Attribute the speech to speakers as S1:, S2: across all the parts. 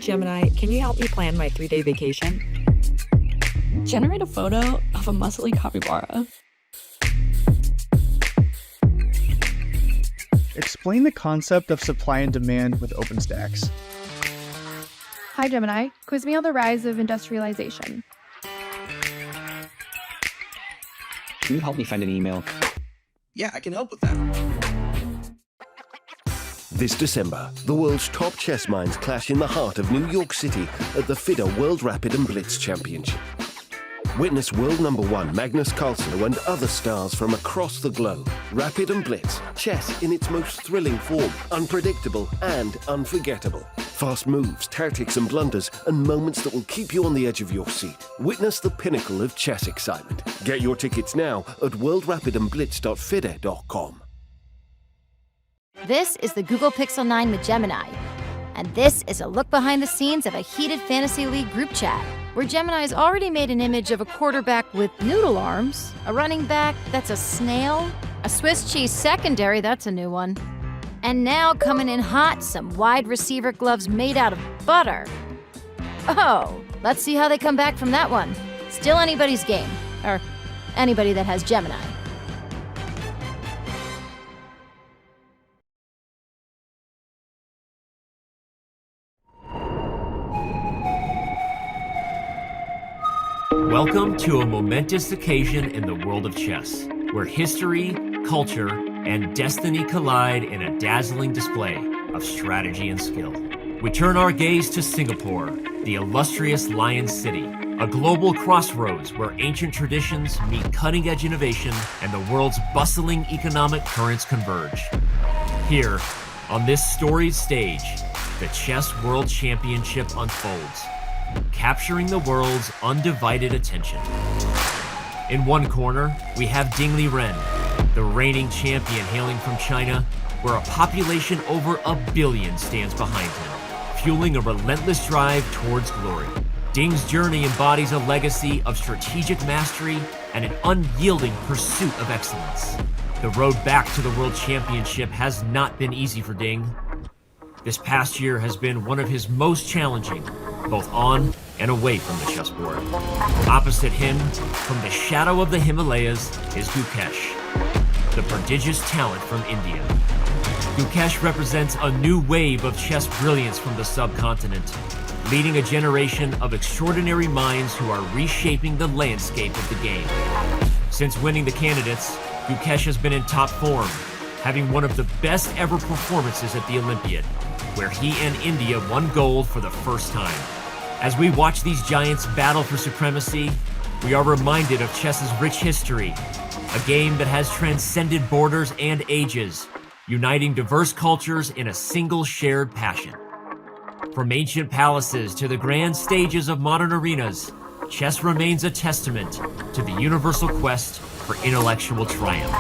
S1: Gemini, can you help me plan my 3-day vacation?
S2: Generate a photo of a muscly capybara.
S3: Explain the concept of supply and demand with OpenStax.
S4: Hi Gemini, quiz me on the rise of industrialization.
S5: Can you help me find an email?
S6: Yeah, I can help with that.
S7: This December, the world's top chess minds clash in the heart of New York City at the FIDE World Rapid and Blitz Championship. Witness world #1 Magnus Carlsen and other stars from across the globe. Rapid and Blitz, chess in its most thrilling form, unpredictable and unforgettable. Fast moves, tactics and blunders, and moments that will keep you on the edge of your seat. Witness the pinnacle of chess excitement. Get your tickets now at worldrapidandblitz.fide.com.
S8: This is the Google Pixel 9 with Gemini. And this is a look behind the scenes of a heated Fantasy League group chat, where Gemini's already made an image of a quarterback with noodle arms, a running back that's a snail, a Swiss cheese secondary, that's a new one, and now coming in hot, some wide receiver gloves made out of butter. Oh, let's see how they come back from that one. Still anybody's game, or anybody that has Gemini.
S9: Welcome to a momentous occasion in the world of chess, where history, culture, and destiny collide in a dazzling display of strategy and skill. We turn our gaze to Singapore, the illustrious Lion City, a global crossroads where ancient traditions meet cutting-edge innovation and the world's bustling economic currents converge. Here, on this storied stage, the Chess World Championship unfolds, capturing the world's undivided attention. In one corner, we have Ding Liren, the reigning champion hailing from China, where a population over 1 billion stands behind him, fueling a relentless drive towards glory. Ding's journey embodies a legacy of strategic mastery and an unyielding pursuit of excellence. The road back to the World Championship has not been easy for Ding. This past year has been one of his most challenging, both on and away from the chessboard. Opposite him, from the shadow of the Himalayas, is Gukesh, the prodigious talent from India. Gukesh represents a new wave of chess brilliance from the subcontinent, leading a generation of extraordinary minds who are reshaping the landscape of the game. Since winning the candidates, Gukesh has been in top form, having one of the best ever performances at the Olympiad, where he and India won gold for the first time. As we watch these giants battle for supremacy, we are reminded of chess's rich history, a game that has transcended borders and ages, uniting diverse cultures in a single shared passion. From ancient palaces to the grand stages of modern arenas, chess remains a testament to the universal quest for intellectual triumph.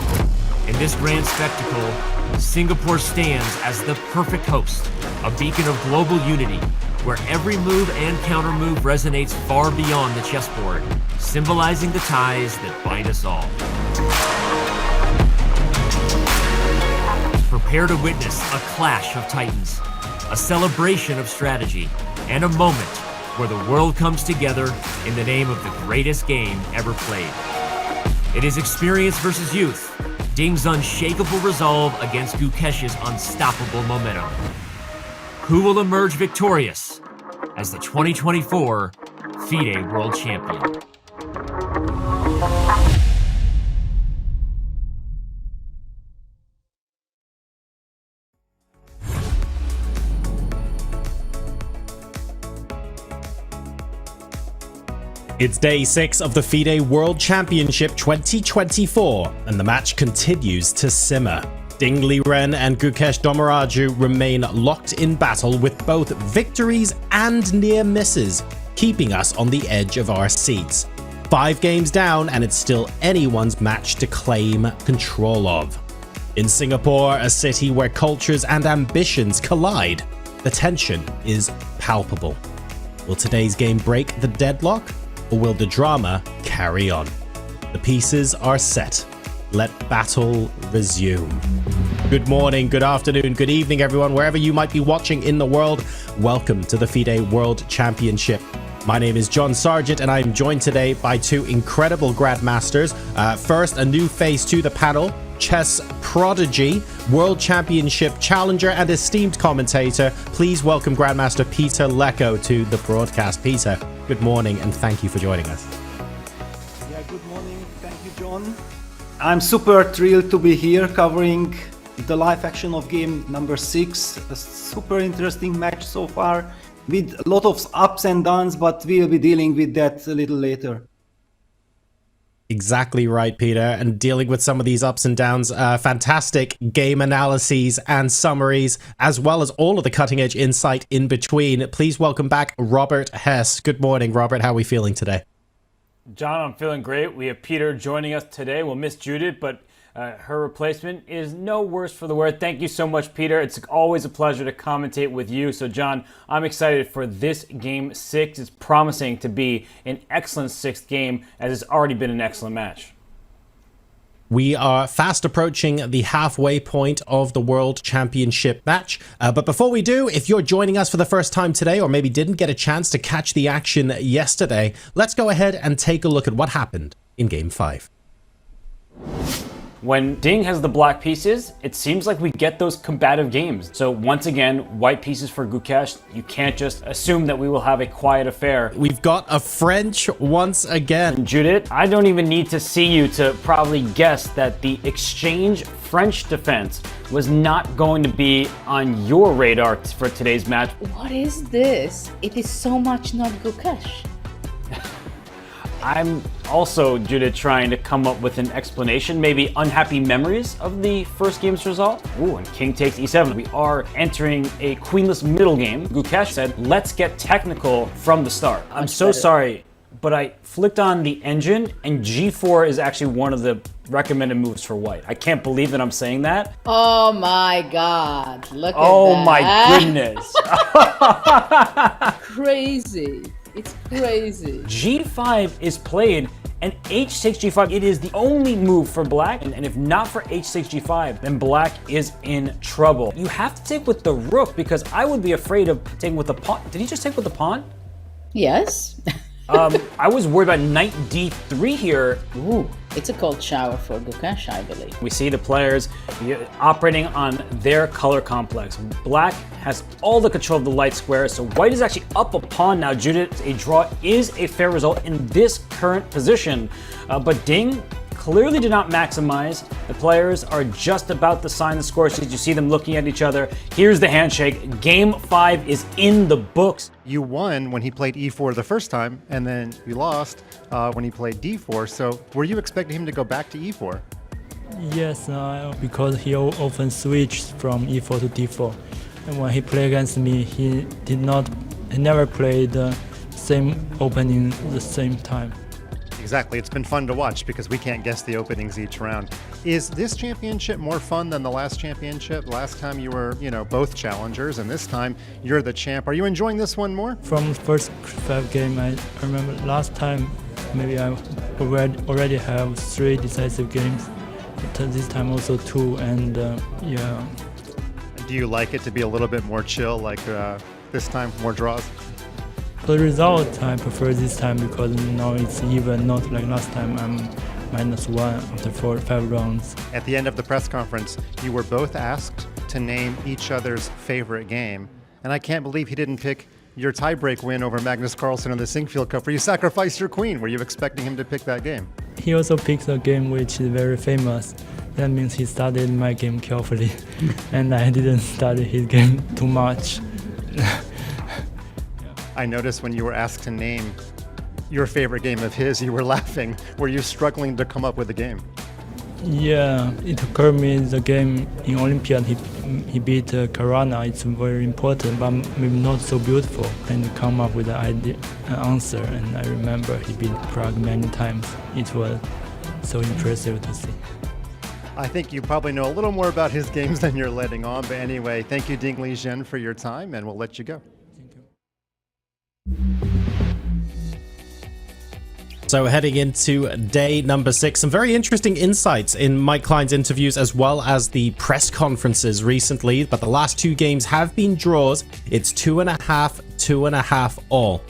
S9: In this grand spectacle, Singapore stands as the perfect host, a beacon of global unity, where every move and countermove resonates far beyond the chessboard, symbolizing the ties that bind us all. Prepare to witness a clash of titans, a celebration of strategy, and a moment where the world comes together in the name of the greatest game ever played. It is experience versus youth, Ding's unshakable resolve against Gukesh's unstoppable momentum. Who will emerge victorious as the 2024 FIDE World Champion?
S10: It's day 6 of the FIDE World Championship 2024, and the match continues to simmer. Ding Liren and Gukesh Dommaraju remain locked in battle with both victories and near misses, keeping us on the edge of our seats. 5 games down, and it's still anyone's match to claim control of. In Singapore, a city where cultures and ambitions collide, the tension is palpable. Will today's game break the deadlock, or will the drama carry on? The pieces are set. Let battle resume. Good morning, good afternoon, good evening, everyone, wherever you might be watching in the world. Welcome to the FIDE World Championship. My name is John Sargent, and I'm joined today by two incredible grandmasters. First, a new face to the panel, chess prodigy, world championship challenger, and esteemed commentator. Please welcome Grandmaster Peter Lecko to the broadcast. Peter, good morning, and thank you for joining us.
S11: Yeah, good morning. Thank you, John. I'm super thrilled to be here covering the live action of game number 6. A super interesting match so far with a lot of ups and downs, but we'll be dealing with that a little later.
S10: Exactly right, Peter. And dealing with some of these ups and downs, fantastic game analyses and summaries, as well as all of the cutting edge insight in between. Please welcome back Robert Hess. Good morning, Robert. How are we feeling today?
S12: John, I'm feeling great. We have Peter joining us today. We'll miss Judith, but her replacement is no worse for the wear. Thank you so much, Peter. It's always a pleasure to commentate with you. So, John, I'm excited for this game 6. It's promising to be an excellent 6th game, as it's already been an excellent match.
S10: We are fast approaching the halfway point of the World Championship match. But before we do, if you're joining us for the first time today, or maybe didn't get a chance to catch the action yesterday, let's go ahead and take a look at what happened in Game 5.
S12: When Ding has the black pieces, it seems like we get those combative games. So once again, white pieces for Gukesh. You can't just assume that we will have a quiet affair.
S10: We've got a French once again.
S12: Judith, I don't even need to see you to probably guess that the exchange French defense was not going to be on your radar for today's match.
S13: What is this? It is so much not Gukesh.
S12: I'm also, Judith, trying to come up with an explanation, maybe unhappy memories of the first game's result. Ooh, and king takes e7. We are entering a queenless middle game. Gukesh said, let's get technical from the start. I'm so sorry, but I flicked on the engine, and g4 is actually one of the recommended moves for white. I can't believe that I'm saying that.
S13: Oh my god, look at that.
S12: Oh my goodness.
S13: Crazy. It's crazy.
S12: G5 is played, and H6 G5, it is the only move for black, and if not for H6 G5, then black is in trouble. You have to take with the rook, because I would be afraid of taking with the pawn. Did he just take with the pawn?
S13: Yes.
S12: I was worried about knight D3 here.
S13: Ooh, it's a cold shower for Gukesh, I believe.
S12: We see the players operating on their color complex. Black has all the control of the light square, so white is actually up a pawn now. Judith, a draw is a fair result in this current position, but Ding clearly did not maximize. The players are just about to sign the score sheets. You see them looking at each other. Here's the handshake. Game 5 is in the books.
S14: You won when he played e4 the first time, and then you lost when he played d4. So were you expecting him to go back to e4?
S15: Yes, because he often switched from e4 to d4. And when he played against me, he never played the same opening the same time.
S14: Exactly. It's been fun to watch because we can't guess the openings each round. Is this championship more fun than the last championship? Last time you were, both challengers, and this time you're the champ. Are you enjoying this one more?
S15: From the first 5 games, I remember last time maybe I already have 3 decisive games. But this time also 2, and yeah.
S14: Do you like it to be a little bit more chill, like this time, more draws?
S15: The result I prefer this time because now it's even, not like last time I'm -1 after 5 rounds.
S14: At the end of the press conference, you were both asked to name each other's favorite game, and I can't believe he didn't pick your tiebreak win over Magnus Carlsen in the Sinquefield Cup, where you sacrificed your queen. Were you expecting him to pick that game?
S15: He also picked a game which is very famous. That means he studied my game carefully, and I didn't study his game too much.
S14: I noticed when you were asked to name your favorite game of his, you were laughing. Were you struggling to come up with a game?
S15: Yeah, it occurred me the game in Olympiad he beat Karana. It's very important, but maybe not so beautiful. And come up with an answer. And I remember he beat Prague many times. It was so impressive to see.
S14: I think you probably know a little more about his games than you're letting on. But anyway, thank you, Ding Liren, for your time, and we'll let you go.
S10: So heading into day number 6, some very interesting insights in Mike Klein's interviews as well as the press conferences recently, but the last 2 games have been draws. It's 2.5, 2.5 all.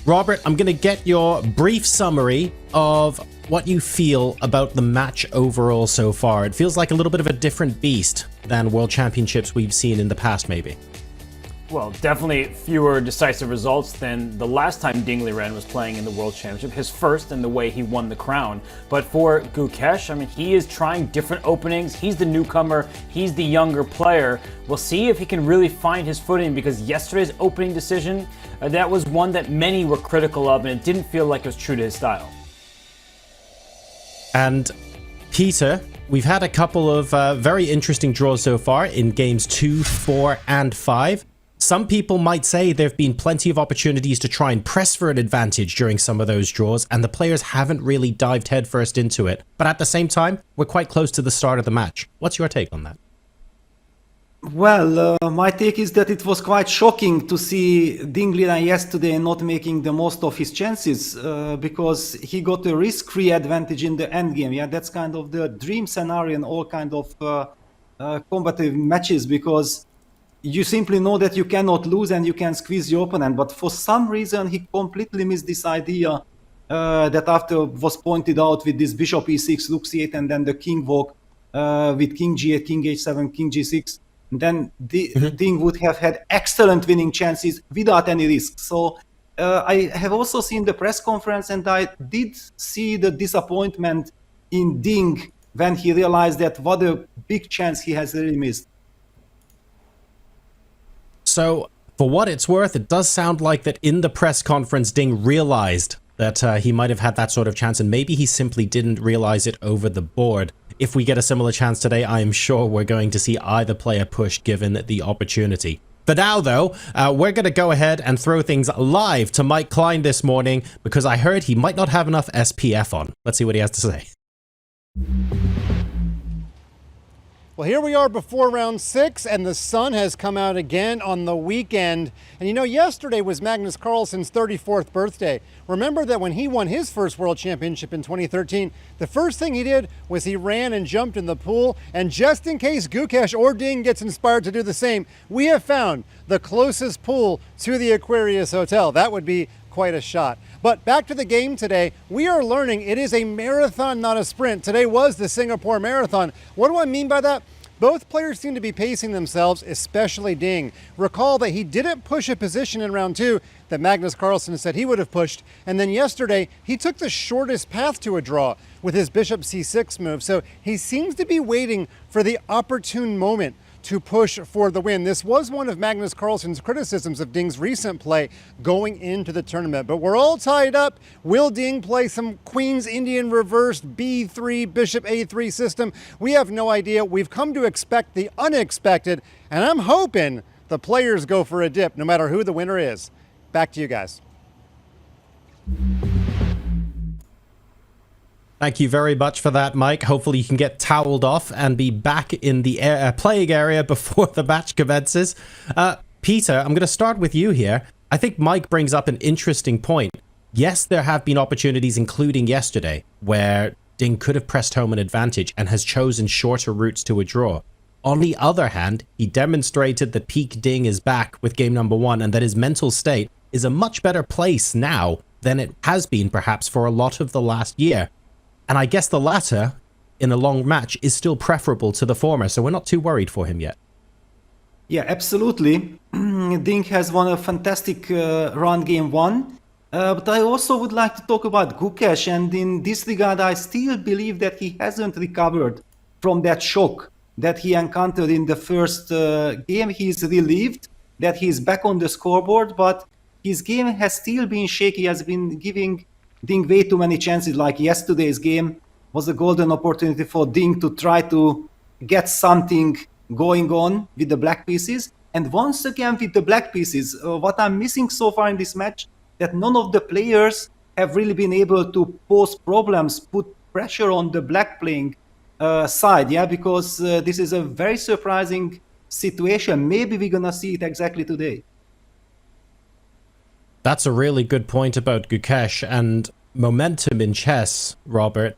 S10: Robert, I'm going to get your brief summary of what you feel about the match overall so far. It feels like a little bit of a different beast than World Championships we've seen in the past, maybe.
S12: Well, definitely fewer decisive results than the last time Ding Liren was playing in the World Championship, his first and the way he won the crown. But for Gukesh, I mean, he is trying different openings. He's the newcomer. He's the younger player. We'll see if he can really find his footing, because yesterday's opening decision, that was one that many were critical of, and it didn't feel like it was true to his style.
S10: And Peter, we've had a couple of very interesting draws so far in games 2, 4, and 5. Some people might say there have been plenty of opportunities to try and press for an advantage during some of those draws, and the players haven't really dived headfirst into it. But at the same time, we're quite close to the start of the match. What's your take on that?
S11: Well, my take is that it was quite shocking to see Ding Liren yesterday not making the most of his chances, because he got a risk-free advantage in the endgame. Yeah, that's kind of the dream scenario in all kind of combative matches, because you simply know that you cannot lose and you can squeeze your opponent. But for some reason, he completely missed this idea that after was pointed out with this bishop e6, rook c8, and then the king walk with king g8, king h7, king g6. Then Ding would have had excellent winning chances without any risk. So I have also seen the press conference, and I did see the disappointment in Ding when he realized that what a big chance he has really missed.
S10: So, for what it's worth, it does sound like that in the press conference, Ding realized that he might have had that sort of chance, and maybe he simply didn't realize it over the board. If we get a similar chance today, I am sure we're going to see either player pushed given the opportunity. For now, though, we're going to go ahead and throw things live to Mike Klein this morning, because I heard he might not have enough SPF on. Let's see what he has to say.
S14: Well, here we are before round 6, and the sun has come out again on the weekend. And you know, yesterday was Magnus Carlsen's 34th birthday. Remember that when he won his first World Championship in 2013, the first thing he did was he ran and jumped in the pool. And just in case Gukesh or Ding gets inspired to do the same, we have found the closest pool to the Aquarius Hotel. That would be quite a shot. But back to the game today, we are learning it is a marathon, not a sprint. Today was the Singapore Marathon. What do I mean by that? Both players seem to be pacing themselves, especially Ding. Recall that he didn't push a position in round 2 that Magnus Carlsen said he would have pushed, and then yesterday he took the shortest path to a draw with his bishop c6 move. So he seems to be waiting for the opportune moment to push for the win. This was one of Magnus Carlsen's criticisms of Ding's recent play going into the tournament. But we're all tied up. Will Ding play some Queen's Indian reversed b3, bishop a3 system? We have no idea. We've come to expect the unexpected, and I'm hoping the players go for a dip, no matter who the winner is. Back to you guys.
S10: Thank you very much for that, Mike. Hopefully you can get toweled off and be back in the playing area before the match commences. Peter, I'm going to start with you here. I think Mike brings up an interesting point. Yes, there have been opportunities, including yesterday, where Ding could have pressed home an advantage and has chosen shorter routes to a draw. On the other hand, he demonstrated that peak Ding is back with game number 1, and that his mental state is a much better place now than it has been perhaps for a lot of the last year. And I guess the latter, in a long match, is still preferable to the former, so we're not too worried for him yet.
S11: Yeah, absolutely. Ding has won a fantastic run game 1. But I also would like to talk about Gukesh, and in this regard, I still believe that he hasn't recovered from that shock that he encountered in the first game. He's relieved that he's back on the scoreboard, but his game has still been shaky. He has been giving Ding way too many chances. Like yesterday's game was a golden opportunity for Ding to try to get something going on with the black pieces. And once again with the black pieces, what I'm missing so far in this match, that none of the players have really been able to pose problems, put pressure on the black playing side, yeah, because this is a very surprising situation. Maybe we're gonna see it exactly today.
S10: That's a really good point about Gukesh, and momentum in chess, Robert,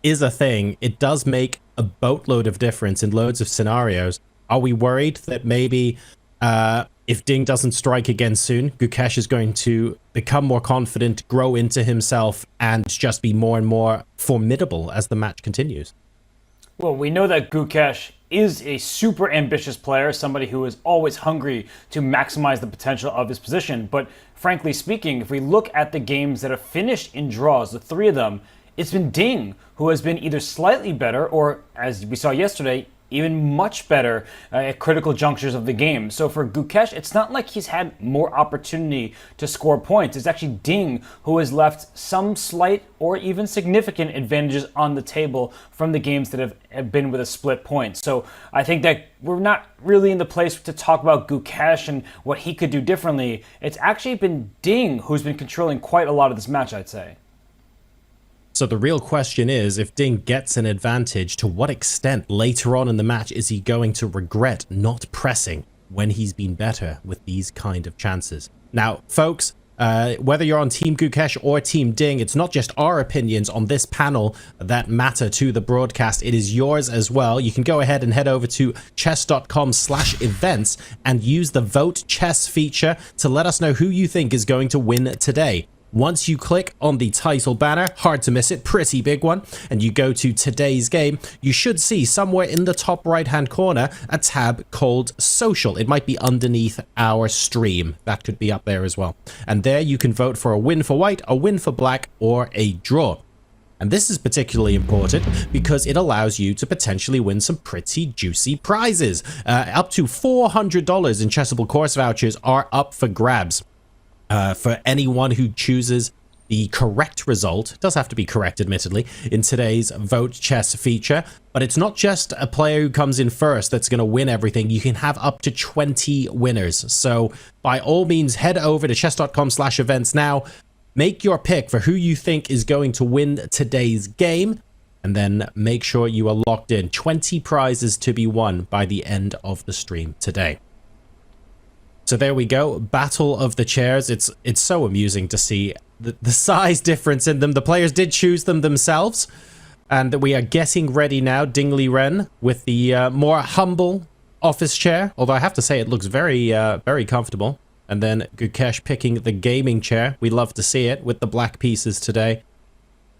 S10: is a thing. It does make a boatload of difference in loads of scenarios. Are we worried that maybe if Ding doesn't strike again soon, Gukesh is going to become more confident, grow into himself, and just be more and more formidable as the match continues?
S12: Well, we know that Gukesh is a super ambitious player, somebody who is always hungry to maximize the potential of his position. But frankly speaking, if we look at the games that have finished in draws, the three of them, it's been Ding who has been either slightly better or, as we saw yesterday, even much better at critical junctures of the game. So for Gukesh, it's not like he's had more opportunity to score points. It's actually Ding who has left some slight or even significant advantages on the table from the games that have been with a split point. So I think that we're not really in the place to talk about Gukesh and what he could do differently. It's actually been Ding who's been controlling quite a lot of this match, I'd say.
S10: So the real question is, if Ding gets an advantage, to what extent later on in the match is he going to regret not pressing when he's been better with these kind of chances? Now, folks, whether you're on Team Gukesh or Team Ding, it's not just our opinions on this panel that matter to the broadcast. It is yours as well. You can go ahead and head over to chess.com/events and use the Vote Chess feature to let us know who you think is going to win today. Once you click on the title banner, hard to miss it, pretty big one, and you go to today's game, you should see somewhere in the top right hand corner a tab called Social. It might be underneath our stream. That could be up there as well. And there you can vote for a win for white, a win for black, or a draw. And this is particularly important because it allows you to potentially win some pretty juicy prizes. Up to $400 in Chessable course vouchers are up for grabs. For anyone who chooses the correct result. It does have to be correct, admittedly, in today's Vote Chess feature. But it's not just a player who comes in first that's going to win everything. You can have up to 20 winners. So by all means, head over to chess.com/events now. Make your pick for who you think is going to win today's game. And then make sure you are locked in. 20 prizes to be won by the end of the stream today. So there we go, Battle of the Chairs. It's so amusing to see the size difference in them. The players did choose them themselves. And we are getting ready now. Ding Liren with the more humble office chair. Although I have to say it looks very, very comfortable. And then Gukesh picking the gaming chair. We love to see it with the black pieces today.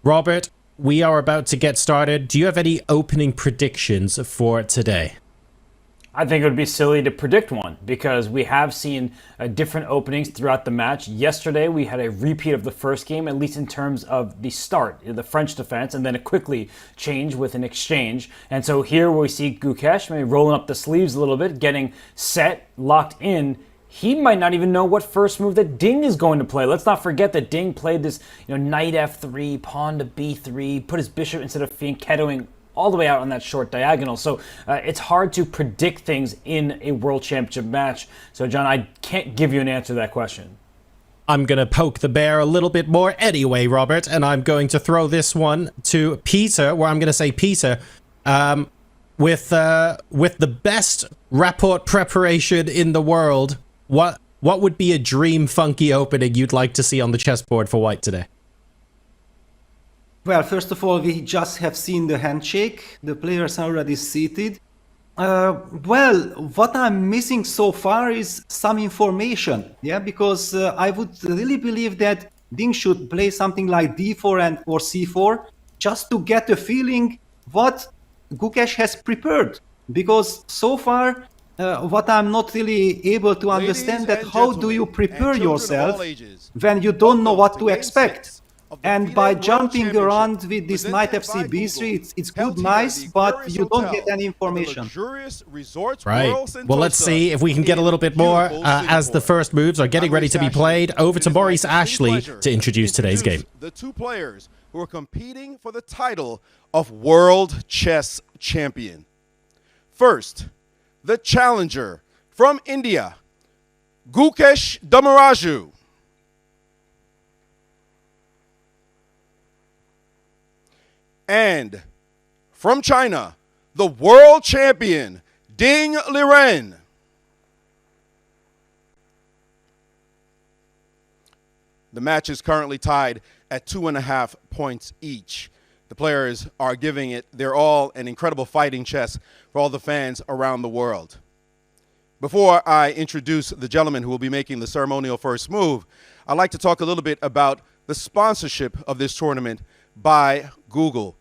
S10: Robert, we are about to get started. Do you have any opening predictions for today?
S12: I think it would be silly to predict one because we have seen different openings throughout the match. Yesterday, we had a repeat of the first game, at least in terms of the start, the French defense, and then it quickly changed with an exchange. And so here we see Gukesh maybe rolling up the sleeves a little bit, getting set, locked in. He might not even know what first move that Ding is going to play. Let's not forget that Ding played this, knight f3, pawn to b3, put his bishop instead of fianchettoing all the way out on that short diagonal. So it's hard to predict things in a World Championship match. So, John, I can't give you an answer to that question.
S10: I'm going to poke the bear a little bit more anyway, Robert, and I'm going to throw this one to Peter, where I'm going to say, Peter, with the best rapport preparation in the world, what would be a dream funky opening you'd like to see on the chessboard for white today?
S11: Well, first of all, we just have seen the handshake. The players are already seated. Well, what I'm missing so far is some information. Yeah, because I would really believe that Ding should play something like d4 or c4 just to get a feeling what Gukesh has prepared. Because so far, what I'm not really able to understand that how do you prepare yourself when you don't know what to expect? And by jumping around with this knight fc b3, it's good, nice, but you don't get any information.
S10: Right. Well, let's see if we can get a little bit more as the first moves are getting ready to be played. Over to Maurice Ashley to introduce today's game.
S16: The two players who are competing for the title of World Chess Champion. First, the challenger from India, Gukesh Dommaraju. And from China, the world champion, Ding Liren. The match is currently tied at 2.5 points each. The players are giving it their all, an incredible fighting chess for all the fans around the world. Before I introduce the gentleman who will be making the ceremonial first move, I'd like to talk a little bit about the sponsorship of this tournament by Google.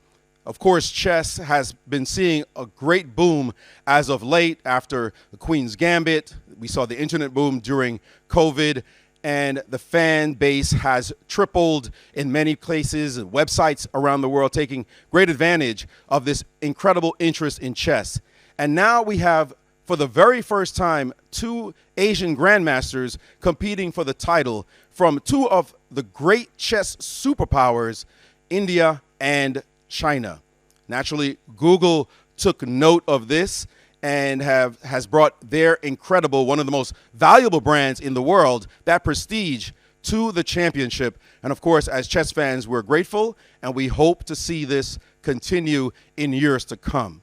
S16: Of course, chess has been seeing a great boom as of late after the Queen's Gambit. We saw the internet boom during COVID, and the fan base has tripled in many places and websites around the world, taking great advantage of this incredible interest in chess. And now we have, for the very first time, 2 Asian grandmasters competing for the title from 2 of the great chess superpowers, India and China. Naturally, Google took note of this and has brought their incredible, one of the most valuable brands in the world, that prestige to the championship. And of course, as chess fans, we're grateful and we hope to see this continue in years to come.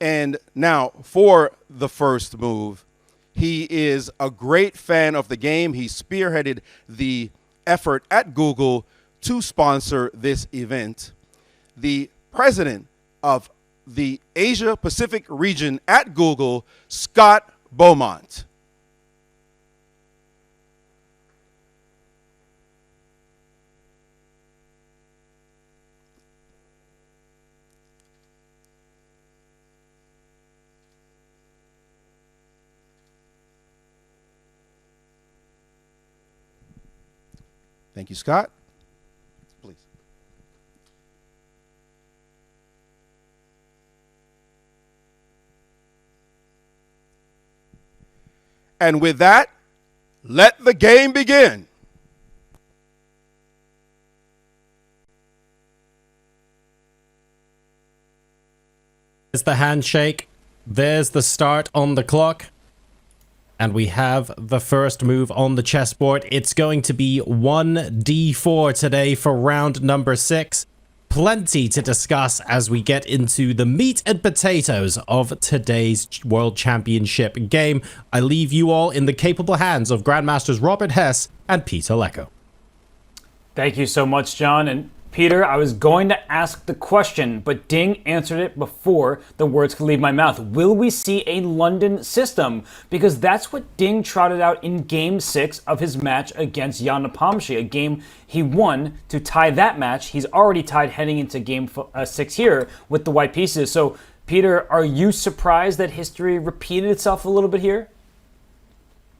S16: And now for the first move, he is a great fan of the game. He spearheaded the effort at Google to sponsor this event. The president of the Asia Pacific region at Google, Scott Beaumont. Thank you, Scott. Please. And with that, let the game begin.
S10: There's the handshake. There's the start on the clock. And we have the first move on the chessboard. It's going to be 1d4 today for round number 6. Plenty to discuss as we get into the meat and potatoes of today's World Championship game. I leave you all in the capable hands of Grandmasters Robert Hess and Peter Lecco.
S12: Thank you so much, John. And Peter, I was going to ask the question, but Ding answered it before the words could leave my mouth. Will we see a London system? Because that's what Ding trotted out in Game 6 of his match against Jan Nepomniachtchi, a game he won to tie that match. He's already tied heading into Game 6 here with the white pieces. So, Peter, are you surprised that history repeated itself a little bit here?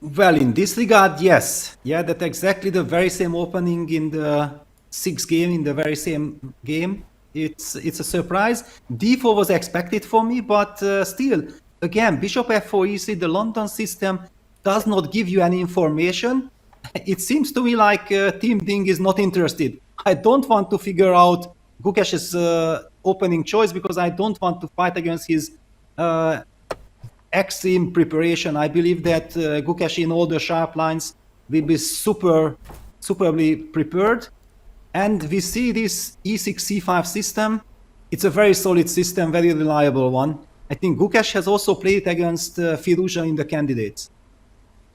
S11: Well, in this regard, yes. Yeah, that's exactly the very same opening in the 6th game, in the very same game. It's a surprise. D4 was expected for me, but still, again, Bishop F4 EC, the London system does not give you any information. It seems to me like Team Ding is not interested. I don't want to figure out Gukesh's opening choice because I don't want to fight against his extreme preparation. I believe that Gukesh in all the sharp lines will be superbly prepared. And we see this E6, C5 system. It's a very solid system, very reliable one. I think Gukesh has also played against Firouzja in the candidates.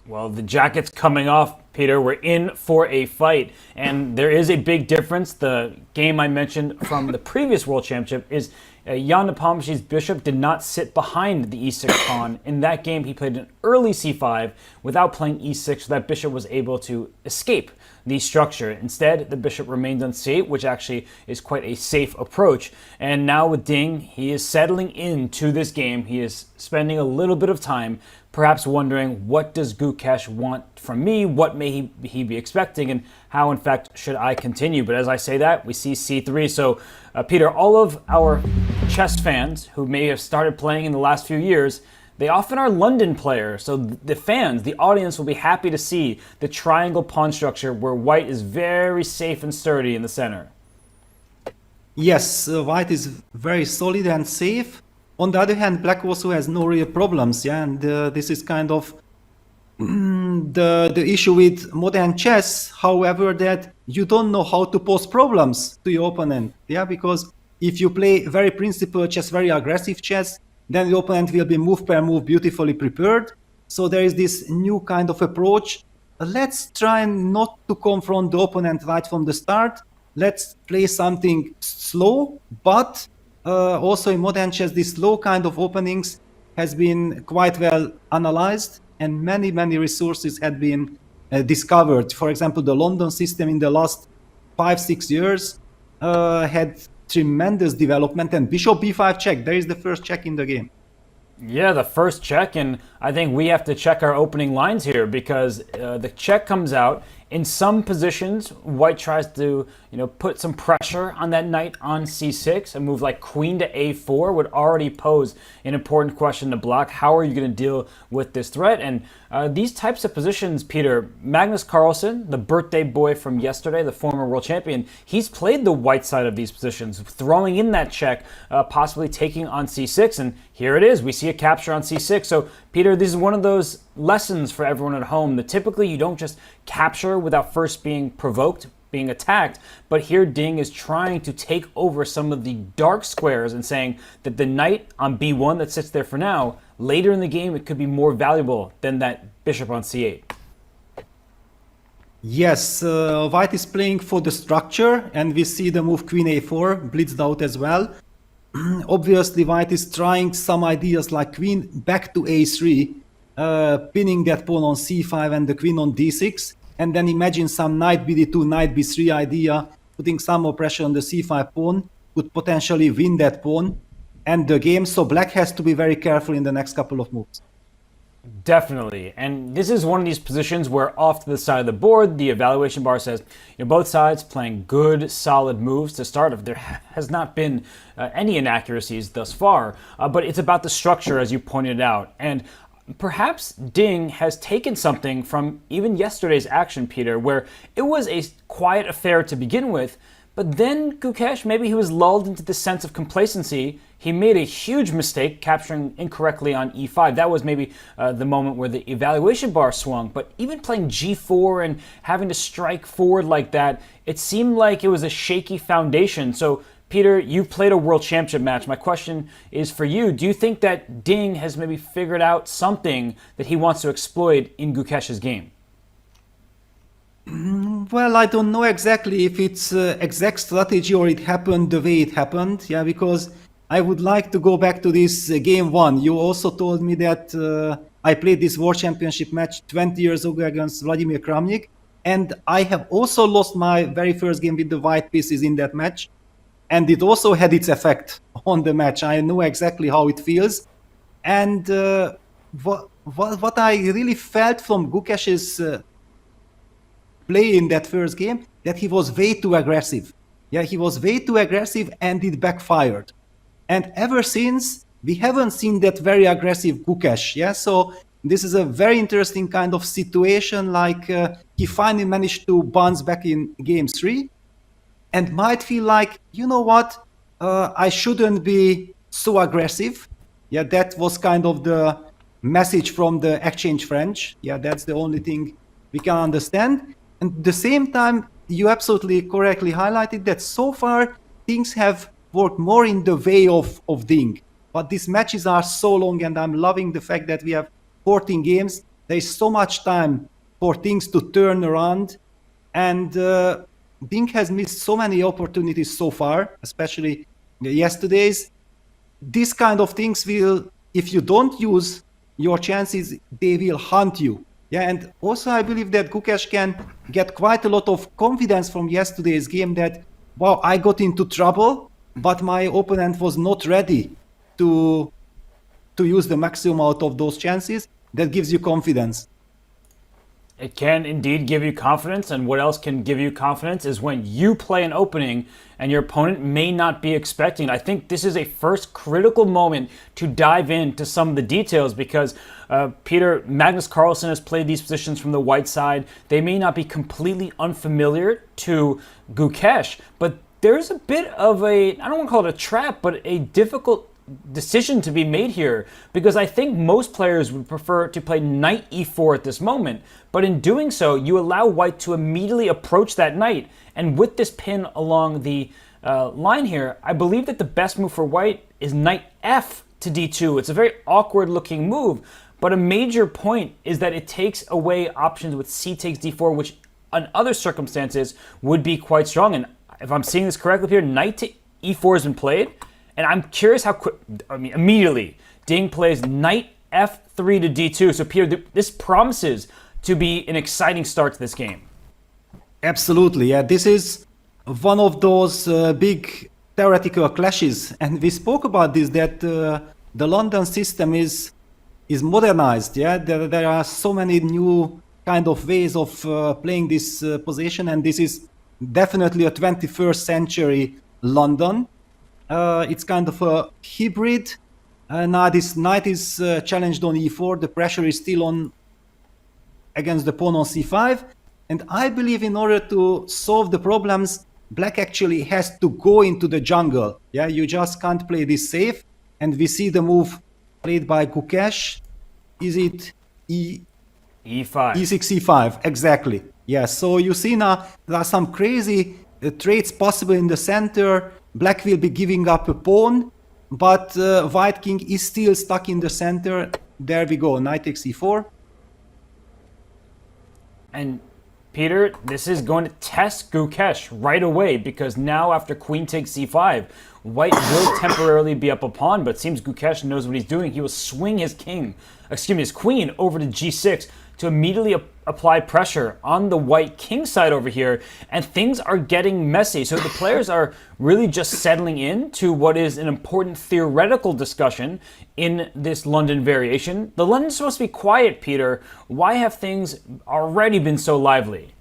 S12: Well, the jacket's coming off, Peter. We're in for a fight. And there is a big difference. The game I mentioned from the previous World Championship is Jan Nepomniachtchi's bishop did not sit behind the e6 pawn. In that game, he played an early c5 without playing e6, so that bishop was able to escape the structure. Instead, the bishop remained on c8, which actually is quite a safe approach. And now with Ding, he is settling into this game. He is spending a little bit of time perhaps wondering, what does Gukesh want from me? What may he be expecting? And how, in fact, should I continue? But as I say that, we see c3. So, Peter, all of our chess fans who may have started playing in the last few years, they often are London players. So the fans, the audience will be happy to see the triangle pawn structure where white is very safe and sturdy in the center.
S11: Yes, white is very solid and safe. On the other hand, black also has no real problems, yeah, and this is kind of the issue with modern chess, however, that you don't know how to pose problems to your opponent, yeah, because if you play very principled chess, very aggressive chess, then the opponent will be move per move beautifully prepared. So there is this new kind of approach let's try not to confront the opponent right from the start. Let's play something slow, but also in modern chess, this slow kind of openings has been quite well analyzed, and many resources had been discovered. For example, the London system in the last 5-6 years had tremendous development, and bishop b5 check, there is the first check in the game.
S12: Yeah, the first check, and I think we have to check our opening lines here because the check comes out. In some positions, white tries to, put some pressure on that knight on c6. A move like queen to a4 would already pose an important question to black. How are you going to deal with this threat? And these types of positions, Peter, Magnus Carlsen, the birthday boy from yesterday, the former world champion, he's played the white side of these positions, throwing in that check, possibly taking on c6. And here it is. We see a capture on c6. So, Peter, this is one of those lessons for everyone at home that typically you don't just capture without first being provoked, being attacked, but here Ding is trying to take over some of the dark squares and saying that the knight on b1 that sits there for now, later in the game it could be more valuable than that bishop on c8.
S11: Yes, white is playing for the structure, and we see the move queen a4 blitzed out as well. Obviously, white is trying some ideas like queen back to a3, pinning that pawn on c5 and the queen on d6, and then imagine some knight bd2, knight b3 idea, putting some more pressure on the c5 pawn, could potentially win that pawn and the game. So black has to be very careful in the next couple of moves.
S12: Definitely, and this is one of these positions where off to the side of the board, the evaluation bar says both sides playing good, solid moves to start. If there has not been any inaccuracies thus far, but it's about the structure, as you pointed out. And perhaps Ding has taken something from even yesterday's action, Peter, where it was a quiet affair to begin with, but then Gukesh, maybe he was lulled into the sense of complacency. He made a huge mistake capturing incorrectly on e5. That was maybe the moment where the evaluation bar swung. But even playing g4 and having to strike forward like that, it seemed like it was a shaky foundation. So, Peter, you've played a world championship match. My question is for you. Do you think that Ding has maybe figured out something that he wants to exploit in Gukesh's game?
S11: Well, I don't know exactly if it's exact strategy or it happened the way it happened. Yeah, because I would like to go back to this game one. You also told me that I played this World Championship match 20 years ago against Vladimir Kramnik, and I have also lost my very first game with the white pieces in that match, and it also had its effect on the match. I know exactly how it feels, and what I really felt from Gukesh's play in that first game, that he was way too aggressive. Yeah, he was way too aggressive and it backfired. And ever since, we haven't seen that very aggressive Gukesh. Yeah, so this is a very interesting kind of situation, like he finally managed to bounce back in game 3 and might feel like, you know what, I shouldn't be so aggressive. Yeah, that was kind of the message from the exchange French. Yeah, that's the only thing we can understand. And at the same time, you absolutely correctly highlighted that so far things have worked more in the way of Ding. But these matches are so long, and I'm loving the fact that we have 14 games. There is so much time for things to turn around. And Ding has missed so many opportunities so far, especially yesterday's. These kind of things will, if you don't use your chances, they will haunt you. Yeah, and also I believe that Gukesh can get quite a lot of confidence from yesterday's game that, wow, I got into trouble, but my opponent was not ready to use the maximum out of those chances. That gives you confidence.
S12: It can indeed give you confidence, and what else can give you confidence is when you play an opening and your opponent may not be expecting. I think this is a first critical moment to dive into some of the details because, Peter, Magnus Carlsen has played these positions from the white side. They may not be completely unfamiliar to Gukesh, but there's a bit of a, I don't want to call it a trap, but a difficult decision to be made here because I think most players would prefer to play knight e4 at this moment, but in doing so you allow white to immediately approach that knight, and with this pin along the line here, I believe that the best move for white is knight f to d2. It's a very awkward looking move, but a major point is that it takes away options with c takes d4, which in other circumstances would be quite strong. And if I'm seeing this correctly here, knight to e4 has been played, and I'm curious how quick, immediately, Ding plays knight f3 to d2. So Peter, this promises to be an exciting start to this game.
S11: Absolutely, yeah. This is one of those big theoretical clashes, and we spoke about this, that the London system is modernized. Yeah, there are so many new kind of ways of playing this position, and this is definitely a 21st century London. It's kind of a hybrid. Now this knight is challenged on e4. The pressure is still on against the pawn on c5. And I believe in order to solve the problems, black actually has to go into the jungle. Yeah, you just can't play this safe. And we see the move played by Gukesh. Is it e5? E6, e5, exactly. Yeah, so you see now there are some crazy traits possible in the center. Black will be giving up a pawn, but white king is still stuck in the center. There we go, knight takes e4.
S12: And Peter, this is going to test Gukesh right away, because now after queen takes c5, white will temporarily be up a pawn, but it seems Gukesh knows what he's doing. He will swing his queen over to g6 to immediately apply pressure on the white king side over here, and things are getting messy. So the players are really just settling in to what is an important theoretical discussion in this London variation. The London's supposed to be quiet, Peter. Why have things already been so lively?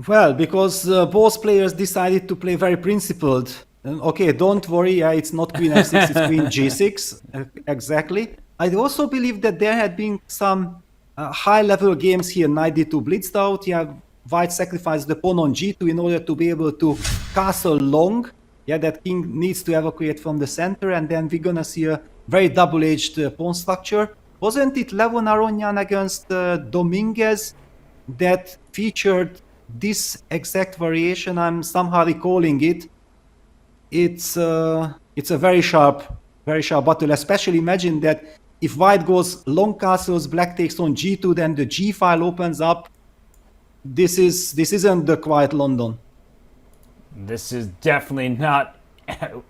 S11: Well, because both players decided to play very principled. Okay, don't worry, it's not queen f6, it's queen g6, exactly. I also believe that there had been some high-level games here. Knight d2 blitzed out. Yeah, white sacrificed the pawn on g2 in order to be able to castle long. Yeah, that king needs to evacuate from the center, and then we're gonna see a very double-edged pawn structure. Wasn't it Levon Aronyan against Dominguez that featured this exact variation? I'm somehow recalling it. It's a very sharp battle. Especially imagine that if white goes long castles, black takes on g2, then the g file opens up. This isn't the quiet London.
S12: This is definitely not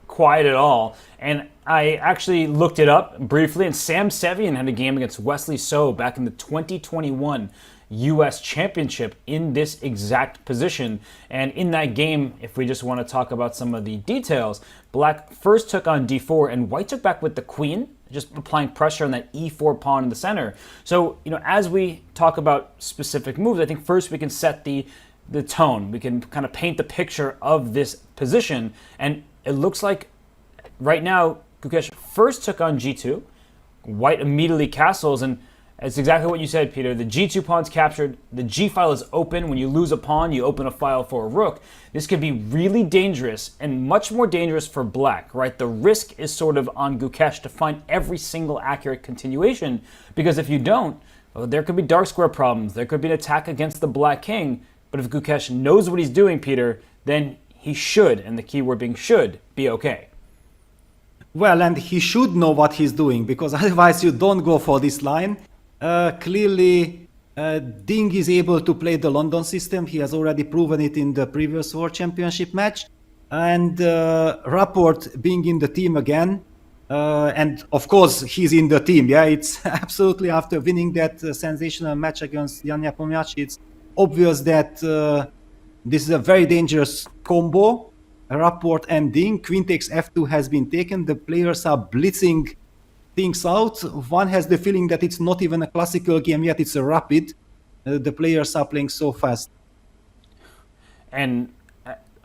S12: quiet at all. And I actually looked it up briefly, and Sam Sevian had a game against Wesley So back in the 2021 US Championship in this exact position. And in that game, if we just want to talk about some of the details, black first took on d4 and white took back with the queen, just applying pressure on that e4 pawn in the center. So, as we talk about specific moves, I think first we can set the tone. We can kind of paint the picture of this position. And it looks like right now, Gukesh first took on g2, white immediately castles, and it's exactly what you said, Peter. The g2 pawn's captured. The g file is open. When you lose a pawn, you open a file for a rook. This could be really dangerous, and much more dangerous for black, right? The risk is sort of on Gukesh to find every single accurate continuation, because if you don't, well, there could be dark square problems. There could be an attack against the black king. But if Gukesh knows what he's doing, Peter, then he should, and the key word being should, be okay.
S11: Well, and he should know what he's doing, because otherwise you don't go for this line. Clearly, Ding is able to play the London system. He has already proven it in the previous World Championship match. And Rapport being in the team again. And of course, he's in the team. Yeah, it's absolutely, after winning that sensational match against Jan Nepomniachtchi, it's obvious that this is a very dangerous combo. Rapport and Ding. Queen takes f2 has been taken. The players are blitzing things out. One has the feeling that it's not even a classical game yet, it's a rapid. The players are playing so fast.
S12: And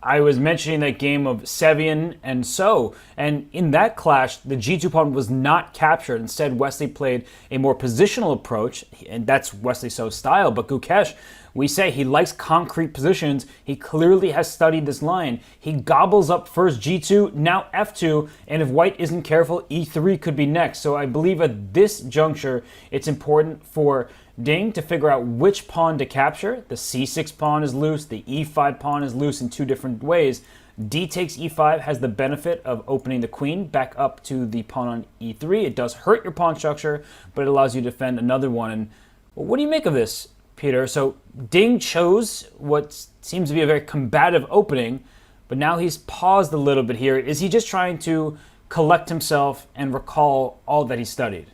S12: I was mentioning that game of Sevian and So, and in that clash, the g2 pawn was not captured. Instead, Wesley played a more positional approach, and that's Wesley So's style. But Gukesh, we say he likes concrete positions. He clearly has studied this line. He gobbles up first g2, now f2, and if white isn't careful, e3 could be next. So I believe at this juncture, it's important for Ding to figure out which pawn to capture. The c6 pawn is loose, the e5 pawn is loose in two different ways. D takes e5 has the benefit of opening the queen back up to the pawn on e3. It does hurt your pawn structure, but it allows you to defend another one. And what do you make of this, Peter? So Ding chose what seems to be a very combative opening, but now he's paused a little bit here. Is he just trying to collect himself and recall all that he studied?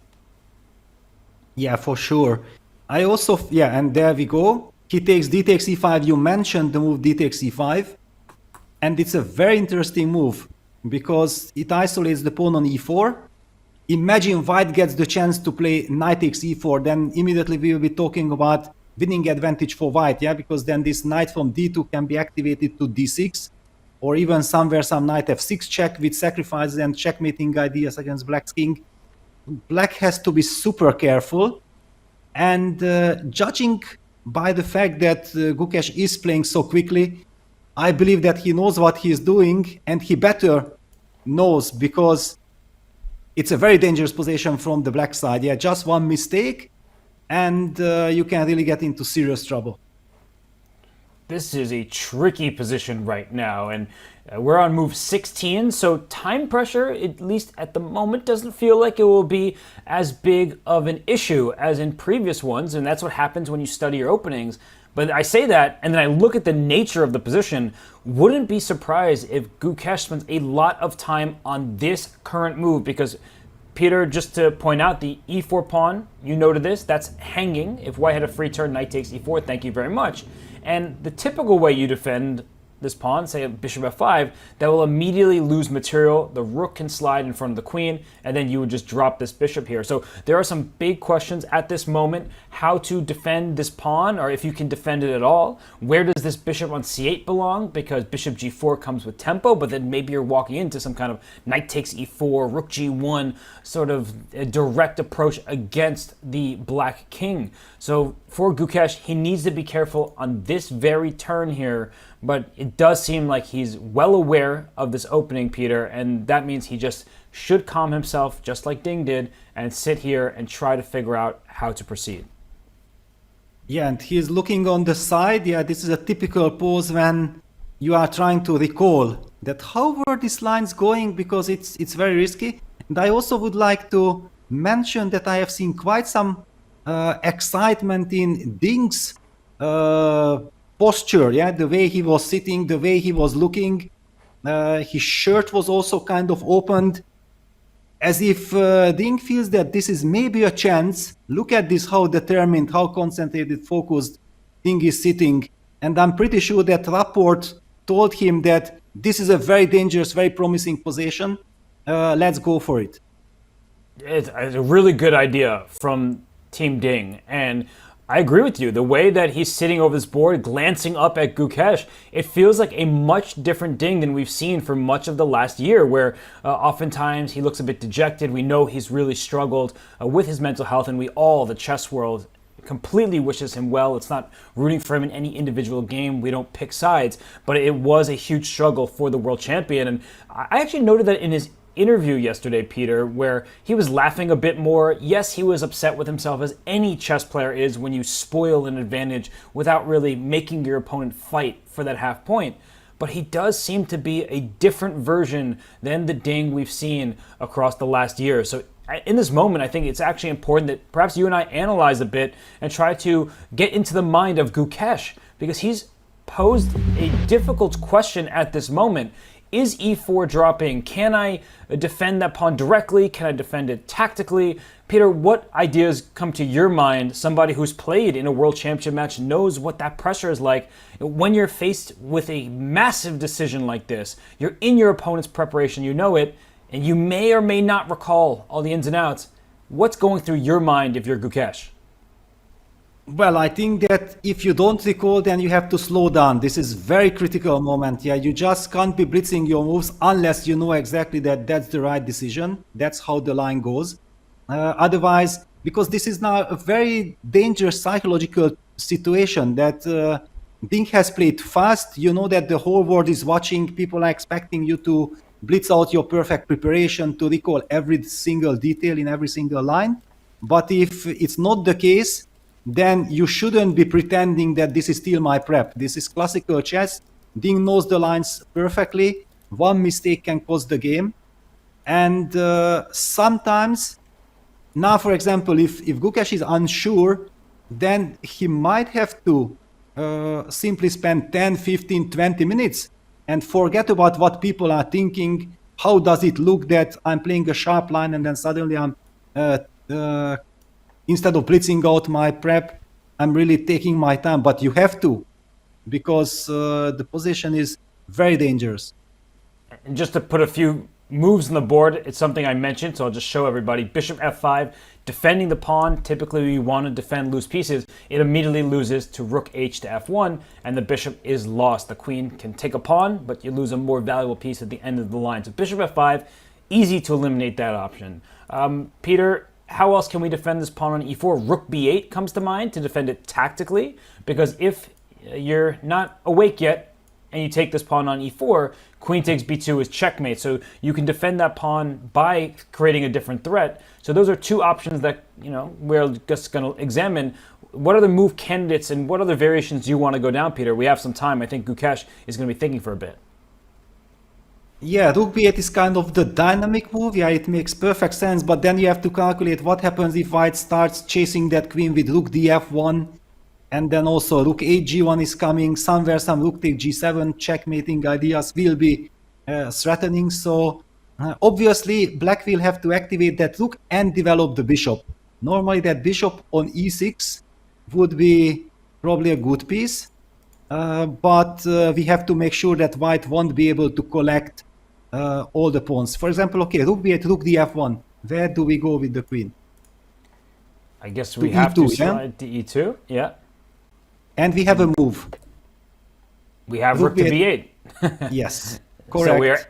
S11: Yeah, for sure. I also, and there we go. He takes d takes e5. You mentioned the move d takes e5. And it's a very interesting move because it isolates the pawn on e4. Imagine white gets the chance to play knight takes e4. Then immediately we will be talking about winning advantage for white, because then this knight from d2 can be activated to d6, or even somewhere some knight f6 check with sacrifices and checkmating ideas against black's king. Black has to be super careful. And judging by the fact that Gukesh is playing so quickly, I believe that he knows what he is doing, and he better knows, because it's a very dangerous position from the black side. Just one mistake and you can really get into serious trouble.
S12: This is a tricky position right now, and we're on move 16, so time pressure, at least at the moment, doesn't feel like it will be as big of an issue as in previous ones, and that's what happens when you study your openings. But I say that, and then I look at the nature of the position. Wouldn't be surprised if Gukesh spends a lot of time on this current move, because Peter, just to point out, the e4 pawn, you noted this, that's hanging. If white had a free turn, knight takes e4, thank you very much. And the typical way you defend this pawn, say a bishop f5, that will immediately lose material. The rook can slide in front of the queen, and then you would just drop this bishop here. So there are some big questions at this moment. How to defend this pawn, or if you can defend it at all. Where does this bishop on c8 belong? Because bishop g4 comes with tempo, but then maybe you're walking into some kind of knight takes e4, rook g1, sort of a direct approach against the black king. So for Gukesh, he needs to be careful on this very turn here, but it does seem like he's well aware of this opening, Peter, and that means he just should calm himself, just like Ding did, and sit here and try to figure out how to proceed.
S11: Yeah, and he's looking on the side. Yeah, this is a typical pose when you are trying to recall that how were these lines going, because it's very risky. And I also would like to mention that I have seen quite some excitement in Ding's posture, the way he was sitting, the way he was looking. His shirt was also kind of opened, as if Ding feels that this is maybe a chance. Look at this, how determined, how concentrated, focused Ding is sitting. And I'm pretty sure that Rapport told him that this is a very dangerous, very promising position. Let's go for it.
S12: It's a really good idea from Team Ding, and I agree with you. The way that he's sitting over this board, glancing up at Gukesh, it feels like a much different Ding than we've seen for much of the last year, where oftentimes he looks a bit dejected. We know he's really struggled with his mental health, and we all, the chess world, completely wishes him well. It's not rooting for him in any individual game. We don't pick sides, but it was a huge struggle for the world champion. And I actually noted that in his interview yesterday, Peter, where he was laughing a bit more. Yes, he was upset with himself, as any chess player is when you spoil an advantage without really making your opponent fight for that half point. But he does seem to be a different version than the Ding we've seen across the last year. So in this moment, I think it's actually important that perhaps you and I analyze a bit and try to get into the mind of Gukesh, because he's posed a difficult question at this moment. Is e4 dropping? Can I defend that pawn directly? Can I defend it tactically? Peter, what ideas come to your mind? Somebody who's played in a world championship match knows what that pressure is like. When you're faced with a massive decision like this, you're in your opponent's preparation, you know it, and you may or may not recall all the ins and outs. What's going through your mind if you're Gukesh?
S11: Well, I think that if you don't recall, then you have to slow down. This is very critical moment. You just can't be blitzing your moves unless you know exactly that that's the right decision. That's how the line goes. Otherwise, because this is now a very dangerous psychological situation that Ding has played fast. You know that the whole world is watching. People are expecting you to blitz out your perfect preparation, to recall every single detail in every single line. But if it's not the case, then you shouldn't be pretending that this is still my prep. This is classical chess. Ding knows the lines perfectly. One mistake can cost the game. And sometimes, now for example, if Gukesh is unsure, then he might have to simply spend 10, 15, 20 minutes and forget about what people are thinking. How does it look that I'm playing a sharp line and then suddenly I'm, instead of blitzing out my prep, I'm really taking my time. But you have to, because the position is very dangerous.
S12: And just to put a few moves on the board, it's something I mentioned, so I'll just show everybody. Bishop f5, defending the pawn. Typically, you want to defend loose pieces. It immediately loses to rook h to f1, and the bishop is lost. The queen can take a pawn, but you lose a more valuable piece at the end of the line. So bishop f5, easy to eliminate that option. Peter, how else can we defend this pawn on e4? Rook b8 comes to mind to defend it tactically, because if you're not awake yet and you take this pawn on e4, queen takes b2 is checkmate. So you can defend that pawn by creating a different threat. So those are two options that, we're just going to examine. What other move candidates and what other variations do you want to go down, Peter? We have some time. I think Gukesh is going to be thinking for a bit.
S11: Yeah, rook b8 is kind of the dynamic move. Yeah, it makes perfect sense. But then you have to calculate what happens if white starts chasing that queen with rook df1. And then also rook 8 g1 is coming. Somewhere some rook take g7 checkmating ideas will be threatening. So obviously black will have to activate that rook and develop the bishop. Normally that bishop on e6 would be probably a good piece. But we have to make sure that white won't be able to collect all the pawns. For example, okay, rook b8, rook df1. Where do we go with the queen?
S12: I guess we have to slide to e2. Yeah.
S11: And we have a move.
S12: We have rook to b8.
S11: Yes, correct.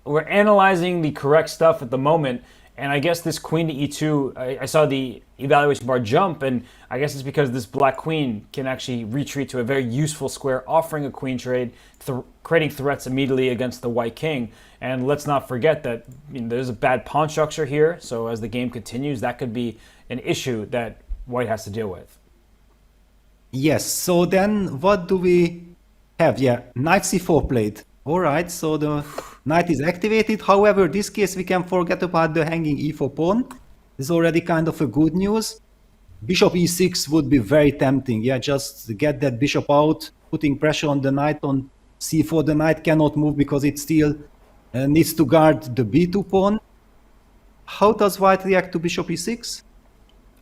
S12: So we're analyzing the correct stuff at the moment. And I guess this queen to e2, I saw the evaluation bar jump, and I guess it's because this black queen can actually retreat to a very useful square, offering a queen trade, creating threats immediately against the white king. And let's not forget that there's a bad pawn structure here. So as the game continues, that could be an issue that white has to deal with.
S11: Yes, so then what do we have? Yeah, knight c4 played. All right, so the knight is activated. However, in this case, we can forget about the hanging e4 pawn. This is already kind of a good news. Bishop e6 would be very tempting. Yeah, just get that bishop out, putting pressure on the knight on c4. The knight cannot move because it still needs to guard the b2 pawn. How does white react to bishop e6?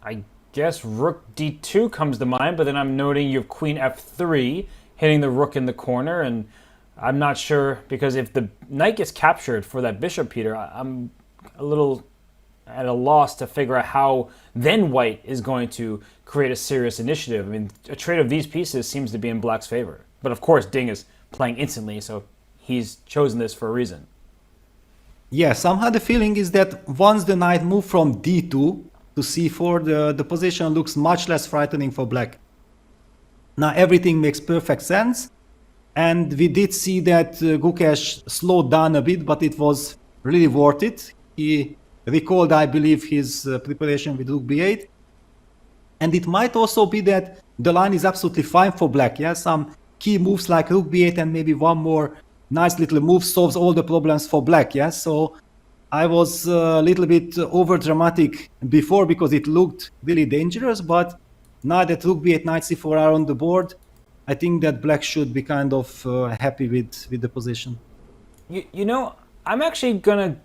S12: I guess rook d2 comes to mind, but then I'm noting you have queen f3 hitting the rook in the corner, and I'm not sure, because if the knight gets captured for that bishop, Peter, I'm a little at a loss to figure out how then white is going to create a serious initiative. I mean, a trade of these pieces seems to be in black's favor. But of course, Ding is playing instantly, so he's chosen this for a reason.
S11: Yeah, somehow the feeling is that once the knight moved from d2 to c4, the position looks much less frightening for black. Now everything makes perfect sense. And we did see that Gukesh slowed down a bit, but it was really worth it. He recalled, I believe, his preparation with rook b8. And it might also be that the line is absolutely fine for black. Yeah, some key moves like rook b8 and maybe one more nice little move solves all the problems for black. Yeah, so I was a little bit over dramatic before because it looked really dangerous. But now that rook b8, knight c4 are on the board, I think that black should be kind of happy with the position.
S12: You know, I'm actually going to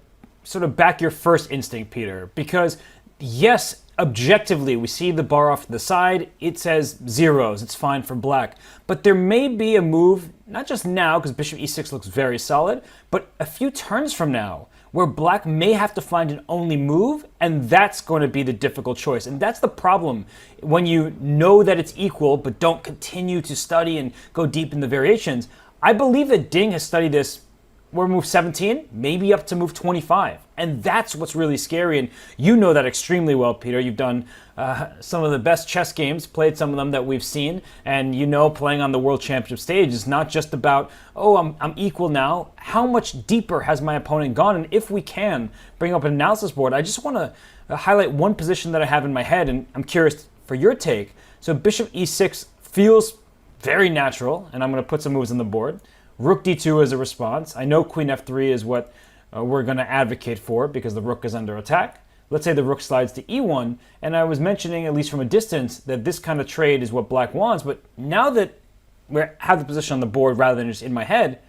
S12: sort of back your first instinct, Peter, because yes, objectively, we see the bar off to the side. It says zeros. It's fine for black. But there may be a move, not just now, because bishop e6 looks very solid, but a few turns from now, where black may have to find an only move, and that's going to be the difficult choice. And that's the problem when you know that it's equal, but don't continue to study and go deep in the variations. I believe that Ding has studied this. We're move 17, maybe up to move 25. And that's what's really scary. And you know that extremely well, Peter. You've done some of the best chess games, played some of them that we've seen. And you know playing on the World Championship stage is not just about, oh, I'm equal now. How much deeper has my opponent gone? And if we can bring up an analysis board, I just want to highlight one position that I have in my head. And I'm curious for your take. So bishop e6 feels very natural. And I'm going to put some moves on the board. Rook d2 is a response. I know queen f3 is what we're going to advocate for because the rook is under attack. Let's say the rook slides to e1, and I was mentioning, at least from a distance, that this kind of trade is what black wants, but now that we have the position on the board rather than just in my head,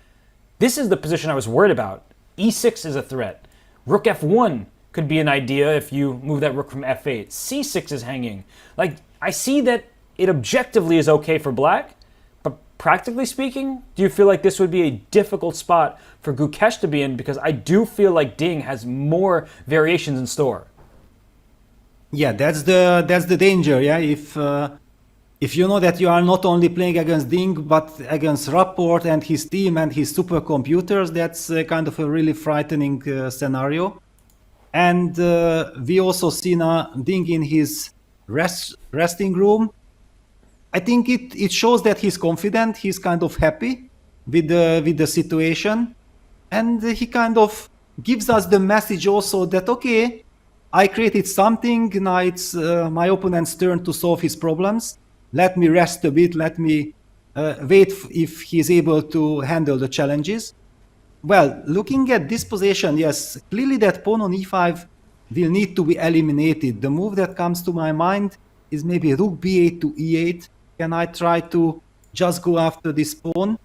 S12: this is the position I was worried about. e6 is a threat. Rook f1 could be an idea if you move that rook from f8. c6 is hanging. Like, I see that it objectively is okay for black, but practically speaking, do you feel like this would be a difficult spot for Gukesh to be in? Because I do feel like Ding has more variations in store.
S11: Yeah, that's the danger. Yeah, if you know that you are not only playing against Ding but against Rapport and his team and his supercomputers, that's kind of a really frightening scenario. And we also see now Ding in his resting room. I think it shows that he's confident. He's kind of happy with the situation, and he kind of gives us the message also that okay, I created something, now it's my opponent's turn to solve his problems. Let me rest a bit, let me wait if he's able to handle the challenges. Well, looking at this position, yes, clearly that pawn on e5 will need to be eliminated. The move that comes to my mind is maybe rook b8 to e8. Can I try to just go after this pawn?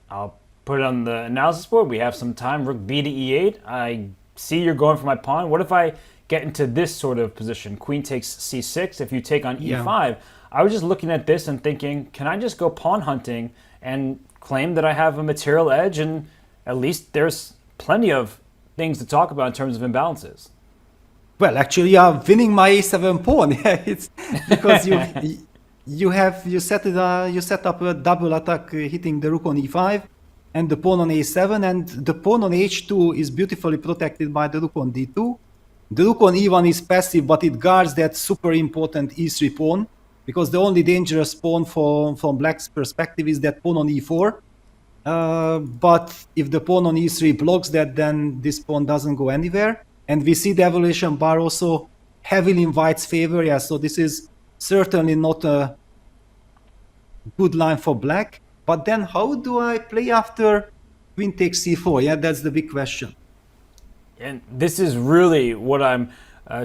S12: I'll put it on the analysis board. We have some time. Rook b to e8. I see you're going for my pawn. What if I get into this sort of position? Queen takes c6. If you take on e5, I was just looking at this and thinking, can I just go pawn hunting and claim that I have a material edge? And at least there's plenty of things to talk about in terms of imbalances.
S11: Well, actually, you are winning my a7 pawn. It's because you set up a double attack hitting the rook on e5 and the pawn on a7, and the pawn on h2 is beautifully protected by the rook on d2. The rook on e1 is passive, but it guards that super important e3 pawn, because the only dangerous pawn from black's perspective is that pawn on e4. But if the pawn on e3 blocks that, then this pawn doesn't go anywhere. And we see the evaluation bar also heavily in white's favor. Yeah, so this is certainly not a good line for black. But then how do I play after queen takes c4? Yeah, that's the big question.
S12: And this is really what I'm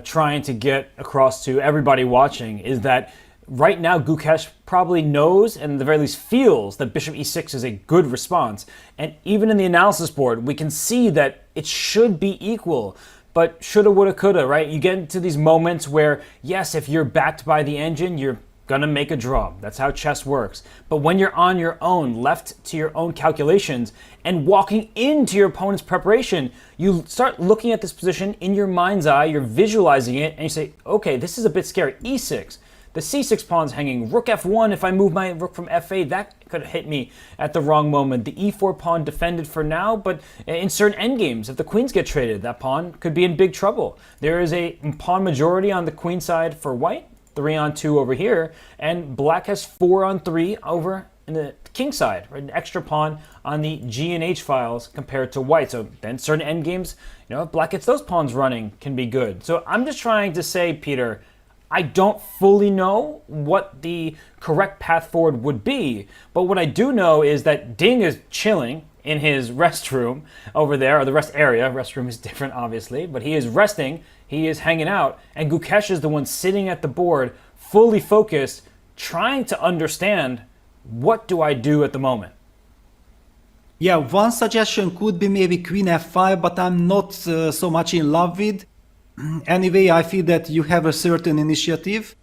S12: trying to get across to everybody watching, is that right now Gukesh probably knows, and at the very least feels, that bishop e6 is a good response. And even in the analysis board, we can see that it should be equal. But shoulda, woulda, coulda, right? You get into these moments where, yes, if you're backed by the engine, you're gonna make a draw. That's how chess works. But when you're on your own, left to your own calculations, and walking into your opponent's preparation, you start looking at this position in your mind's eye, you're visualizing it, and you say, okay, this is a bit scary. e6. The c6 pawn's hanging. Rook f1, if I move my rook from f8, that could hit me at the wrong moment. The e4 pawn defended for now, but in certain endgames, if the queens get traded, that pawn could be in big trouble. There is a pawn majority on the queen side for white, 3-on-2 over here, and black has 4-on-3 over in the king side, right? An extra pawn on the G and H files compared to white. So then certain endgames, if black gets those pawns running, can be good. So I'm just trying to say, Peter, I don't fully know what the correct path forward would be, but what I do know is that Ding is chilling in his restroom over there, or the rest area. Restroom is different, obviously, but he is resting, he is hanging out, and Gukesh is the one sitting at the board, fully focused, trying to understand, what do I do at the moment?
S11: Yeah, one suggestion could be maybe queen f5, but I'm not so much in love with. Anyway, I feel that you have a certain initiative,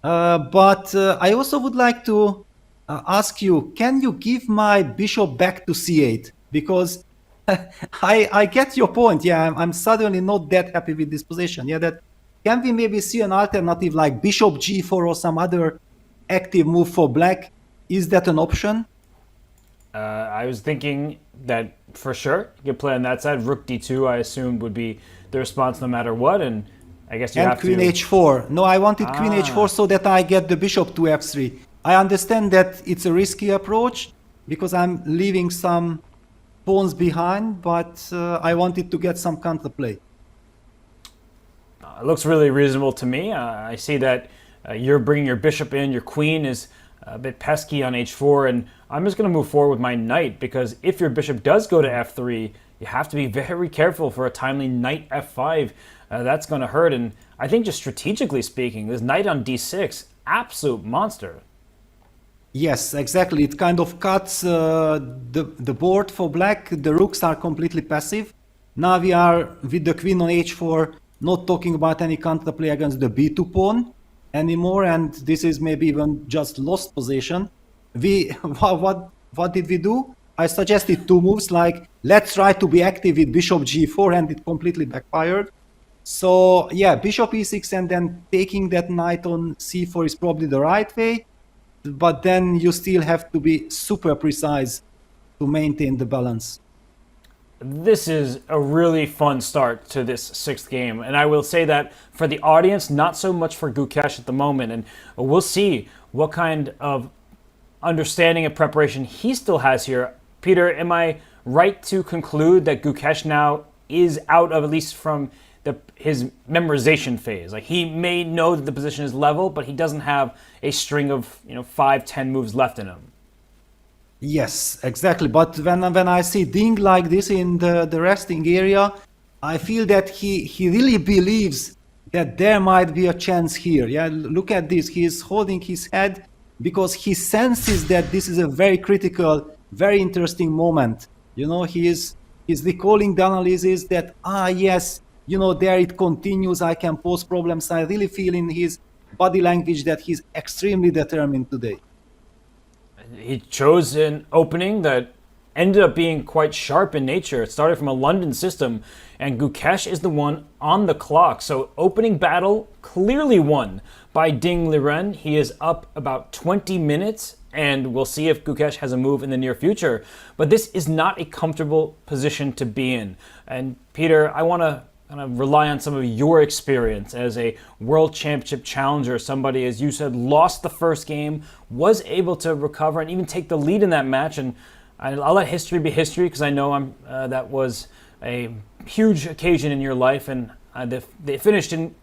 S11: but I also would like to ask you, can you give my bishop back to c8? Because I get your point. Yeah, I'm suddenly not that happy with this position. Yeah, that can we maybe see an alternative like bishop g4 or some other active move for black? Is that an option?
S12: I was thinking that for sure you could play on that side. Rook d2, I assumed, would be the response no matter what, and I guess you have to...
S11: And queen h4. No, I wanted queen h4 so that I get the bishop to f3. I understand that it's a risky approach because I'm leaving some pawns behind, but I wanted to get some counterplay.
S12: It looks really reasonable to me. I see that you're bringing your bishop in, your queen is a bit pesky on h4, and I'm just going to move forward with my knight, because if your bishop does go to f3, you have to be very careful for a timely knight f5. That's going to hurt, and I think just strategically speaking, this knight on d6, absolute monster.
S11: Yes, exactly. It kind of cuts the board for black. The rooks are completely passive. Now we are with the queen on h4, not talking about any counterplay against the b2 pawn anymore, and this is maybe even just lost position. What did we do? I suggested two moves, like let's try to be active with bishop g4, and it completely backfired. So yeah, bishop e6 and then taking that knight on c4 is probably the right way, but then you still have to be super precise to maintain the balance.
S12: This is a really fun start to this sixth game, and I will say that for the audience, not so much for Gukesh at the moment, and we'll see what kind of understanding and preparation he still has here. Peter, am I right to conclude that Gukesh now is out of, at least from his memorization phase? Like, he may know that the position is level, but he doesn't have a string of 5-10 moves left in him.
S11: Yes, exactly. But when I see Ding like this in the resting area, I feel that he really believes that there might be a chance here. Yeah, look at this. He is holding his head because he senses that this is a very critical, very interesting moment. He's recalling the analysis that, yes, there it continues, I can pose problems. I really feel in his body language that he's extremely determined today.
S12: He chose an opening that ended up being quite sharp in nature. It started from a London system, and Gukesh is the one on the clock. So opening battle clearly won by Ding Liren. He is up about 20 minutes, and we'll see if Gukesh has a move in the near future. But this is not a comfortable position to be in. And Peter, I want to kind of rely on some of your experience as a World Championship challenger, somebody, as you said, lost the first game, was able to recover and even take the lead in that match. And I'll let history be history, because I know that was a huge occasion in your life, and the finish didn't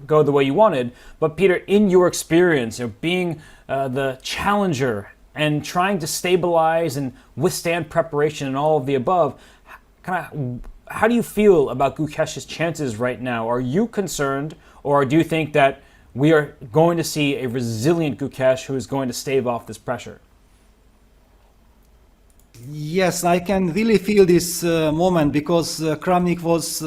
S12: go the way you wanted. But Peter, in your experience, being the challenger and trying to stabilize and withstand preparation and all of the above, how do you feel about Gukesh's chances right now? Are you concerned, or do you think that we are going to see a resilient Gukesh who is going to stave off this pressure?
S11: Yes, I can really feel this moment, because Kramnik was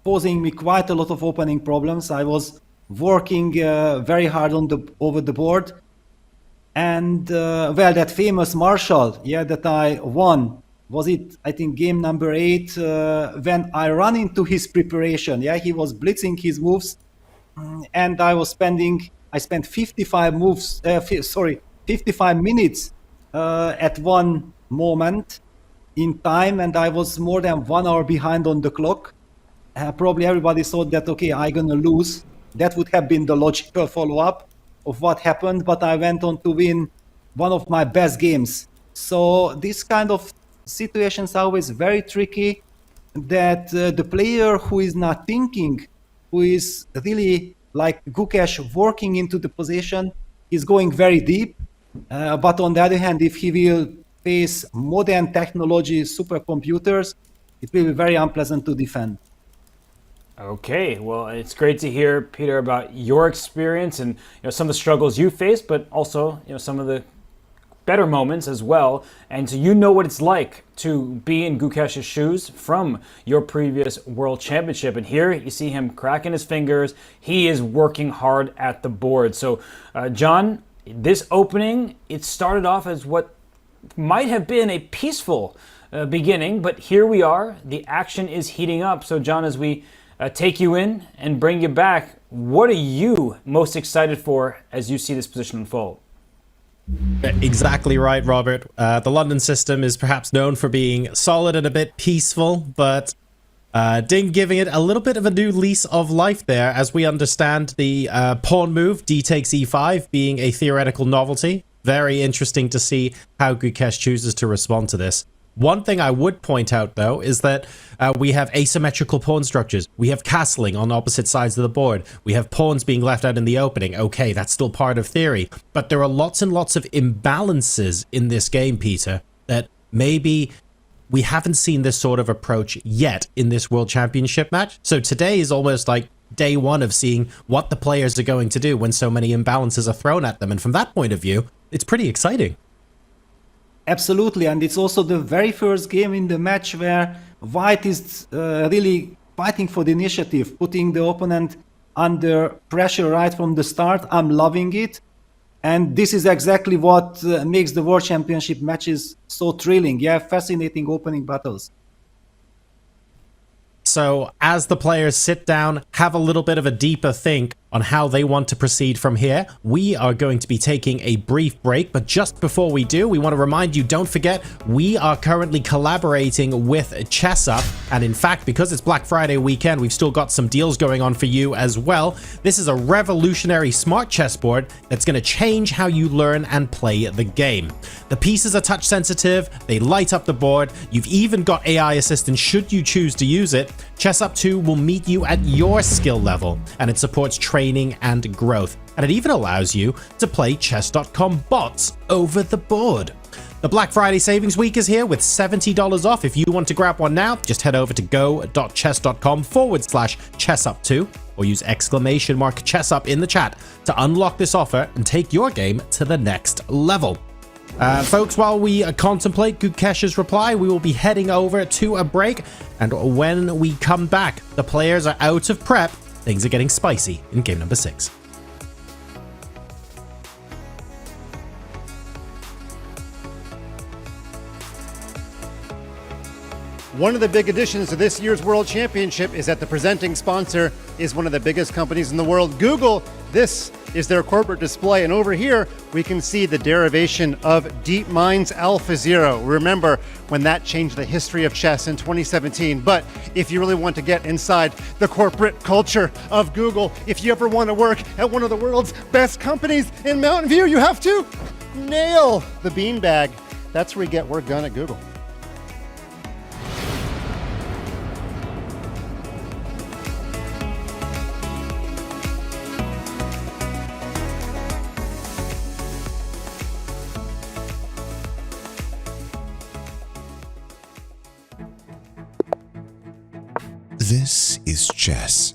S11: posing me quite a lot of opening problems. I was working very hard over the board, and that famous Marshall, that I won. Was it, I think, game number 8, when I ran into his preparation. He was blitzing his moves, and I spent 55 minutes at one moment in time, and I was more than 1 hour behind on the clock. Probably everybody thought that, okay, I'm gonna lose. That would have been the logical follow-up of what happened, but I went on to win one of my best games. So this kind of situations are always very tricky, that the player who is not thinking, who is really like Gukesh working into the position, is going very deep. But on the other hand, if he will face modern technology, supercomputers, it will be very unpleasant to defend.
S12: Okay, well, it's great to hear, Peter, about your experience and some of the struggles you faced, but also some of the better moments as well. And so you know what it's like to be in Gukesh's shoes from your previous World Championship. And here you see him cracking his fingers. He is working hard at the board. So, John, this opening, it started off as what might have been a peaceful beginning, but here we are. The action is heating up. So, John, as we take you in and bring you back, what are you most excited for as you see this position unfold?
S10: Exactly right, Robert. The London system is perhaps known for being solid and a bit peaceful, but Ding giving it a little bit of a new lease of life there, as we understand the pawn move, d takes e5, being a theoretical novelty. Very interesting to see how Gukesh chooses to respond to this. One thing I would point out, though, is that we have asymmetrical pawn structures. We have castling on opposite sides of the board. We have pawns being left out in the opening. Okay, that's still part of theory. But there are lots and lots of imbalances in this game, Peter, that maybe we haven't seen this sort of approach yet in this World Championship match. So today is almost like day one of seeing what the players are going to do when so many imbalances are thrown at them. And from that point of view, it's pretty exciting.
S11: Absolutely, and it's also the very first game in the match where White is really fighting for the initiative, putting the opponent under pressure right from the start. I'm loving it. And this is exactly what makes the World Championship matches so thrilling. You have fascinating opening battles.
S10: So as the players sit down, have a little bit of a deeper think on how they want to proceed from here, we are going to be taking a brief break. But just before we do, we want to remind you, don't forget, we are currently collaborating with ChessUp. And in fact, because it's Black Friday weekend, we've still got some deals going on for you as well. This is a revolutionary smart chessboard that's going to change how you learn and play the game. The pieces are touch sensitive, they light up the board, you've even got AI assistance should you choose to use it. ChessUp 2 will meet you at your skill level, and it supports training and growth. And it even allows you to play chess.com bots over the board. The Black Friday Savings Week is here with $70 off. If you want to grab one now, just head over to go.chess.com/chessup2 or use !chessup in the chat to unlock this offer and take your game to the next level. Folks, while we contemplate Gukesh's reply, we will be heading over to a break. And when we come back, the players are out of prep. Things are getting spicy in game number 6.
S14: One of the big additions to this year's World Championship is that the presenting sponsor is one of the biggest companies in the world, Google. This is their corporate display, and over here we can see the derivation of DeepMind's AlphaZero. Remember when that changed the history of chess in 2017. But if you really want to get inside the corporate culture of Google, if you ever want to work at one of the world's best companies in Mountain View, you have to nail the beanbag. That's where we get work done at Google.
S17: This is chess.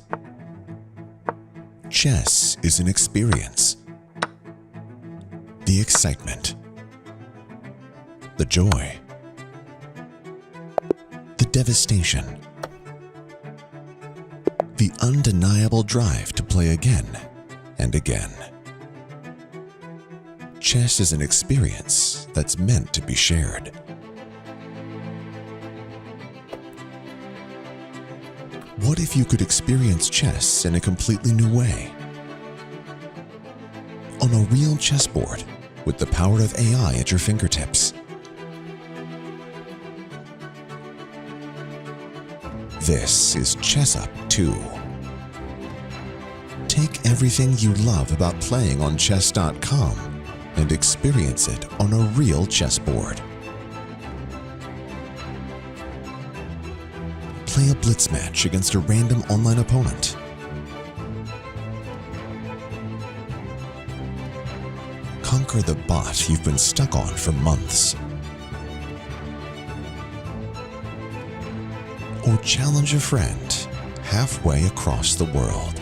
S17: Chess is an experience. The excitement, the joy, the devastation, the undeniable drive to play again and again. Chess is an experience that's meant to be shared. What if you could experience chess in a completely new way? On a real chessboard with the power of AI at your fingertips. This is ChessUp 2. Take everything you love about playing on chess.com and experience it on a real chessboard. Play a blitz match against a random online opponent. Conquer the bot you've been stuck on for months. Or challenge a friend halfway across the world.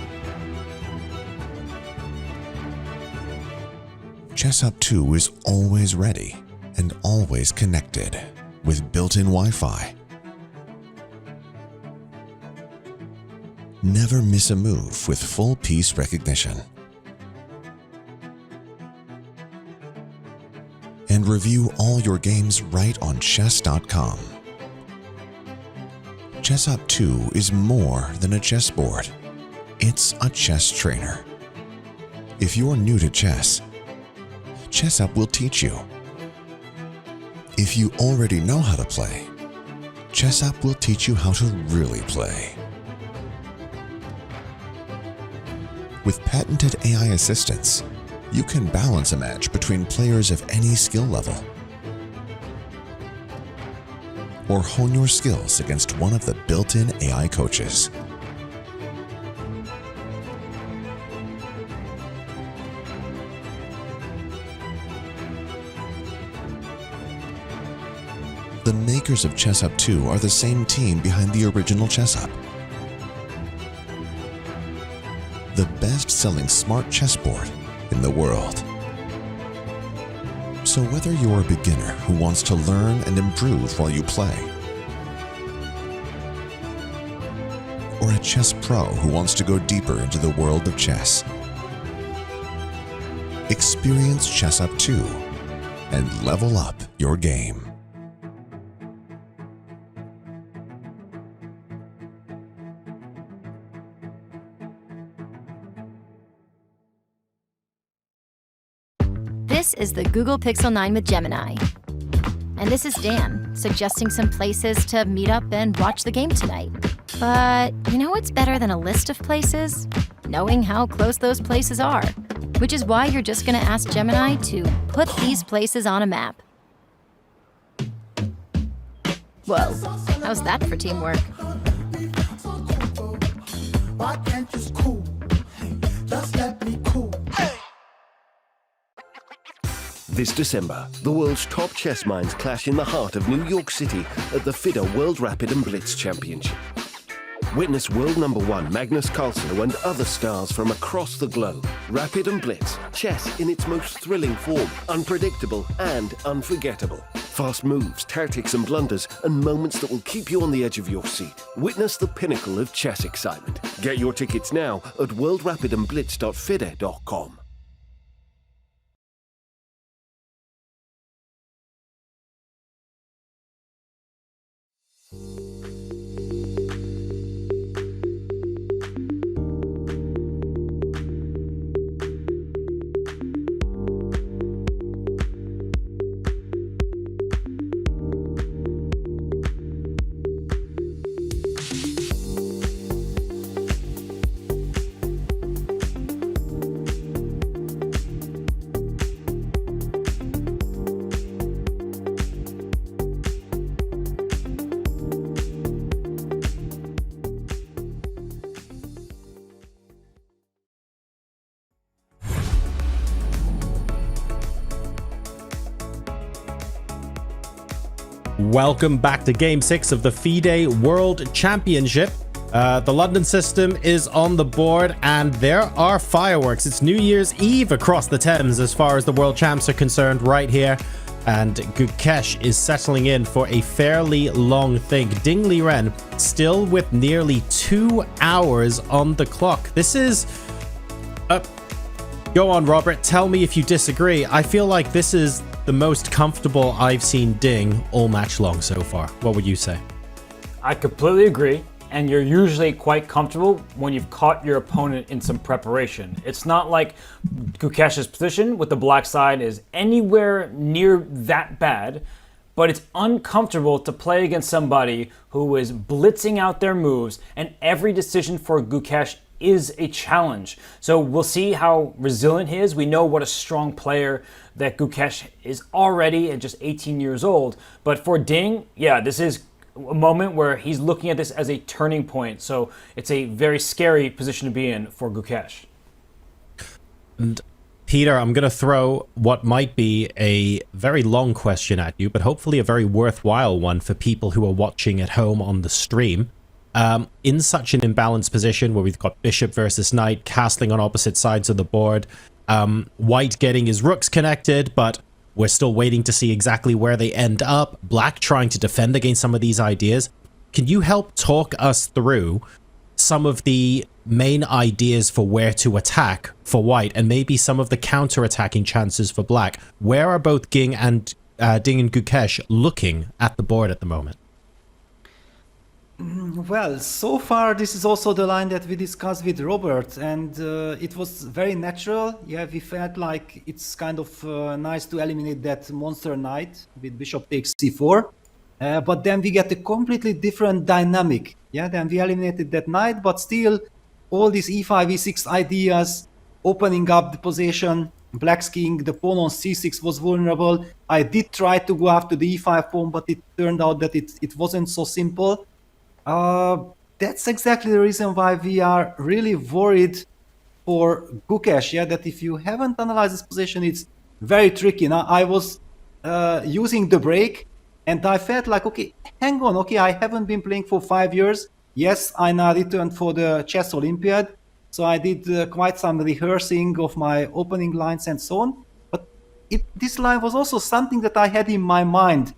S17: ChessUp 2 is always ready and always connected with built-in Wi-Fi. Never miss a move with full piece recognition. And review all your games right on chess.com. ChessUp 2 is more than a chessboard. It's a chess trainer. If you're new to chess, ChessUp will teach you. If you already know how to play, ChessUp will teach you how to really play. With patented AI assistance, you can balance a match between players of any skill level. or hone your skills against one of the built-in AI coaches. The makers of ChessUp 2 are the same team behind the original ChessUp, the best-selling smart chessboard in the world. So whether you're a beginner who wants to learn and improve while you play, or a chess pro who wants to go deeper into the world of chess, experience ChessUp 2 and level up your game.
S8: This is the Google Pixel 9 with Gemini. And this is Dan, suggesting some places to meet up and watch the game tonight. But you know what's better than a list of places? Knowing how close those places are. Which is why you're just gonna ask Gemini to put these places on a map. Whoa, how's that for teamwork?
S18: Why can't you cool? Just let me cool.
S7: This December, the world's top chess minds clash in the heart of New York City at the FIDE World Rapid and Blitz Championship. Witness world number one Magnus Carlsen and other stars from across the globe. Rapid and Blitz, chess in its most thrilling form, unpredictable and unforgettable. Fast moves, tactics and blunders, and moments that will keep you on the edge of your seat. Witness the pinnacle of chess excitement. Get your tickets now at worldrapidandblitz.fide.com.
S10: Welcome back to Game 6 of the FIDE World Championship. The London system is on the board and there are fireworks. It's New Year's Eve across the Thames as far as the World Champs are concerned right here. And Gukesh is settling in for a fairly long think. Ding Liren still with nearly 2 hours on the clock. This is... Go on, Robert. Tell me if you disagree. I feel like this is the most comfortable I've seen Ding all match long so far. What would you say?
S12: I completely agree. And you're usually quite comfortable when you've caught your opponent in some preparation. It's not like Gukesh's position with the black side is anywhere near that bad, but it's uncomfortable to play against somebody who is blitzing out their moves, and every decision for Gukesh is a challenge. So we'll see how resilient he is. We know what a strong player that Gukesh is already at just 18 years old. But for Ding, yeah, this is a moment where he's looking at this as a turning point. So it's a very scary position to be in for Gukesh.
S10: And Peter, I'm going to throw what might be a very long question at you, but hopefully a very worthwhile one for people who are watching at home on the stream. In such an imbalanced position where we've got bishop versus knight, castling on opposite sides of the board, white getting his rooks connected, but we're still waiting to see exactly where they end up. Black trying to defend against some of these ideas. Can you help talk us through some of the main ideas for where to attack for white and maybe some of the counter-attacking chances for black? Where are both Ding and Gukesh looking at the board at the moment?
S11: Well, so far this is also the line that we discussed with Robert, and it was very natural. Yeah, we felt like it's kind of nice to eliminate that monster knight with bishop takes c4, but then we get a completely different dynamic. Yeah, then we eliminated that knight, but still all these e5, e6 ideas, opening up the position black's king, the pawn on c6 was vulnerable. I did try to go after the e5 pawn, but it turned out that it wasn't so simple. That's exactly the reason why we are really worried for Gukesh, yeah, that if you haven't analyzed this position, it's very tricky. Now, I was using the break, and I felt like, okay, hang on, okay, I haven't been playing for 5 years. Yes, I now returned for the Chess Olympiad, so I did quite some rehearsing of my opening lines and so on. But this line was also something that I had in my mind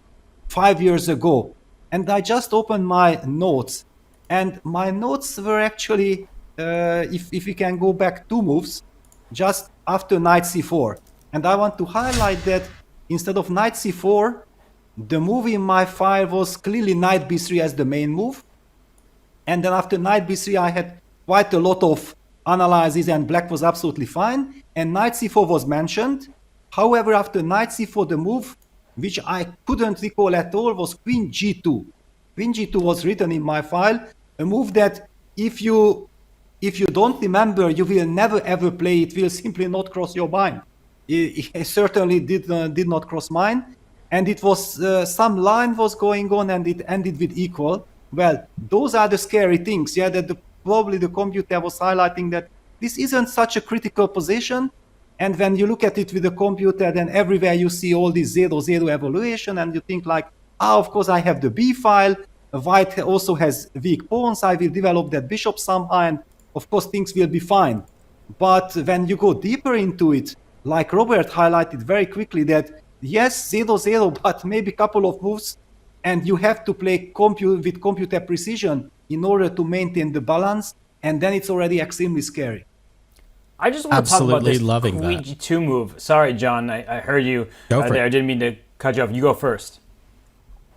S11: 5 years ago. And I just opened my notes. And my notes were actually, if we can go back 2 moves, just after knight c4. And I want to highlight that instead of knight c4, the move in my file was clearly knight b3 as the main move. And then after knight b3, I had quite a lot of analysis, and black was absolutely fine. And knight c4 was mentioned. However, after knight c4, the move, which I couldn't recall at all, was queen g2. Queen g2 was written in my file, a move that if you don't remember, you will never ever play. It will simply not cross your mind. It certainly did not cross mine. And it was, some line was going on and it ended with equal. Well, those are the scary things, yeah, that probably the computer was highlighting that this isn't such a critical position. And when you look at it with the computer, then everywhere you see all this 0-0 evaluation, and you think like, of course I have the B file, white also has weak pawns, I will develop that bishop somehow, and of course things will be fine. But when you go deeper into it, like Robert highlighted very quickly, that yes, 0-0, but maybe a couple of moves, and you have to play with computer precision in order to maintain the balance, and then it's already extremely scary.
S12: I just want to talk about this
S10: loving
S12: queen g2 move. Sorry, John, I heard you there. I didn't mean to cut you off. You go first.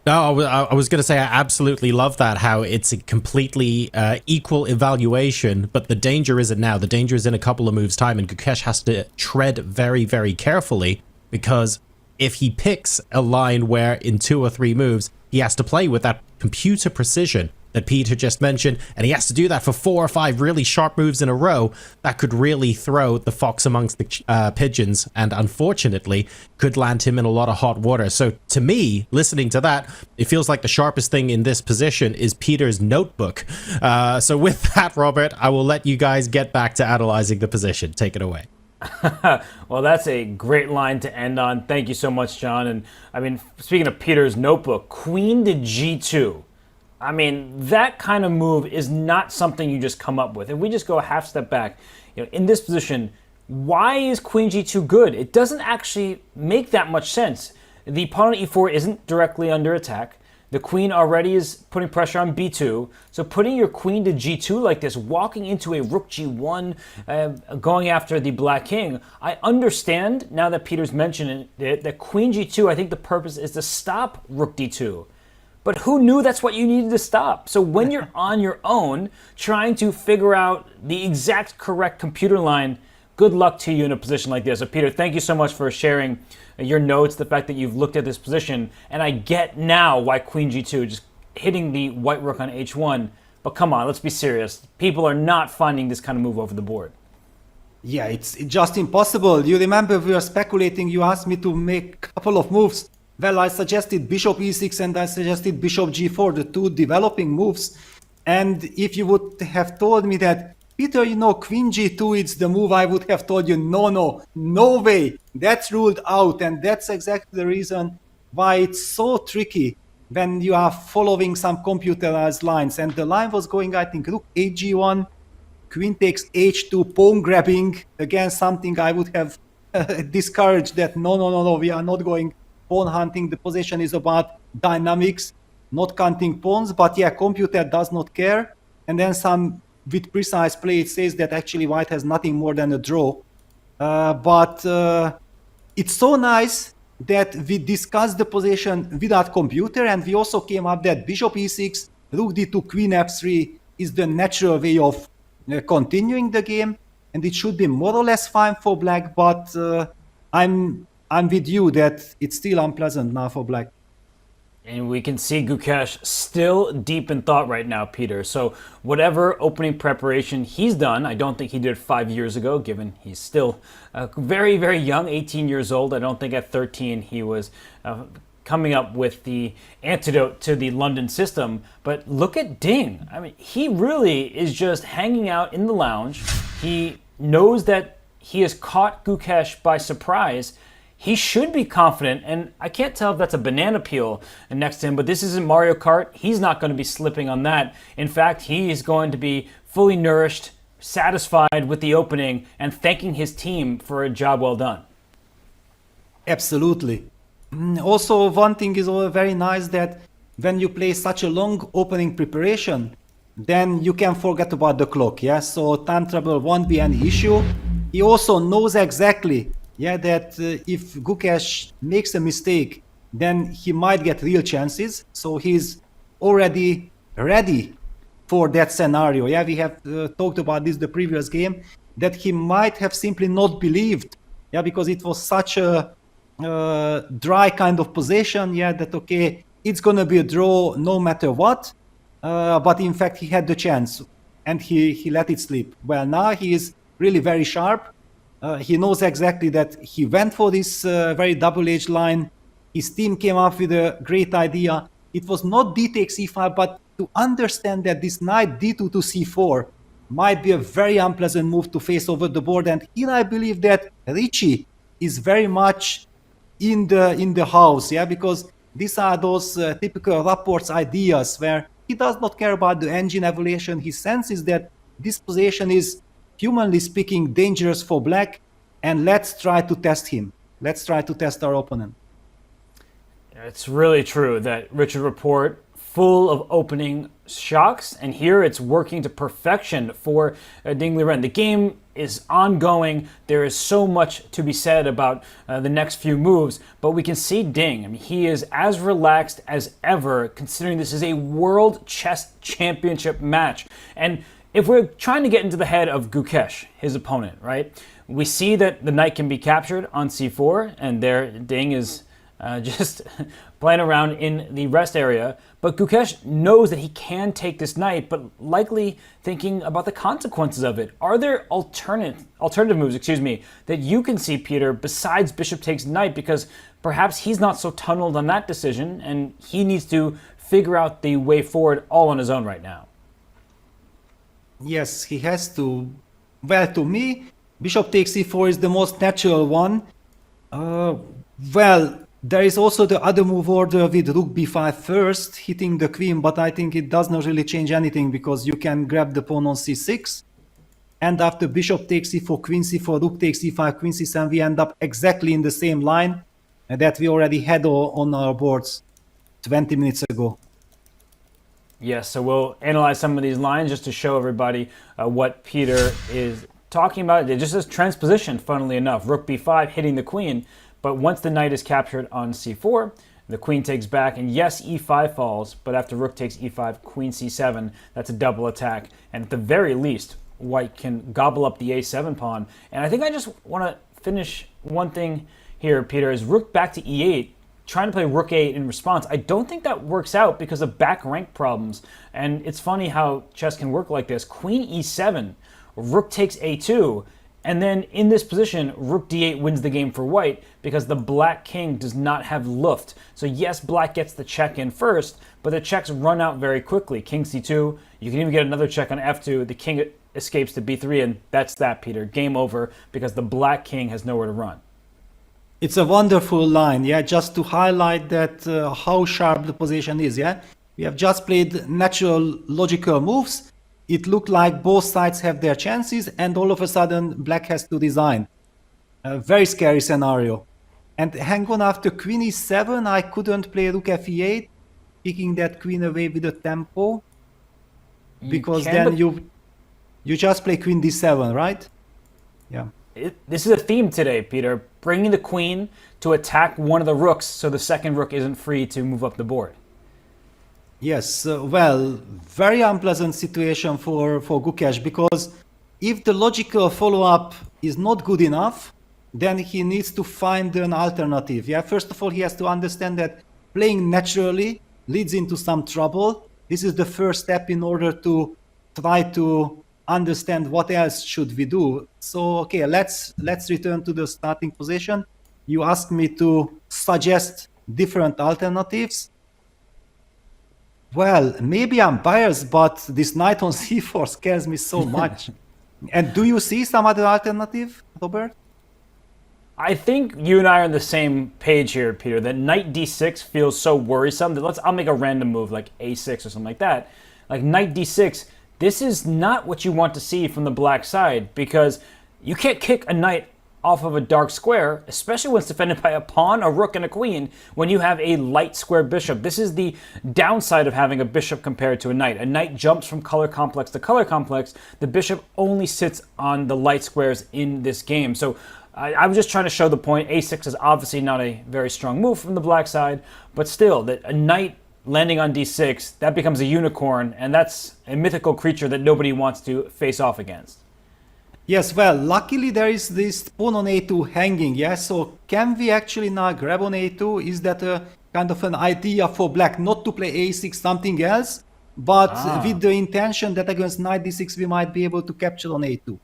S10: No, I was going to say I absolutely love that, how it's a completely equal evaluation, but the danger isn't now. The danger is in a couple of moves' time, and Gukesh has to tread very, very carefully, because if he picks a line where in 2 or 3 moves, he has to play with that computer precision that Peter just mentioned, and he has to do that for 4 or 5 really sharp moves in a row, that could really throw the fox amongst the pigeons, and unfortunately could land him in a lot of hot water. So to me, listening to that, it feels like the sharpest thing in this position is Peter's notebook. So with that, Robert, I will let you guys get back to analyzing the position. Take it away.
S12: Well, that's a great line to end on. Thank you so much, John. And I mean, speaking of Peter's notebook, queen to g2. I mean, that kind of move is not something you just come up with. If we just go a half step back, in this position, why is queen g2 good? It doesn't actually make that much sense. The pawn on e4 isn't directly under attack. The queen already is putting pressure on b2. So putting your queen to g2 like this, walking into a rook g1, going after the black king, I understand now that Peter's mentioned it, that queen g2, I think the purpose is to stop rook d2. But who knew that's what you needed to stop? So when you're on your own trying to figure out the exact correct computer line, good luck to you in a position like this. So Peter, thank you so much for sharing your notes, the fact that you've looked at this position. And I get now why queen g2, just hitting the white rook on h1. But come on, let's be serious. People are not finding this kind of move over the board.
S11: Yeah, it's just impossible. You remember we were speculating, you asked me to make a couple of moves. Well, I suggested bishop e6 and I suggested bishop g4, the 2 developing moves. And if you would have told me that, Peter, queen g2 is the move, I would have told you, no way, that's ruled out. And that's exactly the reason why it's so tricky when you are following some computerized lines. And the line was going, I think, rook hg1, queen takes h2, pawn grabbing, again, something I would have discouraged that, no, we are not going pawn hunting. The position is about dynamics, not counting pawns. But yeah, computer does not care. And then with precise play, it says that actually white has nothing more than a draw. But it's so nice that we discussed the position without computer, and we also came up that bishop e6, rook d2, queen f3 is the natural way of continuing the game, and it should be more or less fine for black. But I'm with you that it's still unpleasant now for black.
S12: And we can see Gukesh still deep in thought right now, Peter. So whatever opening preparation he's done, I don't think he did 5 years ago, given he's still very, very young, 18 years old. I don't think at 13 he was coming up with the antidote to the London system. But look at Ding. I mean, he really is just hanging out in the lounge. He knows that he has caught Gukesh by surprise. He should be confident, and I can't tell if that's a banana peel next to him, but this isn't Mario Kart. He's not going to be slipping on that. In fact, he is going to be fully nourished, satisfied with the opening, and thanking his team for a job well done.
S11: Absolutely. Also, one thing is very nice that when you play such a long opening preparation, then you can forget about the clock, yeah? So time trouble won't be an issue. He also knows exactly that if Gukesh makes a mistake, then he might get real chances. So he's already ready for that scenario. Yeah, we have talked about this the previous game, that he might have simply not believed, because it was such a dry kind of possession, that okay, it's gonna be a draw no matter what. But in fact, he had the chance and he let it slip. Well, now he is really very sharp. He knows exactly that he went for this very double-edged line. His team came up with a great idea. It was not d takes e5, but to understand that this knight d2 to c4 might be a very unpleasant move to face over the board. And here I believe that Richie is very much in the house, because these are those typical Rapport's ideas where he does not care about the engine evaluation. He senses that this position is, humanly speaking, dangerous for black, and let's try to test him. Let's try to test our opponent.
S12: It's really true that Richard Rapport, full of opening shocks, and here it's working to perfection for Ding Liren. The game is ongoing. There is so much to be said about the next few moves, but we can see Ding. I mean, he is as relaxed as ever, considering this is a World Chess Championship match. And if we're trying to get into the head of Gukesh, his opponent, right, we see that the knight can be captured on c4, and there Ding is just playing around in the rest area. But Gukesh knows that he can take this knight, but likely thinking about the consequences of it. Are there alternative moves, that you can see, Peter, besides bishop takes knight? Because perhaps he's not so tunneled on that decision, and he needs to figure out the way forward all on his own right now.
S11: Yes, he has to. Well, to me, bishop takes c4 is the most natural one. Well, there is also the other move order with rook b5 first, hitting the queen, but I think it does not really change anything because you can grab the pawn on c6. And after bishop takes c4, queen c4, rook takes e5, queen c7, we end up exactly in the same line that we already had on our boards 20 minutes ago.
S12: Yes, so we'll analyze some of these lines just to show everybody what Peter is talking about. It just says transposition, funnily enough. Rook b5 hitting the queen, but once the knight is captured on c4, the queen takes back, and yes, e5 falls, but after rook takes e5, queen c7, that's a double attack. And at the very least, white can gobble up the a7 pawn. And I think I just want to finish one thing here, Peter, is rook back to e8. Trying to play rook a8 in response. I don't think that works out because of back rank problems. And it's funny how chess can work like this. Queen e7, rook takes a2, and then in this position, rook d8 wins the game for white because the black king does not have luft. So yes, black gets the check in first, but the checks run out very quickly. King c2, you can even get another check on f2, the king escapes to b3, and that's that, Peter. Game over because the black king has nowhere to run.
S11: It's a wonderful line, just to highlight that how sharp the position is, We have just played natural logical moves. It looked like both sides have their chances, and all of a sudden black has to design. A very scary scenario. And hang on, after queen e7, I couldn't play rook fe8, picking that queen away with the tempo. Because then you just play queen d7, right? Yeah.
S12: This is a theme today, Peter. Bringing the queen to attack one of the rooks so the second rook isn't free to move up the board.
S11: Yes, well, very unpleasant situation for Gukesh, because if the logical follow-up is not good enough, then he needs to find an alternative. First of all, he has to understand that playing naturally leads into some trouble. This is the first step in order to try to understand what else should we do. So, okay, let's return to the starting position. You asked me to suggest different alternatives. Well, maybe I'm biased, but this knight on c4 scares me so much. And do you see some other alternative, Robert?
S12: I think you and I are on the same page here, Peter, that knight d6 feels so worrisome that I'll make a random move like a6 or something like that. Like knight d6, this is not what you want to see from the black side, because you can't kick a knight off of a dark square, especially when it's defended by a pawn, a rook, and a queen, when you have a light square bishop. This is the downside of having a bishop compared to a knight. A knight jumps from color complex to color complex. The bishop only sits on the light squares in this game. So I was just trying to show the point. a6 is obviously not a very strong move from the black side, but still, that a knight landing on d6, that becomes a unicorn, and that's a mythical creature that nobody wants to face off against.
S11: Yes, well, luckily there is this pawn on a2 hanging, yes? So can we actually now grab on a2? Is that a kind of an idea for black not to play a6, something else, but with the intention that against knight d6 we might be able to capture on a2?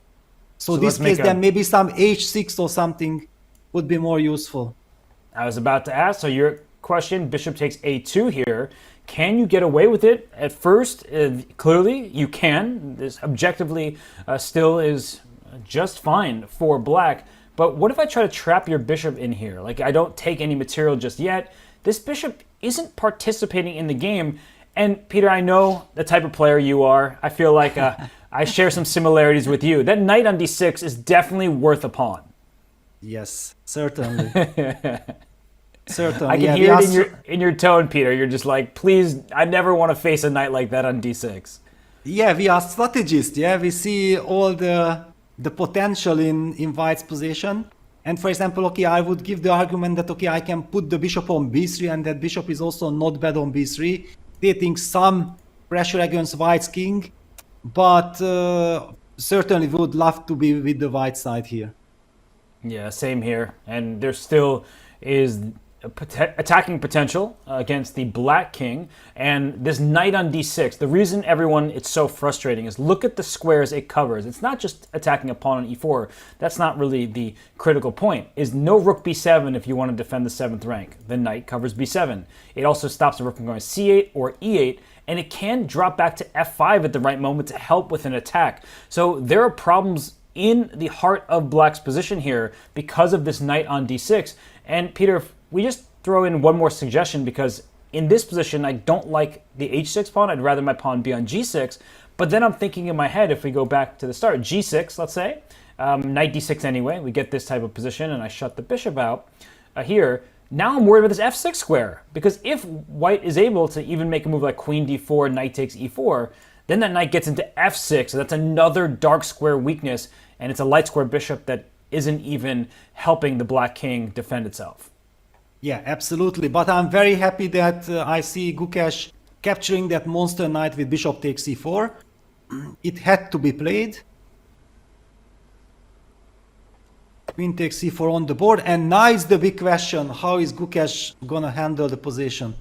S11: So this case then maybe some h6 or something would be more useful.
S12: I was about to ask, so your question, bishop takes a2 here. Can you get away with it? At first, clearly you can. This objectively still is just fine for black. But what if I try to trap your bishop in here? Like, I don't take any material just yet. This bishop isn't participating in the game. And Peter, I know the type of player you are. I feel like I share some similarities with you. That knight on d6 is definitely worth a pawn.
S11: Yes, certainly. Certainly.
S12: I can hear it in your tone, Peter. You're just like, please, I never want to face a knight like that on d6.
S11: Yeah, we are strategists. Yeah, we see all the potential in white's position. And for example, okay, I would give the argument that, okay, I can put the bishop on b3, and that bishop is also not bad on b3, creating some pressure against white's king. But certainly would love to be with the white side here.
S12: Yeah, same here. And there still is attacking potential against the black king, and this knight on d6. The reason it's so frustrating is look at the squares it covers. It's not just attacking a pawn on e4. That's not really the critical point. Is no rook b7 if you want to defend the 7th rank. The knight covers b7. It also stops the rook from going c8 or e8, and it can drop back to f5 at the right moment to help with an attack. So there are problems in the heart of black's position here because of this knight on d6. And Peter, if we just throw in one more suggestion, because in this position I don't like the h6 pawn. I'd rather my pawn be on g6. But then I'm thinking in my head, if we go back to the start, g6, let's say, knight d6 anyway, we get this type of position and I shut the bishop out here. Now I'm worried about this f6 square, because if white is able to even make a move like queen d4, knight takes e4, then that knight gets into f6, so that's another dark square weakness, and it's a light square bishop that isn't even helping the black king defend itself.
S11: Yeah, absolutely. But I'm very happy that I see Gukesh capturing that monster knight with bishop takes c4. It had to be played. Queen takes c4 on the board, and now is the big question: how is Gukesh gonna handle the position?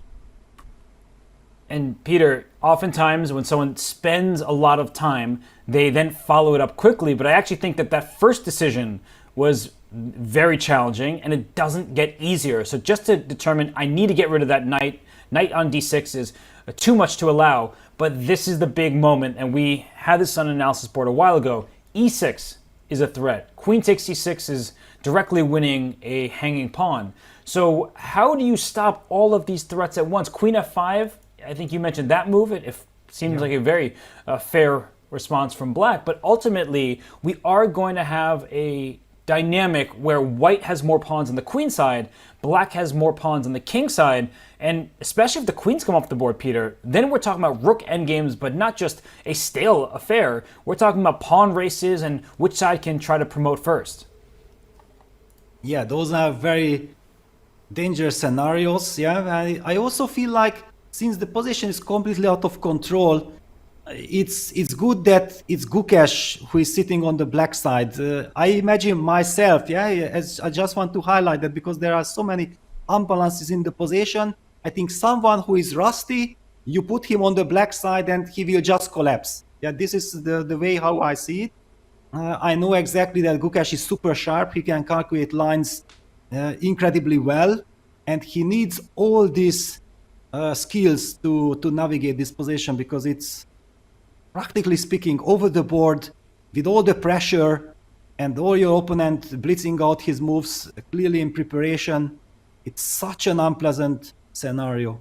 S12: And Peter, oftentimes when someone spends a lot of time, they then follow it up quickly. But I actually think that first decision was very challenging, and it doesn't get easier. So just to determine, I need to get rid of that knight. Knight on d6 is too much to allow, but this is the big moment, and we had this on an analysis board a while ago. e6 is a threat. Queen takes c6 is directly winning a hanging pawn. So how do you stop all of these threats at once? Queen f5, I think you mentioned that move. It seems like a very fair response from black, but ultimately we are going to have a dynamic where white has more pawns on the queen side, black has more pawns on the king side, and especially if the queens come off the board, Peter, then we're talking about rook endgames, but not just a stale affair. We're talking about pawn races and which side can try to promote first.
S11: Yeah, those are very dangerous scenarios. Yeah, I also feel like since the position is completely out of control, it's good that it's Gukesh who is sitting on the black side. I imagine myself, as I just want to highlight that because there are so many imbalances in the position, I think someone who is rusty, you put him on the black side and he will just collapse. Yeah, this is the way how I see it. I know exactly that Gukesh is super sharp. He can calculate lines incredibly well, and he needs all these skills to navigate this position, because it's, practically speaking, over the board with all the pressure and all your opponent blitzing out his moves clearly in preparation. It's such an unpleasant scenario.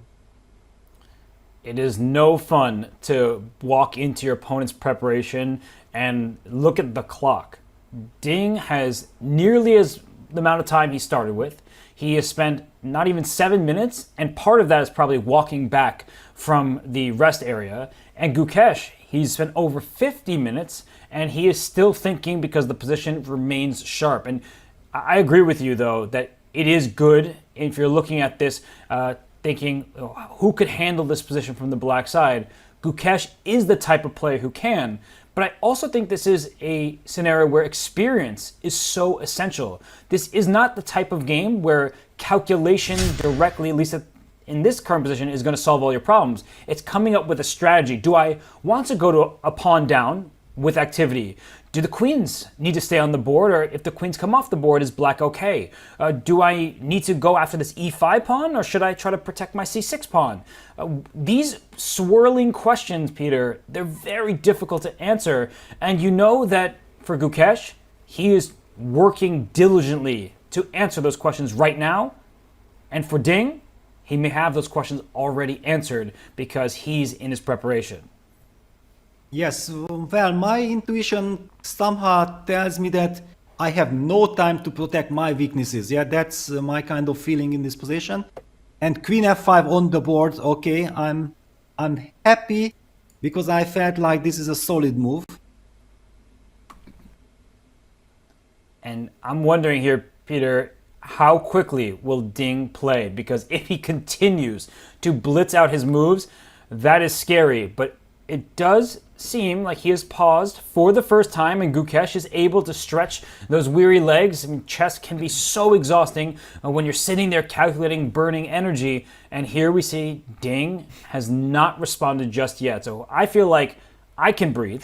S12: It is no fun to walk into your opponent's preparation and look at the clock. Ding has nearly as the amount of time he started with. He has spent not even 7 minutes, and part of that is probably walking back from the rest area. And Gukesh, he's spent over 50 minutes, and he is still thinking because the position remains sharp. And I agree with you, though, that it is good if you're looking at this thinking, who could handle this position from the black side? Gukesh is the type of player who can. But I also think this is a scenario where experience is so essential. This is not the type of game where calculation directly, at least in this current position, is going to solve all your problems. It's coming up with a strategy. Do I want to go to a pawn down with activity? Do the queens need to stay on the board, or if the queens come off the board, is black okay? Do I need to go after this e5 pawn, or should I try to protect my c6 pawn? These swirling questions, Peter, they're very difficult to answer. And you know that for Gukesh, he is working diligently to answer those questions right now. And for Ding, he may have those questions already answered because he's in his preparation.
S11: Yes, well, my intuition somehow tells me that I have no time to protect my weaknesses. Yeah, that's my kind of feeling in this position. And Queen f5 on the board, okay, I'm happy because I felt like this is a solid move.
S12: And I'm wondering here, Peter, how quickly will Ding play? Because if he continues to blitz out his moves, that is scary. But it does seem like he has paused for the first time, and Gukesh is able to stretch those weary legs. I mean, chess can be so exhausting when you're sitting there calculating, burning energy. And here we see Ding has not responded just yet. So I feel like I can breathe.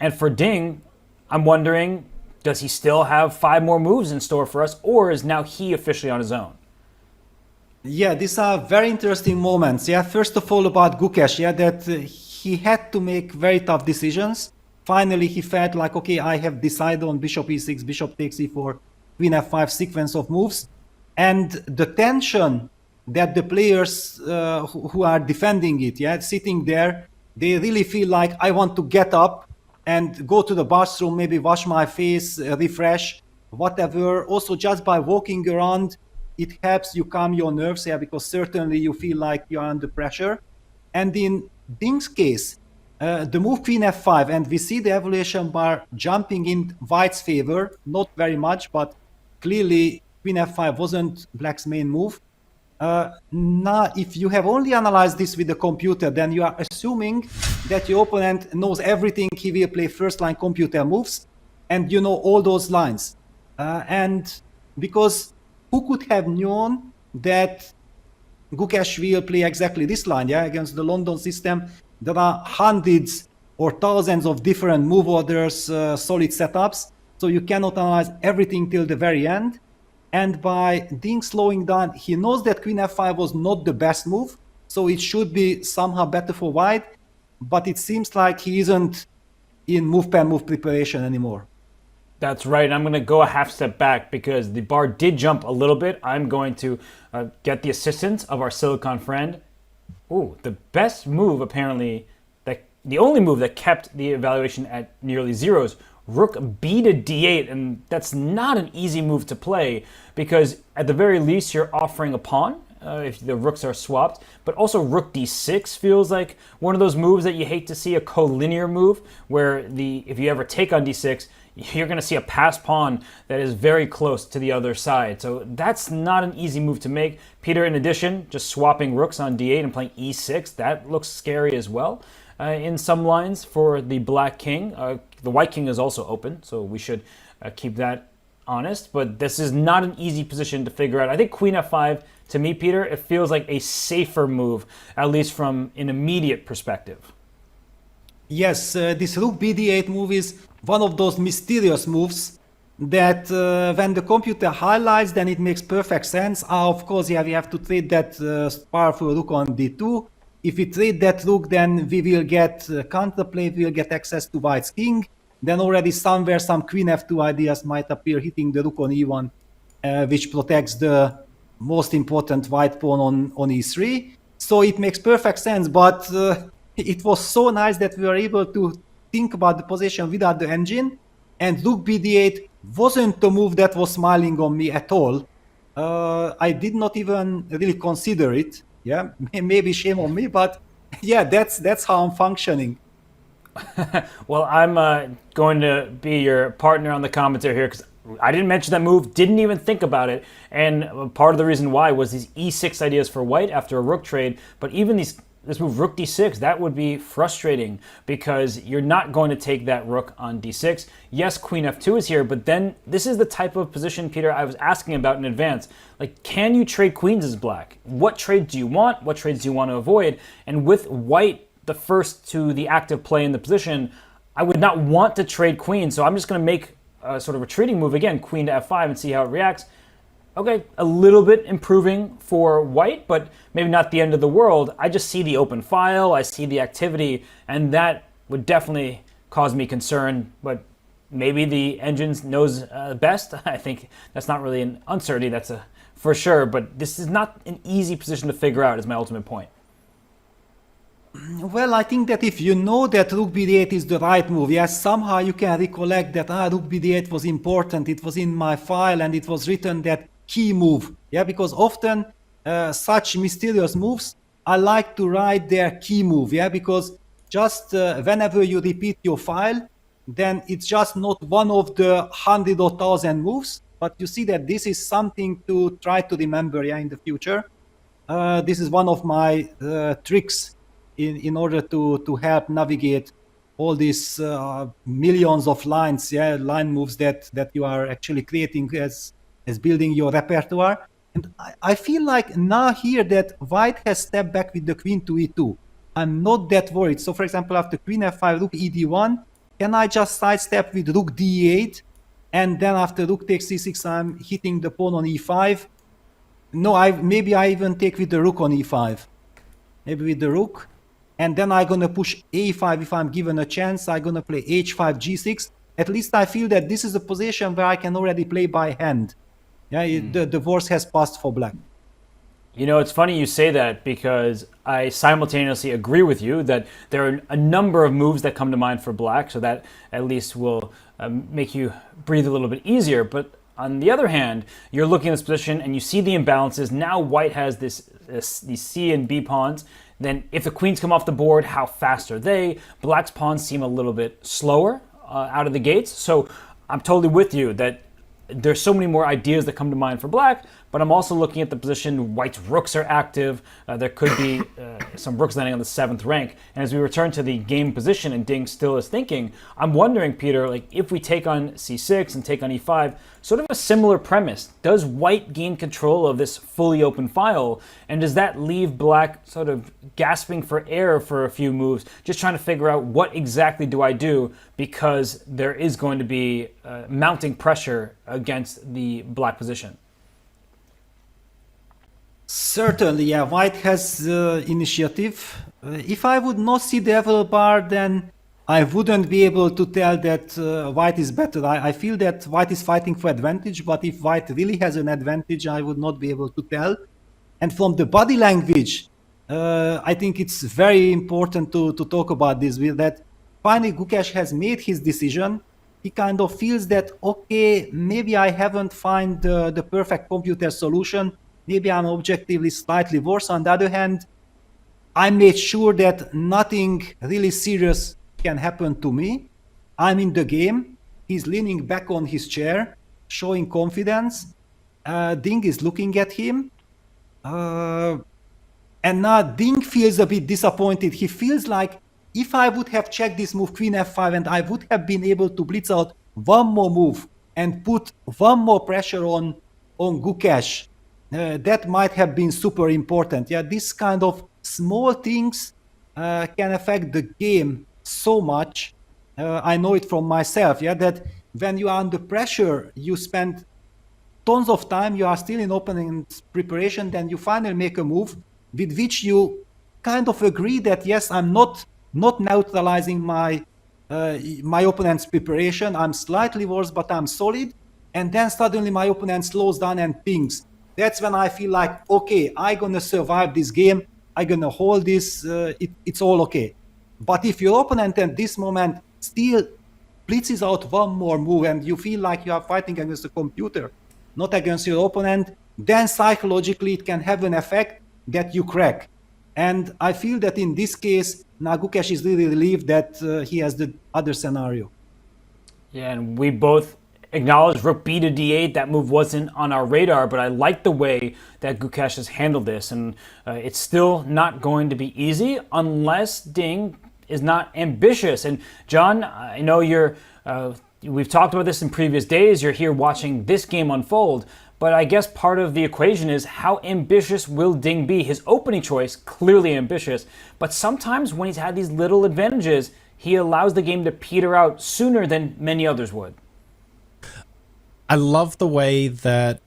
S12: And for Ding, I'm wondering, does he still have 5 more moves in store for us, or is now he officially on his own?
S11: Yeah, these are very interesting moments. Yeah, first of all about Gukesh, yeah, that he had to make very tough decisions. Finally, he felt like, okay, I have decided on bishop e6, bishop takes e4, queen f5 sequence of moves. And the tension that the players who are defending it, yeah, sitting there, they really feel like, I want to get up and go to the bathroom, maybe wash my face, refresh, whatever. Also, just by walking around, it helps you calm your nerves, yeah, because certainly you feel like you're under pressure. And in Ding's case, the move queen f5, and we see the evaluation bar jumping in white's favor, not very much, but clearly queen f5 wasn't black's main move. Now, if you have only analyzed this with the computer, then you are assuming that your opponent knows everything. He will play first-line computer moves, and you know all those lines. And because who could have known that Gukesh will play exactly this line, yeah? Against the London system, there are hundreds or thousands of different move orders, solid setups, so you cannot analyze everything till the very end. And by Ding slowing down, he knows that queen f5 was not the best move, so it should be somehow better for white, but it seems like he isn't in move-per-move preparation anymore.
S12: That's right. I'm going to go a half step back because the bar did jump a little bit. I'm going to get the assistance of our Silicon friend. Ooh, the best move apparently, the only move that kept the evaluation at nearly zeros, rook b to d8, and that's not an easy move to play because at the very least you're offering a pawn if the rooks are swapped, but also rook d6 feels like one of those moves that you hate to see, a collinear move where if you ever take on d6, you're going to see a passed pawn that is very close to the other side. So that's not an easy move to make. Peter, in addition, just swapping rooks on d8 and playing e6, that looks scary as well. In some lines for the black king, the white king is also open, so we should keep that honest, but this is not an easy position to figure out. I think queen f5, to me, Peter, it feels like a safer move, at least from an immediate perspective.
S11: Yes, this rook bd8 move is one of those mysterious moves that when the computer highlights, then it makes perfect sense. Of course, yeah, we have to trade that powerful rook on d2. If we trade that rook, then we will get counterplay, we will get access to white's king. Then already somewhere some queen f2 ideas might appear, hitting the rook on e1, which protects the most important white pawn on e3. So it makes perfect sense, but it was so nice that we were able to think about the position without the engine, and rook bd8 wasn't the move that was smiling on me at all. I did not even really consider it. Yeah, maybe shame on me, but yeah, that's how I'm functioning.
S12: Well, I'm going to be your partner on the commentary here because I didn't mention that move, didn't even think about it, and part of the reason why was these e6 ideas for white after a rook trade, but even this move rook d6, that would be frustrating because you're not going to take that rook on d6. Yes, queen f2 is here, but then this is the type of position, Peter, I was asking about in advance. Like, can you trade queens as black? What trades do you want? What trades do you want to avoid? And with white, the first to the active play in the position, I would not want to trade queens, so I'm just going to make a sort of retreating move again, queen to f5, and see how it reacts. Okay, a little bit improving for white, but maybe not the end of the world. I just see the open file, I see the activity, and that would definitely cause me concern, but maybe the engine knows best. I think that's not really an uncertainty, that's a for sure, but this is not an easy position to figure out is my ultimate point.
S11: Well, I think that if you know that rook bd8 is the right move, yes, somehow you can recollect that rook bd8 was important, it was in my file and it was written that key move, yeah, because often such mysterious moves, I like to write their key move, yeah, because just whenever you repeat your file, then it's just not one of the 100 or 1,000 moves, but you see that this is something to try to remember, yeah, in the future. This is one of my tricks in order to help navigate all these millions of lines, yeah, line moves that you are actually creating as building your repertoire. And I feel like now here that white has stepped back with the queen to e2. I'm not that worried. So for example, after queen f5, rook ed1, can I just sidestep with rook d8? And then after rook takes c6, I'm hitting the pawn on e5. No, maybe I even take with the rook on e5. Maybe with the rook. And then I'm going to push a5 if I'm given a chance. I'm going to play h5, g6. At least I feel that this is a position where I can already play by hand. Yeah, the worst has passed for black.
S12: You know, it's funny you say that because I simultaneously agree with you that there are a number of moves that come to mind for black, so that at least will make you breathe a little bit easier. But on the other hand, you're looking at this position and you see the imbalances. Now white has these C and B pawns. Then if the queens come off the board, how fast are they? Black's pawns seem a little bit slower out of the gates. So I'm totally with you that there's so many more ideas that come to mind for black, but I'm also looking at the position white's rooks are active. There could be some rooks landing on the 7th rank. And as we return to the game position and Ding still is thinking, I'm wondering, Peter, like if we take on c6 and take on e5, sort of a similar premise. Does white gain control of this fully open file? And does that leave black sort of gasping for air for a few moves, just trying to figure out what exactly do I do, because there is going to be mounting pressure against the black position?
S11: Certainly, yeah, white has initiative. If I would not see the level bar, then I wouldn't be able to tell that white is better. I feel that white is fighting for advantage, but if white really has an advantage, I would not be able to tell. And from the body language, I think it's very important to talk about this, with that finally Gukesh has made his decision. He kind of feels that, okay, maybe I haven't found the perfect computer solution. Maybe I'm objectively slightly worse. On the other hand, I made sure that nothing really serious can happen to me. I'm in the game. He's leaning back on his chair, showing confidence. Ding is looking at him. And now Ding feels a bit disappointed. He feels like if I would have checked this move, queen f5, and I would have been able to blitz out one more move, and put one more pressure on Gukesh. That might have been super important. Yeah, this kind of small things can affect the game so much. I know it from myself. Yeah, that when you are under pressure, you spend tons of time. You are still in opening preparation. Then you finally make a move with which you kind of agree that yes, I'm not neutralizing my opponent's preparation. I'm slightly worse, but I'm solid. And then suddenly my opponent slows down and pings. That's when I feel like, okay, I'm gonna survive this game. I'm gonna hold this. It's all okay. But if your opponent at this moment still blitzes out one more move and you feel like you are fighting against a computer, not against your opponent, then psychologically it can have an effect that you crack. And I feel that in this case, now Gukesh is really relieved that he has the other scenario.
S12: Yeah, and we both acknowledge rook b to d8. That move wasn't on our radar, but I like the way that Gukesh has handled this. And it's still not going to be easy unless Ding is not ambitious. And John, I know we've talked about this in previous days. You're here watching this game unfold. But I guess part of the equation is how ambitious will Ding be? His opening choice, clearly ambitious. But sometimes when he's had these little advantages, he allows the game to peter out sooner than many others would.
S10: I love the way that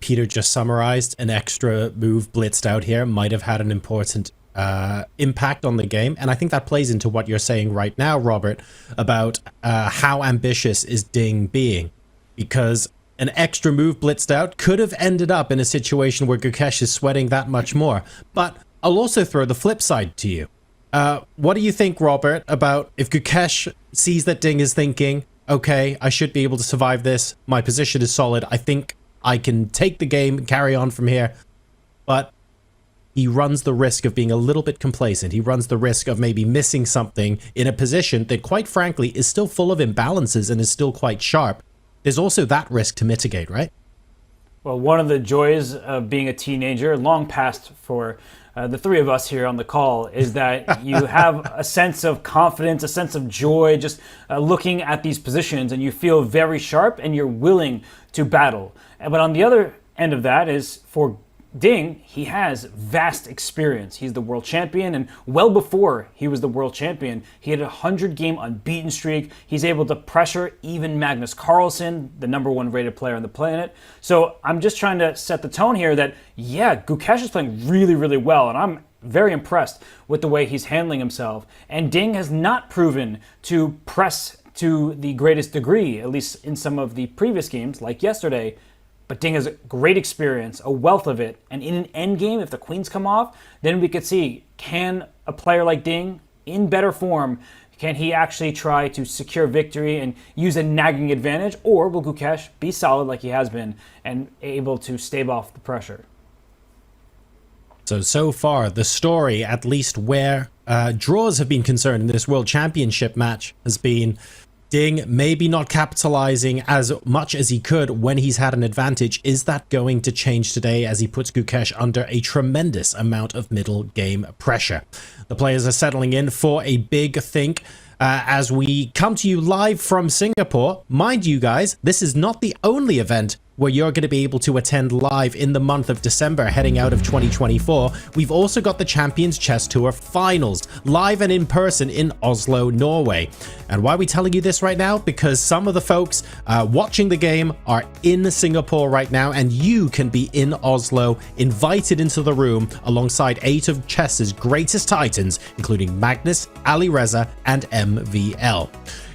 S10: Peter just summarized. An extra move blitzed out here might have had an important impact on the game. And I think that plays into what you're saying right now, Robert, about how ambitious is Ding being. Because an extra move blitzed out could have ended up in a situation where Gukesh is sweating that much more. But I'll also throw the flip side to you. What do you think, Robert, about if Gukesh sees that Ding is thinking, okay, I should be able to survive this. My position is solid. I think I can take the game and carry on from here. But he runs the risk of being a little bit complacent. He runs the risk of maybe missing something in a position that, quite frankly, is still full of imbalances and is still quite sharp. There's also that risk to mitigate, right?
S12: Well, one of the joys of being a teenager, long past for the three of us here on the call, is that you have a sense of confidence, a sense of joy, just looking at these positions, and you feel very sharp and you're willing to battle. But on the other end of that is for Ding, he has vast experience. He's the world champion, and well before he was the world champion, he had a 100-game unbeaten streak. He's able to pressure even Magnus Carlsen, the #1 rated player on the planet. So I'm just trying to set the tone here that, yeah, Gukesh is playing really, really well, and I'm very impressed with the way he's handling himself. And Ding has not proven to press to the greatest degree, at least in some of the previous games, like yesterday. But Ding has great experience, a wealth of it. And in an endgame, if the queens come off, then we could see, can a player like Ding, in better form, can he actually try to secure victory and use a nagging advantage? Or will Gukesh be solid like he has been and able to stave off the pressure?
S10: So far, the story, at least where draws have been concerned in this World Championship match, has been Ding maybe not capitalizing as much as he could when he's had an advantage. Is that going to change today as he puts Gukesh under a tremendous amount of middle game pressure? The players are settling in for a big think as we come to you live from Singapore. Mind you guys, this is not the only event where you're going to be able to attend live in the month of December heading out of 2024. We've also got the Champions Chess Tour Finals, live and in person in Oslo, Norway. And why are we telling you this right now? Because some of the folks watching the game are in Singapore right now, and you can be in Oslo, invited into the room alongside 8 of chess's greatest titans, including Magnus, Ali Reza, and MVL.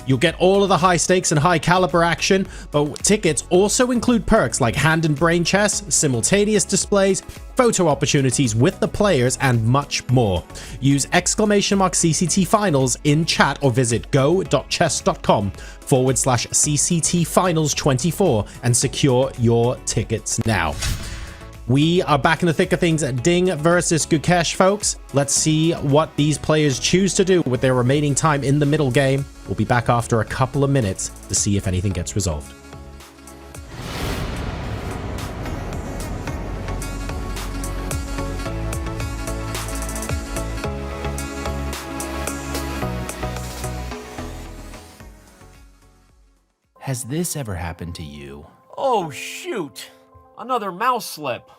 S10: You'll get all of the high stakes and high caliber action, but tickets also include perks like hand and brain chess, simultaneous displays, photo opportunities with the players, and much more. Use !CCT finals in chat or visit go.chess.com/CCT finals 24 and secure your tickets now. We are back in the thick of things at Ding versus Gukesh, folks. Let's see what these players choose to do with their remaining time in the middle game. We'll be back after a couple of minutes to see if anything gets resolved.
S11: Has
S19: Has this ever happened to you?
S9: Oh, shoot. Another mouse slip.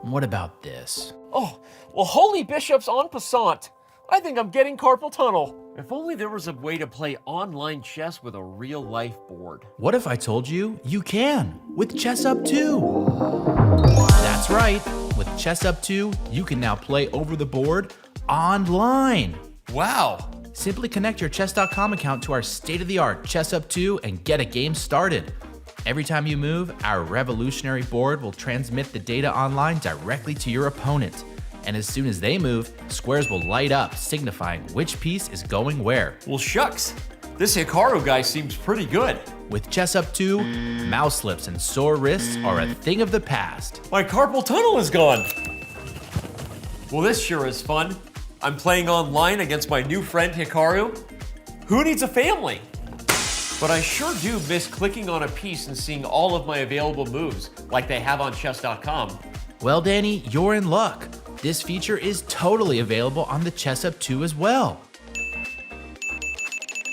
S19: What about this?
S9: Oh, well, holy bishops en passant. I think I'm getting carpal tunnel. If only there was a way to play online chess with a real-life board.
S19: What if I told you you can with Chess Up 2? That's right. With Chess Up 2, you can now play over the board online.
S9: Wow.
S19: Simply connect your chess.com account to our state-of-the-art Chess Up 2 and get a game started. Every time you move, our revolutionary board will transmit the data online directly to your opponent. And as soon as they move, squares will light up, signifying which piece is going where.
S9: Well, shucks. This Hikaru guy seems pretty good.
S19: With Chess Up 2, mouse slips and sore wrists are a thing of the past.
S9: My carpal tunnel is gone. Well, this sure is fun. I'm playing online against my new friend Hikaru. Who needs a family? But I sure do miss clicking on a piece and seeing all of my available moves, like they have on chess.com.
S19: Well, Danny, you're in luck. This feature is totally available on the Chess Up 2 as well.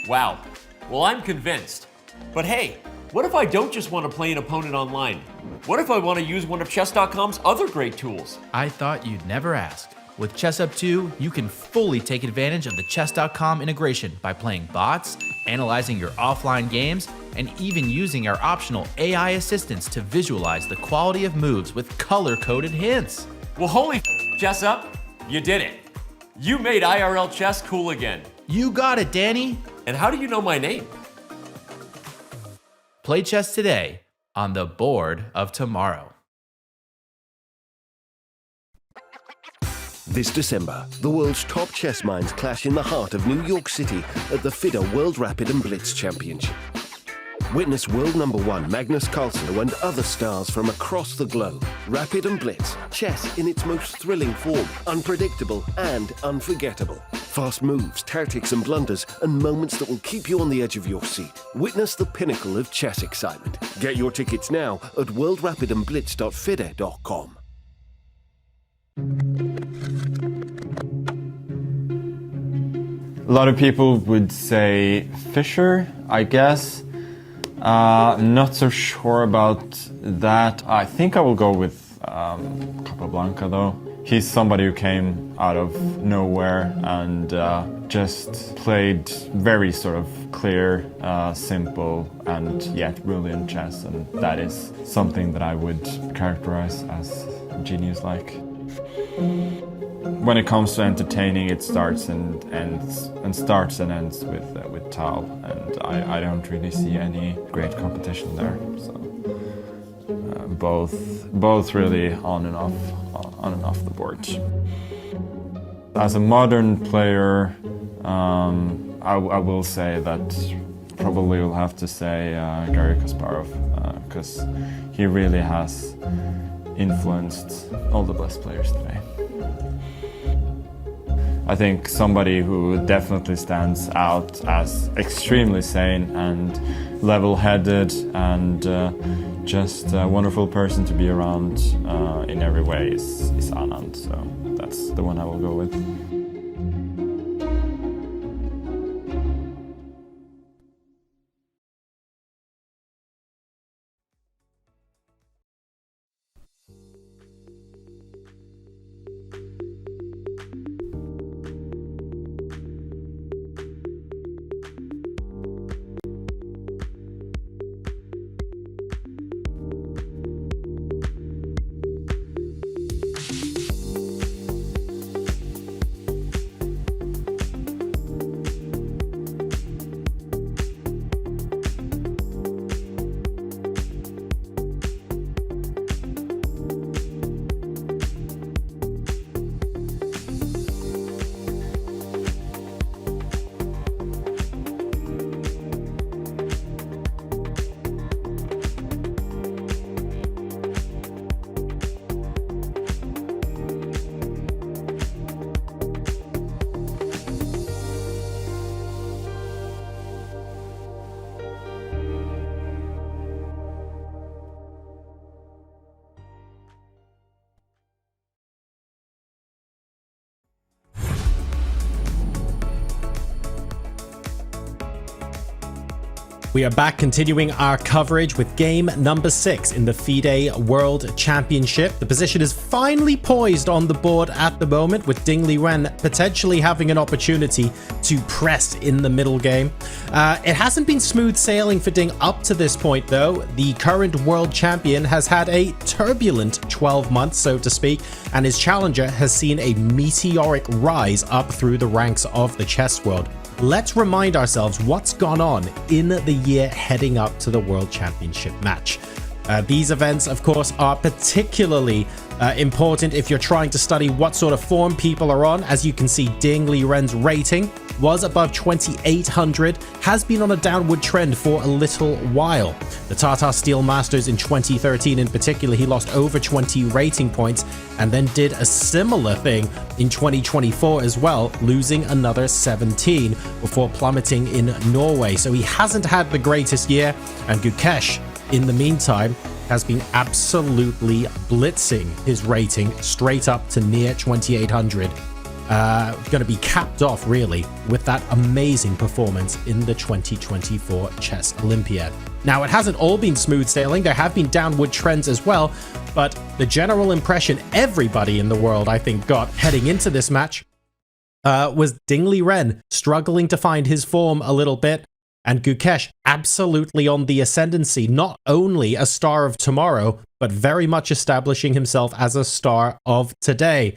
S9: Wow. Well, I'm convinced. But hey, what if I don't just want to play an opponent online? What if I want to use one of chess.com's other great tools?
S19: I thought you'd never ask. With Chess Up 2, you can fully take advantage of the chess.com integration by playing bots, analyzing your offline games, and even using our optional AI assistants to visualize the quality of moves with color-coded hints.
S9: Well, holy Chess Up, you did it. You made IRL chess cool again.
S19: You got it, Danny.
S9: And how do you know my name?
S19: Play chess today on the board of tomorrow.
S7: This December, the world's top chess minds clash in the heart of New York City at the FIDE World Rapid and Blitz Championship. Witness world #1 Magnus Carlsen and other stars from across the globe. Rapid and Blitz, chess in its most thrilling form, unpredictable and unforgettable. Fast moves, tactics and blunders, and moments that will keep you on the edge of your seat. Witness the pinnacle of chess excitement. Get your tickets now at worldrapidandblitz.fide.com.
S20: A lot of people would say Fischer, I guess. Not so sure about that. I think I will go with Capablanca though. He's somebody who came out of nowhere and just played very sort of clear, simple and yet brilliant chess, and that is something that I would characterize as genius-like. When it comes to entertaining, it starts and ends with Tal, and I don't really see any great competition there. So both really on and off the board. As a modern player, I will say that probably will have to say Garry Kasparov, because he really has influenced all the best players today. I think somebody who definitely stands out as extremely sane and level-headed and just a wonderful person to be around in every way is Anand, so that's the one I will go with.
S10: We are back continuing our coverage with game number 6 in the FIDE World Championship. The position is finally poised on the board at the moment, with Ding Liren potentially having an opportunity to press in the middle game. It hasn't been smooth sailing for Ding up to this point though. The current world champion has had a turbulent 12 months, so to speak, and his challenger has seen a meteoric rise up through the ranks of the chess world. Let's remind ourselves what's gone on in the year heading up to the World Championship match. These events, of course, are particularly important if you're trying to study what sort of form people are on. As you can see, Ding Liren's rating was above 2,800, has been on a downward trend for a little while. The Tata Steel Masters in 2013 in particular, he lost over 20 rating points and then did a similar thing in 2024 as well, losing another 17 before plummeting in Norway. So he hasn't had the greatest year, and Gukesh, in the meantime, has been absolutely blitzing his rating straight up to near 2,800. Going to be capped off really with that amazing performance in the 2024 Chess Olympiad. Now, it hasn't all been smooth sailing. There have been downward trends as well, but the general impression everybody in the world, I think, got heading into this match was Ding Liren struggling to find his form a little bit, and Gukesh absolutely on the ascendancy, not only a star of tomorrow, but very much establishing himself as a star of today.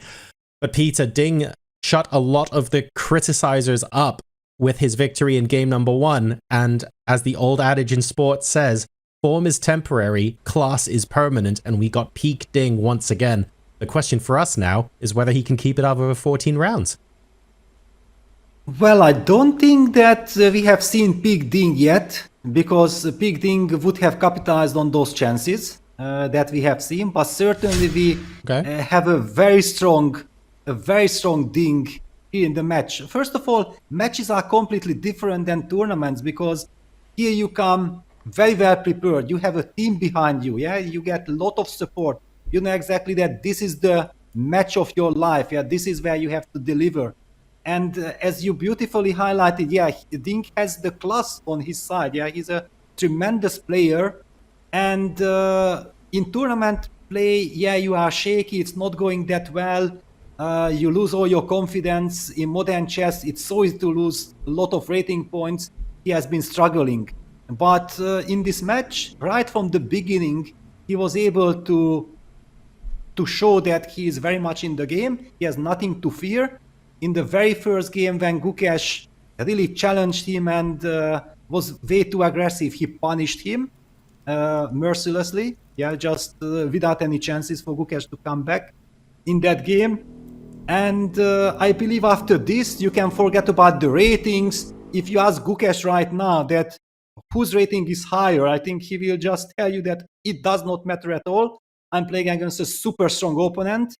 S10: But Peter, Ding shut a lot of the criticizers up with his victory in game number 1, and as the old adage in sports says, form is temporary, class is permanent, and we got peak Ding once again. The question for us now is whether he can keep it up over 14 rounds.
S11: Well, I don't think that we have seen peak Ding yet, because peak Ding would have capitalized on those chances that we have seen, but certainly we have a very strong Ding here in the match. First of all, matches are completely different than tournaments, because here you come very well prepared. You have a team behind you. Yeah, you get a lot of support. You know exactly that this is the match of your life. Yeah, this is where you have to deliver. And as you beautifully highlighted, yeah, Ding has the class on his side. Yeah, he's a tremendous player. And in tournament play, yeah, you are shaky. It's not going that well. You lose all your confidence. In modern chess, it's so easy to lose a lot of rating points. He has been struggling. But in this match, right from the beginning, he was able to show that he is very much in the game. He has nothing to fear. In the very first game, when Gukesh really challenged him and was way too aggressive, he punished him mercilessly. Yeah, just without any chances for Gukesh to come back in that game. And I believe after this, you can forget about the ratings. If you ask Gukesh right now that whose rating is higher, I think he will just tell you that it does not matter at all. I'm playing against a super strong opponent.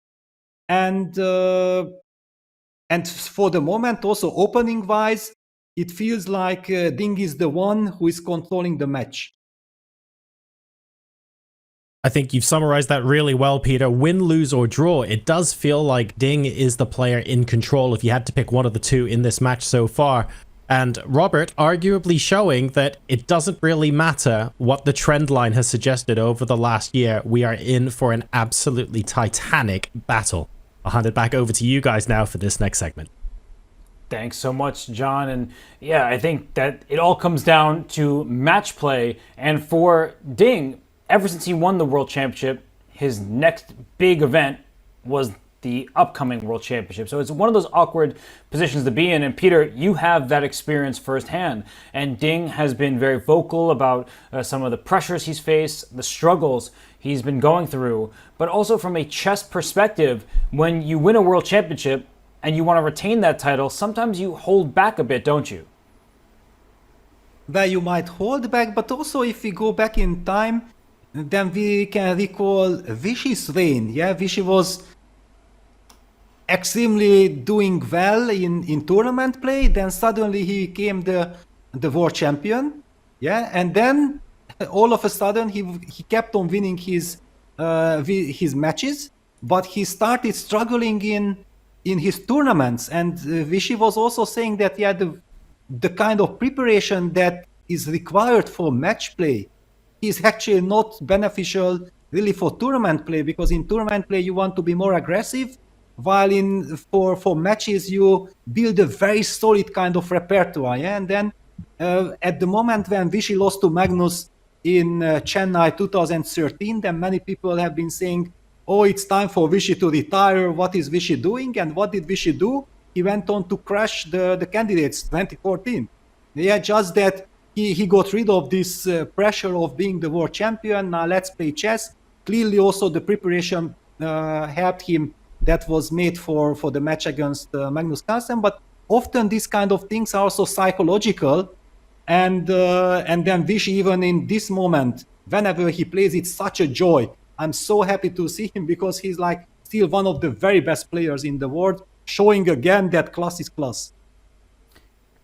S11: And for the moment, also opening-wise, it feels like Ding is the one who is controlling the match.
S10: I think you've summarized that really well, Peter. Win, lose, or draw, it does feel like Ding is the player in control if you had to pick one of the two in this match so far. And Robert arguably showing that it doesn't really matter what the trend line has suggested over the last year. We are in for an absolutely titanic battle. I'll hand it back over to you guys now for this next segment.
S12: Thanks so much, John. And yeah, I think that it all comes down to match play. And for Ding, ever since he won the World Championship, his next big event was the upcoming World Championship. So it's one of those awkward positions to be in. And Peter, you have that experience firsthand. And Ding has been very vocal about some of the pressures he's faced, the struggles he's been going through. But also from a chess perspective, when you win a World Championship and you want to retain that title, sometimes you hold back a bit, don't you?
S11: Well, you might hold back, but also if we go back in time, then we can recall Vishy's reign. Yeah, Vishy was extremely doing well in tournament play. Then suddenly he became the world champion. Yeah, and then all of a sudden he kept on winning his matches, but he started struggling in his tournaments. And Vishy was also saying that yeah, the kind of preparation that is required for match play is actually not beneficial really for tournament play, because in tournament play you want to be more aggressive, while for matches you build a very solid kind of repertoire. Yeah? And then at the moment when Vichy lost to Magnus in Chennai 2013, then many people have been saying, oh, it's time for Vichy to retire. What is Vichy doing? And what did Vichy do? He went on to crash the candidates 2014. Yeah, just that he got rid of this pressure of being the world champion. Now let's play chess. Clearly also the preparation helped him that was made for the match against Magnus Carlsen. But often these kind of things are also psychological. And then Vichy, even in this moment, whenever he plays, it's such a joy. I'm so happy to see him because he's like still one of the very best players in the world, showing again that class is class.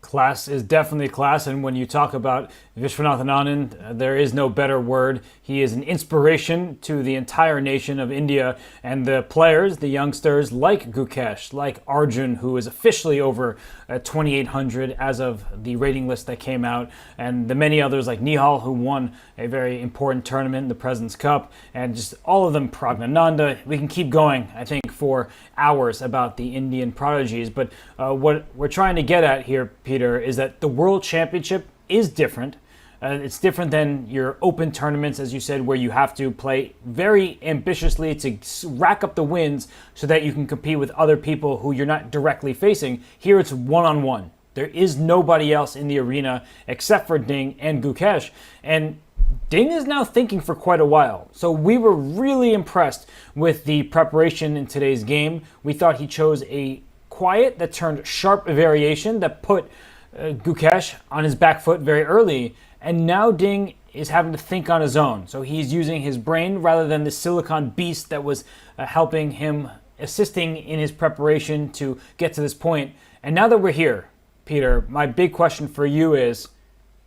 S12: Class is definitely class, and when you talk about Vishwanathan Anand, there is no better word. He is an inspiration to the entire nation of India, and the players, the youngsters like Gukesh, like Arjun, who is officially over 2,800 as of the rating list that came out, and the many others like Nihal, who won a very important tournament, the President's Cup, and just all of them, Pragnananda. We can keep going, I think, for hours about the Indian prodigies, but what we're trying to get at here, Peter, is that the World Championship is different. It's different than your open tournaments, as you said, where you have to play very ambitiously to rack up the wins so that you can compete with other people who you're not directly facing. Here it's one-on-one. There is nobody else in the arena except for Ding and Gukesh. And Ding is now thinking for quite a while. So we were really impressed with the preparation in today's game. We thought he chose a quiet that turned sharp variation that put Gukesh on his back foot very early, and now Ding is having to think on his own. So he's using his brain rather than the silicon beast that was helping him, assisting in his preparation to get to this point. And now that we're here, Peter, my big question for you is,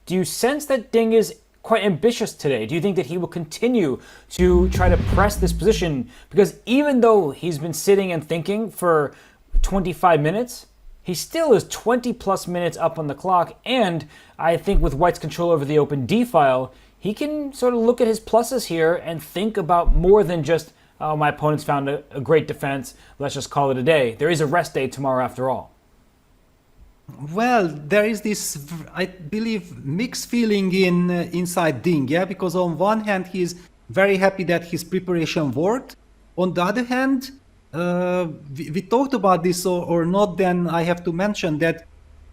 S12: do you sense that Ding is quite ambitious today? Do you think that he will continue to try to press this position? Because even though he's been sitting and thinking for 25 minutes, he still is 20 plus minutes up on the clock, and I think with White's control over the open D file, he can sort of look at his pluses here and think about more than just, oh, my opponent's found a great defense, let's just call it a day. There is a rest day tomorrow after all.
S11: Well, there is this, I believe, mixed feeling inside Ding, yeah, because on one hand he's very happy that his preparation worked. On the other hand, we talked about this or not, then I have to mention that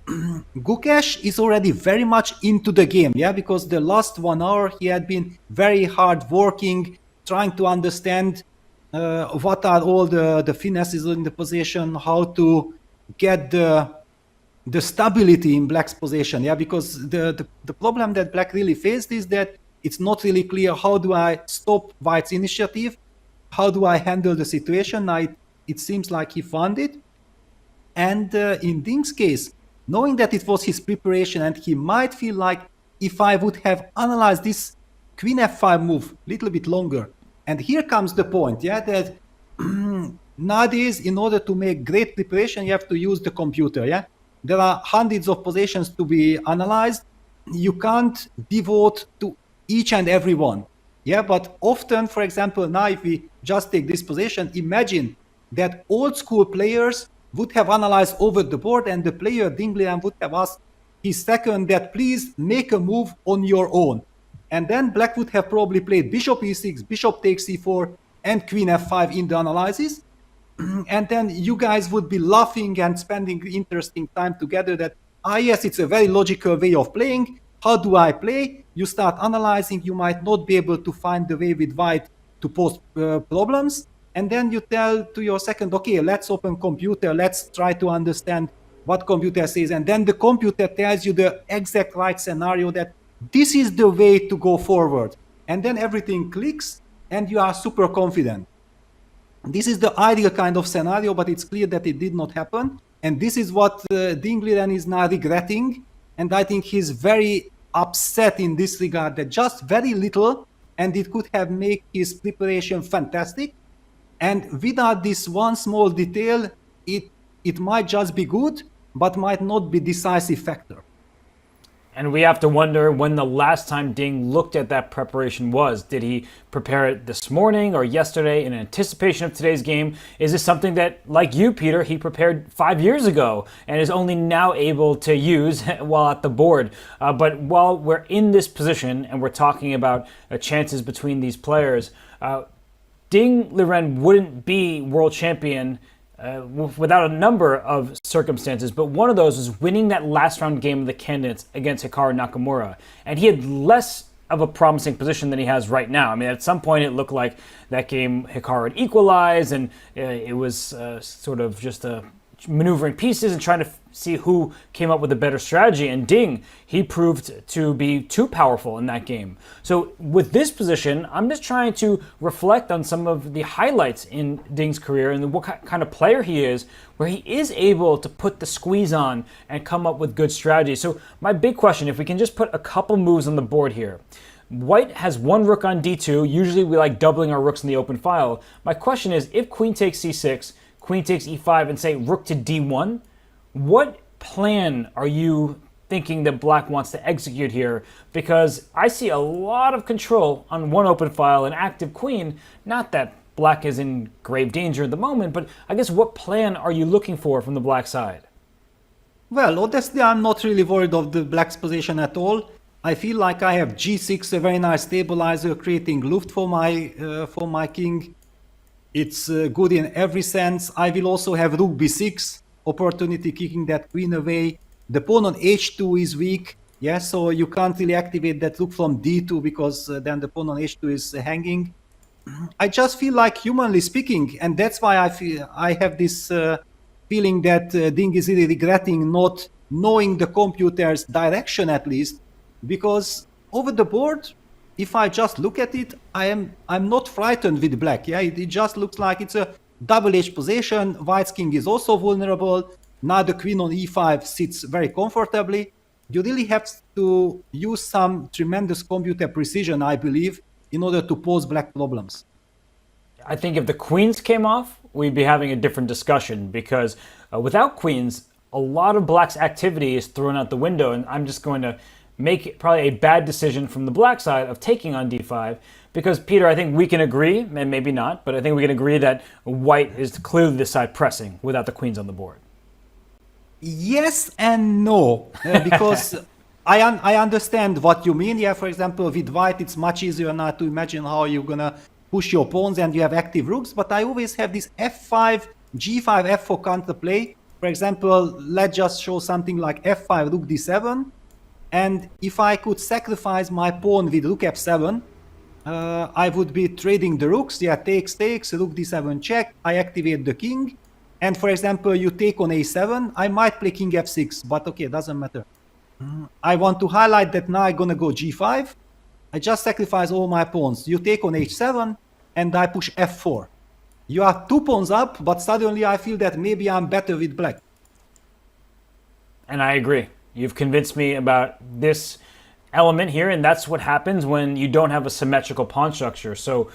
S11: Gukesh is already very much into the game, yeah, because the last 1 hour he had been very hard working, trying to understand what are all the finesses in the position, how to get the stability in Black's position, yeah, because the problem that Black really faced is that it's not really clear how do I stop White's initiative. How do I handle the situation? It seems like he found it. And in Ding's case, knowing that it was his preparation and he might feel like if I would have analyzed this Queen F5 move a little bit longer. And here comes the point, yeah, that nowadays, in order to make great preparation, you have to use the computer, yeah. There are hundreds of positions to be analyzed. You can't devote to each and every one. Yeah, but often, for example, now if we just take this position, imagine that old school players would have analyzed over the board and the player Ding Liren would have asked his second that please make a move on your own. And then Black would have probably played bishop e6, bishop takes e4, and queen f5 in the analysis. And then you guys would be laughing and spending interesting time together that, yes, it's a very logical way of playing. How do I play? You start analyzing, you might not be able to find the way with White to pose problems. And then you tell to your second, okay, let's open computer, let's try to understand what computer says. And then the computer tells you the exact right scenario that this is the way to go forward. And then everything clicks and you are super confident. This is the ideal kind of scenario, but it's clear that it did not happen. And this is what Ding Liren is now regretting. And I think he's very upset in this regard that just very little, and it could have made his preparation fantastic. And without this one small detail, it might just be good, but might not be decisive factor.
S12: And we have to wonder when the last time Ding looked at that preparation was. Did he prepare it this morning or yesterday in anticipation of today's game? Is this something that, like you, Peter, he prepared 5 years ago and is only now able to use while at the board? But while we're in this position and we're talking about chances between these players, Ding Liren wouldn't be world champion without a number of circumstances, but one of those was winning that last round game of the candidates against Hikaru Nakamura. And he had less of a promising position than he has right now. I mean, at some point it looked like that game Hikaru had equalized, and it was sort of just maneuvering pieces and trying to see who came up with a better strategy. And Ding, he proved to be too powerful in that game. So with this position, I'm just trying to reflect on some of the highlights in Ding's career and what kind of player he is, where he is able to put the squeeze on and come up with good strategy. So my big question, if we can just put a couple moves on the board here. White has one rook on d2. Usually we like doubling our rooks in the open file. My question is, if queen takes c6, queen takes e5, and say rook to d1, what plan are you thinking that Black wants to execute here? Because I see a lot of control on one open file, an active queen. Not that Black is in grave danger at the moment, but I guess what plan are you looking for from the Black side?
S11: Well, honestly, I'm not really worried of the Black's position at all. I feel like I have g6, a very nice stabilizer, creating luft for my king. It's good in every sense. I will also have rook b6, opportunity kicking that queen away. The pawn on h2 is weak, yeah, so you can't really activate that rook from d2 because then the pawn on h2 is hanging. I just feel like, humanly speaking, and that's why I have this feeling that Ding is really regretting not knowing the computer's direction at least, because over the board, if I just look at it, I'm not frightened with Black. Yeah, it just looks like it's a double-edged position. White's king is also vulnerable. Now the queen on e5 sits very comfortably. You really have to use some tremendous computer precision, I believe, in order to pose Black problems.
S12: I think if the queens came off, we'd be having a different discussion, because without queens, a lot of Black's activity is thrown out the window, and I'm just going to make probably a bad decision from the Black side of taking on d5, because, Peter, I think we can agree, and maybe not, but I think we can agree that White is clearly the side pressing without the queens on the board.
S11: Yes and no, because I understand what you mean. Yeah, for example, with White, it's much easier now to imagine how you're gonna push your pawns and you have active rooks, but I always have this f5, g5, f4 counterplay. For example, let's just show something like f5, rook d7. And if I could sacrifice my pawn with rook f7, I would be trading the rooks. Yeah, takes, rook d7 check, I activate the king. And for example, you take on a7, I might play king f6, but okay, doesn't matter. I want to highlight that now I'm gonna go g5. I just sacrifice all my pawns. You take on h7, and I push f4. You are 2 pawns up, but suddenly I feel that maybe I'm better with Black.
S12: And I agree. You've convinced me about this element here, and that's what happens when you don't have a symmetrical pawn structure. So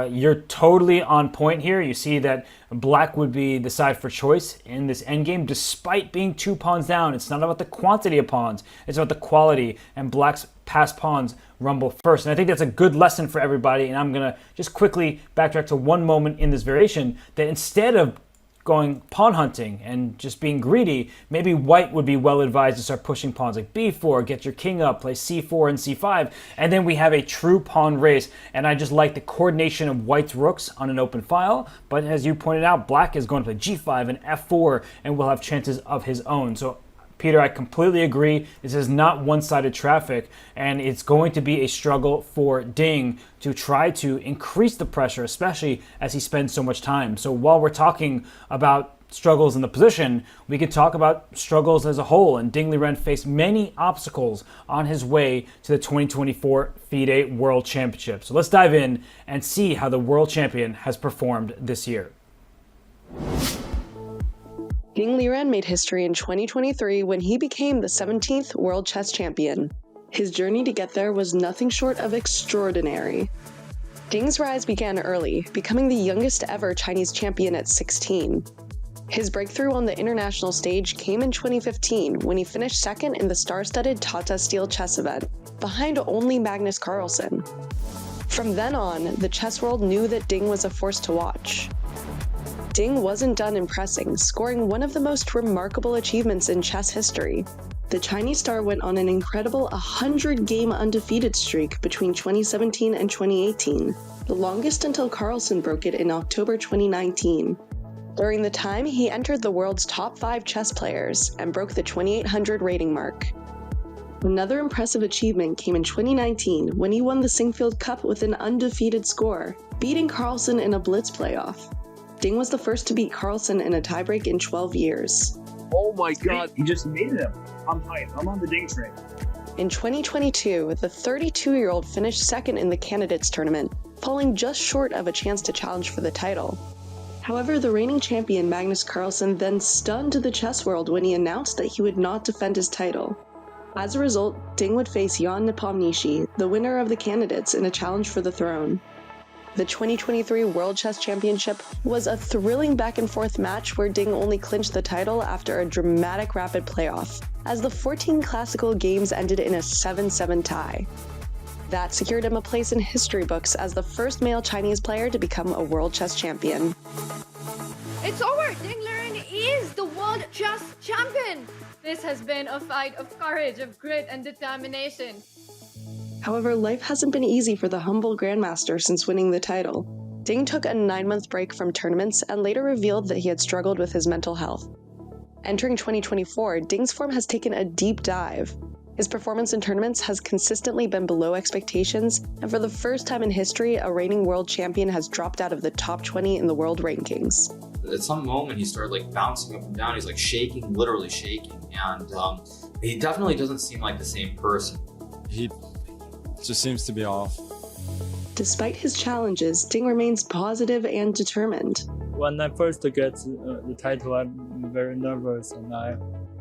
S12: you're totally on point here. You see that Black would be the side for choice in this endgame, despite being 2 pawns down. It's not about the quantity of pawns, it's about the quality, and Black's passed pawns rumble first. And I think that's a good lesson for everybody, and I'm going to just quickly backtrack to one moment in this variation, that instead of going pawn hunting and just being greedy, maybe White would be well advised to start pushing pawns like b4, get your king up, play c4 and c5, and then we have a true pawn race. And I just like the coordination of White's rooks on an open file, but as you pointed out, Black is going to play g5 and f4 and will have chances of his own. So Peter, I completely agree. This is not one-sided traffic, and it's going to be a struggle for Ding to try to increase the pressure, especially as he spends so much time. So while we're talking about struggles in the position, we could talk about struggles as a whole, and Ding Liren faced many obstacles on his way to the 2024 FIDE World Championship. So let's dive in and see how the world champion has performed this year.
S21: Ding Liren made history in 2023 when he became the 17th World Chess Champion. His journey to get there was nothing short of extraordinary. Ding's rise began early, becoming the youngest ever Chinese champion at 16. His breakthrough on the international stage came in 2015 when he finished second in the star-studded Tata Steel chess event, behind only Magnus Carlsen. From then on, the chess world knew that Ding was a force to watch. Ding wasn't done impressing, scoring one of the most remarkable achievements in chess history. The Chinese star went on an incredible 100-game undefeated streak between 2017 and 2018, the longest until Carlsen broke it in October 2019. During the time, he entered the world's top 5 chess players and broke the 2,800 rating mark. Another impressive achievement came in 2019 when he won the Singfield Cup with an undefeated score, beating Carlsen in a blitz playoff. Ding was the first to beat Carlsen in a tiebreak in 12 years.
S12: Oh my god, he just made him. I'm hyped. I'm on the Ding train.
S21: In 2022, the 32-year-old finished second in the candidates tournament, falling just short of a chance to challenge for the title. However, the reigning champion Magnus Carlsen then stunned the chess world when he announced that he would not defend his title. As a result, Ding would face Jan Nepomniachtchi, the winner of the candidates, in a challenge for the throne. The 2023 World Chess Championship was a thrilling back-and-forth match where Ding only clinched the title after a dramatic rapid playoff, as the 14 classical games ended in a 7-7 tie. That secured him a place in history books as the first male Chinese player to become a World Chess Champion.
S1: It's over! Ding Liren is the World Chess Champion! This has been a fight of courage, of grit and determination.
S21: However, life hasn't been easy for the humble Grandmaster since winning the title. Ding took a 9-month break from tournaments and later revealed that he had struggled with his mental health. Entering 2024, Ding's form has taken a deep dive. His performance in tournaments has consistently been below expectations, and for the first time in history, a reigning world champion has dropped out of the top 20 in the world rankings.
S22: At some moment, he started bouncing up and down. He's shaking, literally shaking, and he definitely doesn't seem like the same person.
S23: He just seems to be off.
S21: Despite his challenges, Ding remains positive and determined.
S15: When I first get the title, I'm very nervous and I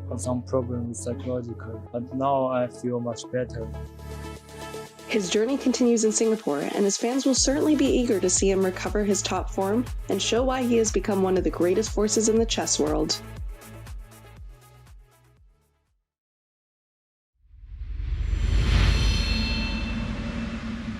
S15: have some problems psychologically, but now I feel much better.
S21: His journey continues in Singapore, and his fans will certainly be eager to see him recover his top form and show why he has become one of the greatest forces in the chess world.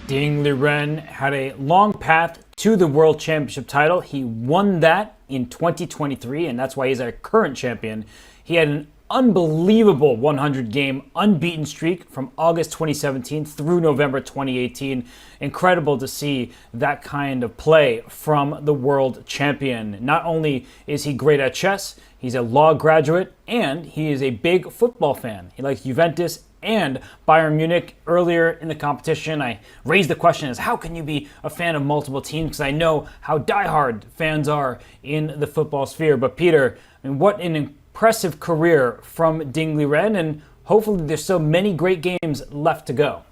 S12: Ding Liren had a long path to the World Championship title. He won that in 2023, and that's why he's our current champion. He had an unbelievable 100-game unbeaten streak from August 2017 through November 2018. Incredible to see that kind of play from the world champion. Not only is he great at chess, he's a law graduate, and he is a big football fan. He likes Juventus and Bayern Munich. Earlier in the competition, I raised the question how can you be a fan of multiple teams? Because I know how diehard fans are in the football sphere. But Peter, what an impressive career from Ding Liren, and hopefully there's so many great games left to go.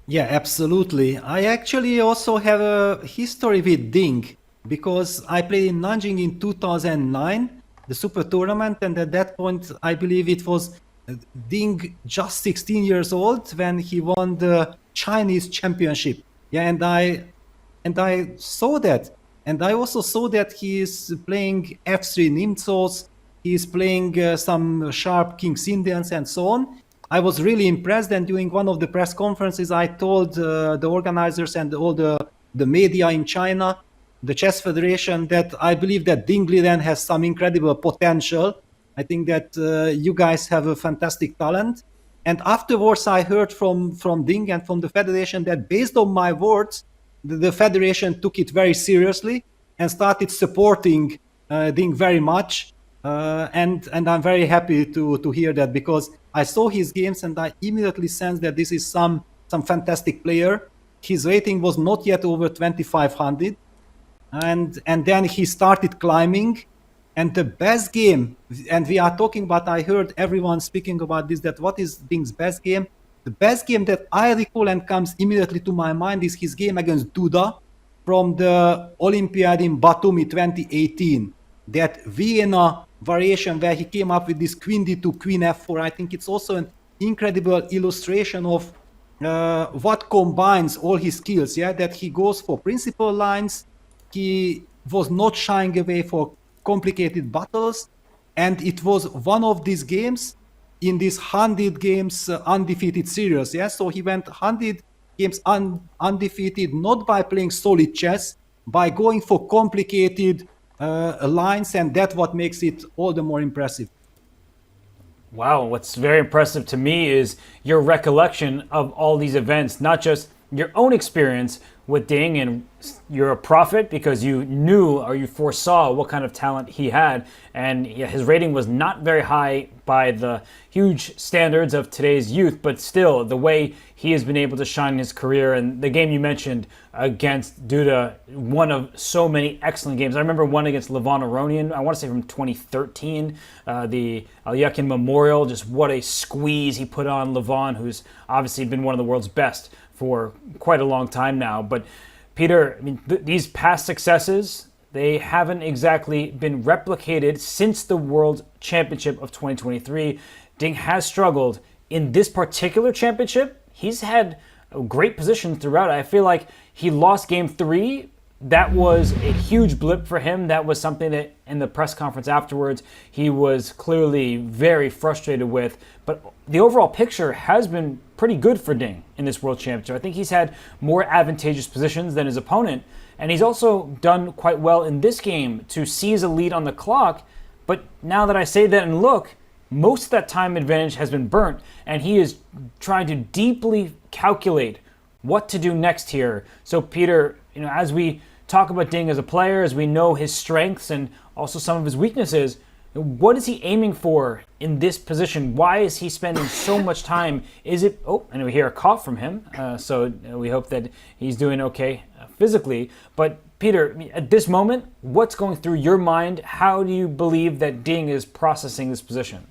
S11: Yeah, absolutely. I actually also have a history with Ding because I played in Nanjing in 2009, the Super Tournament, and at that point I believe it was Ding just 16 years old when he won the Chinese championship. Yeah, and I saw that, and I also saw that he is playing F3 Nimzos, he is playing some sharp King's Indians and so on. I was really impressed, and during one of the press conferences I told the organizers and all the media in China, the Chess Federation, that I believe that Ding Liren has some incredible potential. I think that you guys have a fantastic talent. And afterwards, I heard from Ding and from the Federation that based on my words, the Federation took it very seriously and started supporting Ding very much. And I'm very happy to hear that because I saw his games and I immediately sensed that this is some fantastic player. His rating was not yet over 2,500. And then he started climbing. And the best game, and we are talking about, I heard everyone speaking about this, that what is Ding's best game? The best game that I recall and comes immediately to my mind is his game against Duda from the Olympiad in Batumi 2018. That Vienna variation where he came up with this Queen D2, Queen F4. I think it's also an incredible illustration of what combines all his skills, yeah, that he goes for principal lines. He was not shying away complicated battles, and it was one of these games in this 100 games undefeated series. Yeah, so he went 100 games undefeated, not by playing solid chess, by going for complicated lines, and that's what makes it all the more impressive.
S12: Wow, what's very impressive to me is your recollection of all these events, not just your own experience with Ding, and you're a prophet because you knew or you foresaw what kind of talent he had, and his rating was not very high by the huge standards of today's youth, but still the way he has been able to shine in his career. And the game you mentioned against Duda, one of so many excellent games. I remember one against Levon Aronian, I want to say from 2013, the Alyakin Memorial. Just what a squeeze he put on Levon, who's obviously been one of the world's best for quite a long time now. But Peter, I mean, these past successes, they haven't exactly been replicated since the World Championship of 2023. Ding has struggled in this particular championship. He's had a great position throughout. I feel like he lost game 3. That was a huge blip for him. That was something that in the press conference afterwards, he was clearly very frustrated with. But the overall picture has been pretty good for Ding in this World Championship. I think he's had more advantageous positions than his opponent. And he's also done quite well in this game to seize a lead on the clock. But now that I say that and look, most of that time advantage has been burnt, and he is trying to deeply calculate what to do next here. So Peter, as we talk about Ding as a player, as we know his strengths and also some of his weaknesses, what is he aiming for in this position? Why is he spending so much time? Is it, and we hear a cough from him, so we hope that he's doing okay physically. But Peter, at this moment, what's going through your mind? How do you believe that Ding is processing this position?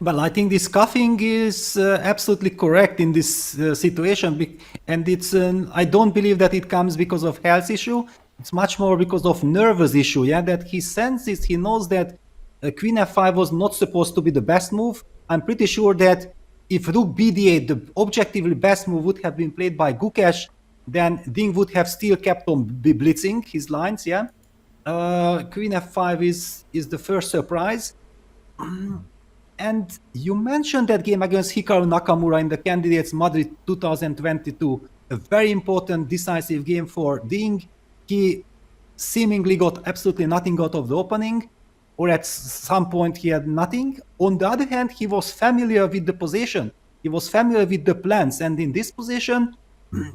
S11: Well, I think this coughing is absolutely correct in this situation, and it's I don't believe that it comes because of health issue. It's much more because of nervous issue. Yeah, that he senses, he knows that Queen F5 was not supposed to be the best move. I'm pretty sure that if Rook BD8, the objectively best move, would have been played by Gukesh, then Ding would have still kept on blitzing his lines. Yeah, Queen F5 is the first surprise. And you mentioned that game against Hikaru Nakamura in the Candidates Madrid 2022, a very important decisive game for Ding. He seemingly got absolutely nothing out of the opening, or at some point he had nothing. On the other hand, he was familiar with the position. He was familiar with the plans. And in this position,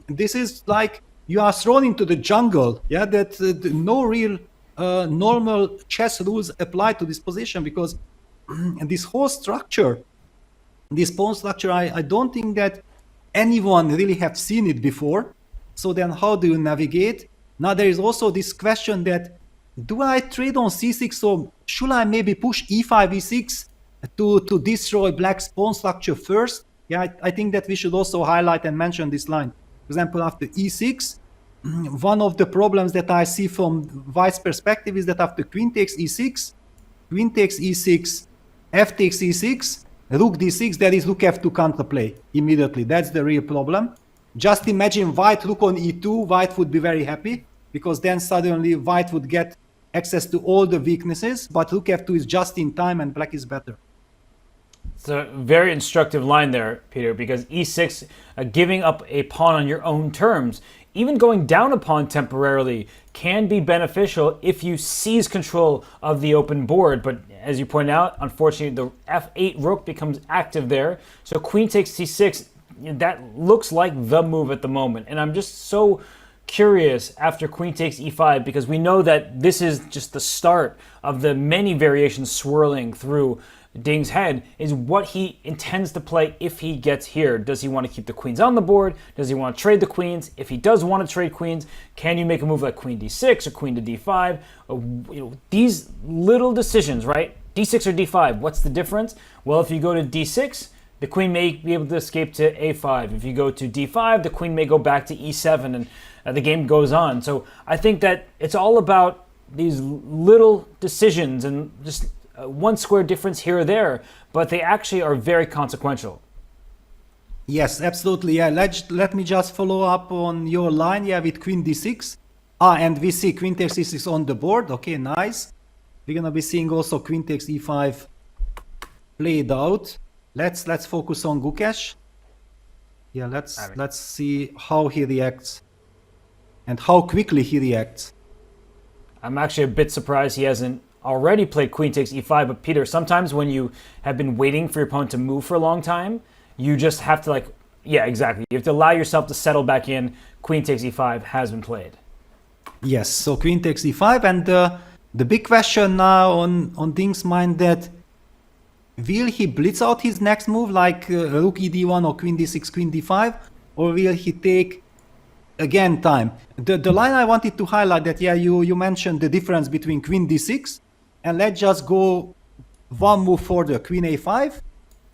S11: this is like you are thrown into the jungle. Yeah, that no real normal chess rules apply to this position, because this whole structure, this pawn structure, I don't think that anyone really have seen it before. So then how do you navigate? Now there is also this question that, do I trade on c6, or should I maybe push e5, e6 to destroy black's pawn structure first? Yeah, I think that we should also highlight and mention this line. For example, after e6, one of the problems that I see from White's perspective is that after queen takes e6, queen takes e6, f takes e6, rook d6, there is rook f2 counterplay immediately. That's the real problem. Just imagine white rook on e2, white would be very happy, because then suddenly white would get access to all the weaknesses, but rook f2 is just in time and black is better.
S12: It's a very instructive line there, Peter, because e6, giving up a pawn on your own terms, even going down a pawn temporarily, can be beneficial if you seize control of the open board. But as you point out, unfortunately, the f8 rook becomes active there. So queen takes c6, that looks like the move at the moment. And I'm just so curious after queen takes e5, because we know that this is just the start of the many variations swirling through Ding's head, is what he intends to play if he gets here. Does he want to keep the queens on the board? Does he want to trade the queens? If he does want to trade queens, can you make a move like queen d6 or queen to d5? These little decisions, right? d6 or d5, what's the difference? Well, if you go to d6, the queen may be able to escape to a5. If you go to d5, the queen may go back to e7, and the game goes on. So I think that it's all about these little decisions and just one square difference here or there, but they actually are very consequential.
S11: Yes, absolutely. Yeah, let me just follow up on your line. Yeah, with queen d6. And we see queen takes e6 on the board. Okay, nice. We're gonna be seeing also queen takes e5 played out. Let's focus on Gukesh. Yeah, let's see how he reacts and how quickly he reacts.
S12: I'm actually a bit surprised he hasn't already played queen takes e5, but Peter, sometimes when you have been waiting for your opponent to move for a long time, you just have to yeah, exactly. You have to allow yourself to settle back in. Queen takes e5 has been played.
S11: Yes, so queen takes e5, and the big question now on Ding's mind that will he blitz out his next move like rook ed1 or queen d6, queen d5, or will he take again time? The line I wanted to highlight that, yeah, you mentioned the difference between queen d6, and let's just go one move further, queen a5,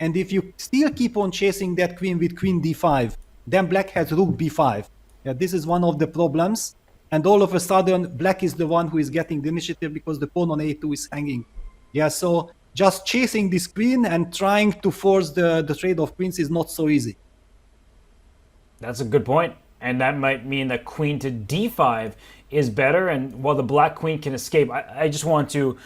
S11: and if you still keep on chasing that queen with queen d5, then black has rook b5. Yeah, this is one of the problems, and all of a sudden black is the one who is getting the initiative because the pawn on a2 is hanging. Yeah, so just chasing this queen and trying to force the trade of queens is not so easy.
S12: That's a good point. And that might mean that queen to d5 is better. And while the black queen can escape, I just want to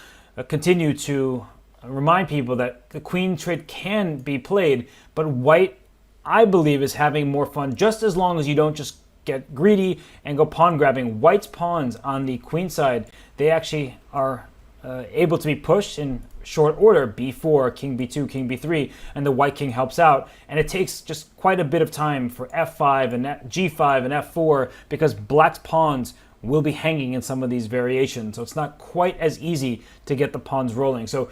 S12: continue to remind people that the queen trade can be played, but white, I believe, is having more fun just as long as you don't just get greedy and go pawn grabbing. White's pawns on the queen side, they actually are able to be pushed in short order, b4, king b2, king b3, and the white king helps out. And it takes just quite a bit of time for f5 and g5 and f4 because black's pawns will be hanging in some of these variations. So it's not quite as easy to get the pawns rolling. So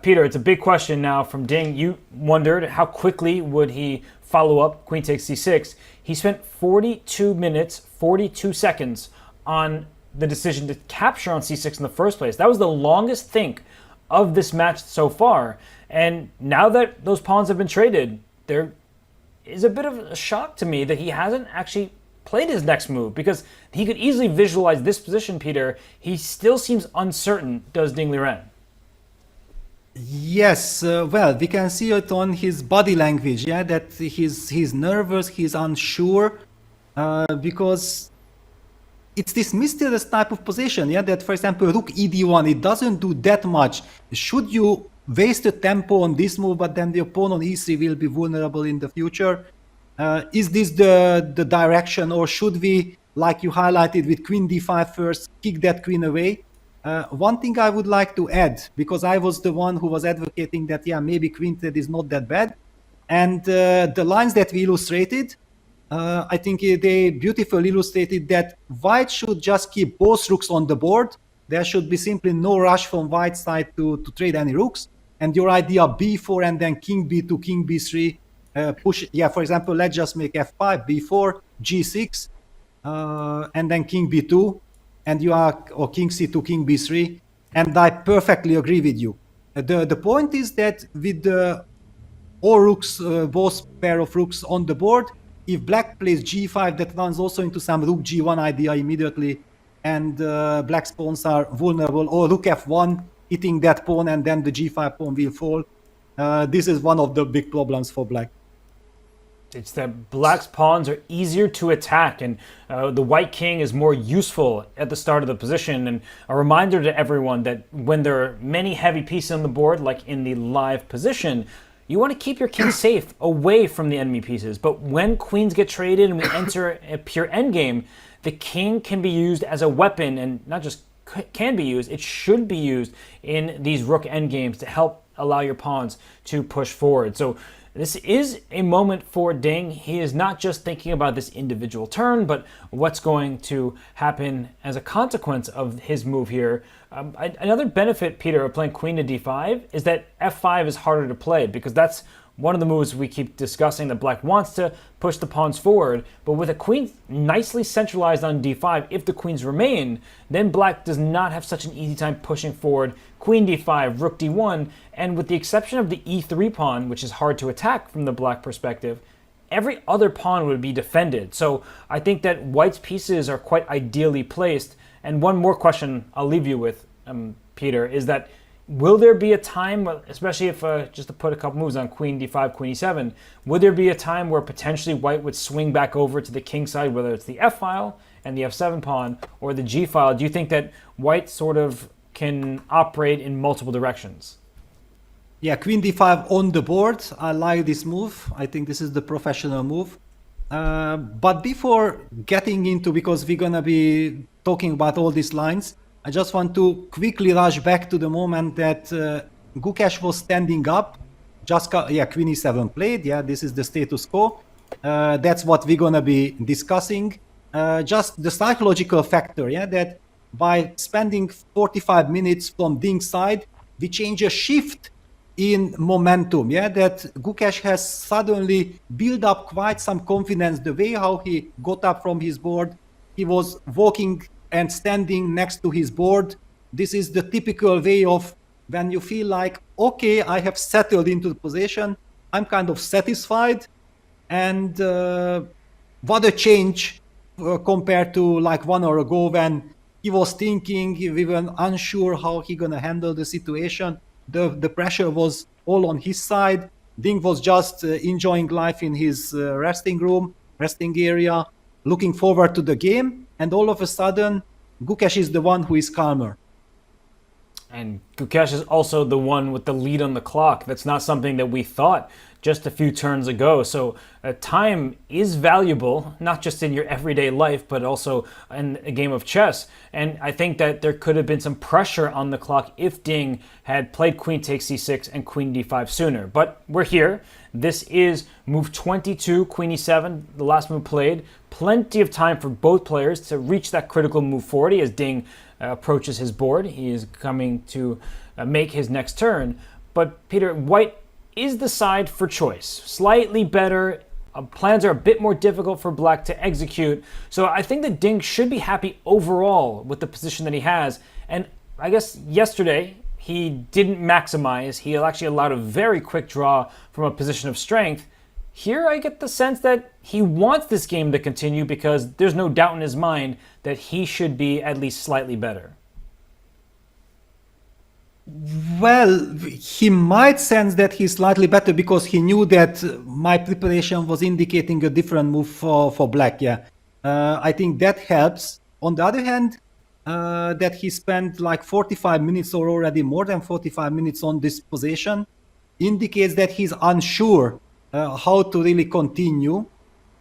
S12: Peter, it's a big question now from Ding. You wondered how quickly would he follow up queen takes c6. He spent 42 minutes, 42 seconds on the decision to capture on c6 in the first place. That was the longest think of this match so far. And now that those pawns have been traded, there is a bit of a shock to me that he hasn't actually played his next move, because he could easily visualize this position, Peter. He still seems uncertain, does Ding Liren.
S11: Yes, well, we can see it on his body language, yeah, that he's nervous, he's unsure, because it's this mysterious type of position, yeah, that, for example, rook ed1, it doesn't do that much. Should you waste the tempo on this move, but then the opponent on e3 will be vulnerable in the future? Is this the direction, or should we, like you highlighted with queen d5 first, kick that queen away? One thing I would like to add, because I was the one who was advocating that, yeah, maybe queen trade is not that bad, and the lines that we illustrated, I think they beautifully illustrated that white should just keep both rooks on the board. There should be simply no rush from white side to trade any rooks. And your idea b4 and then king b2, king b3, push, yeah, for example, let's just make f5, b4, g6, and then king b2, and you are, or king c2, king b3, and I perfectly agree with you. The point is that with the all rooks, both pair of rooks on the board, if black plays g5, that runs also into some rook g1 idea immediately, and black's pawns are vulnerable, or rook f1, hitting that pawn, and then the g5 pawn will fall. This is one of the big problems for black.
S12: It's that black's pawns are easier to attack, and the white king is more useful at the start of the position. And a reminder to everyone that when there are many heavy pieces on the board, like in the live position, you want to keep your king safe away from the enemy pieces. But when queens get traded and we enter a pure endgame, the king can be used as a weapon, and not just can be used, it should be used in these rook endgames to help allow your pawns to push forward. So this is a moment for Ding. He is not just thinking about this individual turn, but what's going to happen as a consequence of his move here. Another benefit, Peter, of playing queen to d5 is that f5 is harder to play, because that's one of the moves we keep discussing that black wants to push the pawns forward. But with a queen nicely centralized on d5, if the queens remain, then black does not have such an easy time pushing forward queen d5, rook d1, and with the exception of the e3 pawn, which is hard to attack from the black perspective, every other pawn would be defended. So I think that white's pieces are quite ideally placed. And one more question I'll leave you with, Peter, is that will there be a time, especially if, just to put a couple moves on queen d5, queen e7, would there be a time where potentially white would swing back over to the king side, whether it's the f file and the f7 pawn or the g file? Do you think that white sort of can operate in multiple directions?
S11: Yeah, queen d5 on the board. I like this move. I think this is the professional move. But before getting into, because we're gonna be talking about all these lines, I just want to quickly rush back to the moment that Gukesh was standing up. Just queen e7 played. Yeah, this is the status quo. That's what we're gonna be discussing. Just the psychological factor. Yeah, that by spending 45 minutes from Ding's side, we change a shift in momentum. Yeah, that Gukesh has suddenly built up quite some confidence. The way how he got up from his board, he was walking and standing next to his board. This is the typical way of when you feel like, okay, I have settled into the position, I'm kind of satisfied. And what a change compared to like 1 hour ago when he was thinking, we were unsure how he gonna handle the situation. The pressure was all on his side. Ding was just enjoying life in his resting room, resting area, looking forward to the game. And all of a sudden, Gukesh is the one who is calmer.
S12: And Gukesh is also the one with the lead on the clock. That's not something that we thought just a few turns ago. So time is valuable, not just in your everyday life, but also in a game of chess. And I think that there could have been some pressure on the clock if Ding had played queen takes c6 and queen d5 sooner. But we're here. This is move 22, queen e7, the last move played. Plenty of time for both players to reach that critical move 40 as Ding approaches his board. He is coming to make his next turn. But Peter, white is the side for choice. Slightly better. Plans are a bit more difficult for black to execute. So I think that Ding should be happy overall with the position that he has. And I guess yesterday he didn't maximize. He actually allowed a very quick draw from a position of strength. Here I get the sense that he wants this game to continue because there's no doubt in his mind that he should be at least slightly better.
S11: Well, he might sense that he's slightly better because he knew that my preparation was indicating a different move for black. Yeah, I think that helps. On the other hand, that he spent like 45 minutes or already more than 45 minutes on this position indicates that he's unsure how to really continue.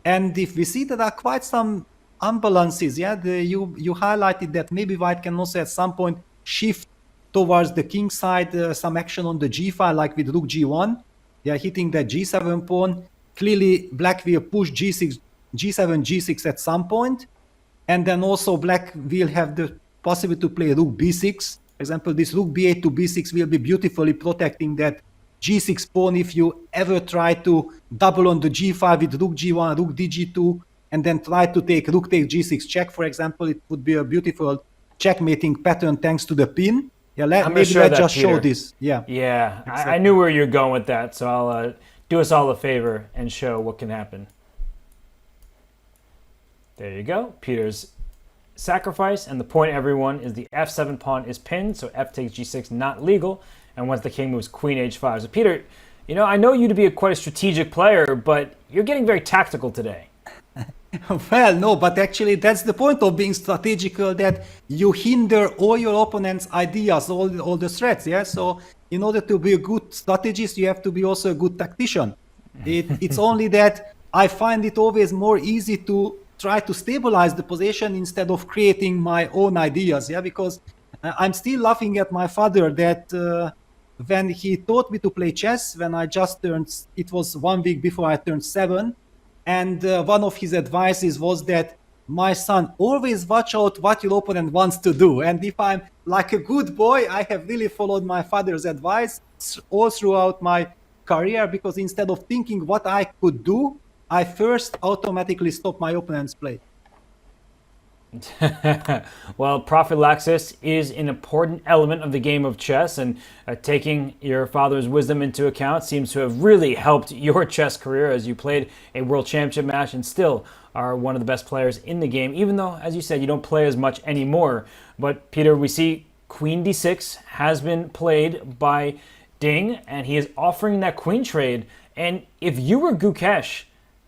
S11: And if we see there are quite some imbalances, yeah, you highlighted that maybe white can also at some point shift towards the king side, some action on the g file, like with rook g1. Yeah, hitting that g7 pawn. Clearly, black will push g6, g7, g6 at some point. And then also black will have the possibility to play rook b6. For example, this rook b8 to b6 will be beautifully protecting that g6 pawn if you ever try to double on the g5 with rook g1, rook dg2, and then try to take rook takes g6 check, for example. It would be a beautiful checkmating pattern thanks to the pin. Yeah, maybe let's just show this. Yeah.
S12: Yeah,
S11: exactly.
S12: I knew where you're going with that, so I'll do us all a favor and show what can happen. There you go. Peter's sacrifice, and the point, everyone, is the f7 pawn is pinned, so f takes g6 not legal, and once the king moves queen h5. So Peter, you know, I know you to be quite a strategic player, but you're getting very tactical today.
S11: Well, no, but actually that's the point of being strategical, that you hinder all your opponent's ideas, all the threats, yeah? So in order to be a good strategist, you have to be also a good tactician. It's only that I find it always more easy to try to stabilize the position instead of creating my own ideas, yeah? Because I'm still laughing at my father that when he taught me to play chess, when I just turned, it was 1 week before I turned 7, and one of his advices was that, my son, always watch out what your opponent wants to do. And if I'm like a good boy, I have really followed my father's advice all throughout my career, because instead of thinking what I could do, I first automatically stop my opponent's play.
S12: Well, prophylaxis is an important element of the game of chess, and taking your father's wisdom into account seems to have really helped your chess career, as you played a world championship match and still are one of the best players in the game, even though, as you said, you don't play as much anymore. But Peter, we see queen d6 has been played by Ding, and he is offering that queen trade. And if you were Gukesh,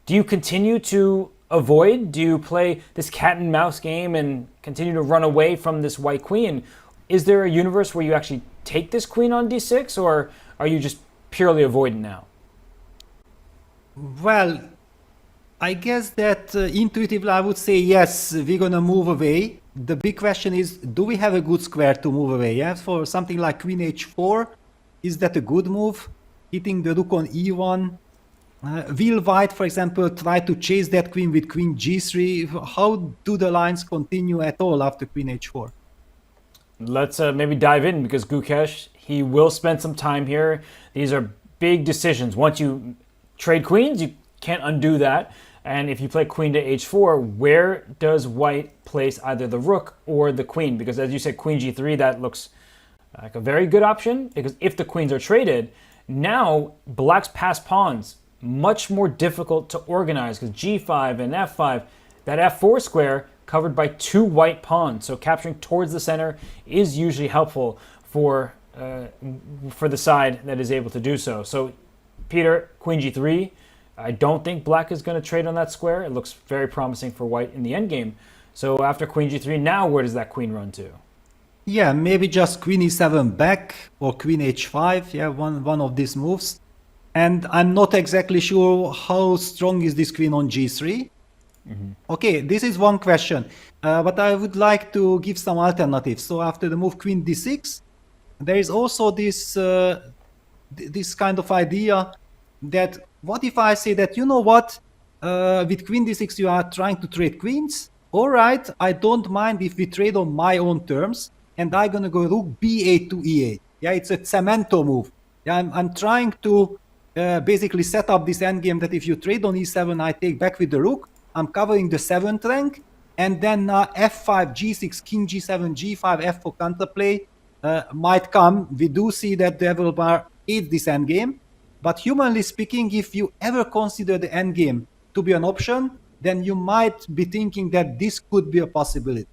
S12: do you continue to avoid? Do you play this cat and mouse game and continue to run away from this white queen? Is there a universe where you actually take this queen on d6, or are you just purely avoidant now?
S11: Well, I guess that intuitively I would say yes, we're gonna move away. The big question is, do we have a good square to move away? Yeah, for something like queen h4, is that a good move? Hitting the rook on e1. Will white, for example, try to chase that queen with queen g3? How do the lines continue at all after queen h4?
S12: Let's maybe dive in, because Gukesh, he will spend some time here. These are big decisions. Once you trade queens, you can't undo that. And if you play queen to h4, where does white place either the rook or the queen? Because as you said, queen g3, that looks like a very good option, because if the queens are traded, now black's passed pawns, much more difficult to organize, because g5 and f5, that f4 square covered by two white pawns. So capturing towards the center is usually helpful for the side that is able to do so. So Peter, queen g3, I don't think black is going to trade on that square. It looks very promising for white in the endgame. So after queen g3, now where does that queen run to?
S11: Yeah, maybe just queen e7 back or queen h5. Yeah, one of these moves. And I'm not exactly sure how strong is this queen on g3. Okay, this is one question, but I would like to give some alternatives. So after the move queen d6, there is also this this kind of idea that what if I say that, you know what, with queen d6 you are trying to trade queens. All right, I don't mind if we trade on my own terms, and I'm gonna go rook b8 to e8. Yeah, it's a cemento move. Yeah, I'm trying to basically set up this endgame that if you trade on e7, I take back with the rook. I'm covering the 7th rank, and then f5, g6, king g7, g5, f4 counterplay might come. We do see that developer hates this endgame, but humanly speaking, if you ever consider the endgame to be an option, then you might be thinking that this could be a possibility.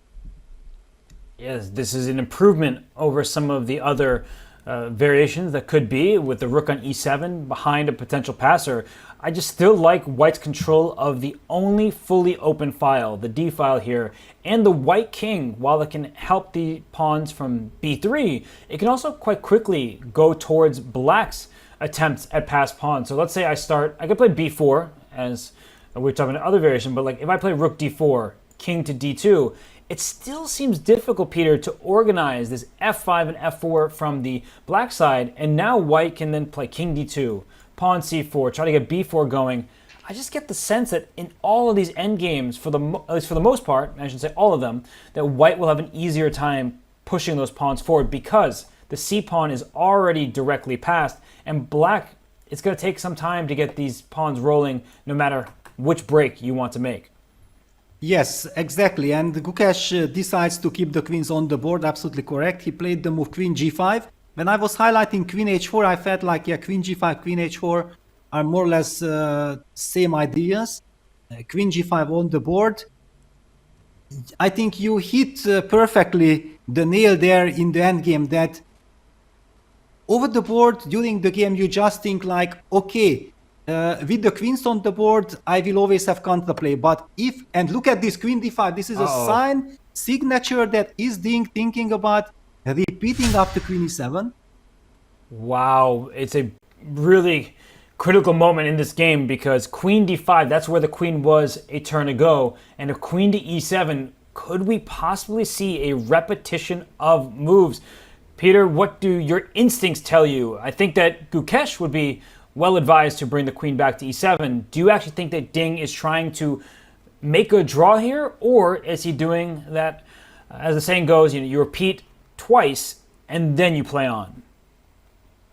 S12: Yes, this is an improvement over some of the other variations that could be, with the rook on e7 behind a potential passer. I just still like white's control of the only fully open file, the d file here, and the white king. While it can help the pawns from b3, it can also quite quickly go towards black's attempts at passed pawns. So let's say I could play b4, as we're talking about other variation, but like if I play rook d4, king to d2, it still seems difficult, Peter, to organize this f5 and f4 from the black side, and now white can then play king d2, pawn c4, try to get b4 going. I just get the sense that in all of these endgames, at least for the most part, I should say all of them, that white will have an easier time pushing those pawns forward, because the c pawn is already directly passed, and black, it's going to take some time to get these pawns rolling, no matter which break you want to make.
S11: Yes, exactly. And Gukesh decides to keep the queens on the board. Absolutely correct. He played the move queen g5. When I was highlighting queen h4, I felt like, yeah, queen g5, queen h4 are more or less same ideas. Queen g5 on the board. I think you hit perfectly the nail there in the endgame, that over the board during the game, you just think like, okay, with the queens on the board, I will always have counterplay. But if, and look at this queen d5, this is a sign, signature that is Ding thinking about repeating after queen e7.
S12: Wow, it's a really critical moment in this game, because queen d5, that's where the queen was a turn ago, and if queen to e7, could we possibly see a repetition of moves? Peter, what do your instincts tell you? I think that Gukesh would be well advised to bring the queen back to e7. Do you actually think that Ding is trying to make a draw here, or is he doing that, as the saying goes, you repeat twice and then you play on?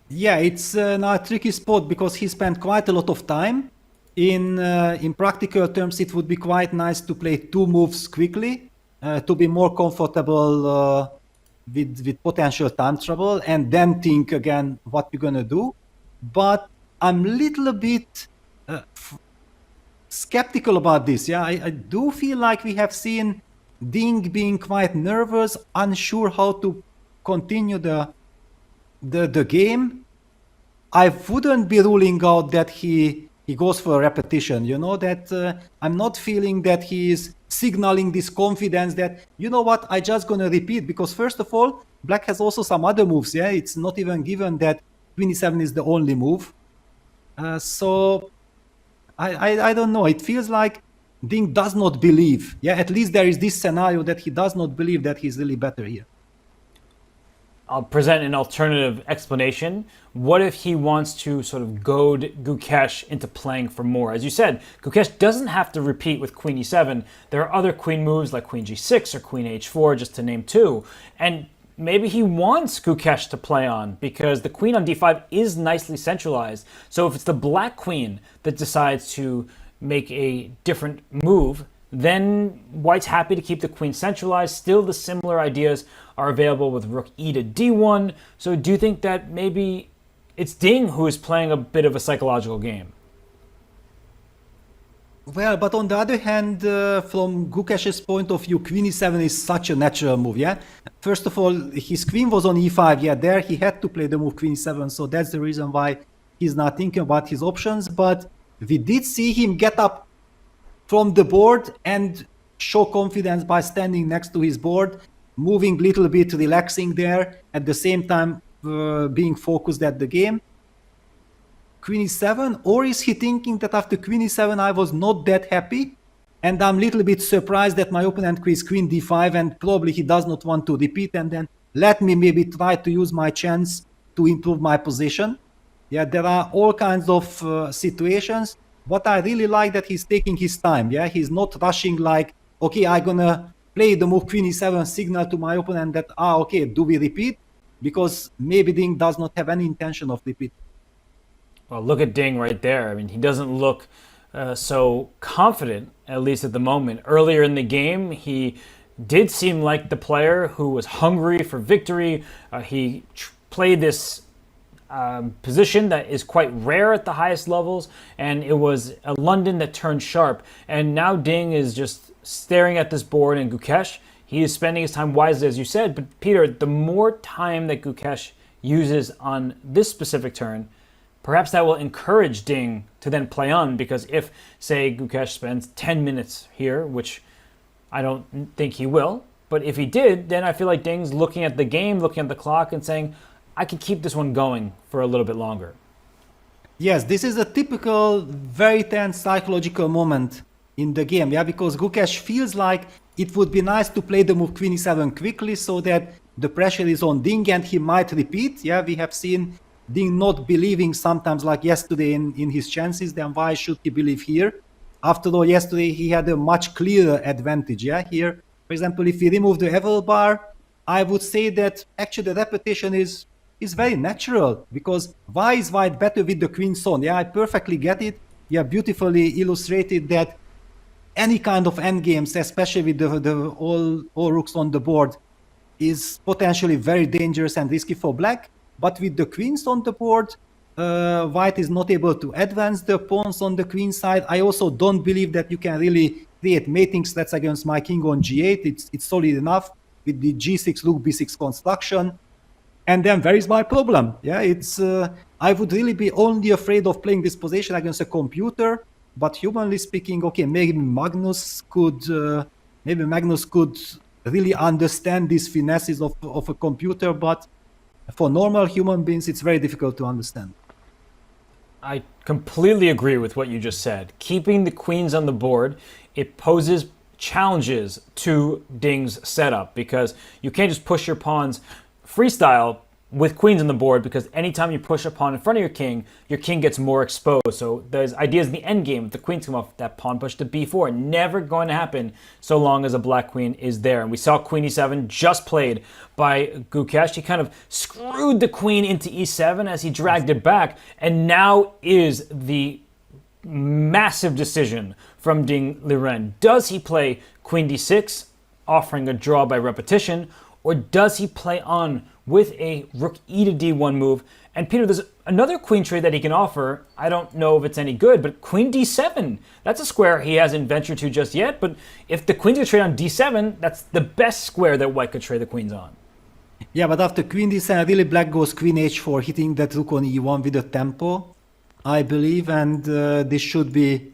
S11: Yeah, it's a tricky spot, because he spent quite a lot of time. In practical terms, it would be quite nice to play two moves quickly to be more comfortable with potential time trouble, and then think again what you're gonna do. But I'm a little bit skeptical about this. Yeah, I do feel like we have seen Ding being quite nervous, unsure how to continue the game, I wouldn't be ruling out that he goes for a repetition. You know, that I'm not feeling that he is signaling this confidence that, you know what, I just gonna repeat, because first of all, black has also some other moves. Yeah, it's not even given that queen e7 is the only move. So I don't know. It feels like Ding does not believe. Yeah, at least there is this scenario that he does not believe that he's really better here.
S12: I'll present an alternative explanation. What if he wants to sort of goad Gukesh into playing for more? As you said, Gukesh doesn't have to repeat with queen e7. There are other queen moves like queen g6 or queen h4, just to name two. And maybe he wants Gukesh to play on because the queen on d5 is nicely centralized. So if it's the black queen that decides to make a different move, then white's happy to keep the queen centralized. Still, the similar ideas are available with rook e to d1. So do you think that maybe it's Ding who is playing a bit of a psychological game?
S11: Well, but on the other hand, from Gukesh's point of view, queen e7 is such a natural move, yeah? First of all, his queen was on e5, yeah, there he had to play the move queen e7, so that's the reason why he's not thinking about his options. But we did see him get up from the board and show confidence by standing next to his board, moving a little bit, relaxing there, at the same time being focused at the game. Queen e7, or is he thinking that after queen e7 I was not that happy and I'm a little bit surprised that my opponent quiz queen d5 and probably he does not want to repeat, and then let me maybe try to use my chance to improve my position. Yeah, there are all kinds of situations. What I really like that he's taking his time. Yeah, he's not rushing like, okay, I'm gonna play the move queen e7, signal to my opponent that, okay, do we repeat? Because maybe Ding does not have any intention of repeat.
S12: Well, look at Ding right there. I mean, he doesn't look so confident, at least at the moment. Earlier in the game, he did seem like the player who was hungry for victory. He played this position that is quite rare at the highest levels, and it was a London that turned sharp. And now Ding is just staring at this board, and Gukesh, he is spending his time wisely, as you said. But Peter, the more time that Gukesh uses on this specific turn, perhaps that will encourage Ding to then play on, because if, say, Gukesh spends 10 minutes here, which I don't think he will, but if he did, then I feel like Ding's looking at the game, looking at the clock, and saying, I can keep this one going for a little bit longer.
S11: Yes, this is a typical, very tense psychological moment in the game, yeah, because Gukesh feels like it would be nice to play the move queen e7 quickly so that the pressure is on Ding and he might repeat. Yeah, we have seen Ding not believing sometimes, like yesterday, in his chances. Then why should he believe here? After all, yesterday he had a much clearer advantage. Yeah, here, for example, if we remove the Evel bar, I would say that actually the repetition is very natural, because why is white better with the queen son? Yeah, I perfectly get it. Yeah, beautifully illustrated that any kind of endgames, especially with the all rooks on the board, is potentially very dangerous and risky for black. But with the queens on the board, white is not able to advance the pawns on the queen side. I also don't believe that you can really create mating threats against my king on g8. It's solid enough with the g6 rook b6 construction. And then where is my problem? Yeah, it's I would really be only afraid of playing this position against a computer. But humanly speaking, okay, maybe Magnus could really understand these finesses of a computer, but for normal human beings, it's very difficult to understand.
S12: I completely agree with what you just said. Keeping the queens on the board, it poses challenges to Ding's setup, because you can't just push your pawns freestyle with queens on the board, because anytime you push a pawn in front of your king gets more exposed. So there's ideas in the endgame, if the queens come off, that pawn push to b4, never going to happen so long as a black queen is there. And we saw queen e7 just played by Gukesh. He kind of screwed the queen into e7 as he dragged it back, and now is the massive decision from Ding Liren. Does he play queen d6, offering a draw by repetition, or does he play on with a rook e to d1 move? And Peter, there's another queen trade that he can offer. I don't know if it's any good, but queen d7, that's a square he hasn't ventured to just yet. But if the queen's gonna trade on d7, that's the best square that white could trade the queens on.
S11: Yeah, but after queen d7, really black goes queen h4, hitting that rook on e1 with a tempo, I believe, and this should be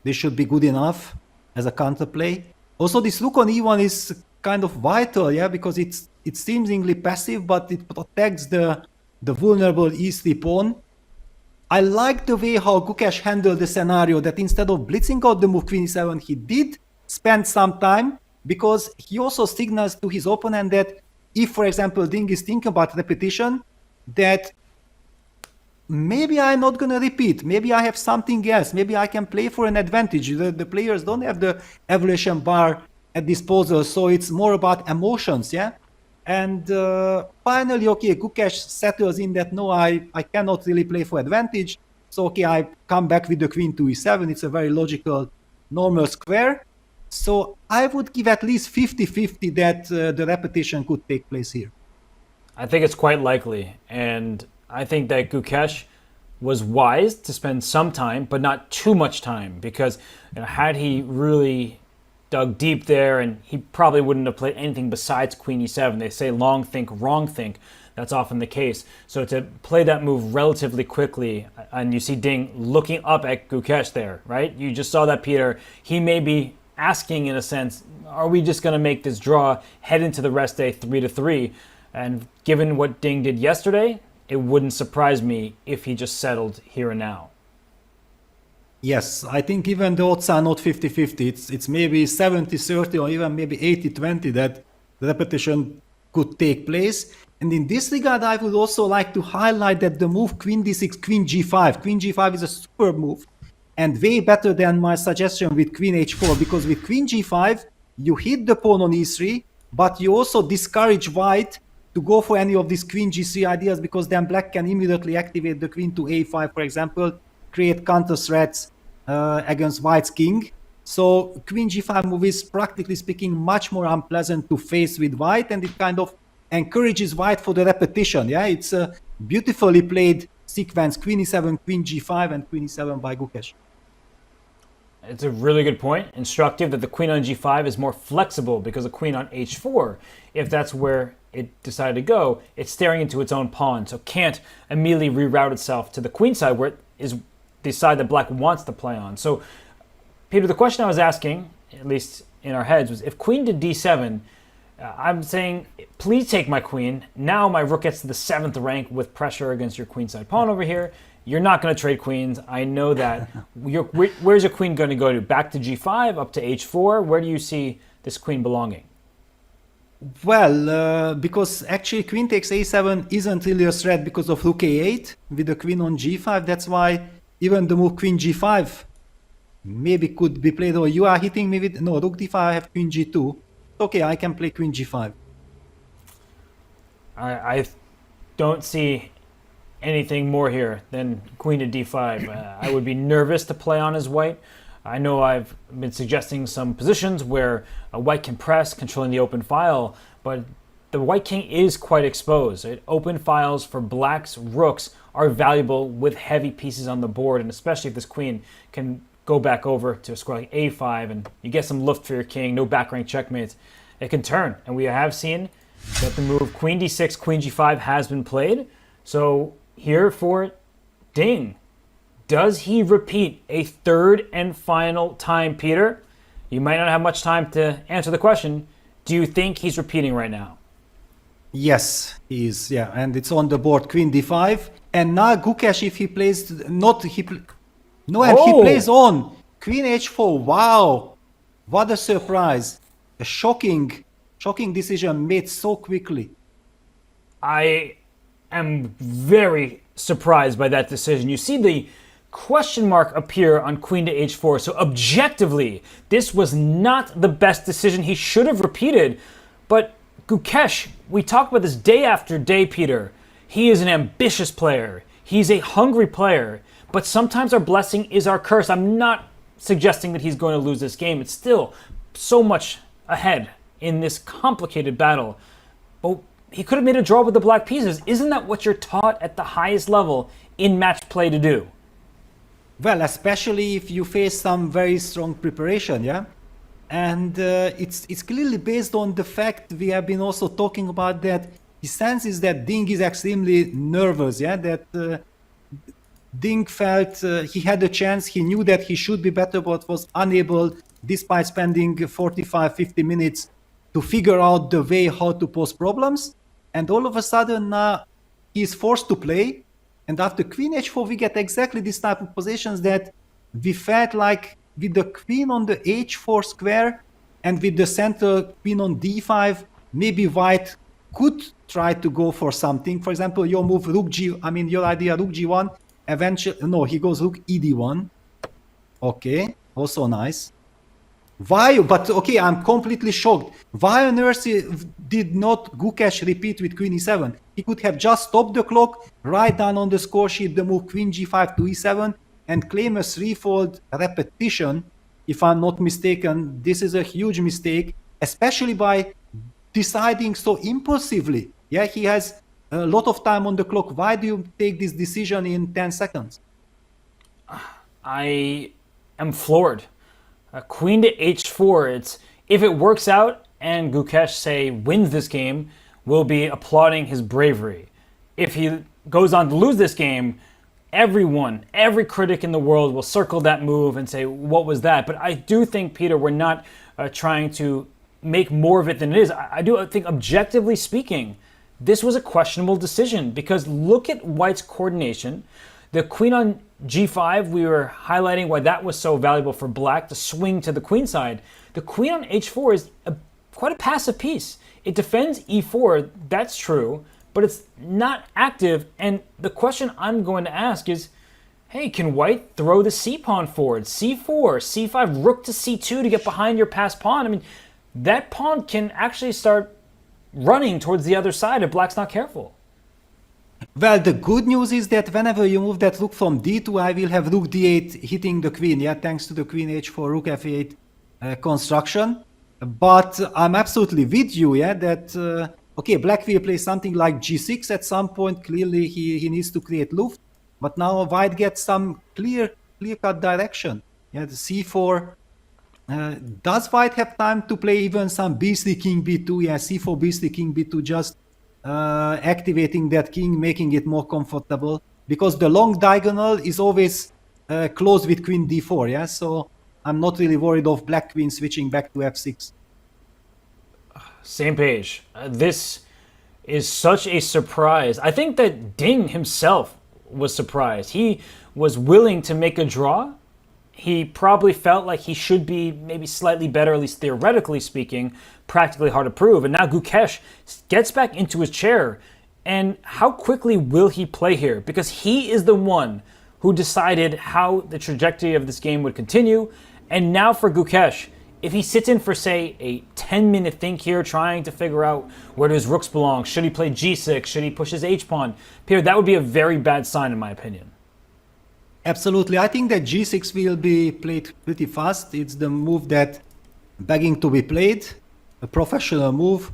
S11: good enough as a counterplay. Also, this rook on e1 is kind of vital, yeah, because it's seemingly passive, but it protects the vulnerable e3 pawn. I like the way how Gukesh handled the scenario, that instead of blitzing out the move queen e7, he did spend some time, because he also signals to his opponent that if, for example, Ding is thinking about repetition, that maybe I'm not going to repeat, maybe I have something else, maybe I can play for an advantage. The players don't have the evaluation bar at disposal, so it's more about emotions, yeah? And finally, okay, Gukesh settles in that, no, I cannot really play for advantage, so okay, I come back with the queen to e7, it's a very logical, normal square. So I would give at least 50-50 that the repetition could take place here.
S12: I think it's quite likely, and I think that Gukesh was wise to spend some time, but not too much time, because had he really dug deep there, and he probably wouldn't have played anything besides queen e7. They say long think, wrong think. That's often the case. So to play that move relatively quickly, and you see Ding looking up at Gukesh there, right? You just saw that, Peter. He may be asking, in a sense, are we just going to make this draw, head into the rest day 3-3? And given what Ding did yesterday, it wouldn't surprise me if he just settled here and now.
S11: Yes, I think even the odds are not 50-50. It's maybe 70-30 or even maybe 80-20 that the repetition could take place. And in this regard, I would also like to highlight that the move queen d6, queen g5. Queen g5 is a superb move, and way better than my suggestion with queen h4, because with queen g5, you hit the pawn on e3, but you also discourage white to go for any of these queen g3 ideas, because then black can immediately activate the queen to a5, for example, create counter threats against white's king. So queen g5 move is, practically speaking, much more unpleasant to face with white, and it kind of encourages white for the repetition. Yeah, it's a beautifully played sequence, queen e7, queen g5, and queen e7 by Gukesh.
S12: It's a really good point. Instructive that the queen on g5 is more flexible, because a queen on h4, if that's where it decided to go, it's staring into its own pawn, so can't immediately reroute itself to the queen side, where it is the side that black wants to play on. So, Peter, the question I was asking, at least in our heads, was if queen did d7, I'm saying, please take my queen. Now my rook gets to the 7th rank with pressure against your queenside pawn over here. You're not going to trade queens. I know that. Where's your queen going to go to? Back to g5, up to h4? Where do you see this queen belonging?
S11: Well, because actually queen takes a7 isn't really a threat because of rook a8 with the queen on g5. That's why even the move queen g5 maybe could be played. Or you are hitting me with, no, rook d5, I have queen g2. Okay, I can play queen g5.
S12: I don't see anything more here than queen to d5. I would be nervous to play on as white. I know I've been suggesting some positions where a white can press, controlling the open file, but the white king is quite exposed. Open files for black's rooks are valuable with heavy pieces on the board, and especially if this queen can go back over to a square like a5 and you get some lift for your king, no back rank checkmates, it can turn. And we have seen that the move queen d6, queen g5 has been played. So here for Ding, does he repeat a third and final time, Peter? You might not have much time to answer the question. Do you think he's repeating right now?
S11: Yes, he is, yeah, and it's on the board, queen d5. And now Gukesh, if he plays, he plays on queen h4. Wow, what a surprise. A shocking decision made so quickly.
S12: I am very surprised by that decision. You see the question mark appear on queen to h4. So objectively, this was not the best decision. He should have repeated. But Gukesh, we talk about this day after day, Peter. He is an ambitious player. He's a hungry player. But sometimes our blessing is our curse. I'm not suggesting that he's going to lose this game. It's still so much ahead in this complicated battle. But he could have made a draw with the black pieces. Isn't that what you're taught at the highest level in match play to do?
S11: Well, especially if you face some very strong preparation, yeah? And it's clearly based on the fact we have been also talking about that he senses that Ding is extremely nervous, yeah, that Ding felt he had a chance, he knew that he should be better, but was unable, despite spending 45-50 minutes to figure out the way how to pose problems. And all of a sudden, he is forced to play. And after queen h4, we get exactly this type of positions that we felt like with the queen on the h4 square and with the center queen on d5, maybe white could try to go for something. For example, your move rook g, I mean, your idea rook g1, eventually, no, he goes rook ed1. Okay, also nice. Why? But okay, I'm completely shocked. Why on earth did not Gukesh repeat with queen e7? He could have just stopped the clock, write down on the score sheet the move queen g5 to e7, and claim a threefold repetition. If I'm not mistaken, this is a huge mistake, especially by deciding so impulsively. Yeah, he has a lot of time on the clock. Why do you take this decision in 10 seconds?
S12: I am floored. Queen to h4, it's if it works out and Gukesh, say, wins this game, we'll be applauding his bravery. If he goes on to lose this game, every critic in the world will circle that move and say, what was that? But I do think, Peter, we're not trying to make more of it than it is. I do think, objectively speaking, this was a questionable decision because look at White's coordination. The queen on g5, we were highlighting why that was so valuable for Black to swing to the queen side. The queen on h4 is quite a passive piece. It defends e4, that's true, but it's not active. And the question I'm going to ask is, hey, can White throw the c-pawn forward? c4, c5, rook to c2 to get behind your passed pawn? I mean, that pawn can actually start running towards the other side if Black's not careful.
S11: Well, the good news is that whenever you move that rook from d2, I will have rook d8 hitting the queen, yeah, thanks to the queen h4, rook f8 construction. But I'm absolutely with you, yeah, that, okay, Black will play something like g6 at some point. Clearly, he needs to create luft. But now White gets some clear-cut direction. Yeah, the c4. Does White have time to play even some b3, king b2? Yeah, c4, b3, king b2, just activating that king, making it more comfortable, because the long diagonal is always close with queen d4, yeah, so I'm not really worried of Black queen switching back to f6.
S12: Same page. This is such a surprise. I think that Ding himself was surprised. He was willing to make a draw. He probably felt like he should be maybe slightly better, at least theoretically speaking, practically hard to prove. And now Gukesh gets back into his chair. And how quickly will he play here? Because he is the one who decided how the trajectory of this game would continue. And now for Gukesh, if he sits in for, say, a 10-minute think here, trying to figure out where do his rooks belong, should he play g6, should he push his h-pawn, Peter, that would be a very bad sign in my opinion.
S11: Absolutely. I think that g6 will be played pretty fast. It's the move that begging to be played, a professional move.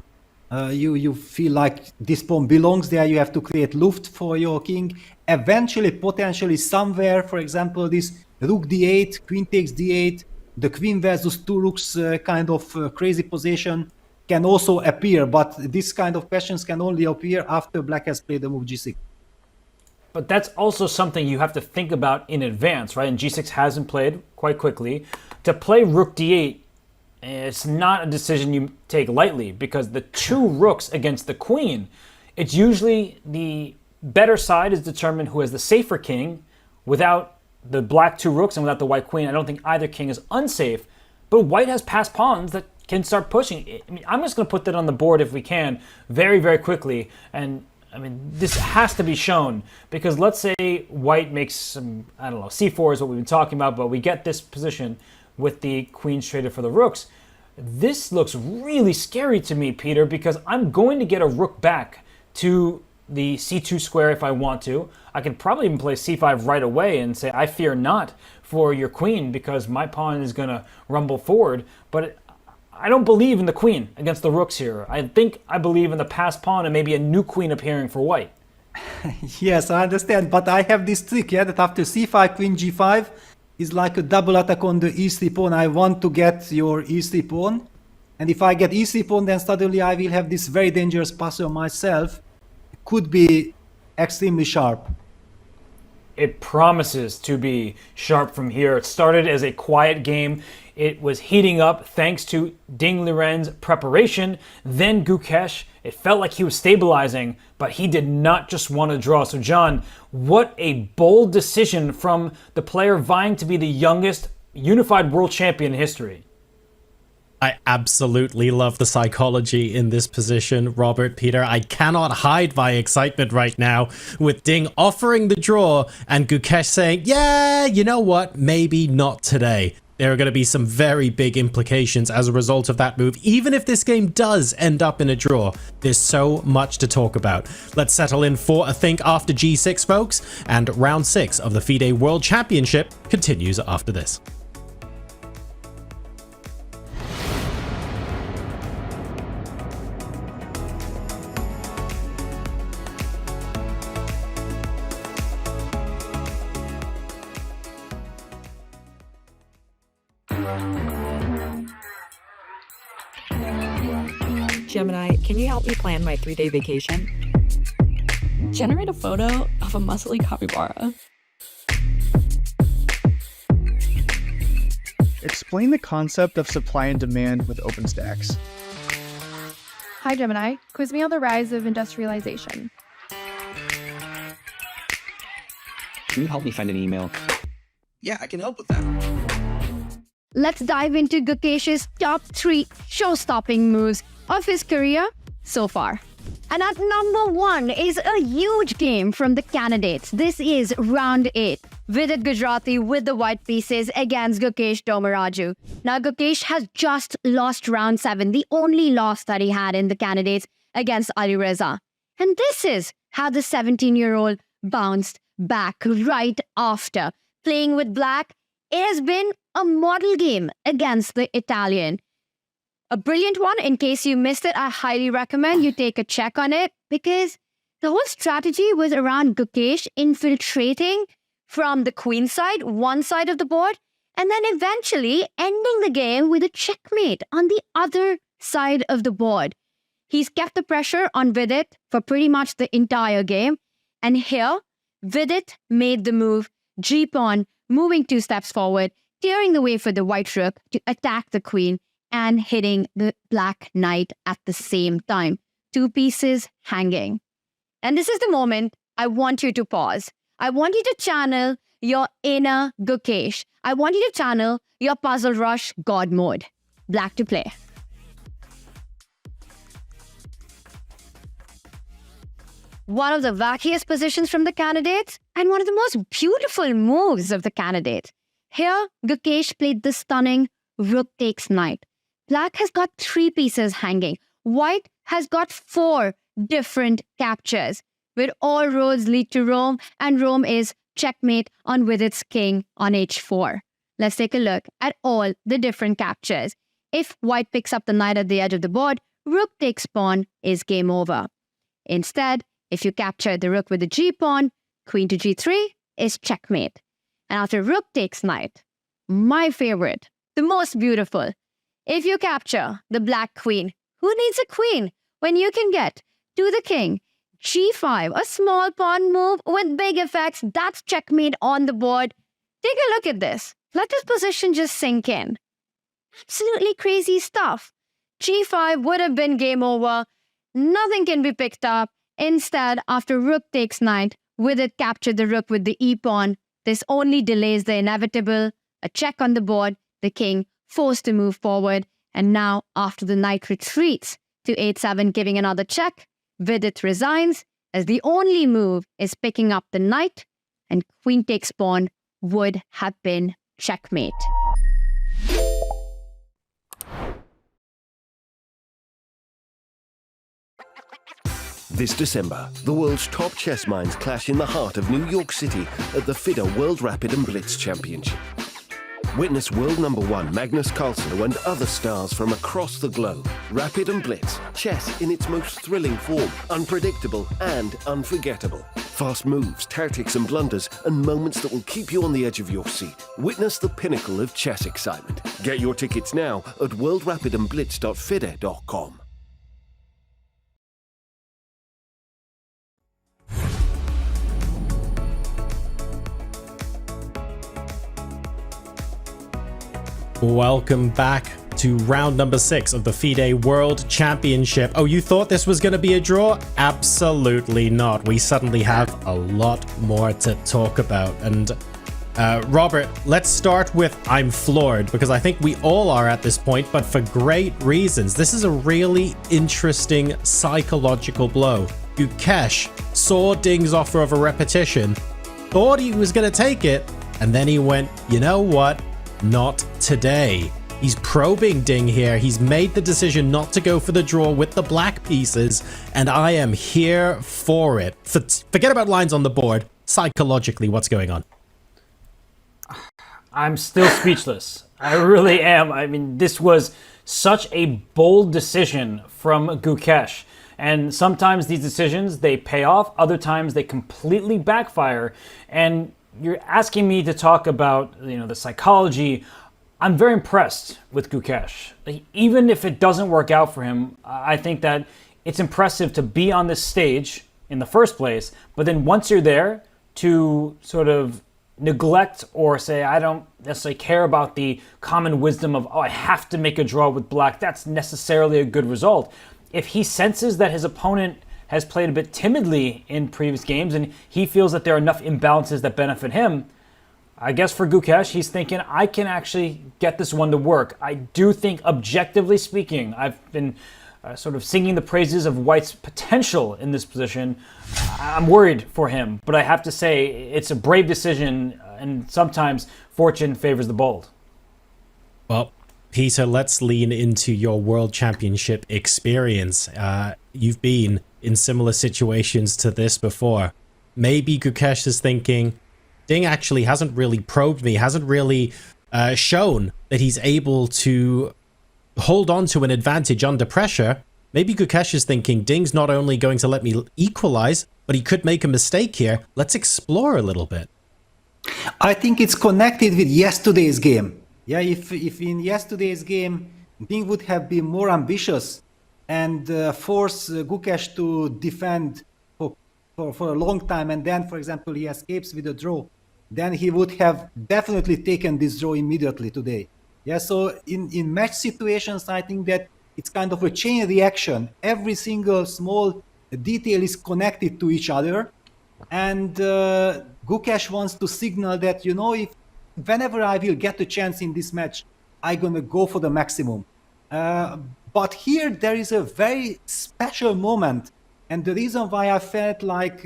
S11: You feel like this pawn belongs there. You have to create luft for your king. Eventually, potentially somewhere, for example, this rook d8, queen takes d8, the queen versus two rooks kind of crazy position can also appear. But this kind of questions can only appear after Black has played the move g6.
S12: But that's also something you have to think about in advance, right? And g6 hasn't played quite quickly. To play rook d8, it's not a decision you take lightly because the two rooks against the queen, it's usually the better side is determined who has the safer king. Without the Black two rooks and without the White queen, I don't think either king is unsafe. But White has passed pawns that can start pushing. I mean, I'm just going to put that on the board if we can very, very quickly. And I mean, this has to be shown because let's say White makes some, I don't know, c4 is what we've been talking about, but we get this position with the queens traded for the rooks. This looks really scary to me, Peter, because I'm going to get a rook back to the c2 square if I want to. I could probably even play c5 right away and say, I fear not for your queen because my pawn is going to rumble forward. But I don't believe in the queen against the rooks here. I believe in the passed pawn and maybe a new queen appearing for White.
S11: Yes, I understand, but I have this trick, yeah, that after c5, queen g5 is like a double attack on the e3 pawn. I want to get your e3 pawn, And if I get e3 pawn, then suddenly I will have this very dangerous puzzle myself. It could be extremely sharp.
S12: It promises to be sharp from here. It started as a quiet game. It was heating up thanks to Ding Liren's preparation. Then Gukesh, it felt like he was stabilizing, but he did not just want to draw. So John, what a bold decision from the player vying to be the youngest unified world champion in history.
S10: I absolutely love the psychology in this position, Robert, Peter. I cannot hide my excitement right now with Ding offering the draw and Gukesh saying, yeah, you know what, maybe not today. There are going to be some very big implications as a result of that move. Even if this game does end up in a draw, there's so much to talk about. Let's settle in for a think after G6, folks, and round 6 of the FIDE World Championship continues after this.
S2: Gemini, can you help me plan my 3-day vacation? Generate a photo of a muscly capybara.
S3: Explain the concept of supply and demand with OpenStax.
S4: Hi Gemini, quiz me on the rise of industrialization.
S5: Can you help me find an email?
S6: Yeah, I can help with that.
S1: Let's dive into Gukesh's top 3 show-stopping moves of his career so far. And at number 1 is a huge game from the candidates. This is round 8. Vidit Gujrati with the white pieces against Gukesh Dommaraju. Now Gukesh has just lost round 7, the only loss that he had in the candidates against Ali Reza. And this is how the 17-year-old bounced back right after. Playing with black, it has been a model game against the Italian. A brilliant one. In case you missed it, I highly recommend you take a check on it because the whole strategy was around Gukesh infiltrating from the queen side, one side of the board, and then eventually ending the game with a checkmate on the other side of the board. He's kept the pressure on Vidit for pretty much the entire game. And here, Vidit made the move, G-pawn, moving 2 steps forward, clearing the way for the white rook to attack the queen and hitting the black knight at the same time. 2 pieces hanging. And this is the moment I want you to pause. I want you to channel your inner Gukesh. I want you to channel your Puzzle Rush God mode. Black to play. One of the wackiest positions from the candidates and one of the most beautiful moves of the candidates. Here, Gukesh played the stunning rook takes knight. Black has got 3 pieces hanging. White has got 4 different captures, where all roads lead to Rome, and Rome is checkmate on Vidit's king on h4. Let's take a look at all the different captures. If white picks up the knight at the edge of the board, rook takes pawn is game over. Instead, if you capture the rook with the g-pawn, queen to g3 is checkmate. And after rook takes knight, my favorite, the most beautiful, if you capture the black queen, who needs a queen when you can get to the king? G5, a small pawn move with big effects. That's checkmate on the board. Take a look at this. Let this position just sink in. Absolutely crazy stuff. G5 would have been game over. Nothing can be picked up. Instead, after rook takes knight, Vidit captured the rook with the e-pawn. This only delays the inevitable. A check on the board. The king forced to move forward, and now after the knight retreats to h7, giving another check, Vidit resigns as the only move is picking up the knight, and queen takes pawn would have been checkmate.
S7: This December, the world's top chess minds clash in the heart of New York City at the FIDE World Rapid and Blitz Championship. Witness world #1 Magnus Carlsen and other stars from across the globe. Rapid and Blitz, chess in its most thrilling form, unpredictable and unforgettable. Fast moves, tactics and blunders, and moments that will keep you on the edge of your seat. Witness the pinnacle of chess excitement. Get your tickets now at worldrapidandblitz.fide.com.
S10: Welcome back to round number 6 of the FIDE World Championship. Oh, you thought this was going to be a draw? Absolutely not. We suddenly have a lot more to talk about. And Robert, let's start with I'm floored, because I think we all are at this point, but for great reasons. This is a really interesting psychological blow. Gukesh saw Ding's offer of a repetition, thought he was going to take it, and then he went, you know what? Not today. He's probing Ding here. He's made the decision not to go for the draw with the black pieces, and I am here for it. Forget about lines on the board. Psychologically, what's going on?
S12: I'm still speechless. I really am. I mean, this was such a bold decision from Gukesh. And sometimes these decisions, they pay off. Other times they completely backfire. And you're asking me to talk about, the psychology. I'm very impressed with Gukesh. Even if it doesn't work out for him, I think that it's impressive to be on this stage in the first place, but then once you're there, to sort of neglect or say, I don't necessarily care about the common wisdom of, I have to make a draw with black. That's necessarily a good result. If he senses that his opponent has played a bit timidly in previous games and he feels that there are enough imbalances that benefit him, I guess for Gukesh, he's thinking, I can actually get this one to work. I do think, objectively speaking, I've been sort of singing the praises of White's potential in this position. I'm worried for him, but I have to say it's a brave decision, and sometimes fortune favors the bold.
S10: Well, Peter, let's lean into your World Championship experience. You've been in similar situations to this before. Maybe Gukesh is thinking, Ding actually hasn't really probed me, hasn't really shown that he's able to hold on to an advantage under pressure. Maybe Gukesh is thinking, Ding's not only going to let me equalize, but he could make a mistake here. Let's explore a little bit.
S11: I think it's connected with yesterday's game. Yeah, if in yesterday's game, Ding would have been more ambitious and force Gukesh to defend for a long time, and then, for example, he escapes with a draw, then he would have definitely taken this draw immediately today. Yeah, so in match situations, I think that it's kind of a chain reaction. Every single small detail is connected to each other, and Gukesh wants to signal that, if whenever I will get a chance in this match, I'm gonna go for the maximum. But here there is a very special moment. And the reason why I felt like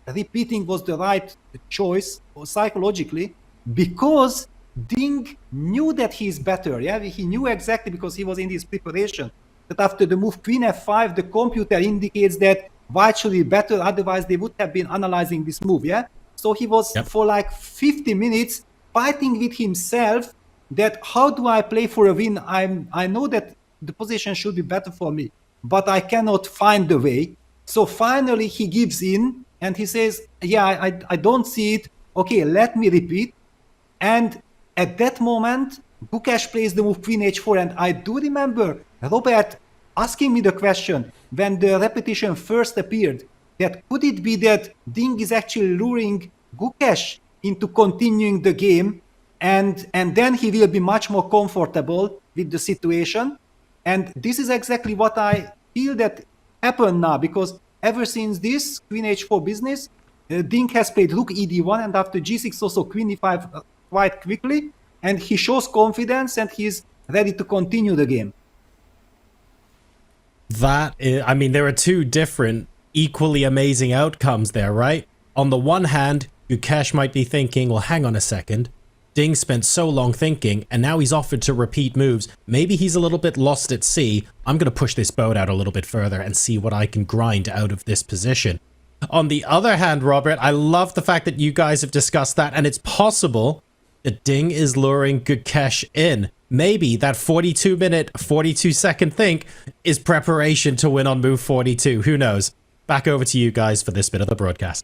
S11: repeating was the right choice psychologically, because Ding knew that he's better. Yeah, he knew exactly, because he was in his preparation, that after the move Queen F5, the computer indicates that White should be better. Otherwise, they would have been analyzing this move. Yeah, so he was for like 50 minutes fighting with himself. That how do I play for a win? I know that the position should be better for me, but I cannot find the way. So finally he gives in and he says, I don't see it. Okay, let me repeat. And at that moment, Gukesh plays the move Queen H4. And I do remember Robert asking me the question when the repetition first appeared, that could it be that Ding is actually luring Gukesh into continuing the game, and then he will be much more comfortable with the situation. And this is exactly what I feel that happened now, because ever since this Queen H4 business, Ding has played Rook ED1, and after G6 also Queen E5 quite quickly, and he shows confidence and he's ready to continue the game.
S10: That is, I mean, there are two different, equally amazing outcomes there, right? On the one hand, Gukesh might be thinking, well, hang on a second. Ding spent so long thinking, and now he's offered to repeat moves. Maybe he's a little bit lost at sea. I'm going to push this boat out a little bit further and see what I can grind out of this position. On the other hand, Robert, I love the fact that you guys have discussed that, and it's possible that Ding is luring Gukesh in. Maybe that 42-minute, 42-second think is preparation to win on move 42. Who knows? Back over to you guys for this bit of the broadcast.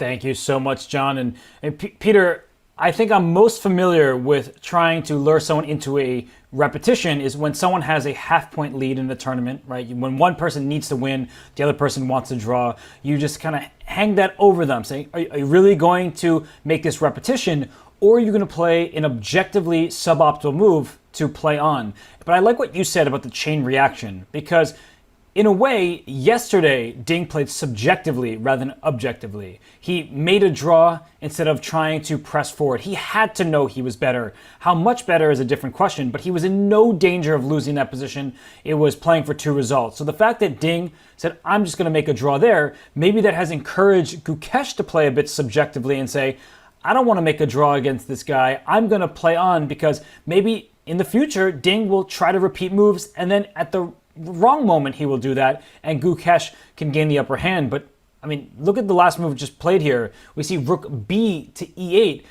S12: Thank you so much, John. And Peter, I think I'm most familiar with trying to lure someone into a repetition is when someone has a half-point lead in the tournament, right? When one person needs to win, the other person wants to draw, you just kind of hang that over them, saying, are you really going to make this repetition, or are you going to play an objectively suboptimal move to play on? But I like what you said about the chain reaction, because in a way, yesterday, Ding played subjectively rather than objectively. He made a draw instead of trying to press forward. He had to know he was better. How much better is a different question, but he was in no danger of losing that position. It was playing for 2 results. So the fact that Ding said, I'm just going to make a draw there, maybe that has encouraged Gukesh to play a bit subjectively and say, I don't want to make a draw against this guy. I'm going to play on because maybe in the future, Ding will try to repeat moves, and then at the wrong moment he will do that, and Gukesh can gain the upper hand. But I mean, look at the last move just played here. We see rook b to e8.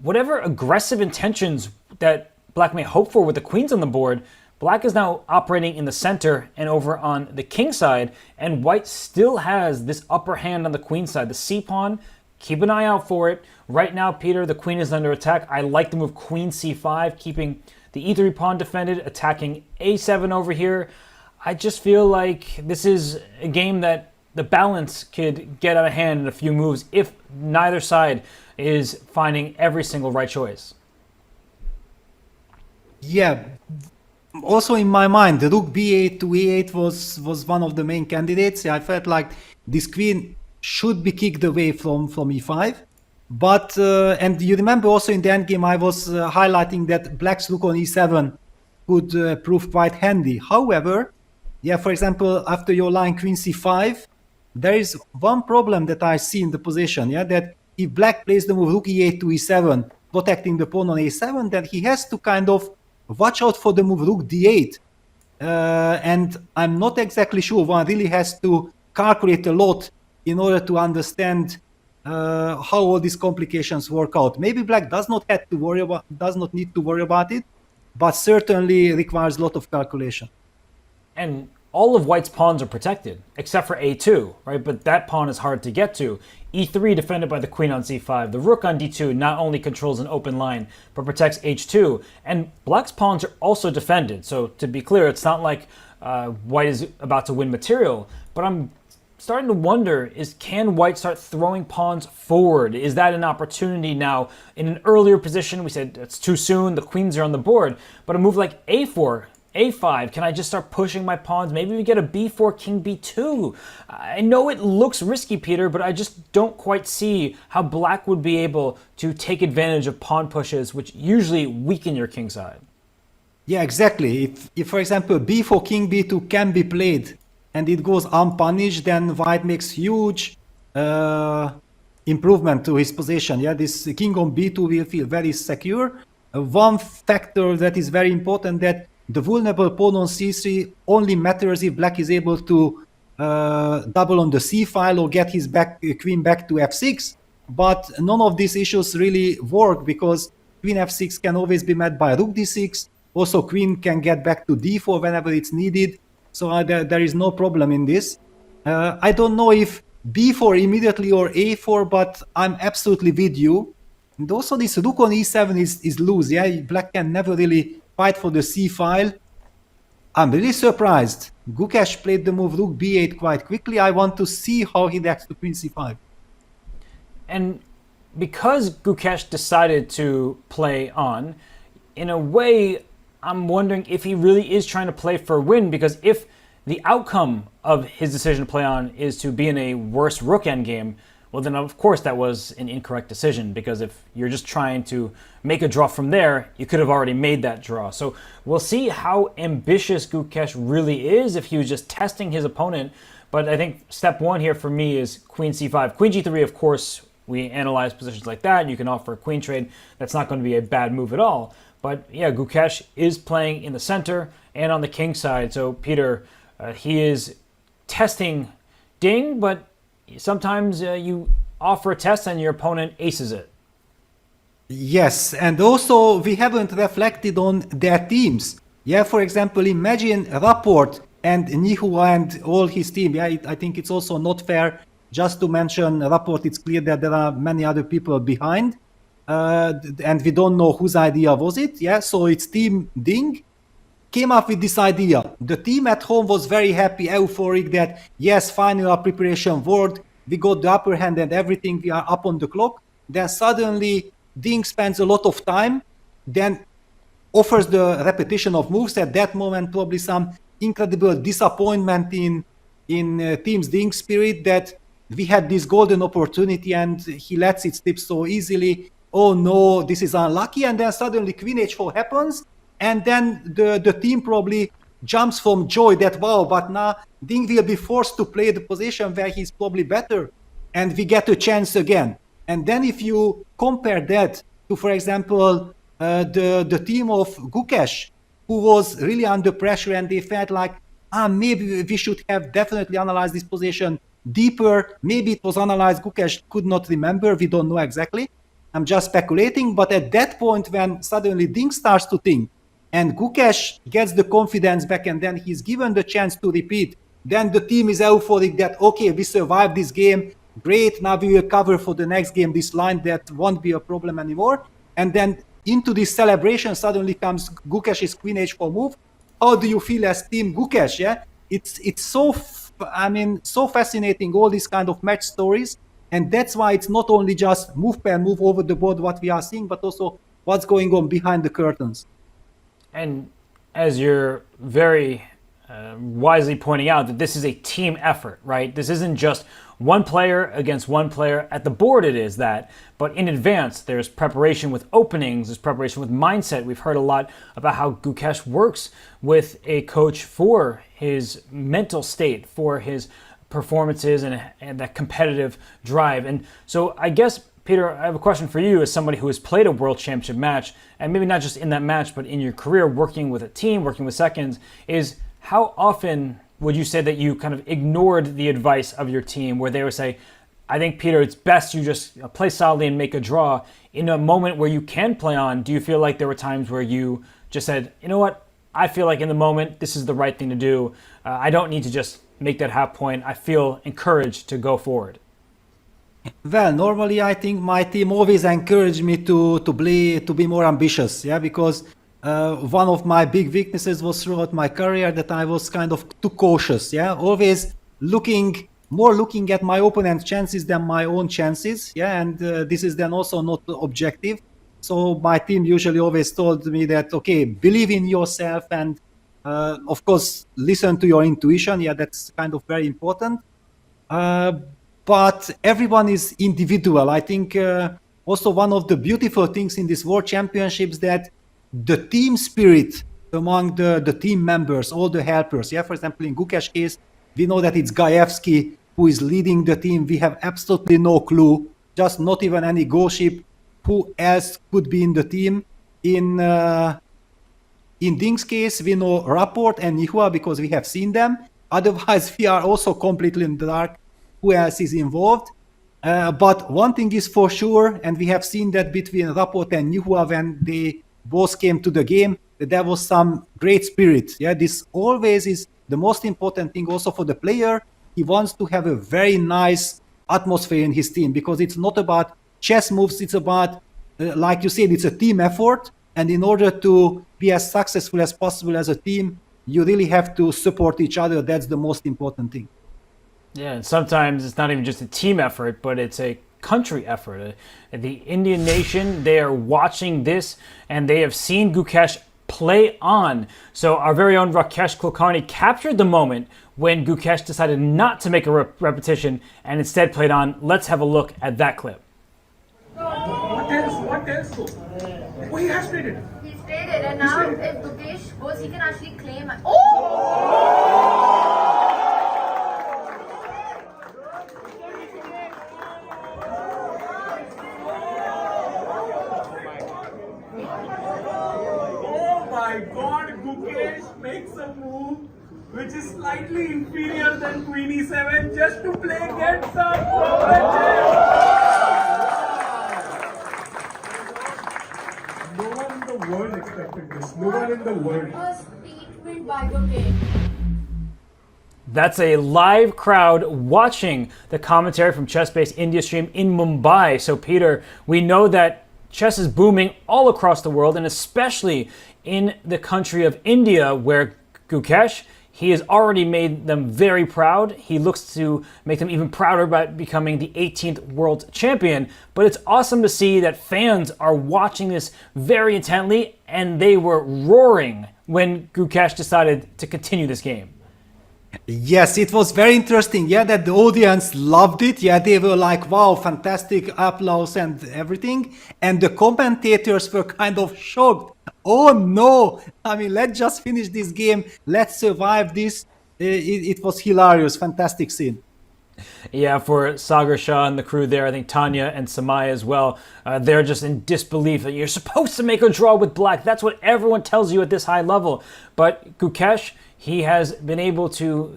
S12: Whatever aggressive intentions that black may hope for with the queens on the board, black is now operating in the center and over on the king side, and white still has this upper hand on the queen side. The c pawn, keep an eye out for it. Right now, Peter, the queen is under attack. I like the move queen c5, keeping the e3 pawn defended, attacking a7 over here. I just feel like this is a game that the balance could get out of hand in a few moves if neither side is finding every single right choice.
S11: Yeah. Also in my mind, the rook b8 to e8 was one of the main candidates. I felt like this queen should be kicked away from e5. But, and you remember also in the endgame I was highlighting that black's rook on e7 could prove quite handy. However, yeah, for example, after your line queen c5, there is one problem that I see in the position, yeah, that if black plays the move rook e8 to e7, protecting the pawn on a7, then he has to kind of watch out for the move rook d8. And I'm not exactly sure. One really has to calculate a lot in order to understand how all these complications work out. Maybe black does not need to worry about it, but certainly requires a lot of calculation.
S12: And all of white's pawns are protected, except for a2, right? But that pawn is hard to get to. e3 defended by the queen on c5. The rook on d2 not only controls an open line, but protects h2. And black's pawns are also defended. So to be clear, it's not like white is about to win material. But I'm starting to wonder, can white start throwing pawns forward? Is that an opportunity now? In an earlier position, we said it's too soon, the queens are on the board. But a move like a4, a5, can I just start pushing my pawns? Maybe we get a b4, king b2. I know it looks risky, Peter, but I just don't quite see how black would be able to take advantage of pawn pushes, which usually weaken your king side.
S11: Yeah, exactly. If for example, b4, king b2 can be played and it goes unpunished, then white makes huge improvement to his position. Yeah, this king on b2 will feel very secure. One factor that is very important, that the vulnerable pawn on c3 only matters if black is able to double on the c file or get his queen back to f6. But none of these issues really work, because queen f6 can always be met by rook d6. Also, queen can get back to d4 whenever it's needed. So there is no problem in this. I don't know if b4 immediately or a4, but I'm absolutely with you. And also this rook on e7 is loose. Yeah, black can never really fight for the c file. I'm really surprised. Gukesh played the move rook b8 quite quickly. I want to see how he reacts to queen c5.
S12: And because Gukesh decided to play on, in a way, I'm wondering if he really is trying to play for a win, because if the outcome of his decision to play on is to be in a worse rook endgame, well then of course that was an incorrect decision, because if you're just trying to make a draw from there, you could have already made that draw. So we'll see how ambitious Gukesh really is if he was just testing his opponent. But I think step one here for me is queen c5. Queen g3, of course, we analyze positions like that, and you can offer a queen trade. That's not going to be a bad move at all. But yeah, Gukesh is playing in the center and on the king side. So Peter, he is testing Ding, but sometimes you offer a test and your opponent aces it.
S11: Yes, and also we haven't reflected on their teams. Yeah, for example, imagine Rapport and Nihua and all his team. Yeah, I think it's also not fair just to mention Rapport, it's clear that there are many other people behind, and we don't know whose idea was it. Yeah, so it's Team Ding came up with this idea. The team at home was very happy, euphoric that yes, finally our preparation worked. We got the upper hand and everything. We are up on the clock. Then suddenly Ding spends a lot of time, then offers the repetition of moves. At that moment, probably some incredible disappointment in Team's Ding spirit that we had this golden opportunity and he lets it slip so easily. Oh no, this is unlucky. And then suddenly Queen H4 happens. And then the team probably jumps from joy that, wow, but now Ding will be forced to play the position where he's probably better. And we get a chance again. And then if you compare that to, for example, the team of Gukesh, who was really under pressure and they felt like, maybe we should have definitely analyzed this position deeper. Maybe it was analyzed, Gukesh could not remember, we don't know exactly. I'm just speculating. But at that point when suddenly Ding starts to think, and Gukesh gets the confidence back and then he's given the chance to repeat, then the team is euphoric that, okay, we survived this game, great, now we will cover for the next game this line, that won't be a problem anymore. And then into this celebration suddenly comes Gukesh's Queen H4 move. How do you feel as Team Gukesh? Yeah, it's so, so fascinating, all these kind of match stories. And that's why it's not only just move per move over the board what we are seeing, but also what's going on behind the curtains.
S12: And as you're very wisely pointing out, that this is a team effort, right? This isn't just one player against one player. At the board it is that, but in advance there's preparation with openings, there's preparation with mindset. We've heard a lot about how Gukesh works with a coach for his mental state, for his performances and that competitive drive. And so I guess, Peter, I have a question for you as somebody who has played a World Championship match, and maybe not just in that match, but in your career working with a team, working with seconds, is how often would you say that you kind of ignored the advice of your team where they would say, I think, Peter, it's best you just play solidly and make a draw. In a moment where you can play on, do you feel like there were times where you just said, you know what, I feel like in the moment, this is the right thing to do. I don't need to just make that half point. I feel encouraged to go forward.
S11: Well, normally I think my team always encouraged me to be more ambitious, yeah, because one of my big weaknesses was throughout my career that I was kind of too cautious, yeah, always looking at my opponent's chances than my own chances, yeah, and this is then also not objective. So my team usually always told me that, okay, believe in yourself and of course listen to your intuition, yeah, that's kind of very important. But everyone is individual. I think also one of the beautiful things in this World Championships that the team spirit among the team members, all the helpers. Yeah, for example, in Gukesh's case, we know that it's Gaevsky who is leading the team. We have absolutely no clue, just not even any goal ship, who else could be in the team. In Ding's case, we know Rapport and Nihua because we have seen them. Otherwise, we are also completely in the dark who else is involved. But one thing is for sure, and we have seen that between Rapport and Nihua when they both came to the game, that there was some great spirit. Yeah, this always is the most important thing also for the player. He wants to have a very nice atmosphere in his team because it's not about chess moves, it's about, like you said, it's a team effort. And in order to be as successful as possible as a team, you really have to support each other. That's the most important thing.
S12: Yeah, and sometimes it's not even just a team effort, but it's a country effort. The Indian nation, they are watching this and they have seen Gukesh play on. So our very own Rakesh Kulkarni captured the moment when Gukesh decided not to make a repetition and instead played on. Let's have a look at that clip.
S18: What else? Oh, he has played it.
S13: He's played it, and now if Gukesh goes, he can actually claim. Oh!
S18: My God, Gukesh makes a move which is slightly inferior than Queen E7 just to play get some advantage. No one in the world expected this. No one in the world.
S13: A statement by Gukesh.
S12: That's a live crowd watching the commentary from Chess-Based India stream in Mumbai. So Peter, we know that chess is booming all across the world, and especially in the country of India, where Gukesh, he has already made them very proud. He looks to make them even prouder by becoming the 18th world champion. But it's awesome to see that fans are watching this very intently, and they were roaring when Gukesh decided to continue this game.
S11: Yes, it was very interesting. Yeah, that the audience loved it. Yeah, they were like, wow, fantastic applause and everything. And the commentators were kind of shocked. Oh no, I mean, let's just finish this game. Let's survive this. It was hilarious, fantastic scene.
S12: Yeah, for Sagar Shah and the crew there, I think Tanya and Samaya as well, they're just in disbelief that you're supposed to make a draw with black. That's what everyone tells you at this high level. But Gukesh, he has been able to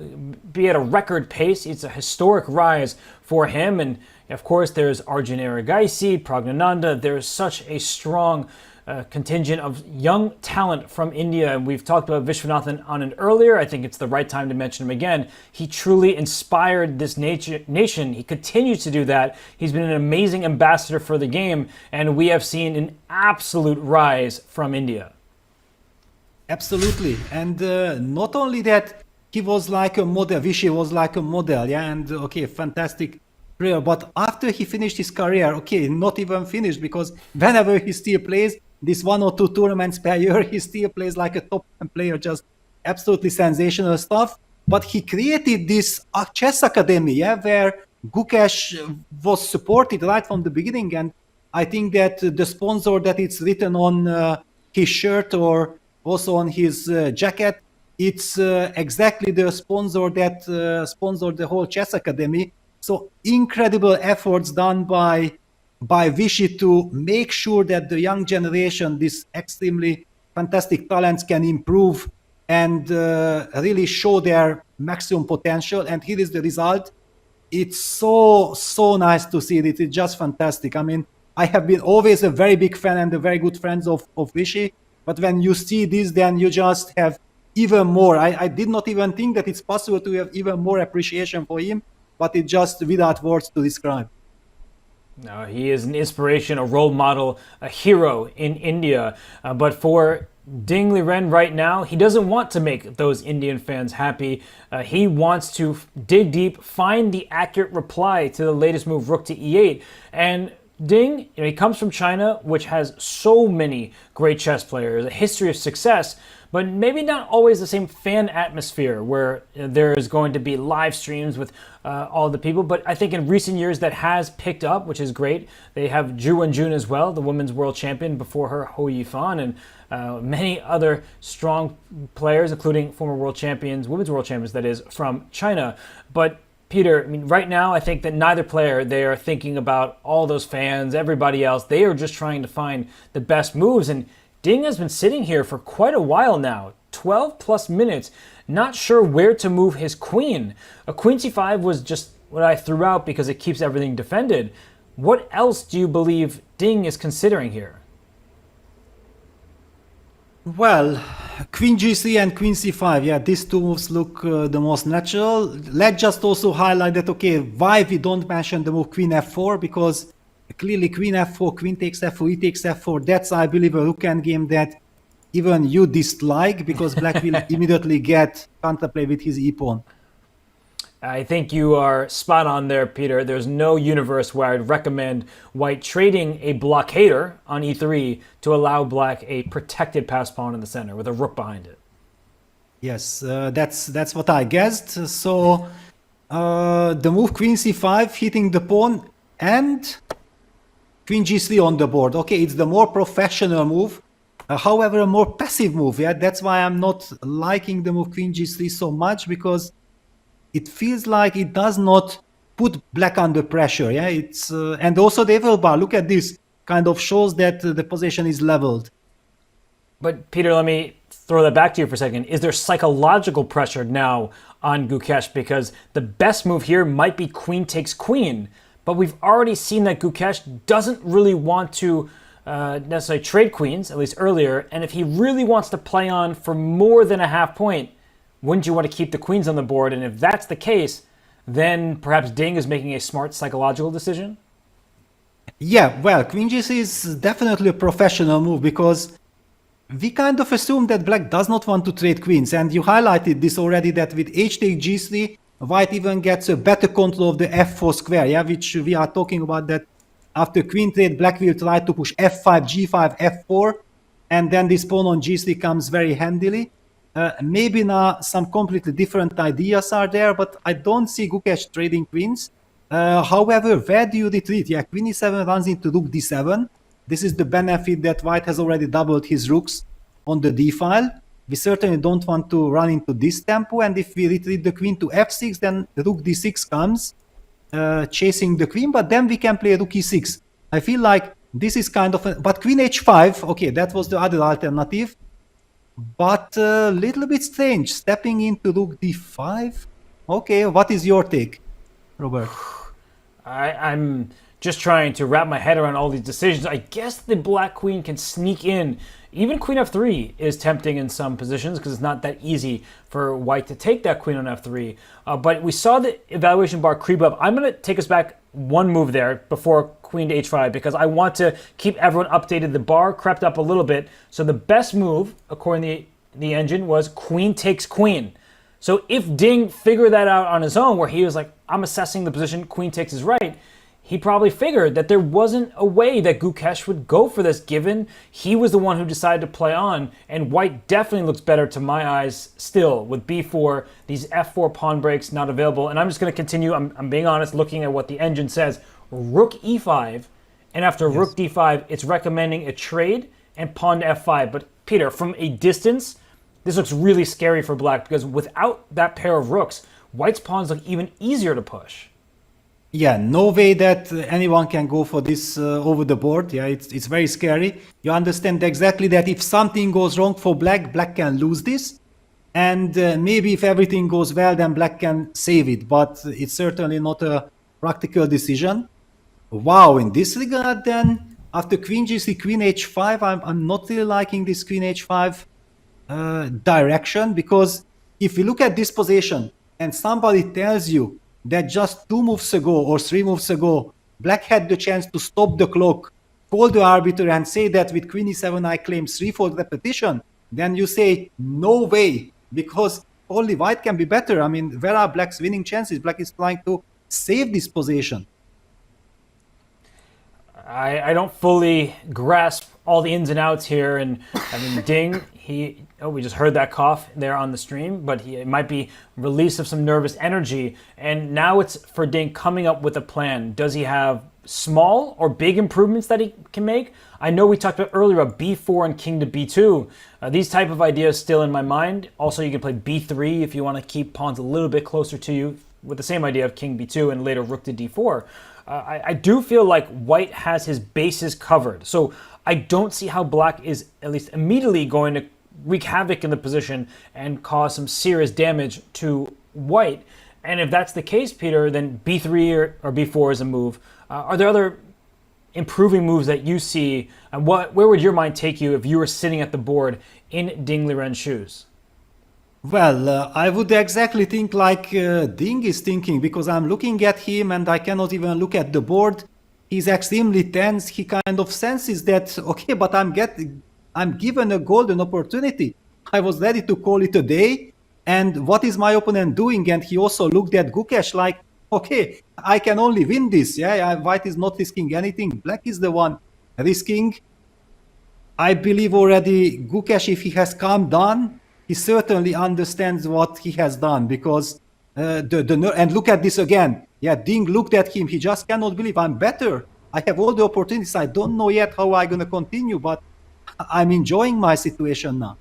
S12: be at a record pace. It's a historic rise for him. And of course, there's Arjun Erigaisi, Pragnananda. There's such a strong contingent of young talent from India. And we've talked about Vishwanathan Anand earlier. I think it's the right time to mention him again. He truly inspired this nation. He continues to do that. He's been an amazing ambassador for the game. And we have seen an absolute rise from India.
S11: Absolutely. And not only that, he was like a model. Vishy was like a model. Yeah. And okay, fantastic career. But after he finished his career, okay, not even finished, because whenever he still plays this 1 or 2 tournaments per year, he still plays like a top player, just absolutely sensational stuff. But he created this chess academy, yeah, where Gukesh was supported right from the beginning. And I think that the sponsor that it's written on his shirt or also on his jacket, it's exactly the sponsor that sponsored the whole chess academy. So incredible efforts done by Vishy to make sure that the young generation, this extremely fantastic talents, can improve and really show their maximum potential. And here is the result. It's so nice to see it. It's just fantastic. I mean, I have been always a very big fan and a very good friend of Vishy. But when you see this, then you just have even more. I did not even think that it's possible to have even more appreciation for him, but it's just without words to describe.
S12: No, he is an inspiration, a role model, a hero in India. But for Ding Liren right now, he doesn't want to make those Indian fans happy. He wants to dig deep, find the accurate reply to the latest move, rook to e8. And Ding, he comes from China, which has so many great chess players, a history of success, but maybe not always the same fan atmosphere where there is going to be live streams with all the people. But I think in recent years that has picked up, which is great. They have Zhu Wenjun as well, the women's world champion, before her Hou Yifan, and many other strong players, including former world champions, women's world champions, that is, from China. But Peter, I mean, right now, I think that neither player, they are thinking about all those fans, everybody else. They are just trying to find the best moves. And Ding has been sitting here for quite a while now, 12 plus minutes, not sure where to move his queen. A queen c5 was just what I threw out because it keeps everything defended. What else do you believe Ding is considering here?
S11: Well, Queen G3 and Queen C5, yeah, these two moves look the most natural. Let's just also highlight that, okay, why we don't mention the move Queen F4, because clearly Queen F4, Queen takes F4, E takes F4, that's, I believe, a rook endgame that even you dislike, because Black will immediately get counterplay with his e-pawn.
S12: I think you are spot on there, Peter. There's no universe where I'd recommend White trading a blockader on e3 to allow Black a protected pass pawn in the center with a rook behind it.
S11: Yes, that's what I guessed. So the move Queen c5 hitting the pawn and Queen g3 on the board. Okay, it's the more professional move. However, a more passive move. Yeah, that's why I'm not liking the move Queen g3 so much, because it feels like it does not put Black under pressure. Yeah, it's and also the Evil bar. Look at this, kind of shows that the position is leveled.
S12: But Peter, let me throw that back to you for a second. Is there psychological pressure now on Gukesh, because the best move here might be Queen takes Queen, but we've already seen that Gukesh doesn't really want to necessarily trade queens, at least earlier. And if he really wants to play on for more than a half point, wouldn't you want to keep the queens on the board? And if that's the case, then perhaps Ding is making a smart psychological decision?
S11: Yeah, well, queen g6 is definitely a professional move because we kind of assume that black does not want to trade queens, and you highlighted this already, that with h take g3, white even gets a better control of the f4 square, yeah, which we are talking about, that after queen trade, black will try to push f5, g5, f4, and then this pawn on g3 comes very handily. Maybe now some completely different ideas are there, but I don't see Gukesh trading queens. However, where do you retreat? Yeah, queen e7 runs into rook d7. This is the benefit that white has already doubled his rooks on the d file. We certainly don't want to run into this tempo, and if we retreat the queen to f6, then rook d6 comes, chasing the queen, but then we can play rook e6. I feel like this is kind of but queen h5, okay, that was the other alternative, but a little bit strange, stepping into rook d5. Okay, what is your take, Robert?
S12: I'm just trying to wrap my head around all these decisions. I guess the black queen can sneak in. Even queen f3 is tempting in some positions because it's not that easy for white to take that queen on f3. But we saw the evaluation bar creep up. I'm going to take us back one move there before queen to h5 because I want to keep everyone updated. The bar crept up a little bit. So the best move, according to the engine, was queen takes queen. So if Ding figured that out on his own, where he was like, I'm assessing the position, queen takes is right, he probably figured that there wasn't a way that Gukesh would go for this, given he was the one who decided to play on, and white definitely looks better to my eyes still with b4, these f4 pawn breaks not available. And I'm just going to continue, I'm being honest, looking at what the engine says. Rook e5, and after rook d5, it's recommending a trade and pawn to f5. But Peter, from a distance, this looks really scary for black because without that pair of rooks, white's pawns look even easier to push.
S11: Yeah, no way that anyone can go for this over the board. Yeah, it's very scary. You understand exactly that if something goes wrong for black, black can lose this. And maybe if everything goes well, then black can save it. But it's certainly not a practical decision. Wow, in this regard then, after queen g3, queen h5, I'm not really liking this queen h5 direction. Because if you look at this position and somebody tells you that just 2 moves ago or 3 moves ago, black had the chance to stop the clock, call the arbiter and say that with queen e7 I claim 3-fold repetition, then you say, no way, because only white can be better. I mean, where are black's winning chances? Black is trying to save this position.
S12: I don't fully grasp all the ins and outs here, and I mean, Ding, we just heard that cough there on the stream, but it might be release of some nervous energy, and now it's for Ding coming up with a plan. Does he have small or big improvements that he can make? I know we talked about earlier about b4 and king to b2. These type of ideas still in my mind. Also, you can play b3 if you want to keep pawns a little bit closer to you with the same idea of king b2 and later rook to d4. I do feel like white has his bases covered. So I don't see how black is at least immediately going to wreak havoc in the position and cause some serious damage to white. And if that's the case, Peter, then b3 or b4 is a move. Are there other improving moves that you see? And where would your mind take you if you were sitting at the board in Ding Liren's shoes?
S11: Well, I would exactly think like Ding is thinking, because I'm looking at him and I cannot even look at the board. He's extremely tense. He kind of senses that, okay, but I'm given a golden opportunity. I was ready to call it a day. And what is my opponent doing? And he also looked at Gukesh like, okay, I can only win this. Yeah, white is not risking anything. Black is the one risking. I believe already Gukesh, if he has calmed down, he certainly understands what he has done, because and look at this again. Yeah, Ding looked at him. He just cannot believe I'm better. I have all the opportunities. I don't know yet how I'm going to continue, but I'm enjoying my situation now.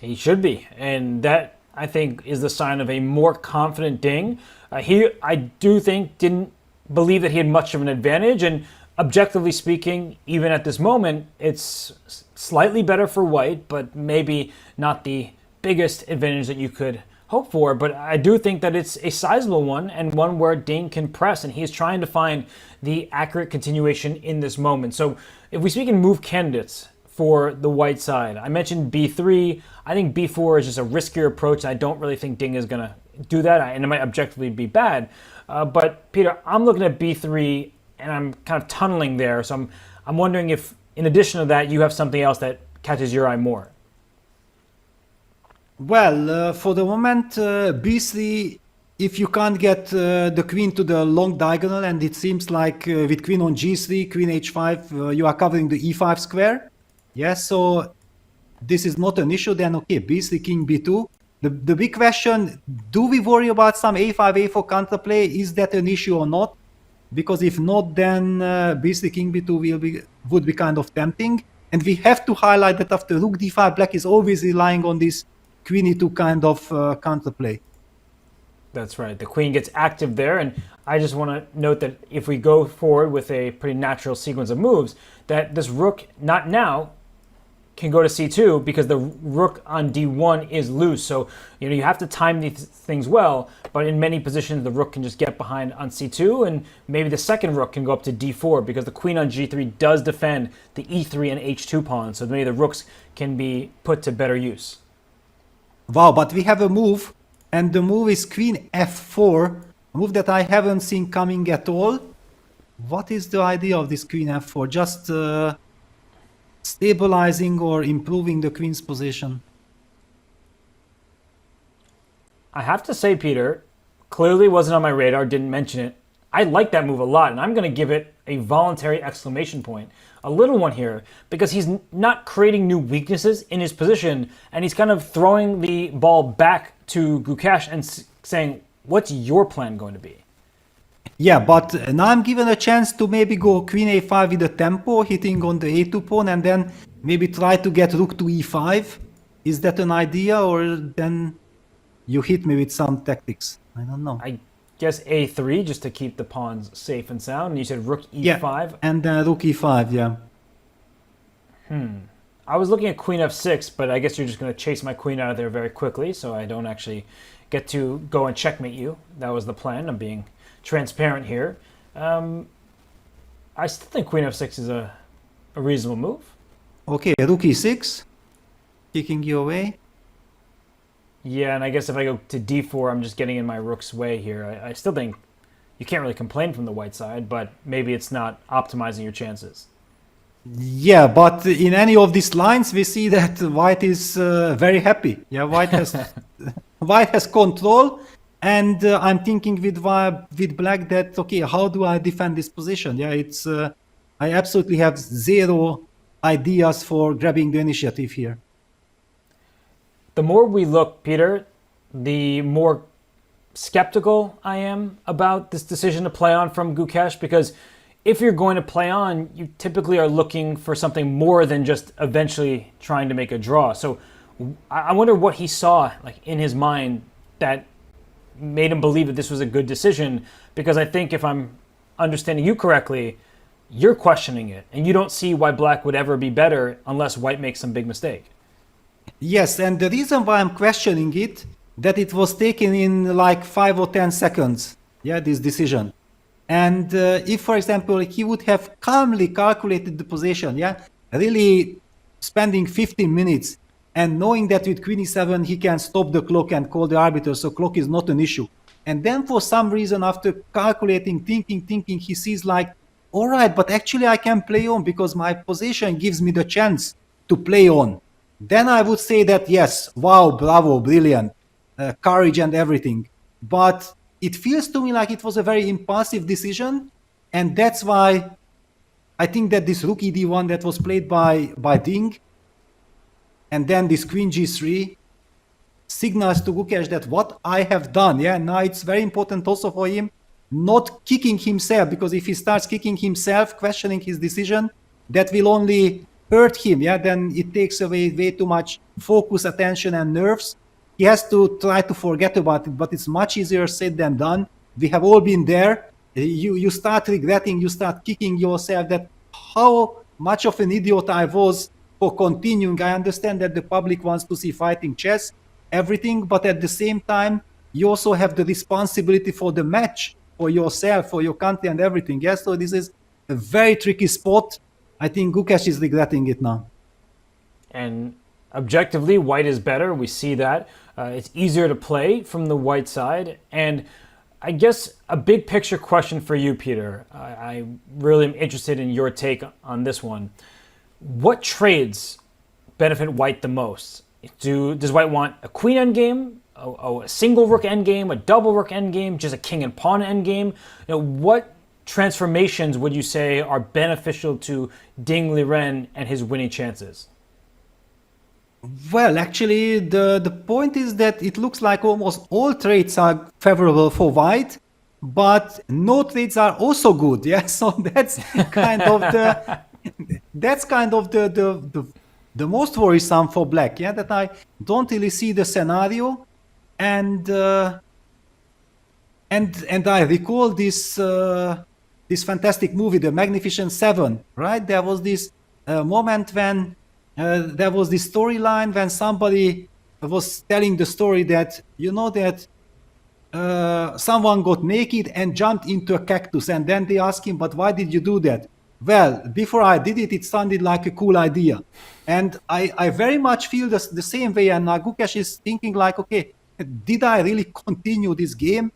S12: He should be. And that, I think, is the sign of a more confident Ding. He, I do think, didn't believe that he had much of an advantage. And objectively speaking, even at this moment, it's slightly better for white, but maybe not the biggest advantage that you could hope for. But I do think that it's a sizable one, and one where Ding can press, and he's trying to find the accurate continuation in this moment. So if we speak in move candidates for the white side. I mentioned b3. I think b4 is just a riskier approach. I don't really think Ding is going to do that, and it might objectively be bad. But Peter, I'm looking at b3, and I'm kind of tunneling there. So I'm wondering if, in addition to that, you have something else that catches your eye more.
S11: Well, for the moment, b3, if you can't get the queen to the long diagonal, and it seems like with queen on g3, queen h5, you are covering the e5 square. Yes, so this is not an issue, then okay, b3, king b2. The big question, do we worry about some a5, a4 counterplay? Is that an issue or not? Because if not, then b3, king b2 would be kind of tempting. And we have to highlight that after rook d5, black is always relying on this queen e2 kind of counterplay.
S12: That's right. The queen gets active there, and I just want to note that if we go forward with a pretty natural sequence of moves, that this rook, not now, can go to c2 because the rook on d1 is loose. So, you have to time these things well, but in many positions, the rook can just get behind on c2, and maybe the second rook can go up to d4 because the queen on g3 does defend the e3 and h2 pawns, so maybe the rooks can be put to better use.
S11: Wow, but we have a move, and the move is queen f4, a move that I haven't seen coming at all. What is the idea of this queen f4? Just stabilizing or improving the queen's position?
S12: I have to say, Peter, clearly wasn't on my radar, didn't mention it. I like that move a lot, and I'm going to give it a voluntary exclamation point. A little one here, because he's not creating new weaknesses in his position, and he's kind of throwing the ball back to Gukesh and saying, what's your plan going to be?
S11: Yeah, but now I'm given a chance to maybe go queen a5 with a tempo, hitting on the a2 pawn, and then maybe try to get rook to e5. Is that an idea, or then you hit me with some tactics? I don't know.
S12: I guess a3 just to keep the pawns safe and sound. And you said rook e5.
S11: Yeah, and then rook e5, yeah.
S12: I was looking at queen f6, but I guess you're just going to chase my queen out of there very quickly, so I don't actually get to go and checkmate you. That was the plan. I'm being transparent here. I still think queen f6 is a reasonable move.
S11: Okay, rook e6, kicking you away.
S12: Yeah, and I guess if I go to d4, I'm just getting in my rook's way here. I still think you can't really complain from the white side, but maybe it's not optimizing your chances.
S11: Yeah, but in any of these lines, we see that white is very happy. Yeah, white has control, and I'm thinking with black that, okay, how do I defend this position? Yeah, it's I absolutely have zero ideas for grabbing the initiative here.
S12: The more we look, Peter, the more skeptical I am about this decision to play on from Gukesh, because if you're going to play on, you typically are looking for something more than just eventually trying to make a draw. So I wonder what he saw in his mind that made him believe that this was a good decision, because I think if I'm understanding you correctly, you're questioning it, and you don't see why black would ever be better unless white makes some big mistake.
S11: Yes, and the reason why I'm questioning it, that it was taken in like 5 or 10 seconds, yeah, this decision. And if, for example, he would have calmly calculated the position, yeah, really spending 15 minutes and knowing that with queen e7 he can stop the clock and call the arbiter, so clock is not an issue. And then for some reason, after calculating, thinking, he sees like, all right, but actually I can play on because my position gives me the chance to play on. Then I would say that, yes, wow, bravo, brilliant, courage and everything. But it feels to me like it was a very impulsive decision, and that's why I think that this rook ed1 that was played by Ding, and then this queen g3, signals to Gukesh that what I have done, yeah, now it's very important also for him not kicking himself, because if he starts kicking himself, questioning his decision, that will only hurt him, yeah, then it takes away way too much focus, attention and nerves. He has to try to forget about it, but it's much easier said than done. We have all been there. You start regretting, you start kicking yourself that how much of an idiot I was for continuing. I understand that the public wants to see fighting chess, everything, but at the same time, you also have the responsibility for the match, for yourself, for your country and everything. Yes, so this is a very tricky spot. I think Gukesh is regretting it now.
S12: And objectively, white is better. We see that. It's easier to play from the white side. And I guess a big picture question for you, Peter. I really am interested in your take on this one. What trades benefit white the most? Does white want a queen endgame, a single rook endgame, a double rook endgame, just a king and pawn endgame? What transformations would you say are beneficial to Ding Liren and his winning chances?
S11: Well, actually, the point is that it looks like almost all trades are favorable for white, but no trades are also good. Yeah, so that's kind of the most worrisome for black. Yeah, that I don't really see the scenario, and I recall this fantastic movie, The Magnificent Seven. Right, there was this moment when. There was this storyline when somebody was telling the story that, someone got naked and jumped into a cactus, and then they asked him, but why did you do that? Well, before I did it, it sounded like a cool idea. And I very much feel the same way, and Gukesh is thinking like, okay, did I really continue this game?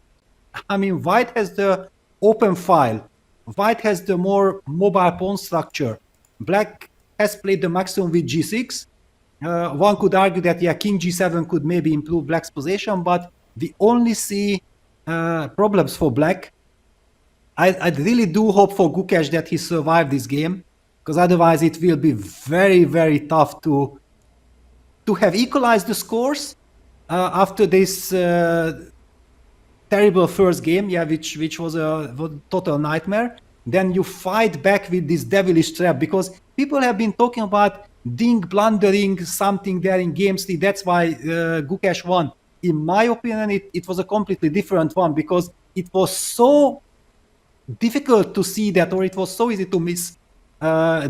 S11: I mean, white has the open file. White has the more mobile pawn structure. Black has played the maximum with g6. One could argue that, king g7 could maybe improve black's position, but we only see problems for black. I really do hope for Gukesh that he survived this game, because otherwise it will be very, very tough to have equalized the scores after this terrible first game, which was a total nightmare. Then you fight back with this devilish trap, because people have been talking about Ding blundering something there in game 3. That's why Gukesh won. In my opinion, it was a completely different one, because it was so difficult to see that, or it was so easy to miss,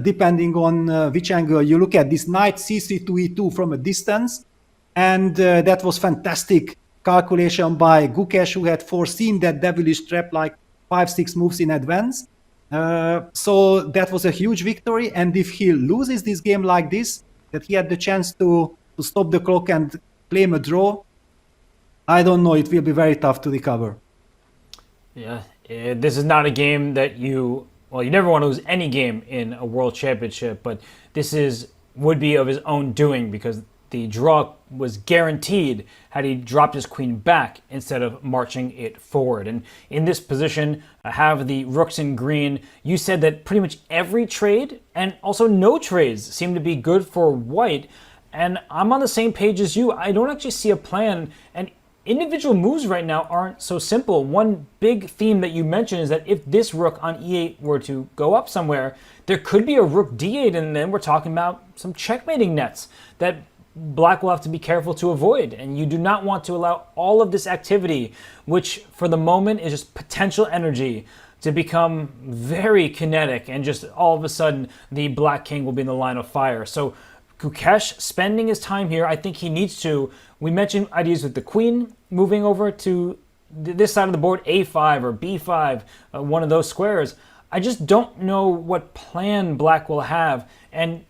S11: depending on which angle you look at. This knight c3 to e2 from a distance, and that was fantastic calculation by Gukesh, who had foreseen that devilish trap like 5-6 moves in advance. So that was a huge victory, and if he loses this game like this, that he had the chance to stop the clock and claim a draw, I don't know, it will be very tough to recover.
S12: Yeah, this is not a game that you never want to lose any game in a world championship, but this would be of his own doing, because the draw was guaranteed had he dropped his queen back instead of marching it forward. And in this position, I have the rooks in green. You said that pretty much every trade and also no trades seem to be good for white. And I'm on the same page as you. I don't actually see a plan, and individual moves right now aren't so simple. One big theme that you mentioned is that if this rook on e8 were to go up somewhere, there could be a rook d8, and then we're talking about some checkmating nets that black will have to be careful to avoid. And you do not want to allow all of this activity, which for the moment is just potential energy, to become very kinetic, and just all of a sudden the black king will be in the line of fire. So Gukesh spending his time here, I think he needs to. We mentioned ideas with the queen moving over to this side of the board, a5 or b5, one of those squares. I just don't know what plan black will have. And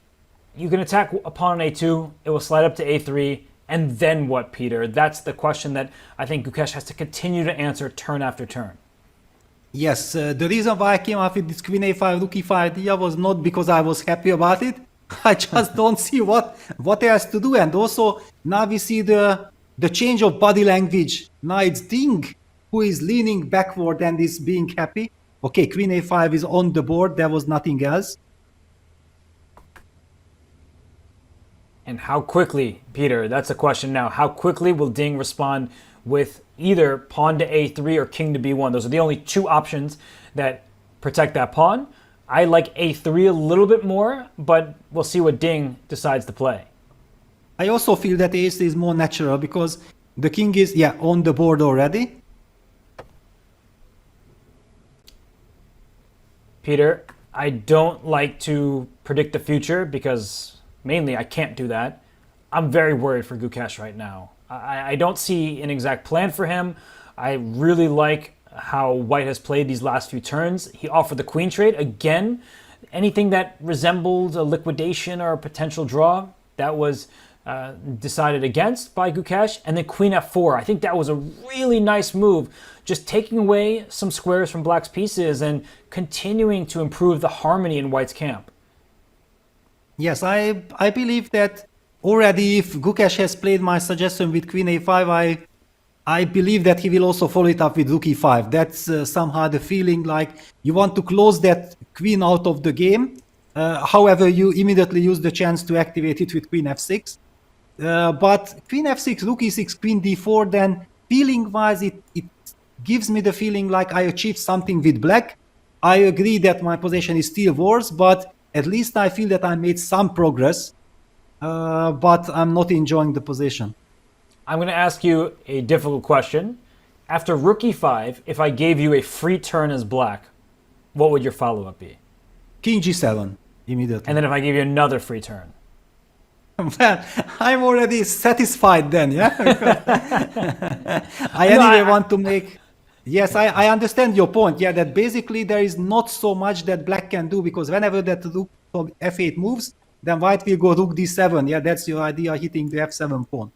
S12: you can attack a pawn on a2, it will slide up to a3, and then what, Peter? That's the question that I think Gukesh has to continue to answer turn after turn.
S11: Yes, the reason why I came up with this queen a5, rook e5 idea was not because I was happy about it. I just don't see what else to do. And also, now we see the change of body language. Now it's Ding who is leaning backward and is being happy. Okay, queen a5 is on the board, there was nothing else.
S12: And how quickly, Peter, that's the question now. How quickly will Ding respond with either pawn to a3 or king to b1? Those are the only two options that protect that pawn. I like a3 a little bit more, but we'll see what Ding decides to play.
S11: I also feel that a3 is more natural, because the king is, on the board already.
S12: Peter, I don't like to predict the future, because mainly I can't do that. I'm very worried for Gukesh right now. I don't see an exact plan for him. I really like how white has played these last few turns. He offered the queen trade. Again, anything that resembled a liquidation or a potential draw, that was decided against by Gukesh, and then queen f4. I think that was a really nice move, just taking away some squares from black's pieces and continuing to improve the harmony in white's camp.
S11: Yes, I believe that already if Gukesh has played my suggestion with queen a5, I believe that he will also follow it up with rook e5. That's somehow the feeling like you want to close that queen out of the game. However, you immediately use the chance to activate it with queen f6. But queen f6, rook e6, queen d4, then feeling-wise, it gives me the feeling like I achieved something with black. I agree that my position is still worse, but at least I feel that I made some progress. But I'm not enjoying the position.
S12: I'm going to ask you a difficult question. After rook e5, if I gave you a free turn as black, what would your follow-up be?
S11: King g7, immediately.
S12: And then if I gave you another free turn?
S11: Well, I'm already satisfied then, yeah? I want to make... Yes, I understand your point, yeah, that basically there is not so much that black can do, because whenever that rook from f8 moves, then white will go rook d7, yeah, that's your idea, hitting the f7 pawn.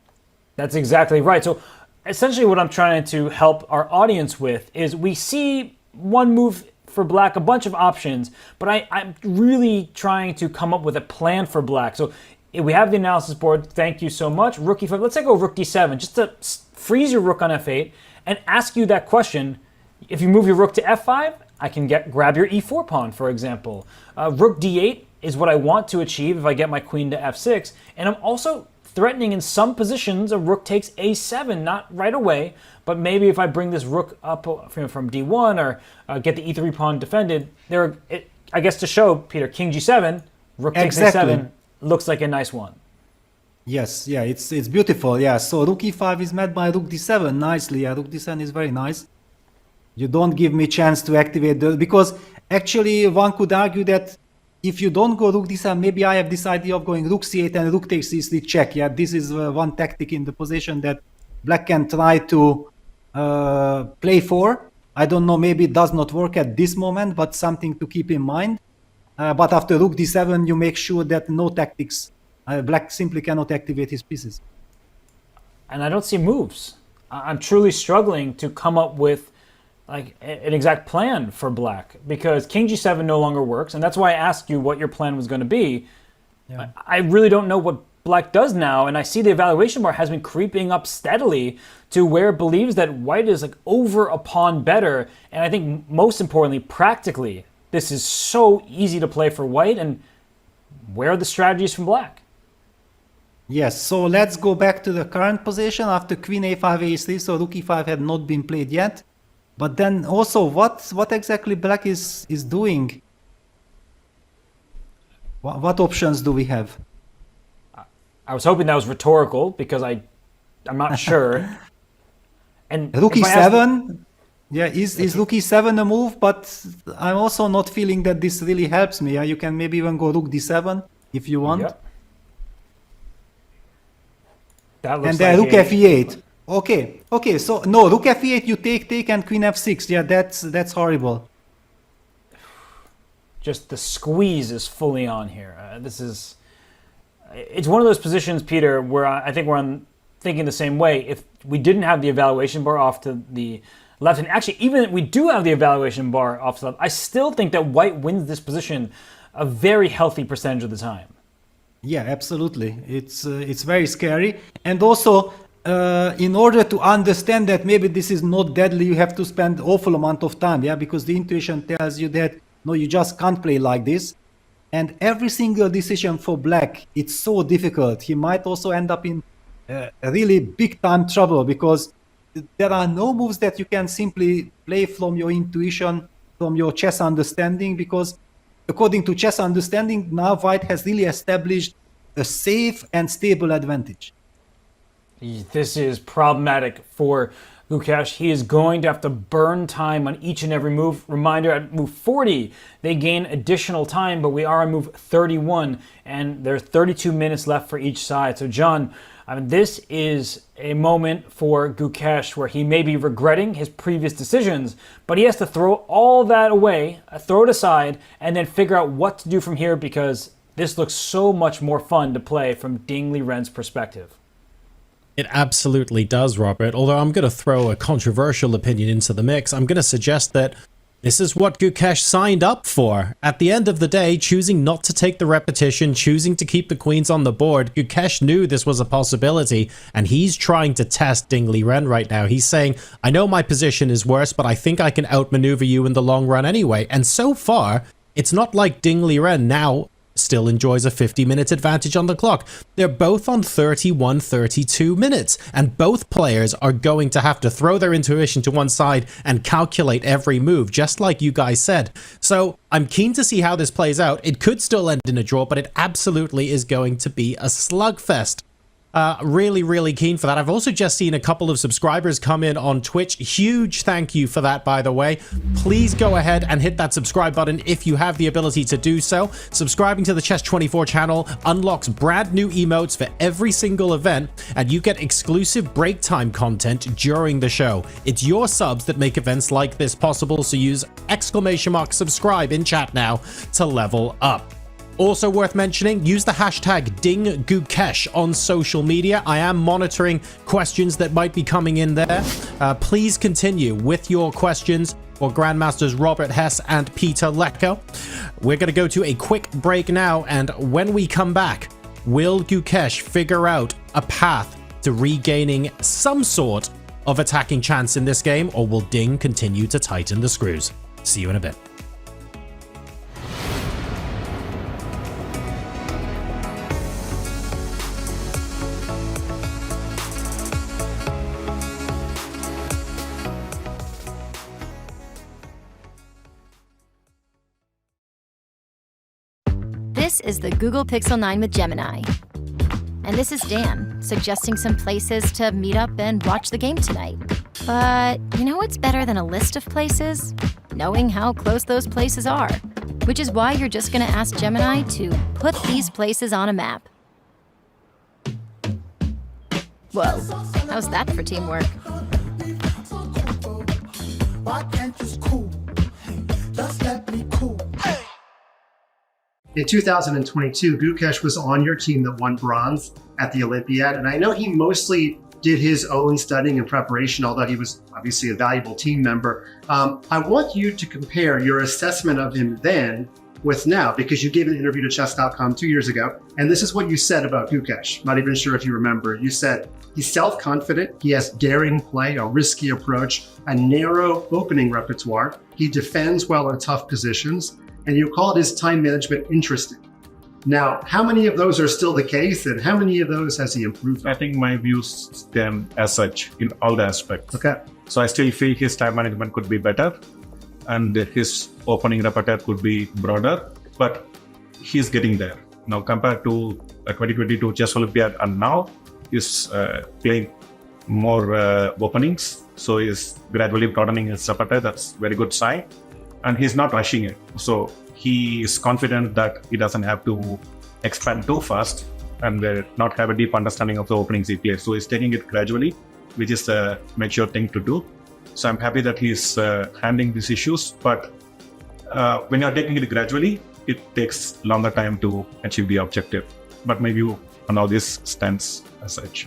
S12: That's exactly right. So essentially what I'm trying to help our audience with is we see one move for black, a bunch of options, but I'm really trying to come up with a plan for black. So we have the analysis board. Thank you so much. Rook e5. Let's say go rook d7, just to freeze your rook on f8 and ask you that question. If you move your rook to f5, I can grab your e4 pawn, for example. Rook d8 is what I want to achieve if I get my queen to f6. And I'm also threatening in some positions a rook takes a7, not right away, but maybe if I bring this rook up from d1 or get the e3 pawn defended, I guess to show, Peter, king g7, rook takes a7, looks like a nice one.
S11: Yes, yeah, it's beautiful, yeah. So rook e5 is met by rook d7 nicely. Yeah, rook d7 is very nice. You don't give me chance to activate because actually one could argue that if you don't go rook d7, maybe I have this idea of going rook c8 and rook takes c3 check. Yeah, this is one tactic in the position that black can try to play for. I don't know, maybe it does not work at this moment, but something to keep in mind. But after rook d7, you make sure that no tactics. Black simply cannot activate his pieces.
S12: And I don't see moves. I'm truly struggling to come up with like an exact plan for black because king g7 no longer works, and that's why I asked you what your plan was going to be. Yeah. I really don't know what black does now, and I see the evaluation bar has been creeping up steadily to where it believes that white is like over a pawn better, and I think most importantly, practically, this is so easy to play for white, and where are the strategies from black?
S11: Yes, so let's go back to the current position after queen a5, a3, so rook e5 had not been played yet. But then also, what exactly black is doing? What options do we have?
S12: I was hoping that was rhetorical because I'm not sure. And
S11: rook e7, yeah, is rook e7 a move? But I'm also not feeling that this really helps me. You can maybe even go rook d7 if you want.
S12: Yep. That looks
S11: and then
S12: like
S11: rook fe8. Okay, so no, rook fe8 you take and queen f6. Yeah, that's horrible.
S12: Just the squeeze is fully on here. It's one of those positions, Peter, where I think we're thinking the same way. If we didn't have the evaluation bar off to the left, and actually even if we do have the evaluation bar off to the left, I still think that white wins this position a very healthy percentage of the time.
S11: Yeah, absolutely. It's very scary. And also, in order to understand that maybe this is not deadly, you have to spend awful amount of time, yeah, because the intuition tells you that, no, you just can't play like this. And every single decision for black, it's so difficult. He might also end up in really big time trouble because there are no moves that you can simply play from your intuition, from your chess understanding, because according to chess understanding, now white has really established a safe and stable advantage.
S12: This is problematic for Gukesh. He is going to have to burn time on each and every move. Reminder, at move 40, they gain additional time, but we are on move 31, and there's 32 minutes left for each side. So, John, this is a moment for Gukesh where he may be regretting his previous decisions, but he has to throw all that away, throw it aside, and then figure out what to do from here because This looks so much more fun to play from Ding Liren's perspective.
S10: It absolutely does, Robert. Although I'm going to throw a controversial opinion into the mix. I'm going to suggest that this is what Gukesh signed up for. At the end of the day, choosing not to take the repetition, choosing to keep the queens on the board, Gukesh knew this was a possibility, and he's trying to test Ding Liren right now. He's saying, I know my position is worse, but I think I can outmaneuver you in the long run anyway. And so far, it's not like Ding Liren now still enjoys a 50-minute advantage on the clock. They're both on 31-32 minutes, and both players are going to have to throw their intuition to one side and calculate every move, just like you guys said. So I'm keen to see how this plays out. It could still end in a draw, but it absolutely is going to be a slugfest. Really keen for that. I've also just seen a couple of subscribers come in on Twitch. Huge thank you for that, by the way. Please go ahead and hit that subscribe button if you have the ability to do so. Subscribing to the Chess24 channel unlocks brand new emotes for every single event, and you get exclusive break time content during the show. It's your subs that make events like this possible, so use !subscribe in chat now to level up. Also worth mentioning, use the hashtag DingGukesh on social media. I am monitoring questions that might be coming in there. Please continue with your questions for Grandmasters Robert Hess and Peter Lecko. We're going to go to a quick break now, and when we come back, will Gukesh figure out a path to regaining some sort of attacking chance in this game, or will Ding continue to tighten the screws? See you in a bit.
S8: This is the Google Pixel 9 with Gemini. And this is Dan, suggesting some places to meet up and watch the game tonight. But you know what's better than a list of places? Knowing how close those places are. Which is why you're just gonna ask Gemini to put these places on a map. Whoa, how's that for teamwork?
S14: In 2022, Gukesh was on your team that won bronze at the Olympiad, and I know he mostly did his own studying and preparation, although he was obviously a valuable team member. I want you to compare your assessment of him then with now, because you gave an interview to chess.com 2 years ago, and this is what you said about Gukesh. Not even sure if you remember. You said, he's self-confident, he has daring play, a risky approach, a narrow opening repertoire, he defends well in tough positions, and you called his time management interesting. Now, how many of those are still the case, and how many of those has he improved on?
S16: I think my views stand as such in all the aspects.
S14: Okay.
S16: So I still feel his time management could be better, and his opening repertoire could be broader, but he's getting there. Now, compared to 2022 Chess Olympiad, and now he's playing more openings, so he's gradually broadening his repertoire. That's very good sign. And he's not rushing it. So he is confident that he doesn't have to expand too fast and not have a deep understanding of the openings he plays. So he's taking it gradually, which is a mature thing to do. So I'm happy that he's handling these issues. But when you're taking it gradually, it takes longer time to achieve the objective. But my view on how this stands as such.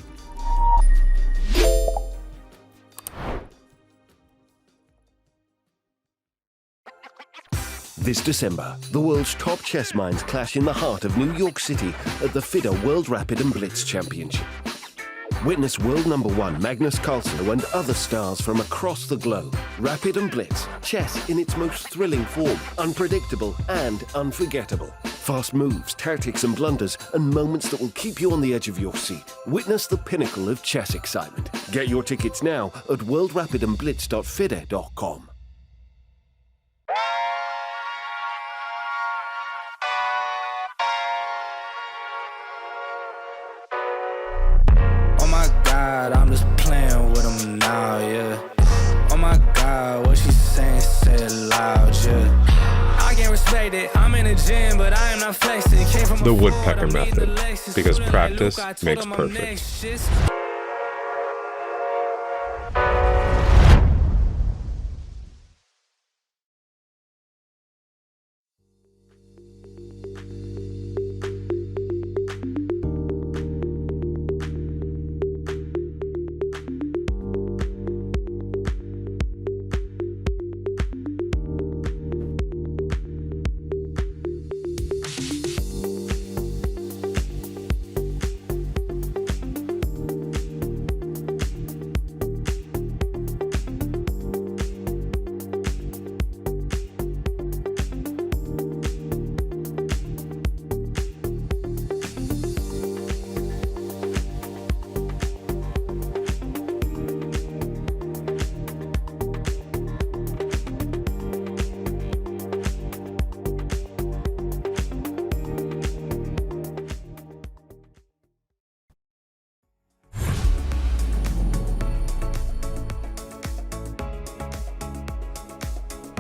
S7: This December, the world's top chess minds clash in the heart of New York City at the FIDE World Rapid and Blitz Championship. Witness world #1 Magnus Carlsen and other stars from across the globe. Rapid and Blitz, chess in its most thrilling form, unpredictable and unforgettable. Fast moves, tactics and blunders, and moments that will keep you on the edge of your seat. Witness the pinnacle of chess excitement. Get your tickets now at worldrapidandblitz.fide.com.
S17: I'm just playing with him now, yeah. Oh my God, what she saying, say it loud, yeah. I can't respect it, I'm in the gym, but I am not flexing. Came from
S24: the woodpecker method, because practice makes perfect.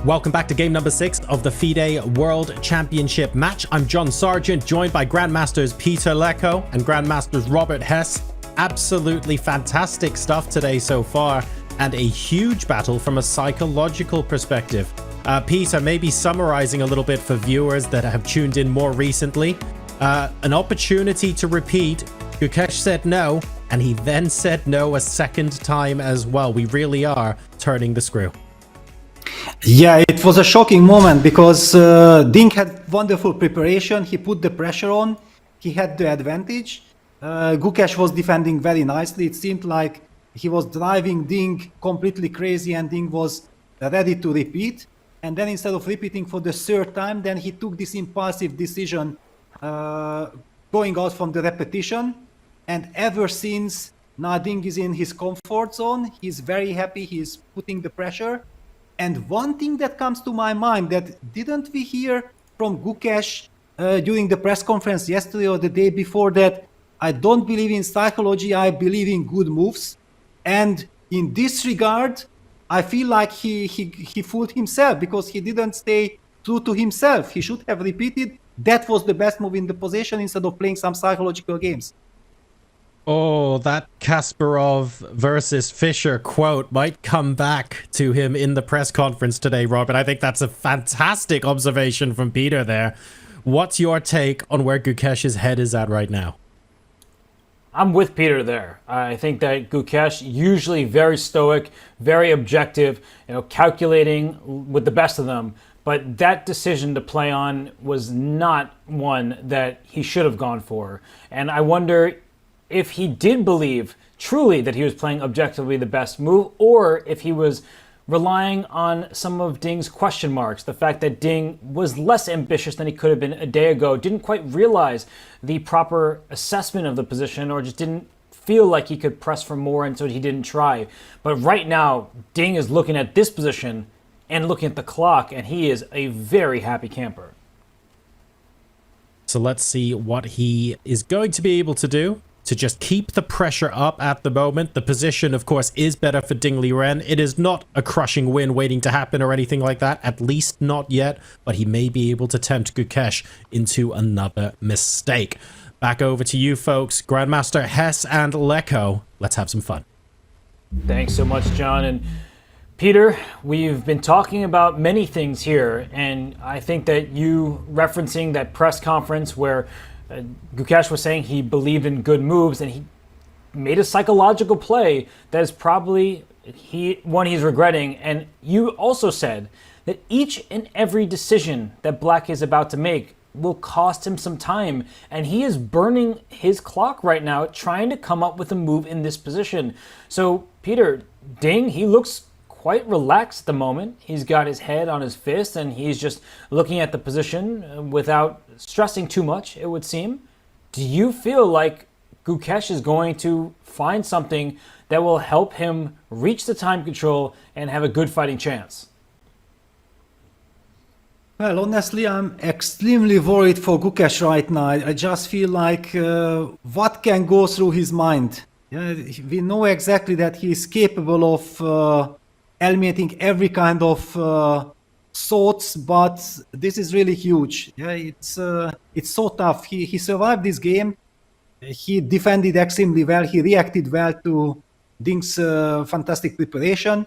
S10: Welcome back to game number 6 of the FIDE World Championship match. I'm John Sargent, joined by Grandmasters Peter Lecko and Grandmasters Robert Hess. Absolutely fantastic stuff today so far, and a huge battle from a psychological perspective. Peter, maybe summarizing a little bit for viewers that have tuned in more recently. An opportunity to repeat. Gukesh said no, and he then said no a second time as well. We really are turning the screw.
S11: Yeah, it was a shocking moment because Ding had wonderful preparation. He put the pressure on. He had the advantage. Gukesh was defending very nicely. It seemed like he was driving Ding completely crazy, and Ding was ready to repeat. And then instead of repeating for the third time, then he took this impulsive decision going out from the repetition. And ever since, now Ding is in his comfort zone. He's very happy. He's putting the pressure. And one thing that comes to my mind, that didn't we hear from Gukesh during the press conference yesterday or the day before, that I don't believe in psychology, I believe in good moves. And in this regard, I feel like he fooled himself because he didn't stay true to himself. He should have repeated that was the best move in the position instead of playing some psychological games.
S10: Oh, that Kasparov versus Fischer quote might come back to him in the press conference today, Robert. I think that's a fantastic observation from Peter there. What's your take on where Gukesh's head is at right now?
S12: I'm with Peter there. I think that Gukesh, usually very stoic, very objective, calculating with the best of them. But that decision to play on was not one that he should have gone for. And I wonder if he did believe truly that he was playing objectively the best move, or if he was relying on some of Ding's question marks. The fact that Ding was less ambitious than he could have been a day ago, didn't quite realize the proper assessment of the position, or just didn't feel like he could press for more, and so he didn't try. But right now, Ding is looking at this position and looking at the clock, and he is a very happy camper.
S10: So let's see what he is going to be able to do to just keep the pressure up at the moment. The position, of course, is better for Ding Liren. It is not a crushing win waiting to happen or anything like that, at least not yet, but he may be able to tempt Gukesh into another mistake. Back over to you folks, Grandmaster Hess and Lecko. Let's have some fun.
S12: Thanks so much, John. And Peter, we've been talking about many things here, and I think that you referencing that press conference where Gukesh was saying he believed in good moves, and he made a psychological play that is probably one he's regretting. And you also said that each and every decision that Black is about to make will cost him some time, and he is burning his clock right now trying to come up with a move in this position. So Peter, Ding, he looks quite relaxed at the moment. He's got his head on his fist, and he's just looking at the position without stressing too much, it would seem. Do you feel like Gukesh is going to find something that will help him reach the time control and have a good fighting chance?
S11: Well, honestly, I'm extremely worried for Gukesh right now. I just feel like what can go through his mind? Yeah, we know exactly that he is capable of eliminating every kind of thoughts, but this is really huge. Yeah, it's so tough. He survived this game. He defended extremely well. He reacted well to Ding's fantastic preparation,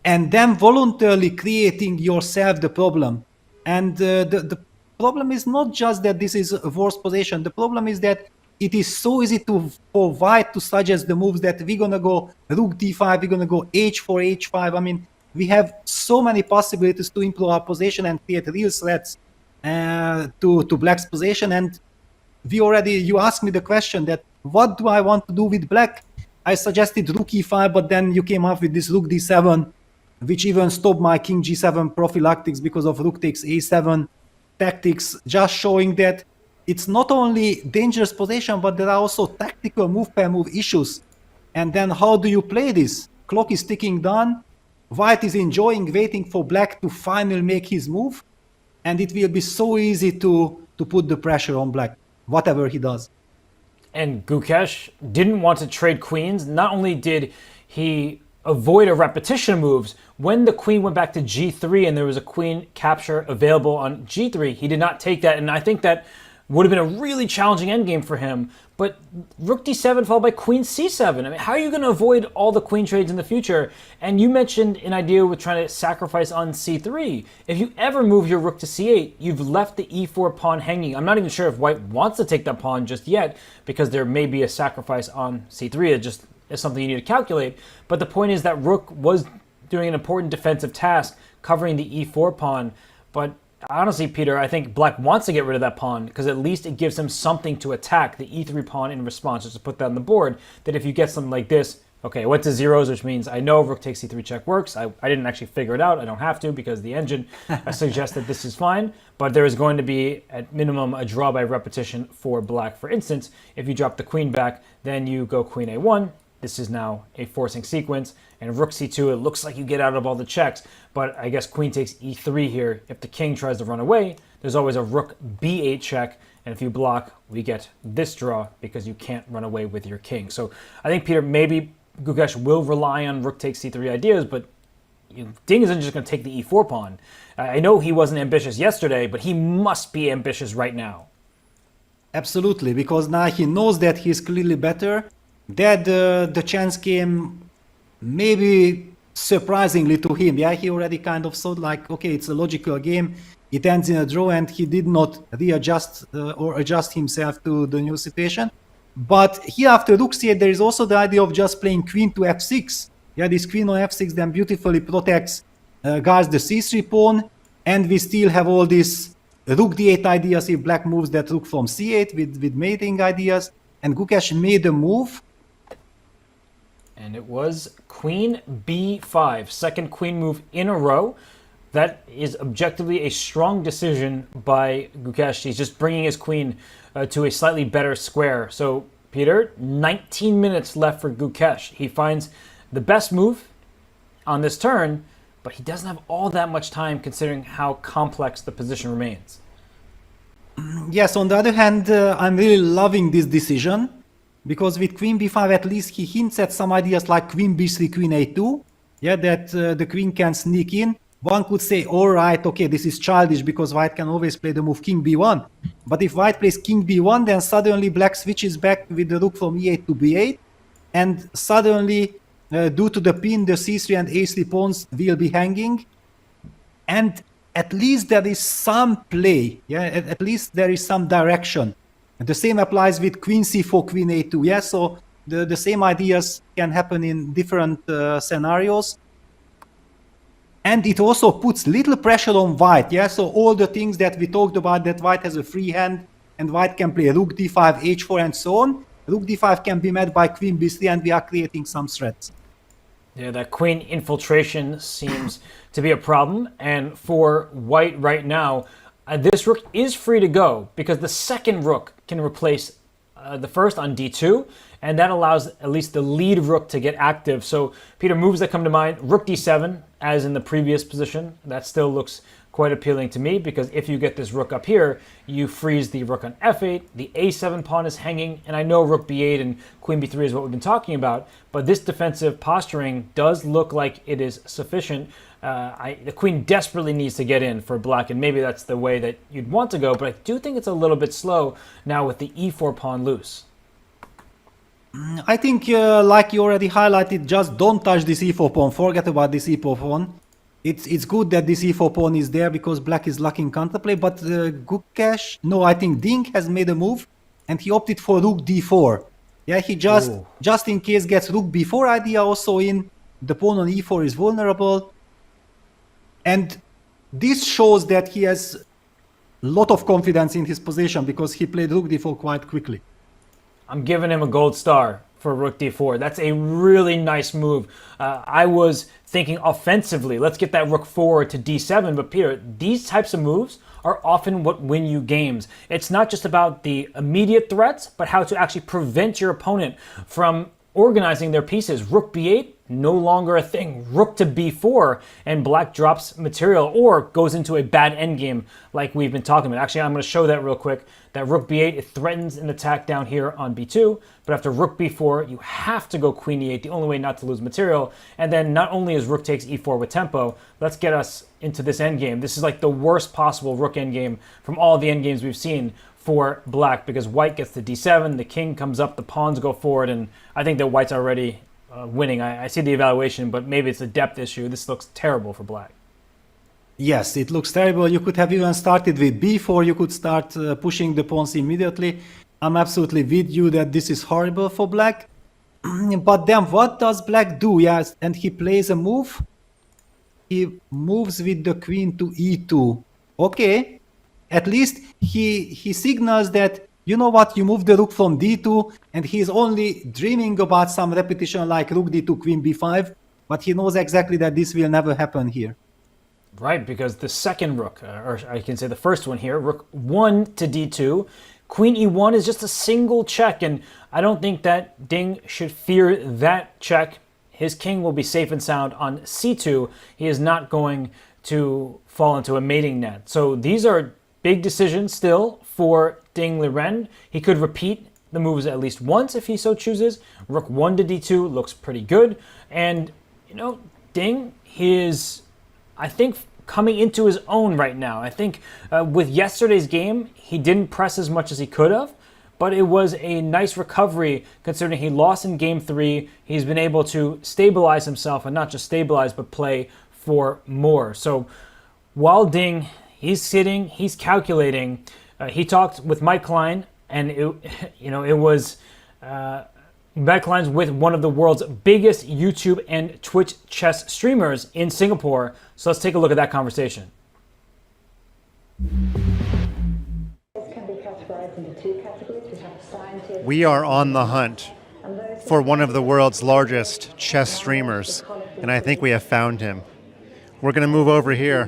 S11: and then voluntarily creating yourself the problem. And the problem is not just that this is a worse position. The problem is that it is so easy for White to suggest the moves that we're gonna go Rook D5, we're gonna go H4, H5. I mean, we have so many possibilities to improve our position and create real threats to Black's position. And you asked me the question that what do I want to do with Black? I suggested Rook E5, but then you came up with this Rook D7, which even stopped my King G7 prophylactics because of Rook takes A7 tactics, just showing that it's not only dangerous position, but there are also tactical move per move issues. And then how do you play this? Clock is ticking down. White is enjoying waiting for Black to finally make his move. And it will be so easy to put the pressure on Black, whatever he does.
S12: And Gukesh didn't want to trade queens. Not only did he avoid a repetition of moves. When the queen went back to g3 and there was a queen capture available on g3, he did not take that, and I think that would have been a really challenging endgame for him. But rook d7 followed by queen c7. I mean, how are you going to avoid all the queen trades in the future? And you mentioned an idea with trying to sacrifice on c3. If you ever move your rook to c8, you've left the e4 pawn hanging. I'm not even sure if white wants to take that pawn just yet, because there may be a sacrifice on c3. It just is something you need to calculate. But the point is that rook was doing an important defensive task, covering the e4 pawn. But honestly, Peter, I think black wants to get rid of that pawn because at least it gives him something to attack the e3 pawn in response, just to put that on the board, that if you get something like this, okay, it went to zeros, which means I know rook takes c3 check works. I didn't actually figure it out. I don't have to because the engine suggests that this is fine. But there is going to be, at minimum, a draw by repetition for black. For instance, if you drop the queen back, then you go queen a1. This is now a forcing sequence. And rook c2, it looks like you get out of all the checks. But I guess queen takes e3 here. If the king tries to run away, there's always a rook b8 check. And if you block, we get this draw because you can't run away with your king. So I think, Peter, maybe Gukesh will rely on rook takes c3 ideas, but Ding isn't just going to take the e4 pawn. I know he wasn't ambitious yesterday, but he must be ambitious right now.
S11: Absolutely, because now he knows that he's clearly better. That the chance came maybe surprisingly to him. Yeah, he already kind of thought like, okay, it's a logical game. It ends in a draw, and he did not readjust or adjust himself to the new situation. But here after rook c8, there is also the idea of just playing queen to f6. Yeah, this queen on f6 then beautifully protects, guards the c3 pawn, and we still have all these rook d8 ideas if black moves that rook from c8 with mating ideas. And Gukesh made a move.
S12: And it was queen b5, second queen move in a row. That is objectively a strong decision by Gukesh. He's just bringing his queen to a slightly better square. So, Peter, 19 minutes left for Gukesh. He finds the best move on this turn, but he doesn't have all that much time considering how complex the position remains.
S11: Yes, on the other hand, I'm really loving this decision, because with queen b5 at least he hints at some ideas like queen b3, queen a2, yeah, that the queen can sneak in. One could say, all right, okay, this is childish because white can always play the move king b1. But if white plays king b1, then suddenly black switches back with the rook from e8 to b8, and suddenly, due to the pin, the c3 and a3 pawns will be hanging, and at least there is some play, yeah, at least there is some direction. And the same applies with queen c4, queen a2, yeah, so the same ideas can happen in different scenarios. And it also puts little pressure on white, yeah, so all the things that we talked about, that white has a free hand, and white can play rook d5, h4, and so on. Rook d5 can be met by queen b3, and we are creating some threats.
S12: Yeah, that queen infiltration seems to be a problem. And for white right now, this rook is free to go because the second rook can replace the first on d2, and that allows at least the lead rook to get active. So, Peter, moves that come to mind, rook d7, as in the previous position, that still looks quite appealing to me, because if you get this rook up here, you freeze the rook on f8, the a7 pawn is hanging, and I know rook b8 and queen b3 is what we've been talking about, but this defensive posturing does look like it is sufficient. The queen desperately needs to get in for black, and maybe that's the way that you'd want to go, but I do think it's a little bit slow now with the e4 pawn loose.
S11: I think, like you already highlighted, just don't touch this e4 pawn, forget about this e4 pawn. It's good that this e4 pawn is there because black is lacking counterplay, but Gukesh, no, I think Ding has made a move, and he opted for rook d4. Yeah, he just in case gets rook b4 idea also in, the pawn on e4 is vulnerable. And this shows that he has a lot of confidence in his position because he played rook d4 quite quickly.
S12: I'm giving him a gold star for rook d4. That's a really nice move. I was thinking offensively, let's get that rook forward to d7, but Peter, these types of moves are often what win you games. It's not just about the immediate threats, but how to actually prevent your opponent from organizing their pieces. Rook b8 no longer a thing. Rook to b4, and black drops material or goes into a bad endgame like we've been talking about. Actually, I'm going to show that real quick. That rook b8, it threatens an attack down here on b2, but after rook b4, you have to go queen e8, the only way not to lose material. And then not only is rook takes e4 with tempo, let's get us into this endgame. This is like the worst possible rook endgame from all the endgames we've seen for black, because white gets to d7, the king comes up, the pawns go forward, and I think that white's already winning. I see the evaluation, but maybe it's a depth issue. This looks terrible for black.
S11: Yes, it looks terrible. You could have even started with b4. You could start pushing the pawns immediately. I'm absolutely with you that this is horrible for black. But then what does black do? Yes, and he plays a move. He moves with the queen to e2. Okay, at least he signals that, you know what, you move the rook from d2, and he's only dreaming about some repetition like rook d2, queen b5, but he knows exactly that this will never happen here.
S12: Right, because the second rook, or I can say the first one here, rook 1 to d2, queen e1 is just a single check, and I don't think that Ding should fear that check. His king will be safe and sound on c2. He is not going to fall into a mating net. So these are big decisions still for Ding Liren. He could repeat the moves at least once if he so chooses. Rook 1 to d2 looks pretty good. And, you know, Ding, he is, I think, coming into his own right now. I think with yesterday's game, he didn't press as much as he could have, but it was a nice recovery considering he lost in game 3. He's been able to stabilize himself, and not just stabilize, but play for more. So while Ding, he's sitting, he's calculating. He talked with Mike Klein, and it was Mike Klein's with one of the world's biggest YouTube and Twitch chess streamers in Singapore. So let's take a look at that conversation.
S9: We are on the hunt for one of the world's largest chess streamers, and I think we have found him. We're going to move over here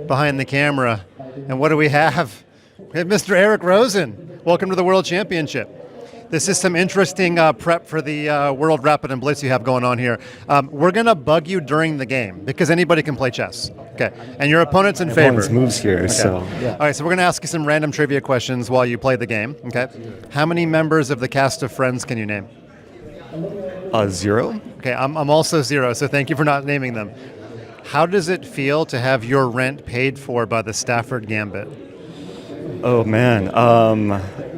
S9: behind the camera, and what do we have? We have Mr. Eric Rosen. Welcome to the World Championship. This is some interesting prep for the World Rapid and Blitz you have going on here. We're going to bug you during the game because anybody can play chess. Okay, and your opponent's in favor.
S19: Opponent's moves here,
S9: okay.
S19: so. Yeah.
S9: All right, so we're going to ask you some random trivia questions while you play the game. Okay, how many members of the cast of Friends can you name?
S19: 0.
S9: Okay, I'm also 0, so thank you for not naming them. How does it feel to have your rent paid for by the Stafford Gambit?
S19: Oh man,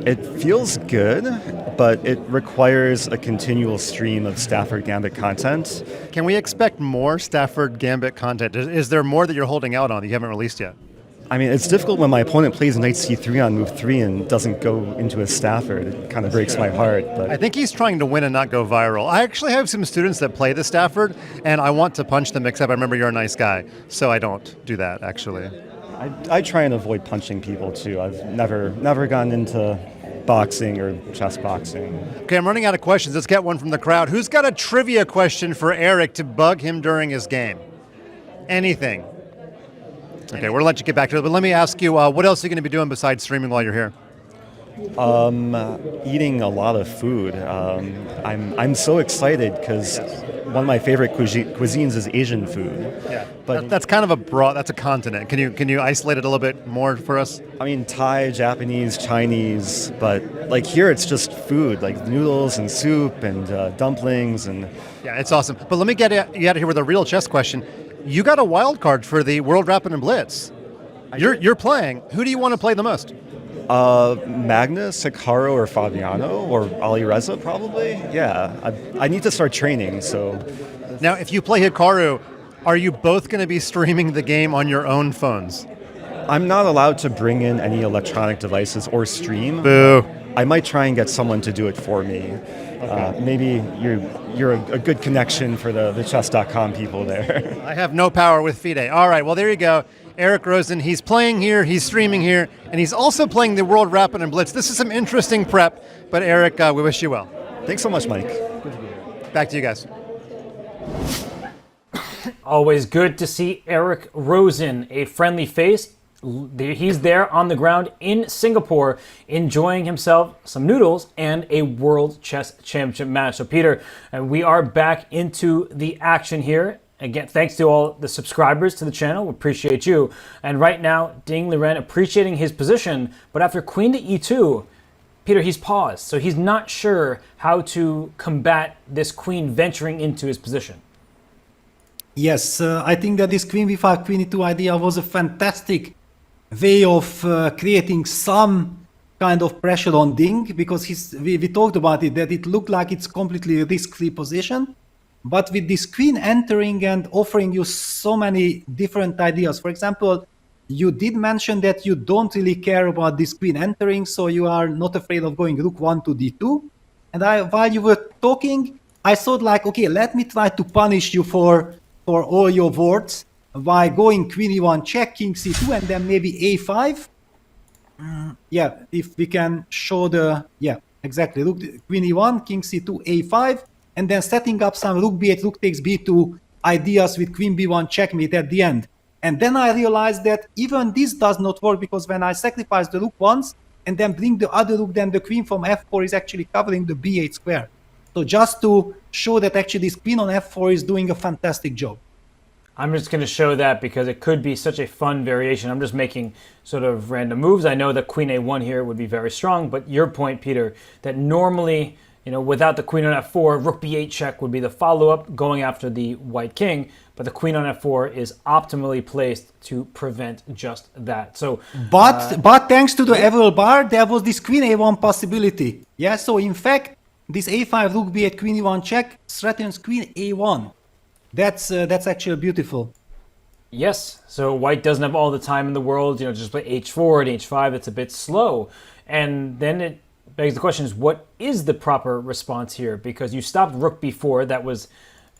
S19: it feels good, but it requires a continual stream of Stafford Gambit content.
S9: Can we expect more Stafford Gambit content? Is there more that you're holding out on that you haven't released yet?
S19: I mean, it's difficult when my opponent plays knight c3 on move 3 and doesn't go into a Stafford. It kind of breaks my heart. But
S9: I think he's trying to win and not go viral. I actually have some students that play the Stafford, and I want to punch them, except I remember you're a nice guy, so I don't do that, actually.
S19: I try and avoid punching people, too. I've never gone into boxing or chess boxing.
S9: Okay, I'm running out of questions. Let's get one from the crowd. Who's got a trivia question for Eric to bug him during his game? Anything. Okay, we're going to let you get back to it, but let me ask you, what else are you going to be doing besides streaming while you're here?
S19: Eating a lot of food. I'm so excited because one of my favorite cuisines is Asian food.
S9: Yeah, but that's kind of a broad. That's a continent. Can you isolate it a little bit more for us?
S19: I mean, Thai, Japanese, Chinese, but like here it's just food, like noodles and soup and dumplings and.
S9: Yeah, it's awesome. But let me get you out of here with a real chess question. You got a wild card for the World Rapid and Blitz. You're playing. Who do you want to play the most?
S19: Magnus, Hikaru, or Fabiano, or Ali Reza, probably. Yeah, I need to start training. So
S9: now, if you play Hikaru, are you both going to be streaming the game on your own phones?
S19: I'm not allowed to bring in any electronic devices or stream.
S9: Boo.
S19: I might try and get someone to do it for me. Okay. Maybe you're a good connection for the chess.com people there.
S9: I have no power with FIDE. All right, well, there you go. Eric Rosen, he's playing here, he's streaming here, and he's also playing the World Rapid and Blitz. This is some interesting prep, but Eric, we wish you well.
S19: Thanks so much, Mike.
S9: Back to you guys.
S12: Always good to see Eric Rosen, a friendly face, He's there on the ground in Singapore, enjoying himself some noodles and a World Chess Championship match. So, Peter, we are back into the action here. Again, thanks to all the subscribers to the channel. We appreciate you. And right now, Ding Liren appreciating his position, but after queen to e2, Peter, he's paused. So he's not sure how to combat this queen venturing into his position.
S11: Yes, I think that this queen b5, queen e2 idea was a fantastic way of creating some kind of pressure on Ding, because we talked about it, that it looked like it's completely a risk-free position. But with this queen entering and offering you so many different ideas, for example, you did mention that you don't really care about this queen entering, so you are not afraid of going rook 1 to d2. And while you were talking, I thought like, okay, let me try to punish you for all your words by going queen e1 check, king c2, and then maybe a5. Yeah, if we can show the, yeah, exactly, look, queen e1, king c2, a5, and then setting up some rook b8, rook takes b2 ideas with queen b1 checkmate at the end. And then I realized that even this does not work, because when I sacrifice the rook once and then bring the other rook, then the queen from f4 is actually covering the b8 square. So just to show that actually this queen on f4 is doing a fantastic job.
S12: I'm just going to show that because it could be such a fun variation. I'm just making sort of random moves. I know that queen a1 here would be very strong, but your point, Peter, that normally, you know, without the queen on f4, rook b8 check would be the follow-up going after the white king, but the queen on f4 is optimally placed to prevent just that. So,
S11: but thanks to the Everall bar, there was this queen a1 possibility. Yeah, so in fact, this a5 rook b8 queen e1 check threatens queen a1. That's actually beautiful.
S12: Yes, so white doesn't have all the time in the world, you know, just play h4 and h5. It's a bit slow, and then it begs the question: is what is the proper response here? Because you stopped rook b4. That was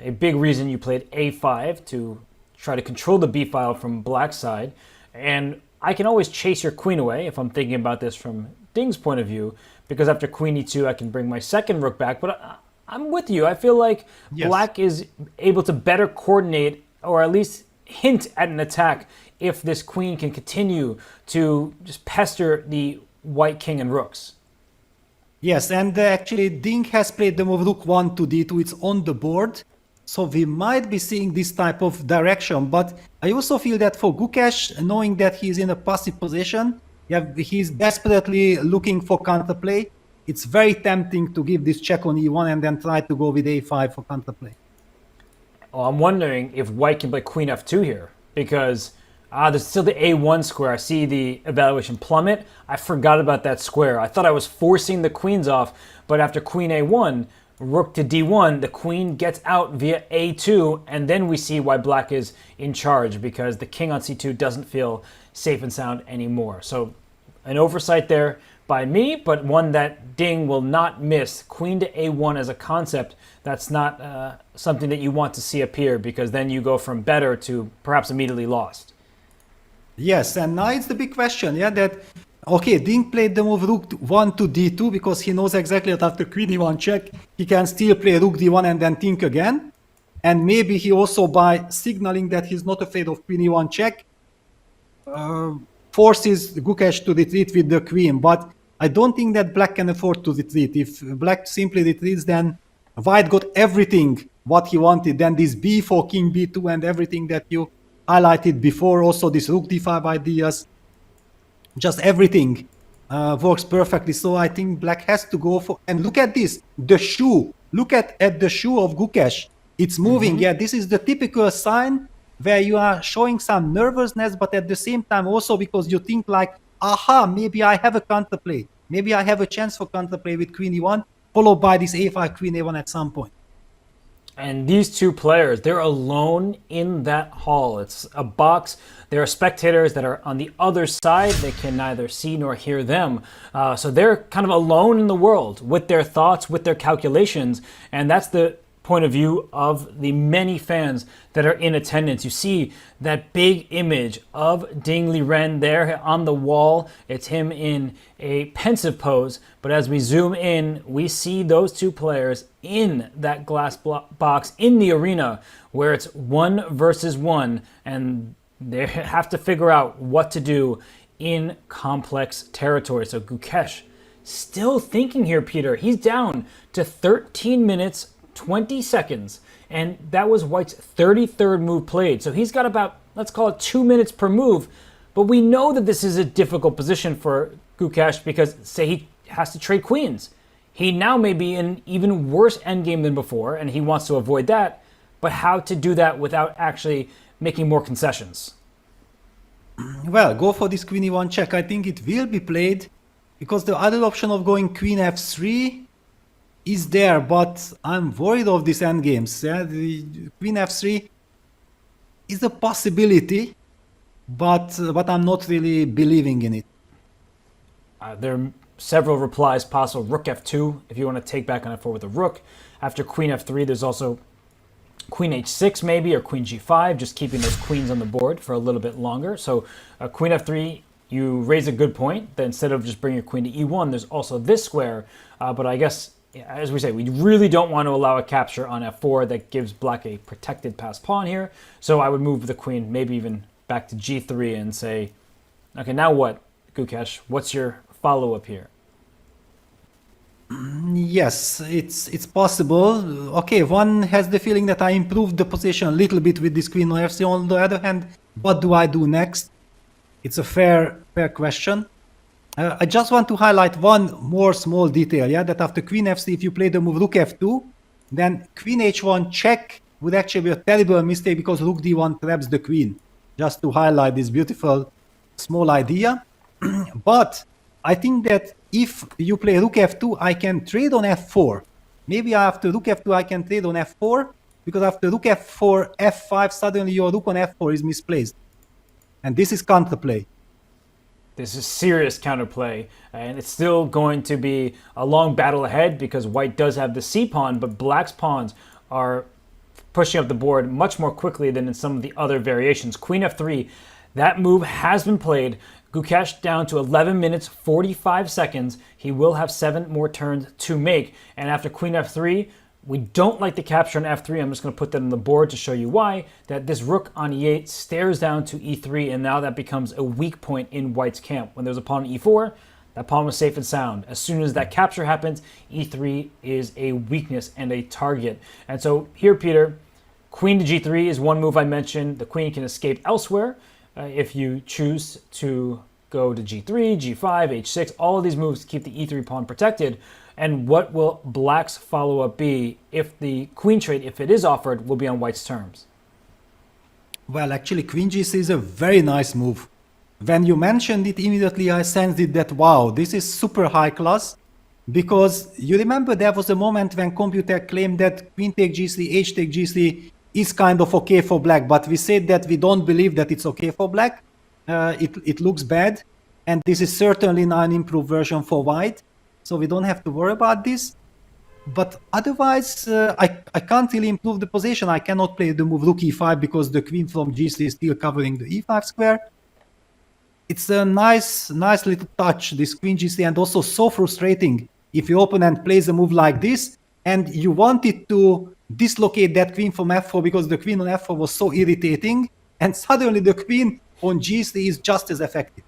S12: a big reason you played a5 to try to control the b file from black's side. And I can always chase your queen away if I'm thinking about this from Ding's point of view, because after queen e2, I can bring my second rook back. But I'm with you. I feel like black is able to better coordinate, or at least hint at an attack, if this queen can continue to just pester the white king and rooks.
S11: Yes, and actually Ding has played the move rook 1 to d2. It's on the board, so we might be seeing this type of direction. But I also feel that for Gukesh, knowing that he's in a passive position, he's desperately looking for counterplay. It's very tempting to give this check on e1 and then try to go with a5 for counterplay.
S12: Well, I'm wondering if white can play queen f2 here, because there's still the a1 square. I see the evaluation plummet. I forgot about that square. I thought I was forcing the queens off, but after queen a1, rook to d1, the queen gets out via a2, and then we see why black is in charge, because the king on c2 doesn't feel safe and sound anymore. So an oversight there by me, but one that Ding will not miss. Queen to a1 as a concept, that's not something that you want to see appear, because then you go from better to perhaps immediately lost.
S11: Yes, and now it's the big question, that, okay, Ding played the move rook 1 to d2 because he knows exactly that after queen e1 check, he can still play rook d1 and then think again. And maybe he also, by signaling that he's not afraid of queen e1 check, forces Gukesh to retreat with the queen. But I don't think that black can afford to retreat. If black simply retreats, then white got everything what he wanted. Then this b4, king b2, and everything that you highlighted before, also this rook d5 ideas, just everything works perfectly. So I think black has to go for, and look at this, the shoe. Look at the shoe of Gukesh. It's moving. Yeah, this is the typical sign where you are showing some nervousness, but at the same time also because you think like, aha, maybe I have a counterplay. Maybe I have a chance for counterplay with queen e1, followed by this a5, queen a1 at some point.
S12: And these two players, they're alone in that hall. It's a box. There are spectators that are on the other side. They can neither see nor hear them. So they're kind of alone in the world with their thoughts, with their calculations. And that's the point of view of the many fans that are in attendance. You see that big image of Ding Liren there on the wall. It's him in a pensive pose, but as we zoom in, we see those two players in that glass box in the arena where it's 1 versus 1, and They have to figure out what to do in complex territory. So Gukesh still thinking here, Peter. He's down to 13 minutes, 20 seconds. And that was White's 33rd move played. So he's got about, let's call it 2 minutes per move. But we know that this is a difficult position for Gukesh because, say, he has to trade queens. He now may be in even worse endgame than before, and he wants to avoid that. But how to do that without actually making more concessions?
S11: Well, go for this queen e1 check. I think it will be played because the other option of going queen f3 is there, but I'm worried of these endgames. Yeah? The queen f3 is a possibility, but I'm not really believing in it.
S12: There are several replies possible. Rook f2, if you want to take back on f4 with a rook. After queen f3, there's also queen h6 maybe, or queen g5, just keeping those queens on the board for a little bit longer. So queen f3, you raise a good point that instead of just bringing your queen to e1, there's also this square. But I guess, as we say, we really don't want to allow a capture on f4 that gives black a protected passed pawn here. So I would move the queen maybe even back to g3 and say, okay, now what, Gukesh? What's your follow-up here?
S11: Yes, it's possible. Okay, one has the feeling that I improved the position a little bit with this queen on f3. On the other hand, what do I do next? It's a fair question. I just want to highlight one more small detail, yeah, that after queen f3, if you play the move rook f2, then queen h1 check would actually be a terrible mistake because rook d1 traps the queen. Just to highlight this beautiful small idea. But I think that if you play rook f2, I can trade on f4. Maybe after rook f2, I can trade on f4, because after rook f4, f5, suddenly your rook on f4 is misplaced. And this is counterplay.
S12: This is serious counterplay, and it's still going to be a long battle ahead because White does have the c-pawn, but Black's pawns are pushing up the board much more quickly than in some of the other variations. Queen f3, that move has been played. Gukesh down to 11 minutes, 45 seconds. He will have 7 more turns to make. And after queen f3, we don't like the capture on f3. I'm just going to put that on the board to show you why. That this rook on e8 stares down to e3, and now that becomes a weak point in White's camp. When there's a pawn on e4, that pawn was safe and sound. As soon as that capture happens, e3 is a weakness and a target. And so here, Peter, queen to g3 is one move I mentioned. The queen can escape elsewhere. If you choose to go to g3, g5, h6, all of these moves keep the e3 pawn protected. And what will Black's follow-up be if the queen trade, if it is offered, will be on White's terms?
S11: Well, actually, queen g3 is a very nice move. When you mentioned it, immediately I sensed it that, wow, this is super high class. Because you remember there was a moment when computer claimed that queen take g3, h take g3 is kind of okay for Black, but we said that we don't believe that it's okay for Black. It looks bad, and this is certainly not an improved version for White, so we don't have to worry about this. But otherwise, I can't really improve the position. I cannot play the move rook e5 because the queen from g3 is still covering the e5 square. It's a nice little touch, this queen g3, and also so frustrating if your opponent plays a move like this, and you wanted to dislocate that queen from f4 because the queen on f4 was so irritating, and suddenly the queen on g3 is just as effective.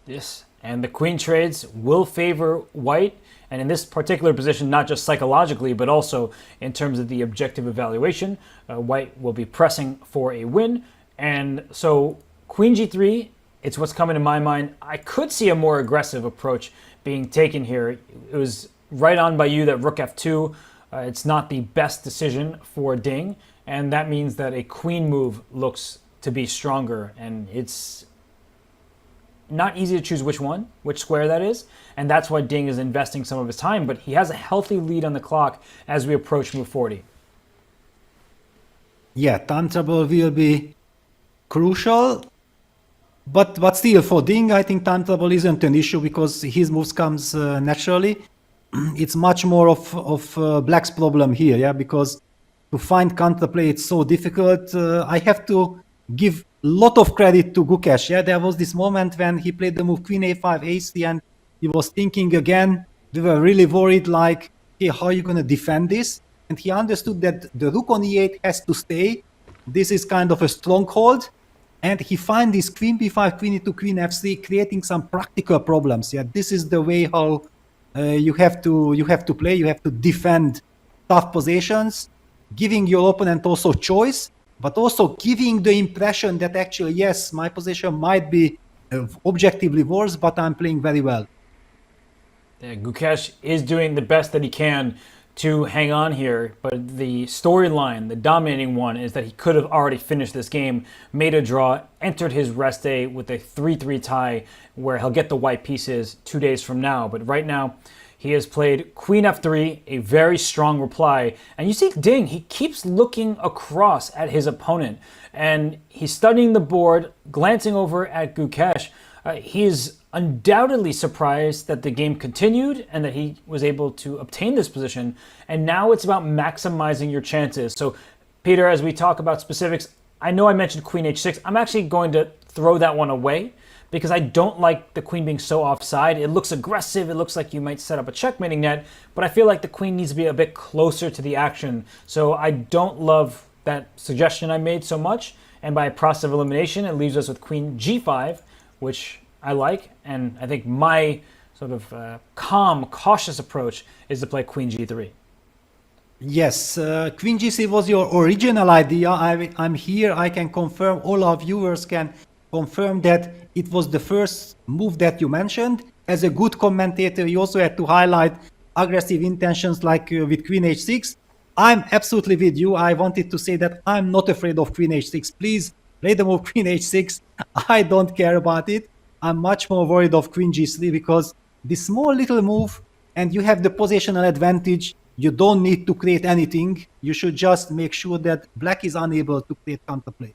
S12: Yes, and the queen trades will favor White, and in this particular position, not just psychologically, but also in terms of the objective evaluation, White will be pressing for a win. And so queen g3, it's what's coming to my mind. I could see a more aggressive approach being taken here. It was right on by you that rook f2, it's not the best decision for Ding, and that means that a queen move looks to be stronger, and it's not easy to choose which square that is, and that's why Ding is investing some of his time, but he has a healthy lead on the clock as we approach move 40.
S11: Yeah, time trouble will be crucial, but still for Ding, I think time trouble isn't an issue because his moves comes naturally. It's much more of Black's problem here, yeah, because to find counterplay, it's so difficult. I have to give a lot of credit to Gukesh. Yeah, there was this moment when he played the move queen a5, a3, and he was thinking again. We were really worried, like, hey, how are you going to defend this? And he understood that the rook on e8 has to stay. This is kind of a stronghold. and he finds this queen b5, queen e2, queen f3, creating some practical problems. Yeah, this is the way how you have to play. You have to defend tough positions, giving your opponent also choice, but also giving the impression that actually, yes, my position might be objectively worse, but I'm playing very well.
S12: Yeah, Gukesh is doing the best that he can to hang on here, but the storyline, the dominating one, is that he could have already finished this game, made a draw, entered his rest day with a 3-3 tie where he'll get the white pieces 2 days from now. But right now, he has played queen f3, a very strong reply. And you see Ding, he keeps looking across at his opponent, and he's studying the board, glancing over at Gukesh. He is undoubtedly surprised that the game continued and that he was able to obtain this position. And now it's about maximizing your chances. So, Peter, as we talk about specifics, I know I mentioned queen h6. I'm actually going to throw that one away because I don't like the queen being so offside. It looks aggressive. It looks like you might set up a checkmating net, but I feel like the queen needs to be a bit closer to the action. So I don't love that suggestion I made so much. And by a process of elimination, it leaves us with queen g5, which I like, and I think my sort of calm, cautious approach is to play queen g3.
S11: Yes, queen g3 was your original idea. I'm here, I can confirm, all our viewers can confirm that it was the first move that you mentioned. As a good commentator, you also had to highlight aggressive intentions like with queen h6. I'm absolutely with you. I wanted to say that I'm not afraid of queen h6. Please play the move queen h6. I don't care about it. I'm much more worried of queen g3 because this small little move and you have the positional advantage. You don't need to create anything. You should just make sure that black is unable to create counterplay.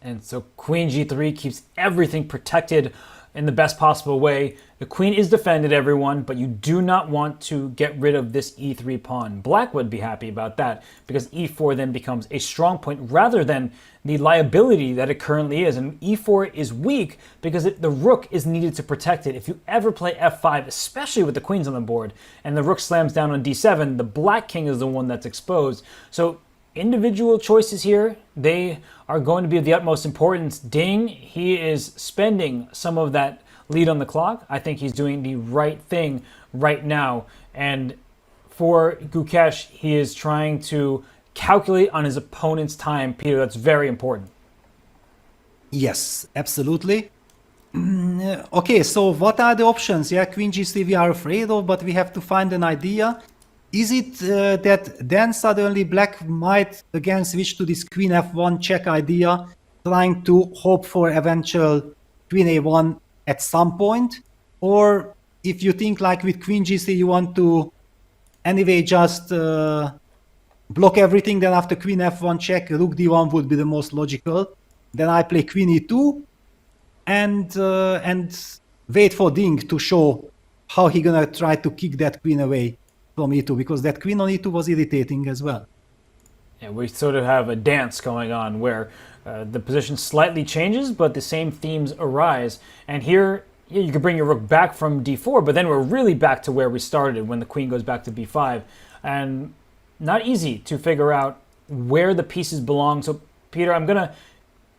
S12: And so queen g3 keeps everything protected in the best possible way. The queen is defended, everyone, but you do not want to get rid of this e3 pawn. Black would be happy about that because e4 then becomes a strong point rather than the liability that it currently is. And e4 is weak because the rook is needed to protect it. If you ever play f5, especially with the queens on the board, and the rook slams down on d7, the black king is the one that's exposed. So individual choices here, they are going to be of the utmost importance. Ding, he is spending some of that lead on the clock. I think he's doing the right thing right now. And for Gukesh, he is trying to calculate on his opponent's time. Peter, that's very important.
S11: Yes, absolutely. Okay, so what are the options? Yeah, queen g3 we are afraid of, but we have to find an idea. Is it that then suddenly black might again switch to this queen f1 check idea, trying to hope for eventual queen a1 at some point? Or if you think like with queen g3 you want to anyway just block everything, then after queen f1 check, rook d1 would be the most logical. Then I play queen e2 and wait for Ding to show how he gonna try to kick that queen away from e2, because that queen on e2 was irritating as well.
S12: Yeah, we sort of have a dance going on where the position slightly changes, but the same themes arise. And here, you could bring your rook back from d4, but then we're really back to where we started when the queen goes back to b5. And not easy to figure out where the pieces belong. So, Peter, I'm going to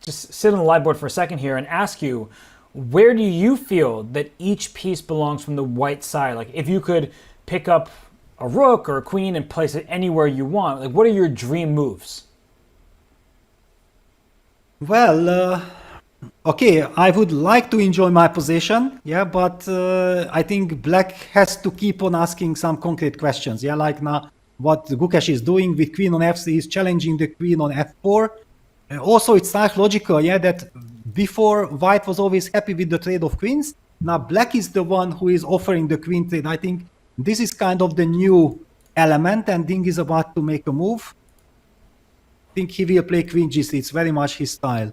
S12: just sit on the live board for a second here and ask you, where do you feel that each piece belongs from the white side? Like, if you could pick up a rook or a queen and place it anywhere you want, like, what are your dream moves?
S11: Well, okay, I would like to enjoy my position, yeah, but I think black has to keep on asking some concrete questions, yeah, like now what Gukesh is doing with queen on f3 is challenging the queen on f4. Also, it's psychological, yeah, that before white was always happy with the trade of queens. Now black is the one who is offering the queen trade. I think this is kind of the new element, and Ding is about to make a move. I think he will play queen g3. It's very much his style.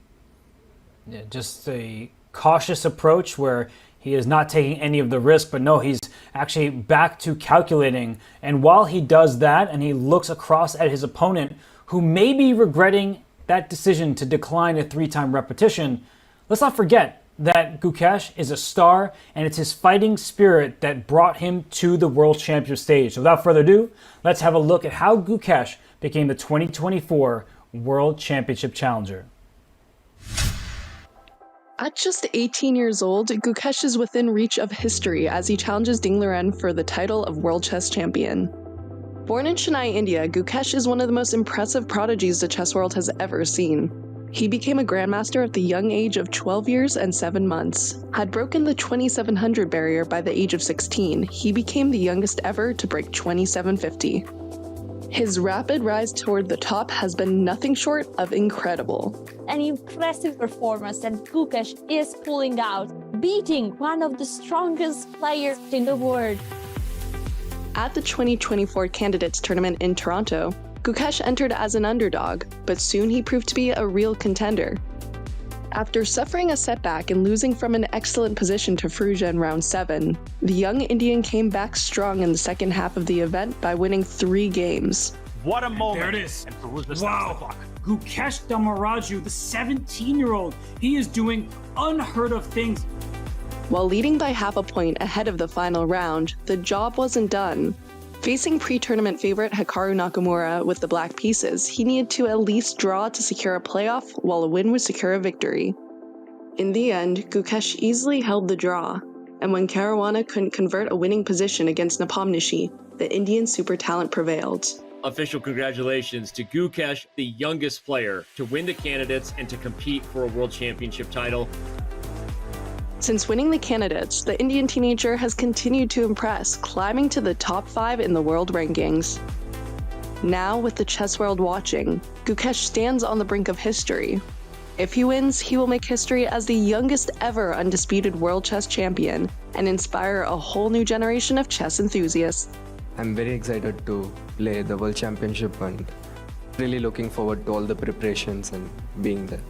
S12: Yeah, just a cautious approach where he is not taking any of the risk, but no, he's actually back to calculating. And while he does that and he looks across at his opponent, who may be regretting that decision to decline a 3-time repetition, let's not forget that Gukesh is a star, and it's his fighting spirit that brought him to the World Championship stage. So without further ado, let's have a look at how Gukesh became the 2024 World Championship Challenger.
S21: At just 18 years old, Gukesh is within reach of history as he challenges Ding Liren for the title of World Chess Champion. Born in Chennai, India, Gukesh is one of the most impressive prodigies the chess world has ever seen. He became a grandmaster at the young age of 12 years and 7 months. Had broken the 2700 barrier by the age of 16, he became the youngest ever to break 2750. His rapid rise toward the top has been nothing short of incredible.
S15: An impressive performance that Gukesh is pulling out, beating one of the strongest players in the world.
S21: At the 2024 Candidates Tournament in Toronto, Gukesh entered as an underdog, but soon he proved to be a real contender. After suffering a setback and losing from an excellent position to Fruja in round 7, the young Indian came back strong in the second half of the event by winning 3 games.
S12: What a moment. There it is. Wow. Gukesh Dommaraju, the 17-year-old, he is doing unheard of things.
S21: While leading by half a point ahead of the final round, the job wasn't done. Facing pre-tournament favorite Hikaru Nakamura with the black pieces, he needed to at least draw to secure a playoff, while a win would secure a victory. In the end, Gukesh easily held the draw, and when Caruana couldn't convert a winning position against Nepomniachtchi, the Indian super talent prevailed.
S20: Official congratulations to Gukesh, the youngest player to win the candidates and to compete for a world championship title.
S21: Since winning the candidates, the Indian teenager has continued to impress, climbing to the top 5 in the world rankings. Now, with the chess world watching, Gukesh stands on the brink of history. If he wins, he will make history as the youngest ever undisputed world chess champion and inspire a whole new generation of chess enthusiasts.
S22: I'm very excited to play the World Championship and really looking forward to all the preparations and being there.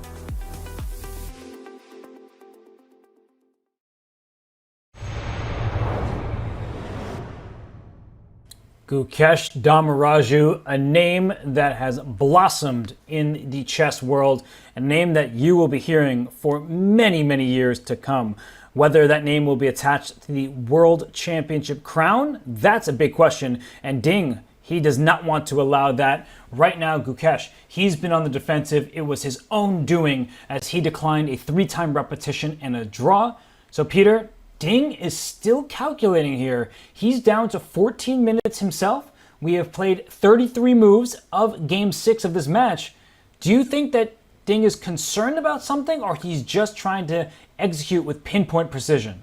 S12: Gukesh Dommaraju, a name that has blossomed in the chess world, a name that you will be hearing for many, many years to come. Whether that name will be attached to the World Championship crown, that's a big question. And Ding, he does not want to allow that. Right now, Gukesh, he's been on the defensive. It was his own doing as he declined a 3-time repetition and a draw. So Peter, Ding is still calculating here. He's down to 14 minutes himself. We have played 33 moves of Game 6 of this match. Do you think that Ding is concerned about something, or he's just trying to execute with pinpoint precision?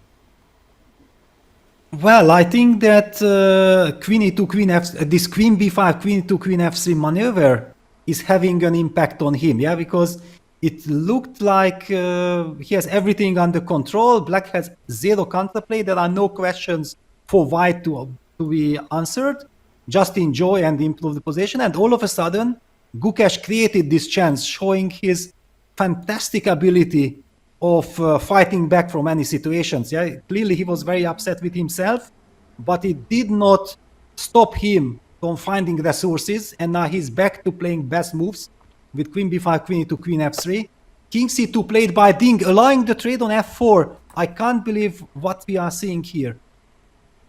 S11: Well, I think that Queen E2, Queen F, this Queen B5, Queen E2, Queen F3 maneuver is having an impact on him, yeah, because it looked like he has everything under control. Black has 0 counterplay. There are no questions for white to be answered. Just enjoy and improve the position. And all of a sudden, Gukesh created this chance, showing his fantastic ability of fighting back from any situations. Yeah, clearly he was very upset with himself, but it did not stop him from finding resources. And now he's back to playing best moves with Queen B5, Queen E2, Queen F3. King C2 played by Ding, allowing the trade on F4. I can't believe what we are seeing here.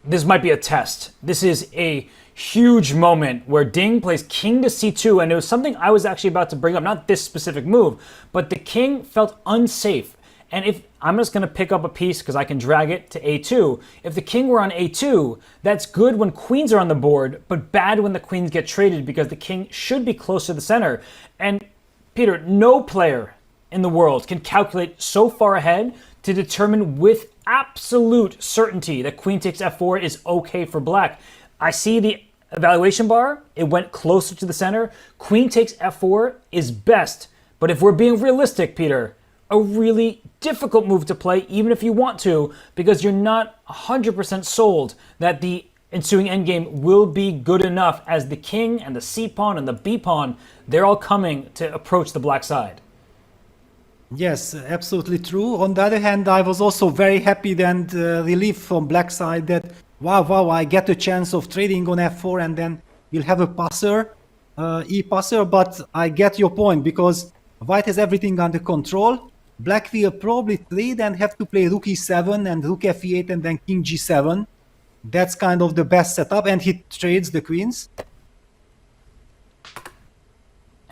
S12: This might be a test. This is a huge moment where Ding plays King to C2, and it was something I was actually about to bring up, not this specific move, but the King felt unsafe. And if I'm just going to pick up a piece because I can drag it to A2. If the King were on A2, that's good when queens are on the board, but bad when the queens get traded because the King should be close to the center. And Peter, no player in the world can calculate so far ahead to determine with absolute certainty that Queen takes F4 is okay for Black. I see the evaluation bar. It went closer to the center. Queen takes F4 is best. But if we're being realistic, Peter, a really difficult move to play, even if you want to, because you're not 100% sold that the ensuing endgame will be good enough as the King and the C pawn and the B pawn, they're all coming to approach the black side.
S11: Yes, absolutely true. On the other hand, I was also very happy and relieved from black side that, wow, I get a chance of trading on F4 and then we'll have a passer, E-passer, but I get your point because white has everything under control. Black will probably trade and have to play rook e7 and rook f8 and then king g7. That's kind of the best setup, and he trades the queens.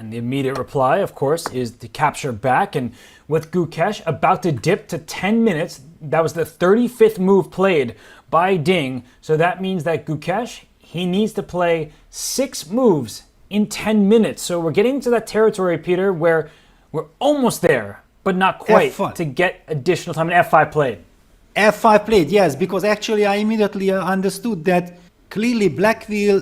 S12: And the immediate reply, of course, is to capture back. And with Gukesh about to dip to 10 minutes, that was the 35th move played by Ding. So that means that Gukesh, he needs to play 6 moves in 10 minutes. So we're getting to that territory, Peter, where we're almost there, but not quite,
S11: F5.
S12: to get additional time. And F5 played.
S11: F5 played, yes, because actually I immediately understood that clearly Black will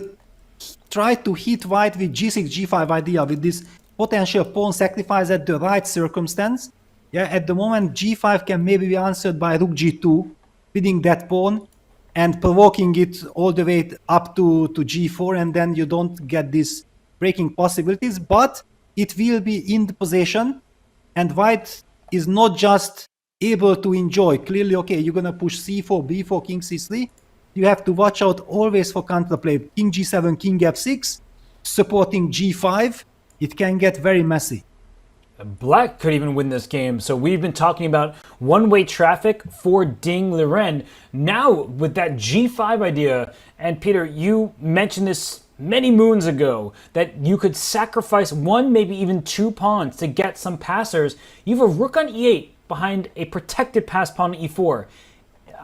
S11: try to hit white with G6, G5 idea with this potential pawn sacrifice at the right circumstance. Yeah, at the moment G5 can maybe be answered by Rook G2, feeding that pawn and provoking it all the way up to G4, and then you don't get these breaking possibilities, but it will be in the possession, and white is not just able to enjoy. Clearly, okay, you're gonna push C4, B4, King C3. You have to watch out always for counterplay. King G7, King F6, supporting G5. It can get very messy.
S12: Black could even win this game. So we've been talking about one-way traffic for Ding Liren. Now with that G5 idea, and Peter, you mentioned this many moons ago, that you could sacrifice 1, maybe even 2 pawns to get some passers. You have a rook on E8 behind a protected pass pawn on E4.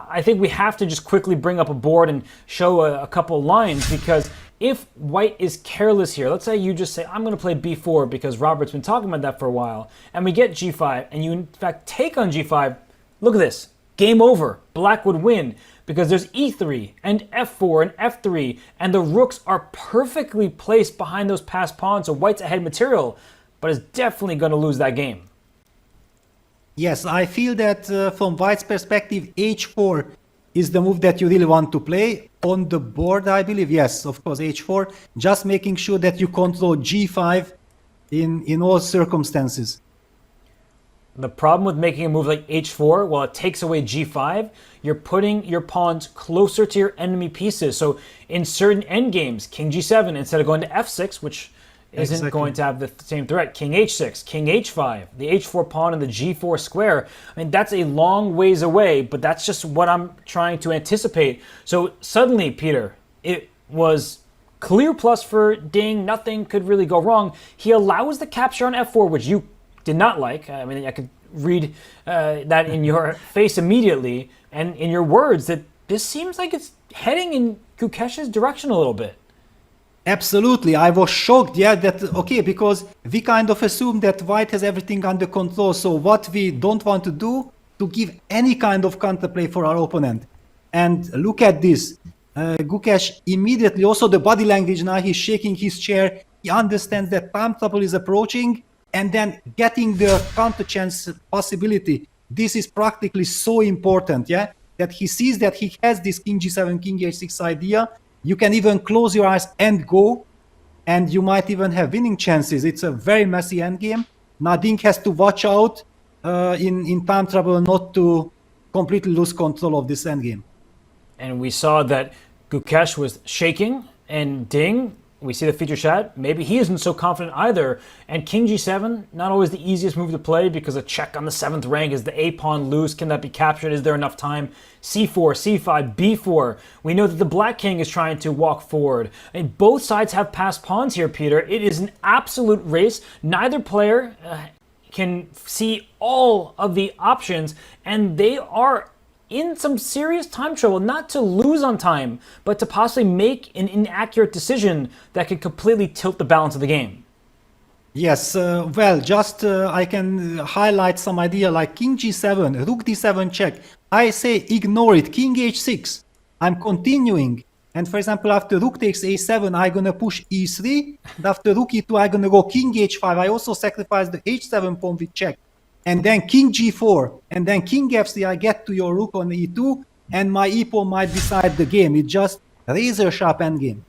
S12: I think we have to just quickly bring up a board and show a couple lines, because if white is careless here, let's say you just say, I'm going to play B4 because Robert's been talking about that for a while, and we get G5, and you in fact take on G5, look at this, game over. Black would win because there's E3 and F4 and F3, and the rooks are perfectly placed behind those passed pawns, so white's ahead material, but is definitely going to lose that game.
S11: Yes, I feel that from white's perspective, H4 is the move that you really want to play on the board, I believe. Yes, of course, H4, just making sure that you control G5 in all circumstances.
S12: The problem with making a move like H4, while it takes away G5, you're putting your pawns closer to your enemy pieces. So in certain endgames, King G7, instead of going to F6, which isn't going to have the same threat, King H6, King H5, the H4 pawn and the G4 square. I mean, that's a long ways away, but that's just what I'm trying to anticipate. So suddenly, Peter, it was clear plus for Ding. Nothing could really go wrong. He allows the capture on F4, which you did not like. I mean, I could read that in your face immediately, and in your words, that this seems like it's heading in Gukesh's direction a little bit.
S11: Absolutely, I was shocked, yeah, that, okay, because we kind of assume that white has everything under control, so what we don't want to do, to give any kind of counterplay for our opponent. And look at this, Gukesh immediately, also the body language now, he's shaking his chair, he understands that time trouble is approaching, and then getting the counter chance possibility. This is practically so important, yeah, that he sees that he has this King G7, King H6 idea. You can even close your eyes and go, and you might even have winning chances. It's a very messy endgame. Now Ding has to watch out in time trouble not to completely lose control of this endgame.
S12: And we saw that Gukesh was shaking, and Ding, we see the feature chat, maybe he isn't so confident either. And King G7, not always the easiest move to play because a check on the 7th rank. Is the A pawn loose? Can that be captured? Is there enough time? C4, C5, B4. We know that the Black King is trying to walk forward. And both sides have passed pawns here, Peter. It is an absolute race. Neither player can see all of the options, and they are in some serious time trouble, not to lose on time, but to possibly make an inaccurate decision that could completely tilt the balance of the game.
S11: Yes, well, just I can highlight some idea like King G7, Rook D7 check. I say ignore it, King H6. I'm continuing. And for example, after Rook takes A7, I'm gonna push E3. And after Rook E2, I'm gonna go King H5. I also sacrifice the H7 pawn with check. And then King G4, and then King F3, I get to your Rook on E2, and my E pawn might decide the game. It's just razor sharp endgame.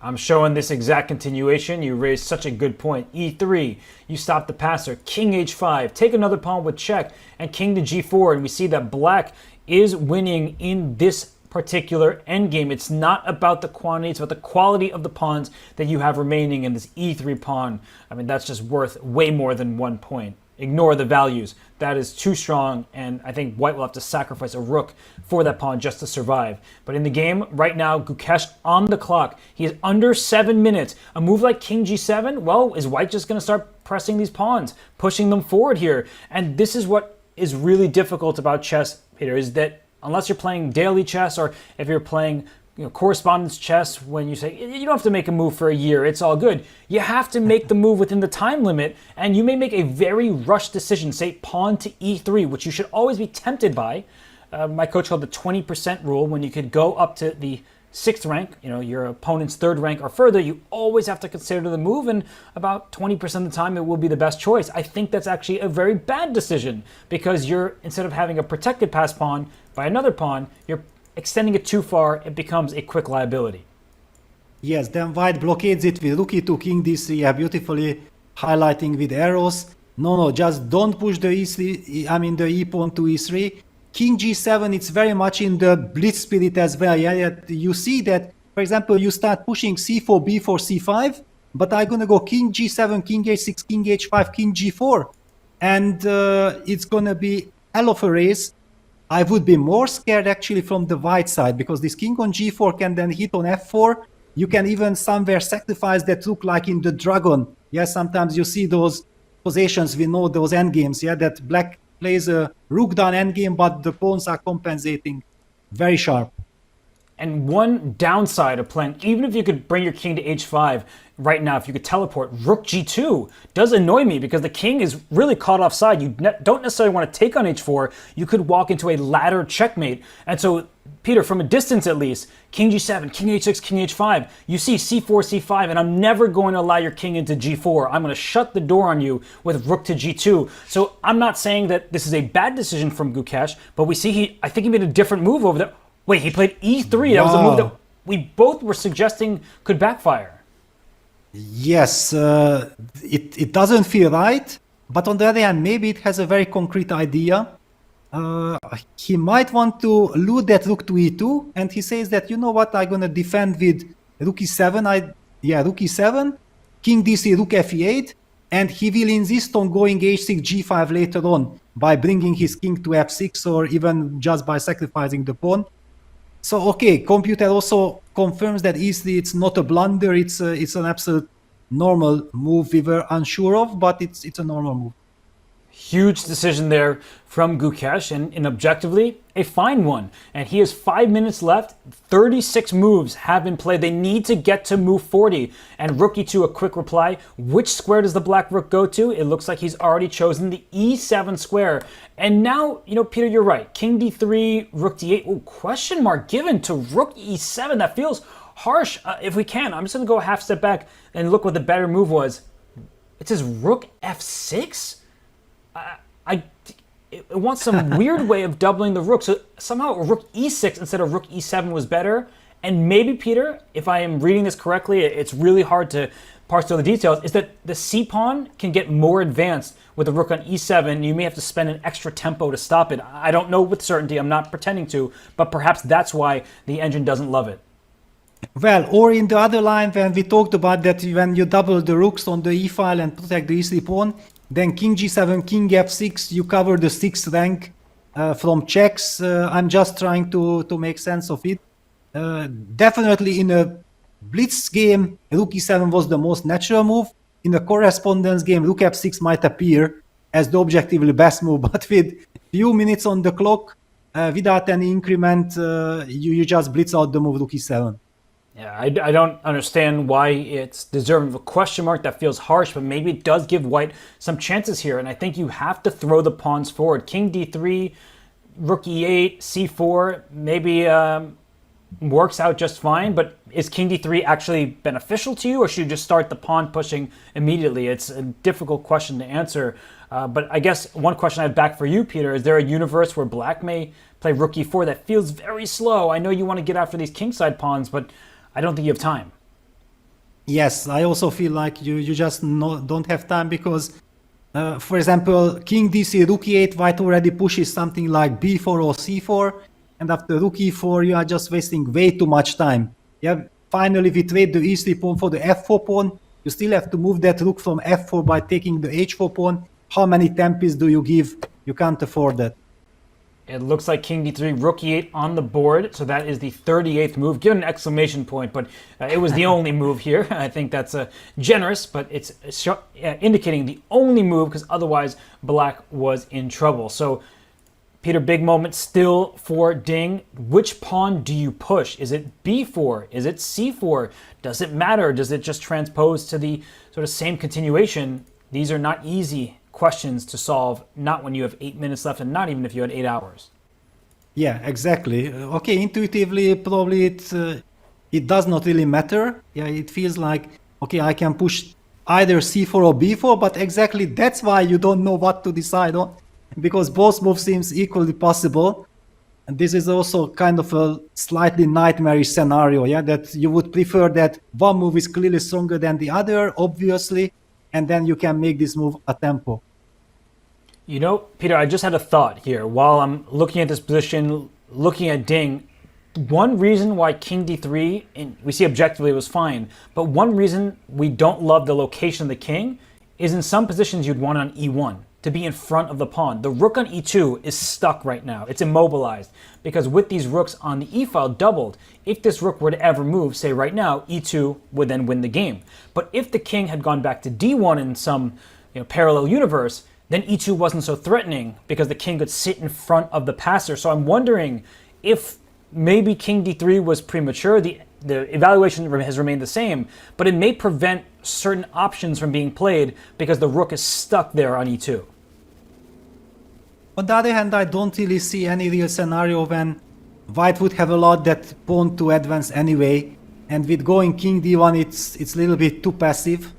S12: I'm showing this exact continuation. You raised such a good point. E3, you stop the passer. King H5, take another pawn with check, and King to G4, and we see that Black is winning in this particular endgame. It's not about the quantity, it's about the quality of the pawns that you have remaining in this E3 pawn. I mean, that's just worth way more than 1 point. ignore the values. That is too strong, and I think white will have to sacrifice a rook for that pawn just to survive. But in the game right now, Gukesh on the clock. He is under 7 minutes. A move like king g7, well, is white just going to start pressing these pawns, pushing them forward here? And this is what is really difficult about chess, Peter, is that unless you're playing daily chess, or if you're playing correspondence chess, when you say you don't have to make a move for a year, it's all good. You have to make the move within the time limit, and you may make a very rushed decision, say pawn to e3, which you should always be tempted by. My coach called the 20% rule, when you could go up to the 6th rank, your opponent's 3rd rank or further, you always have to consider the move, and about 20% of the time it will be the best choice. I think that's actually a very bad decision, because instead of having a protected pass pawn by another pawn, you're extending it too far, it becomes a quick liability.
S11: Yes, then white blockades it with rook e2, king d3, beautifully highlighting with arrows. No, just don't push the e3, the e pawn to e3. King g7, it's very much in the blitz spirit as well. Yeah, you see that, for example, you start pushing c4, b4, c5, but I'm gonna go king g7, king h6, king h5, king g4, and it's gonna be hell of a race. I would be more scared actually from the white side, because this king on g4 can then hit on f4. You can even somewhere sacrifice that rook, like in the dragon. Yeah, sometimes you see those positions, we know those endgames, yeah, that black plays a rook down endgame, but the pawns are compensating very sharp.
S12: And one downside of playing, even if you could bring your king to h5 right now, if you could teleport, rook g2 does annoy me, because the king is really caught offside. You don't necessarily want to take on h4. You could walk into a ladder checkmate. And so, Peter, from a distance at least, king g7, king h6, king h5, you see c4, c5, and I'm never going to allow your king into g4. I'm going to shut the door on you with rook to g2. So I'm not saying that this is a bad decision from Gukesh, but we see I think he made a different move over there. Wait, he played e3. That was a move that we both were suggesting could backfire.
S11: Yes, it doesn't feel right, but on the other hand, maybe it has a very concrete idea. He might want to lure that rook to e2, and he says that, you know what, I'm going to defend with rook e7, rook e7, king d3, rook f8, and he will insist on going h6, g5 later on by bringing his king to f6, or even just by sacrificing the pawn. So, okay, computer also confirms that e3, it's not a blunder, it's an absolute normal move we were unsure of, but it's a normal move.
S12: Huge decision there from Gukesh, and objectively, a fine one. And he has 5 minutes left. 36 moves have been played. They need to get to move 40. And rook e2, a quick reply. Which square does the black rook go to? It looks like he's already chosen the e7 square. And now, Peter, you're right. King d3, rook d8. Oh, question mark given to rook e7. That feels harsh. If we can, I'm just going to go a half step back and look what the better move was. It says rook f6? It wants some weird way of doubling the rook. So somehow rook e6 instead of rook e7 was better. And maybe, Peter, if I am reading this correctly, it's really hard to parse through the details, is that the c-pawn can get more advanced with the rook on e7. You may have to spend an extra tempo to stop it. I don't know with certainty. I'm not pretending to. But perhaps that's why the engine doesn't love it.
S11: Well, or in the other line, when we talked about that, when you double the rooks on the e-file and protect the e3 pawn, then king g7, king f6, you cover the 6th rank from checks. I'm just trying to make sense of it. Definitely in a blitz game, rook e7 was the most natural move. In a correspondence game, rook f6 might appear as the objectively best move, but with few minutes on the clock, without any increment, you just blitz out the move rook e7.
S12: Yeah, I don't understand why it's deserving of a question mark. That feels harsh, but maybe it does give white some chances here. And I think you have to throw the pawns forward. King d3, rook e8, c4, maybe works out just fine. But is king d3 actually beneficial to you, or should you just start the pawn pushing immediately? It's a difficult question to answer. But I guess one question I have back for you, Peter, is there a universe where black may play rook e4 that feels very slow? I know you want to get after these kingside pawns, but I don't think you have time.
S11: Yes, I also feel like you just don't have time because, for example, king d3, rook e8, white already pushes something like b4 or c4, and after rook e4, you are just wasting way too much time. Yeah, finally, we trade the e3 pawn for the f4 pawn. You still have to move that rook from f4 by taking the h4 pawn. how many tempis do you give? You can't afford that.
S12: It looks like king d3, rook e8 on the board, so that is the 38th move. Give it an exclamation point, but it was the only move here. I think that's generous, but it's indicating the only move, because otherwise black was in trouble. So, Peter, big moment still for Ding. Which pawn do you push? Is it b4? Is it c4? Does it matter? Does it just transpose to the sort of same continuation? These are not easy questions to solve, not when you have 8 minutes left, and not even if you had 8 hours.
S11: Yeah, exactly. Okay, intuitively, probably it does not really matter. Yeah, it feels like, okay, I can push either c4 or b4, but exactly that's why you don't know what to decide on, because both moves seems equally possible. And this is also kind of a slightly nightmarish scenario, yeah, that you would prefer that one move is clearly stronger than the other, obviously, and then you can make this move a tempo.
S12: You know, Peter, I just had a thought here. While I'm looking at this position, looking at Ding, one reason why king d3, and we see objectively it was fine, but one reason we don't love the location of the king is in some positions you'd want on e1 to be in front of the pawn. The rook on e2 is stuck right now. It's immobilized because with these rooks on the e file doubled, if this rook were to ever move, say right now, e2 would then win the game. But if the king had gone back to d1 in some parallel universe, then e2 wasn't so threatening because the king could sit in front of the passer. So I'm wondering if maybe king d3 was premature. The evaluation has remained the same, but it may prevent certain options from being played because the rook is stuck there on e2.
S11: On the other hand, I don't really see any real scenario when white would have allowed that pawn to advance anyway, and with going king d1 it's a little bit too passive.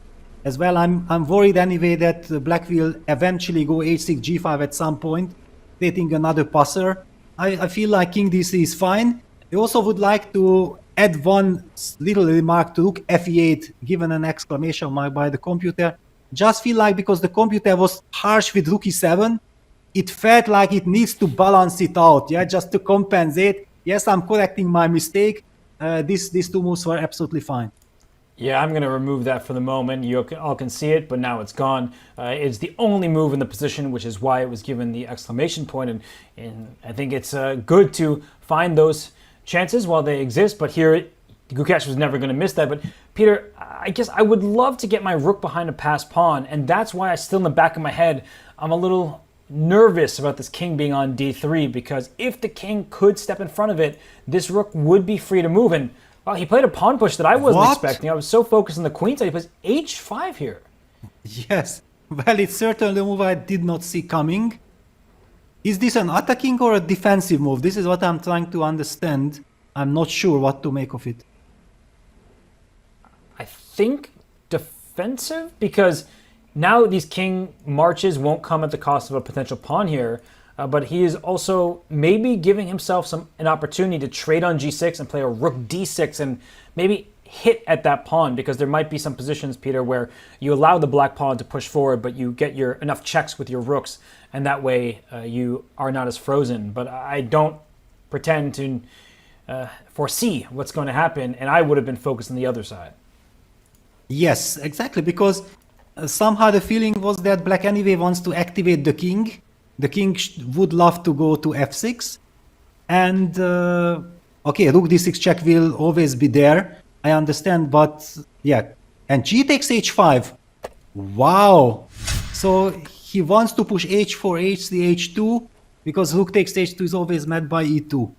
S11: As well, I'm worried anyway that black will eventually go h6 g5 at some point, creating another passer. I feel like king d3 is fine. I also would like to add one little remark to rook fe8 given an exclamation mark by the computer. Just feel like because the computer was harsh with rook e7, it felt like it needs to balance it out, yeah, just to compensate. Yes, I'm correcting my mistake. These two moves were absolutely fine.
S12: Yeah, I'm going to remove that for the moment. You all can see it, but now it's gone. It's the only move in the position, which is why it was given the exclamation point. And I think it's good to find those chances while they exist. But here, Gukesh was never going to miss that. But Peter, I guess I would love to get my rook behind a passed pawn. And that's why I still in the back of my head, I'm a little nervous about this king being on d3. Because if the king could step in front of it, this rook would be free to move. And wow, he played a pawn push that I wasn't expecting. I was so focused on the queen side. He plays h5 here.
S11: Yes. Well, it's certainly a move I did not see coming. Is this an attacking or a defensive move? This is what I'm trying to understand. I'm not sure what to make of it.
S12: I think defensive, because now these king marches won't come at the cost of a potential pawn here. But he is also maybe giving himself an opportunity to trade on g6 and play a rook d6 and maybe hit at that pawn, because there might be some positions, Peter, where you allow the black pawn to push forward, but you get enough checks with your rooks, and that way you are not as frozen. But I don't pretend to foresee what's going to happen, and I would have been focused on the other side.
S11: Yes, exactly, because somehow the feeling was that black anyway wants to activate the king. The king would love to go to f6, and okay, rook d6 check will always be there, I understand, but yeah, and g takes h5. Wow, so he wants to push h4, h3, h2, because rook takes h2 is always met by e2.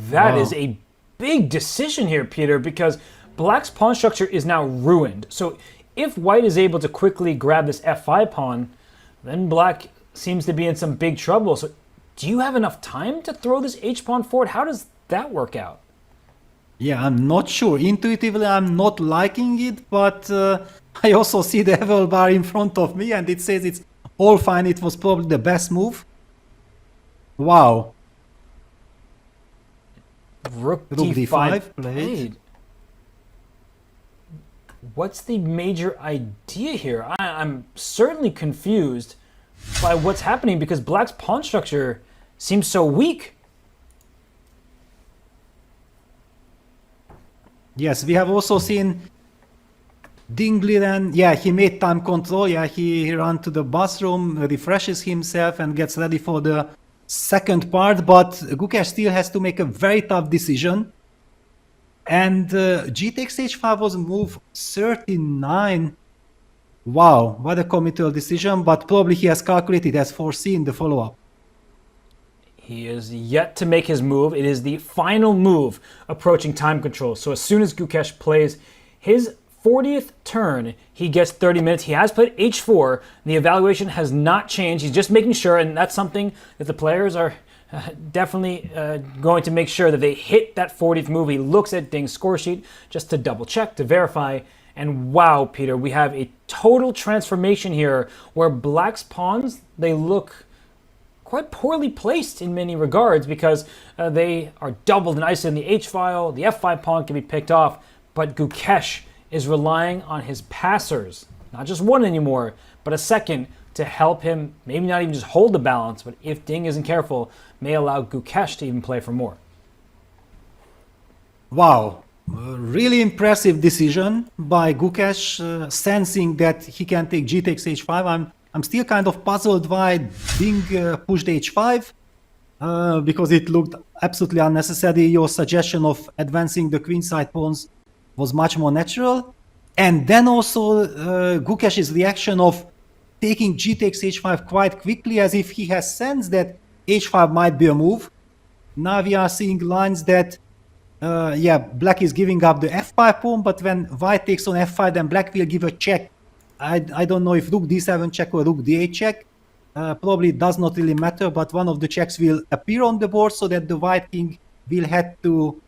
S12: That is a big decision here, Peter, because black's pawn structure is now ruined. So if white is able to quickly grab this f5 pawn, then black seems to be in some big trouble. So do you have enough time to throw this h-pawn forward? How does that work out?
S11: Yeah, I'm not sure. Intuitively, I'm not liking it, but I also see the level bar in front of me, and it says it's all fine. It was probably the best move. Wow.
S12: Rook d5 played. What's the major idea here? I'm certainly confused by what's happening, because black's pawn structure seems so weak.
S11: Yes, we have also seen Ding Liren, yeah, he made time control. Yeah, he ran to the bathroom, refreshes himself, and gets ready for the second part. But Gukesh still has to make a very tough decision. And G takes h5 was move 39. Wow, what a committal decision, but probably he has calculated, has foreseen the follow-up.
S12: He is yet to make his move. It is the final move approaching time control. So as soon as Gukesh plays his 40th turn, he gets 30 minutes. He has played h4. The evaluation has not changed. He's just making sure, and that's something that the players are definitely going to make sure that they hit that 40th move. He looks at Ding's score sheet just to double check, to verify. And wow, Peter, we have a total transformation here where Black's pawns, they look quite poorly placed in many regards because they are doubled and isolated in the h-file. The f5 pawn can be picked off, but Gukesh is relying on his passers, not just one anymore, but a second to help him maybe not even just hold the balance, but if Ding isn't careful, may allow Gukesh to even play for more.
S11: Wow, really impressive decision by Gukesh, sensing that he can take G takes h5. I'm still kind of puzzled why Ding pushed h5, because it looked absolutely unnecessary. Your suggestion of advancing the queenside pawns was much more natural. And then also Gukesh's reaction of taking G takes h5 quite quickly, as if he has sensed that h5 might be a move. Now we are seeing lines that, yeah, Black is giving up the f5 pawn, but when White takes on f5, then Black will give a check. I don't know if Rook d7 check or Rook d8 check. Probably does not really matter, but one of the checks will appear on the board so that the White king will have to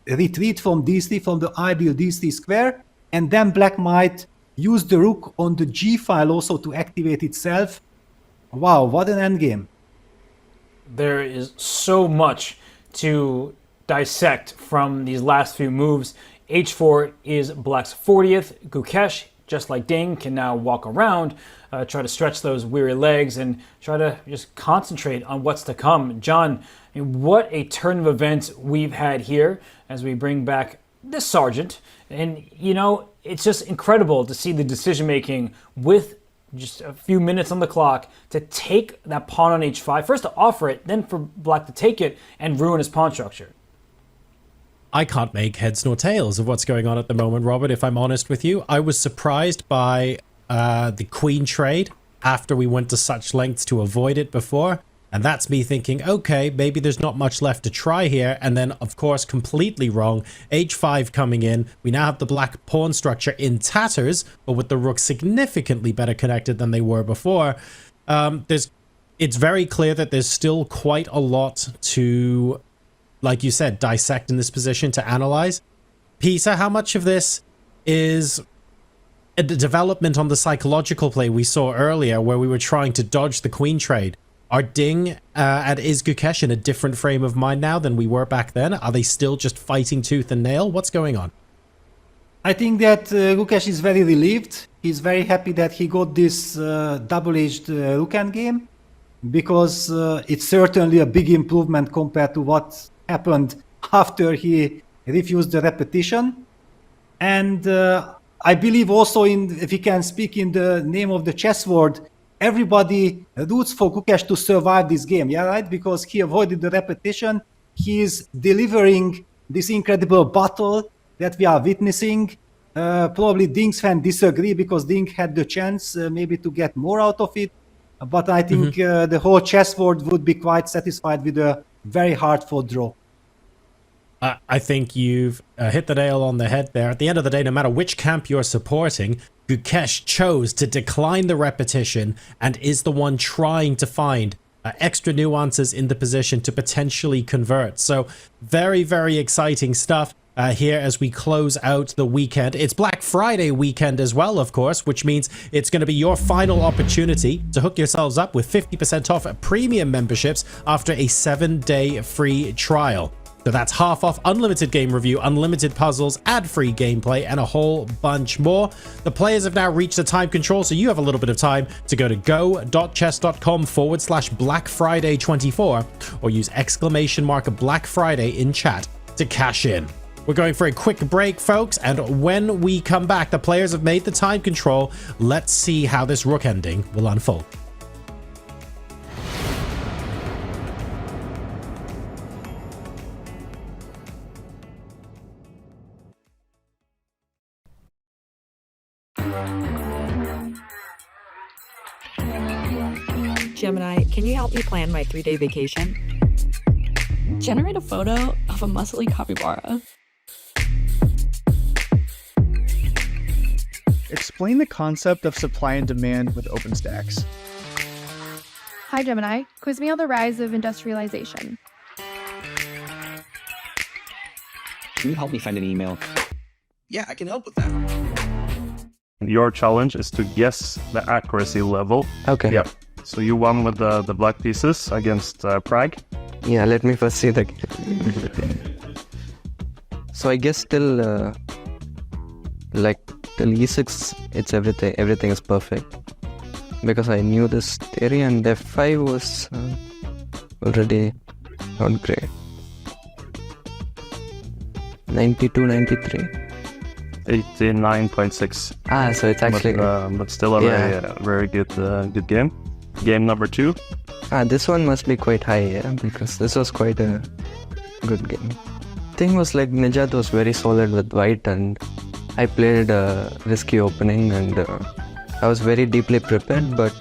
S11: retreat from d3, from the ideal d3 square, and then Black might use the Rook on the g file also to activate itself. Wow, what an endgame.
S12: There is so much to dissect from these last few moves. h4 is Black's 40th. Gukesh, just like Ding, can now walk around, try to stretch those weary legs and try to just concentrate on what's to come. John, I mean, what a turn of events we've had here as we bring back the Sergeant. And, you know, it's just incredible to see the decision-making with just a few minutes on the clock to take that pawn on h5. First to offer it, then for Black to take it and ruin his pawn structure.
S10: I can't make heads nor tails of what's going on at the moment, Robert, if I'm honest with you. I was surprised by the queen trade after we went to such lengths to avoid it before. And that's me thinking, okay, maybe there's not much left to try here. And then, of course, completely wrong. h5 coming in. We now have the Black pawn structure in tatters, but with the rook significantly better connected than they were before. It's very clear that there's still quite a lot to, like you said, dissect in this position, to analyze. Peter, how much of this is a development on the psychological play we saw earlier where we were trying to dodge the queen trade? Are Ding and is Gukesh in a different frame of mind now than we were back then? Are they still just fighting tooth and nail? What's going on?
S11: I think that Gukesh is very relieved. He's very happy that he got this double-edged rook endgame, because it's certainly a big improvement compared to what happened after he refused the repetition. And I believe also, if we can speak in the name of the chess world, everybody roots for Gukesh to survive this game, yeah, right? Because he avoided the repetition. He is delivering this incredible battle that we are witnessing. Probably Ding's fans disagree because Ding had the chance maybe to get more out of it. But I think the whole chess world would be quite satisfied with a very hard-fought draw.
S10: I think you've hit the nail on the head there. At the end of the day, no matter which camp you're supporting, Gukesh chose to decline the repetition and is the one trying to find extra nuances in the position to potentially convert. So very, very exciting stuff here as we close out the weekend. It's Black Friday weekend as well, of course, which means it's going to be your final opportunity to hook yourselves up with 50% off premium memberships after a 7-day free trial. So that's half off, unlimited game review, unlimited puzzles, ad-free gameplay, and a whole bunch more. The players have now reached the time control, so you have a little bit of time to go to go.chess.com/Black Friday 24 or use !Black Friday in chat to cash in. We're going for a quick break, folks, and when we come back, the players have made the time control. Let's see how this rook ending will unfold.
S2: Gemini, can you help me plan my 3-day vacation? Generate a photo of a muscly capybara.
S3: Explain the concept of supply and demand with OpenStax.
S4: Hi Gemini, quiz me on the rise of industrialization.
S5: Can you help me find an email?
S6: Yeah, I can help with that.
S23: Your challenge is to guess the accuracy level.
S22: Okay.
S23: Yep. So you won with the black pieces against Prague.
S22: Yeah, let me first see the So I guess till till e6, it's everything is perfect, because I knew this theory, and f5 was already not great. 92, 93.
S23: 89.6.
S22: Ah, so it's actually
S23: but still a very good good game. Game number 2.
S22: This one must be quite high, yeah, because this was quite a good game. Thing was like Nijat was very solid with white, and I played a risky opening, and I was very deeply prepared, but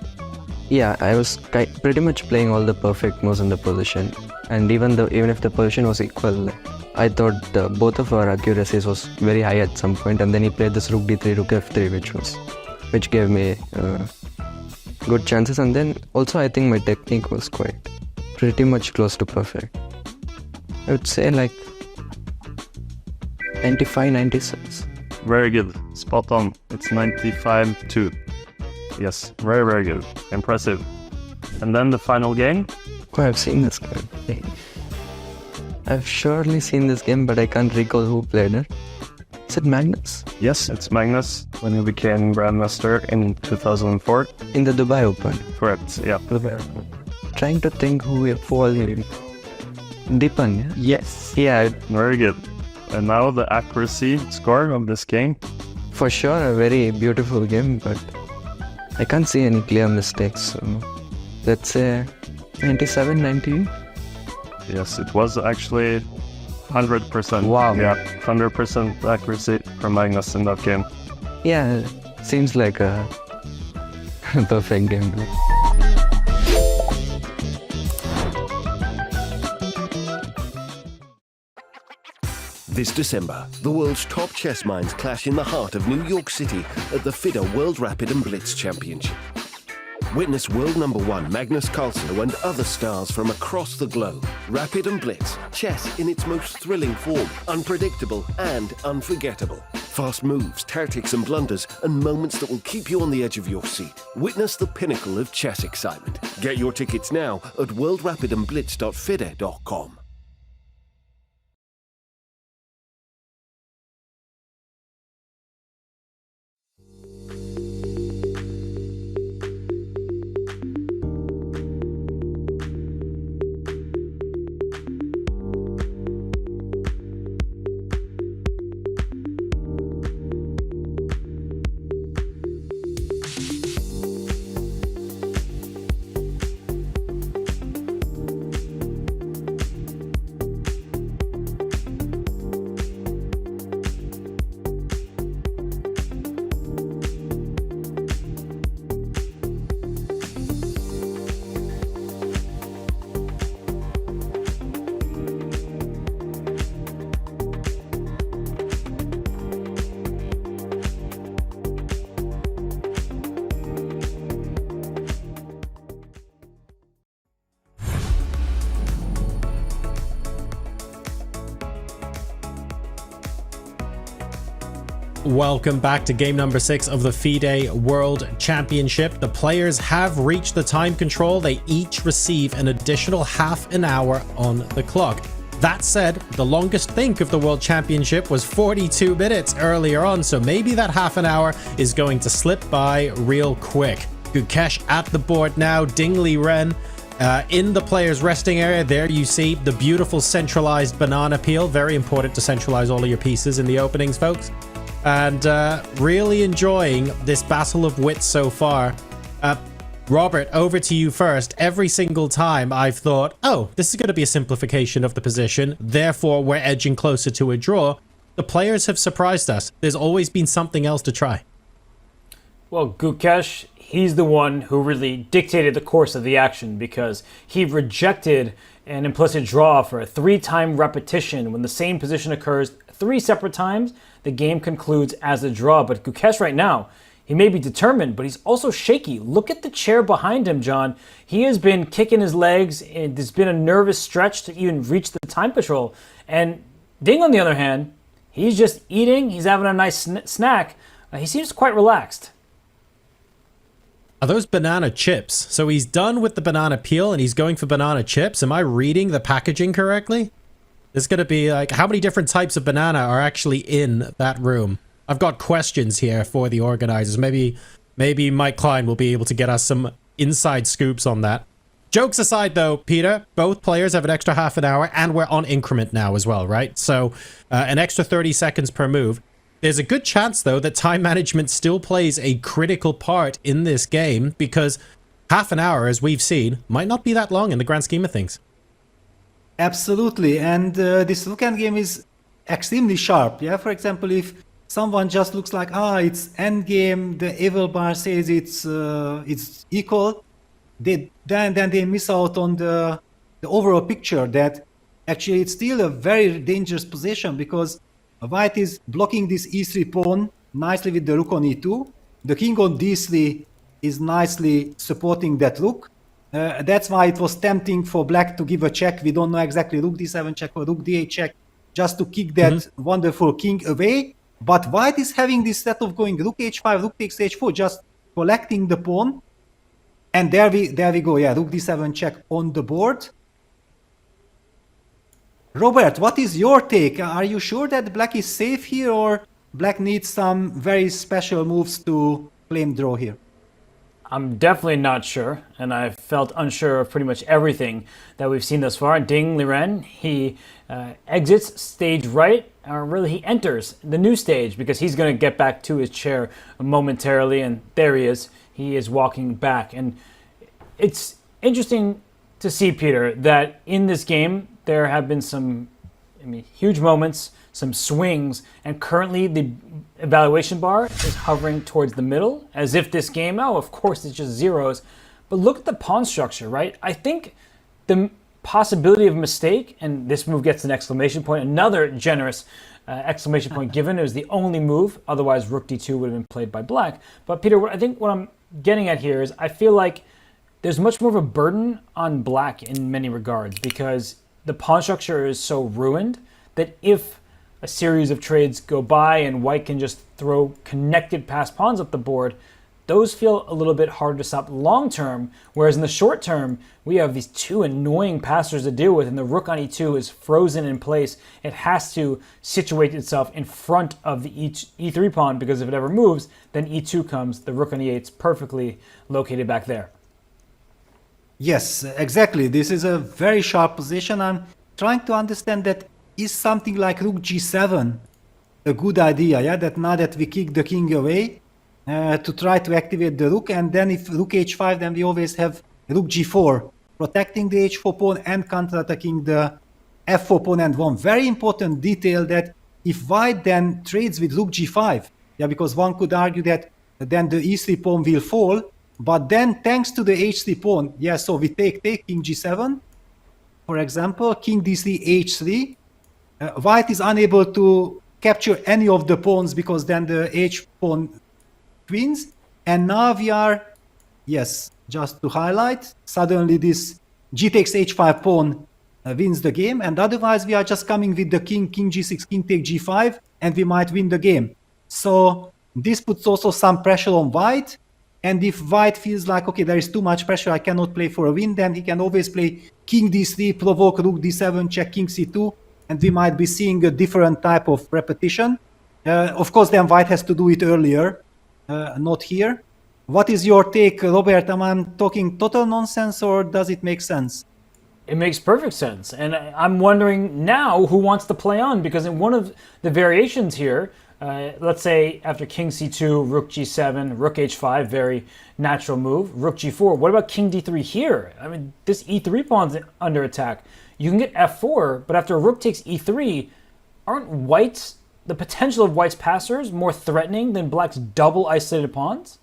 S22: yeah, I was pretty much playing all the perfect moves in the position, and even if the position was equal, I thought both of our accuracies was very high at some point, and then he played this rook d3, rook f3, which gave me good chances, and then also I think my technique was pretty much close to perfect. I would say like 95, 96.
S23: Very good. Spot on. It's 95-2. Yes, very, very good. Impressive. And then the final game.
S22: Oh, I've seen this game. I've surely seen this game, but I can't recall who played it. Is it Magnus?
S23: Yes, it's Magnus, when he became Grandmaster in 2004.
S22: In the Dubai Open?
S23: Correct, yeah.
S22: Dubai Open. Trying to think who we fall here. Deepan, yeah?
S23: Yes.
S22: Yeah.
S23: Very good. And now the accuracy score of this game.
S22: For sure, a very beautiful game, but I can't see any clear mistakes. So let's say 97, 98.
S23: Yes, it was actually 100%.
S22: Wow.
S23: Yeah, 100% accuracy from Magnus in that game.
S22: Yeah, seems like a perfect game.
S7: This December, the world's top chess minds clash in the heart of New York City at the FIDE World Rapid and Blitz Championship. Witness world #1 Magnus Carlsen and other stars from across the globe. Rapid and Blitz, chess in its most thrilling form, unpredictable and unforgettable. Fast moves, tactics and blunders, and moments that will keep you on the edge of your seat. Witness the pinnacle of chess excitement. Get your tickets now at worldrapidandblitz.fide.com.
S10: Welcome back to game number 6 of the FIDE World Championship. The players have reached the time control. They each receive an additional half an hour on the clock. That said, the longest think of the World Championship was 42 minutes earlier on, so maybe that half an hour is going to slip by real quick. Gukesh at the board now, Ding Liren In the player's resting area, there you see the beautiful centralized banana peel. Very important to centralize all of your pieces in the openings, folks. And really enjoying this battle of wits so far. Robert, over to you first. Every single time I've thought, oh, this is going to be a simplification of the position, therefore we're edging closer to a draw. The players have surprised us. There's always been something else to try.
S12: Well, Gukesh, he's the one who really dictated the course of the action because he rejected an implicit draw for a 3-time repetition. When the same position occurs 3 separate times, the game concludes as a draw. But Gukesh right now, he may be determined, but he's also shaky. Look at the chair behind him, John. He has been kicking his legs, and there's been a nervous stretch to even reach the time control. And Ding, on the other hand, he's just eating. He's having a nice snack. He seems quite relaxed.
S10: Are those banana chips? So he's done with the banana peel, and he's going for banana chips. Am I reading the packaging correctly? There's going to be, like, how many different types of banana are actually in that room? I've got questions here for the organizers. Maybe Mike Klein will be able to get us some inside scoops on that. Jokes aside, though, Peter, both players have an extra half an hour, and we're on increment now as well, right? So an extra 30 seconds per move. There's a good chance, though, that time management still plays a critical part in this game, because half an hour, as we've seen, might not be that long in the grand scheme of things.
S11: Absolutely, and this look-end game is extremely sharp. Yeah, for example, if someone just looks like, it's endgame, the evil bar says it's equal, then they miss out on the overall picture that actually it's still a very dangerous position because white is blocking this e3 pawn nicely with the rook on e2. The king on d3 is nicely supporting that rook. That's why it was tempting for black to give a check. We don't know exactly rook d7 check or rook d8 check, just to kick that wonderful king away. But white is having this set of going rook h5, rook takes h4, just collecting the pawn. And there we go, yeah, rook d7 check on the board. Robert, what is your take? Are you sure that black is safe here, or black needs some very special moves to claim draw here?
S12: I'm definitely not sure, and I've felt unsure of pretty much everything that we've seen thus far. Ding Liren, he exits stage right, or really he enters the new stage because he's going to get back to his chair momentarily, and there he is. He is walking back, and it's interesting to see, Peter, that in this game there have been some huge moments, some swings, and currently the evaluation bar is hovering towards the middle, as if this game, of course, it's just zeros. But look at the pawn structure, right? I think the possibility of mistake, and this move gets an exclamation point, another generous exclamation point given. It was the only move, otherwise rook d2 would have been played by black. But Peter, I think what I'm getting at here is I feel like there's much more of a burden on black in many regards because the pawn structure is so ruined that if a series of trades go by and white can just throw connected passed pawns up the board, those feel a little bit harder to stop long term, whereas in the short term, we have these two annoying passers to deal with, and the rook on e2 is frozen in place. It has to situate itself in front of the e3 pawn, because if it ever moves, then e2 comes, the rook on e8 is perfectly located back there.
S11: Yes, exactly. This is a very sharp position. I'm trying to understand that is something like rook g7 a good idea, yeah? That now that we kick the king away, to try to activate the rook, and then if rook h5, then we always have rook g4, protecting the h4 pawn and counterattacking the f4 pawn. And one very important detail, that if white then trades with rook g5, yeah, because one could argue that then the e3 pawn will fall, but then thanks to the h3 pawn, yeah, so we take king g7, for example, king d3, h3, white is unable to capture any of the pawns because then the h pawn wins. And now we are, yes, just to highlight, suddenly this g takes h5 pawn wins the game, and otherwise we are just coming with the king g6, king take g5, and we might win the game. So this puts also some pressure on white, and if white feels like, okay, there is too much pressure, I cannot play for a win, then he can always play king d3, provoke rook d7, check king c2, and we might be seeing a different type of repetition. Of course, then white has to do it earlier, not here. What is your take, Robert? Am I talking total nonsense or does it make sense?
S12: It makes perfect sense. And I'm wondering now who wants to play on, because in one of the variations here, let's say after king c2, rook g7, rook h5, very natural move, rook g4. What about king d3 here? I mean, this e3 pawn's under attack. You can get f4, but after rook takes e3, aren't white's, the potential of white's passers more threatening than black's double isolated pawns?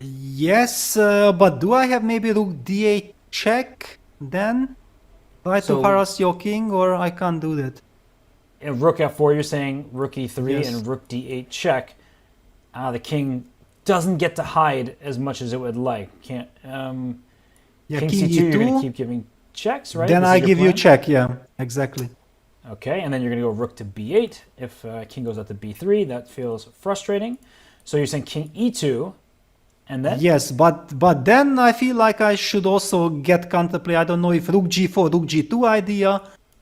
S11: Yes, but do I have maybe rook d8 check then? Try to harass your king, or I can't do that?
S12: In rook f4, you're saying rook e3
S11: Yes.
S12: and rook d8 check. The king doesn't get to hide as much as it would like. Can't.
S11: Yeah,
S12: king
S11: king
S12: c2, you're going
S11: e2.
S12: to keep giving checks, right?
S11: Then
S12: This
S11: I
S12: is your
S11: give you
S12: plan?
S11: check, yeah, exactly.
S12: Okay, and then you're going to go rook to b8. If king goes out to b3, that feels frustrating. So you're saying king e2, and then?
S11: Yes, but then I feel like I should also get counterplay. I don't know if rook g4, rook g2 idea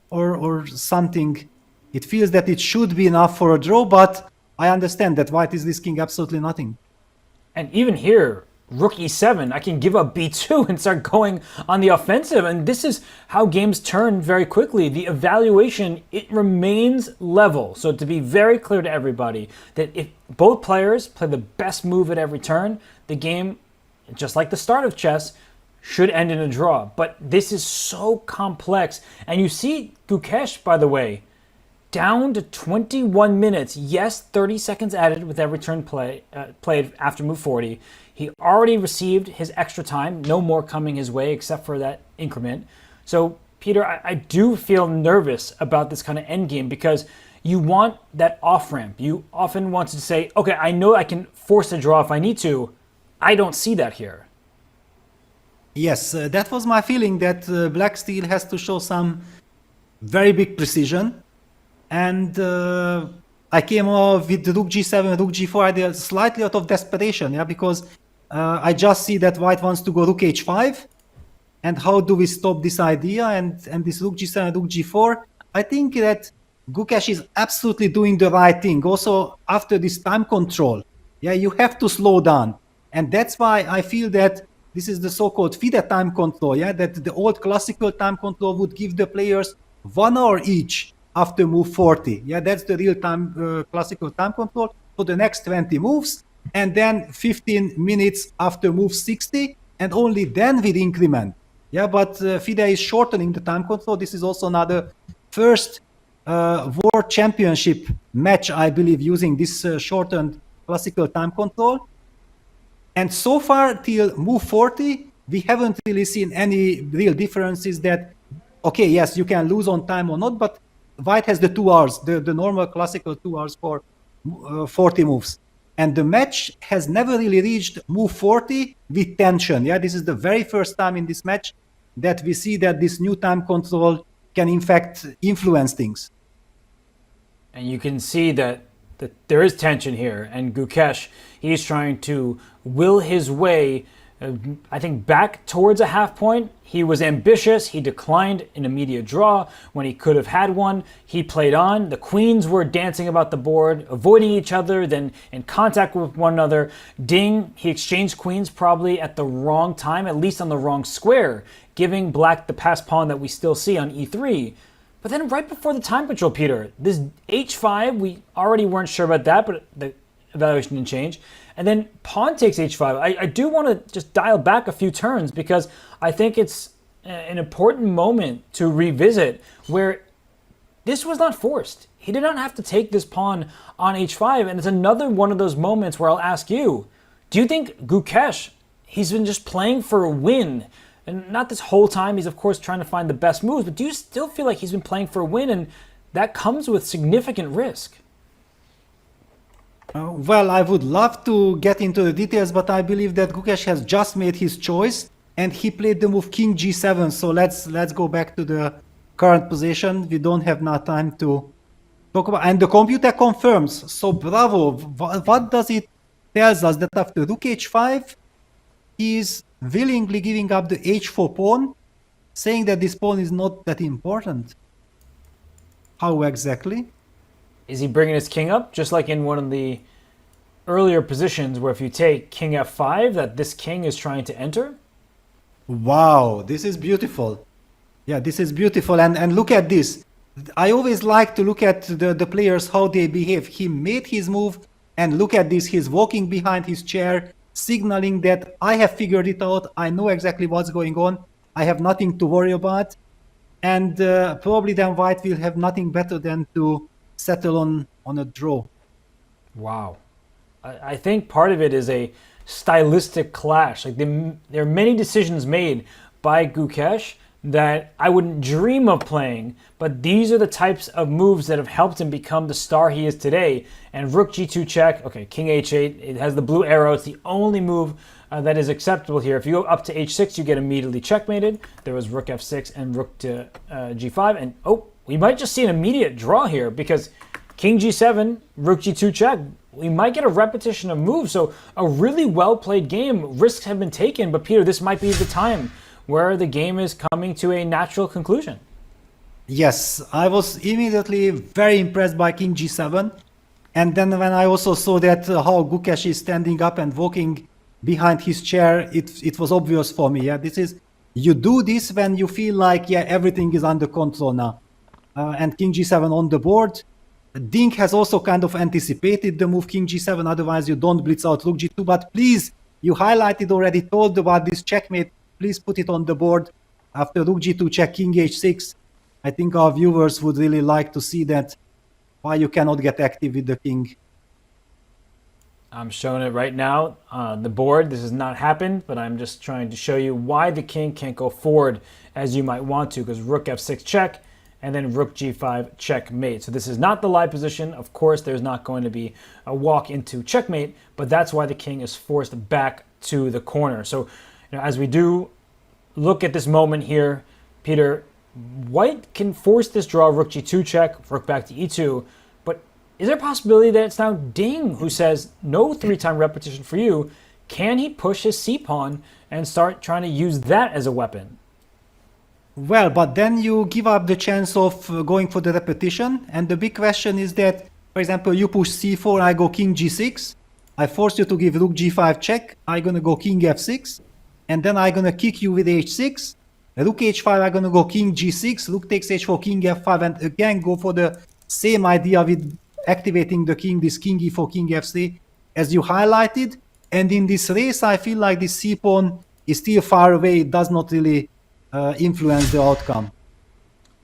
S11: or something. It feels that it should be enough for a draw, but I understand that white is risking absolutely nothing.
S12: And even here, rook e7, I can give up b2 and start going on the offensive. And this is how games turn very quickly. The evaluation, it remains level. So to be very clear to everybody, that if both players play the best move at every turn, the game, just like the start of chess, should end in a draw. But this is so complex. And you see Gukesh, by the way, down to 21 minutes. Yes, 30 seconds added with every turn played after move 40. He already received his extra time. No more coming his way except for that increment. So, Peter, I do feel nervous about this kind of endgame, because you want that off-ramp. You often want to say, okay, I know I can force a draw if I need to. I don't see that here.
S11: Yes, that was my feeling, that black still has to show some very big precision. And I came off with rook g7, rook g4 idea slightly out of desperation, yeah, because I just see that white wants to go rook h5. And how do we stop this idea? And this rook g7, rook g4, I think that Gukesh is absolutely doing the right thing. Also, after this time control, yeah, you have to slow down. And that's why I feel that this is the so-called FIDE time control, yeah, that the old classical time control would give the players 1 hour each after move 40. Yeah, that's the real time classical time control for the next 20 moves, and then 15 minutes after move 60, and only then with increment. Yeah, but FIDE is shortening the time control. This is also another first World Championship match, I believe, using this shortened classical time control. And so far, till move 40, we haven't really seen any real differences that, okay, yes, you can lose on time or not, but white has the 2 hours, the normal classical 2 hours for 40 moves. And the match has never really reached move 40 with tension. Yeah, this is the very first time in this match that we see that this new time control can in fact influence things.
S12: And you can see that there is tension here. And Gukesh, he's trying to will his way, I think, back towards a half point. He was ambitious. He declined an immediate draw when he could have had one. He played on. The queens were dancing about the board, avoiding each other, then in contact with one another. Ding, he exchanged queens probably at the wrong time, at least on the wrong square, giving black the passed pawn that we still see on e3. But then right before the time control, Peter, this h5, we already weren't sure about that, but the evaluation didn't change. And then pawn takes h5. I do want to just dial back a few turns, because I think it's an important moment to revisit where this was not forced. He did not have to take this pawn on h5. And it's another one of those moments where I'll ask you, do you think Gukesh, he's been just playing for a win? And not this whole time, he's of course trying to find the best moves, but do you still feel like he's been playing for a win, and that comes with significant risk?
S11: Well, I would love to get into the details, but I believe that Gukesh has just made his choice, and he played the move king g7. So let's go back to the current position. We don't have now time to talk about, and the computer confirms. So bravo. What does it tells us? That after rook h5, he is willingly giving up the h4 pawn, saying that this pawn is not that important. How exactly?
S12: Is he bringing his king up, just like in one of the earlier positions where if you take king f5, that this king is trying to enter?
S11: Wow, this is beautiful. Yeah, this is beautiful. And look at this. I always like to look at the players, how they behave. He made his move, and look at this. He's walking behind his chair, signaling that I have figured it out. I know exactly what's going on. I have nothing to worry about. And probably then white will have nothing better than to settle on a draw.
S12: Wow. I think part of it is a stylistic clash. Like there are many decisions made by Gukesh that I wouldn't dream of playing, but these are the types of moves that have helped him become the star he is today. And rook g2 check, okay, king h8, it has the blue arrow. It's the only move that is acceptable here. If you go up to h6, you get immediately checkmated. There was rook f6 and rook to g5, and oh, we might just see an immediate draw here because king g7, rook g2 check. We might get a repetition of moves. So a really well-played game. Risks have been taken, but Peter, this might be the time where the game is coming to a natural conclusion.
S11: Yes, I was immediately very impressed by king g7. And then when I also saw that how Gukesh is standing up and walking behind his chair, it was obvious for me. Yeah, this is, you do this when you feel like, yeah, everything is under control now. And king g7 on the board. Ding has also kind of anticipated the move king g7, otherwise you don't blitz out rook g2. But please, you highlighted already, told about this checkmate. Please put it on the board after rook g2 check, king h6. I think our viewers would really like to see that, why you cannot get active with the king.
S12: I'm showing it right now on the board. This has not happened, but I'm just trying to show you why the king can't go forward as you might want to, because rook f6 check, and then rook g5 checkmate. So this is not the live position. Of course, there's not going to be a walk into checkmate, but that's why the king is forced back to the corner. So as we do look at this moment here, Peter, white can force this draw, rook g2 check, rook back to e2, but is there a possibility that it's now Ding who says no three-time repetition for you? Can he push his c-pawn and start trying to use that as a weapon?
S11: Well, but then you give up the chance of going for the repetition. And the big question is that, for example, you push c4, I go king g6. I force you to give rook g5 check. I'm going to go king f6. And then I'm going to kick you with h6. Rook h5, I'm going to go king g6. Rook takes h4, king f5. And again, go for the same idea with activating the king, this king e4, king f3, as you highlighted. And in this race, I feel like this c-pawn is still far away. It does not really influence the outcome.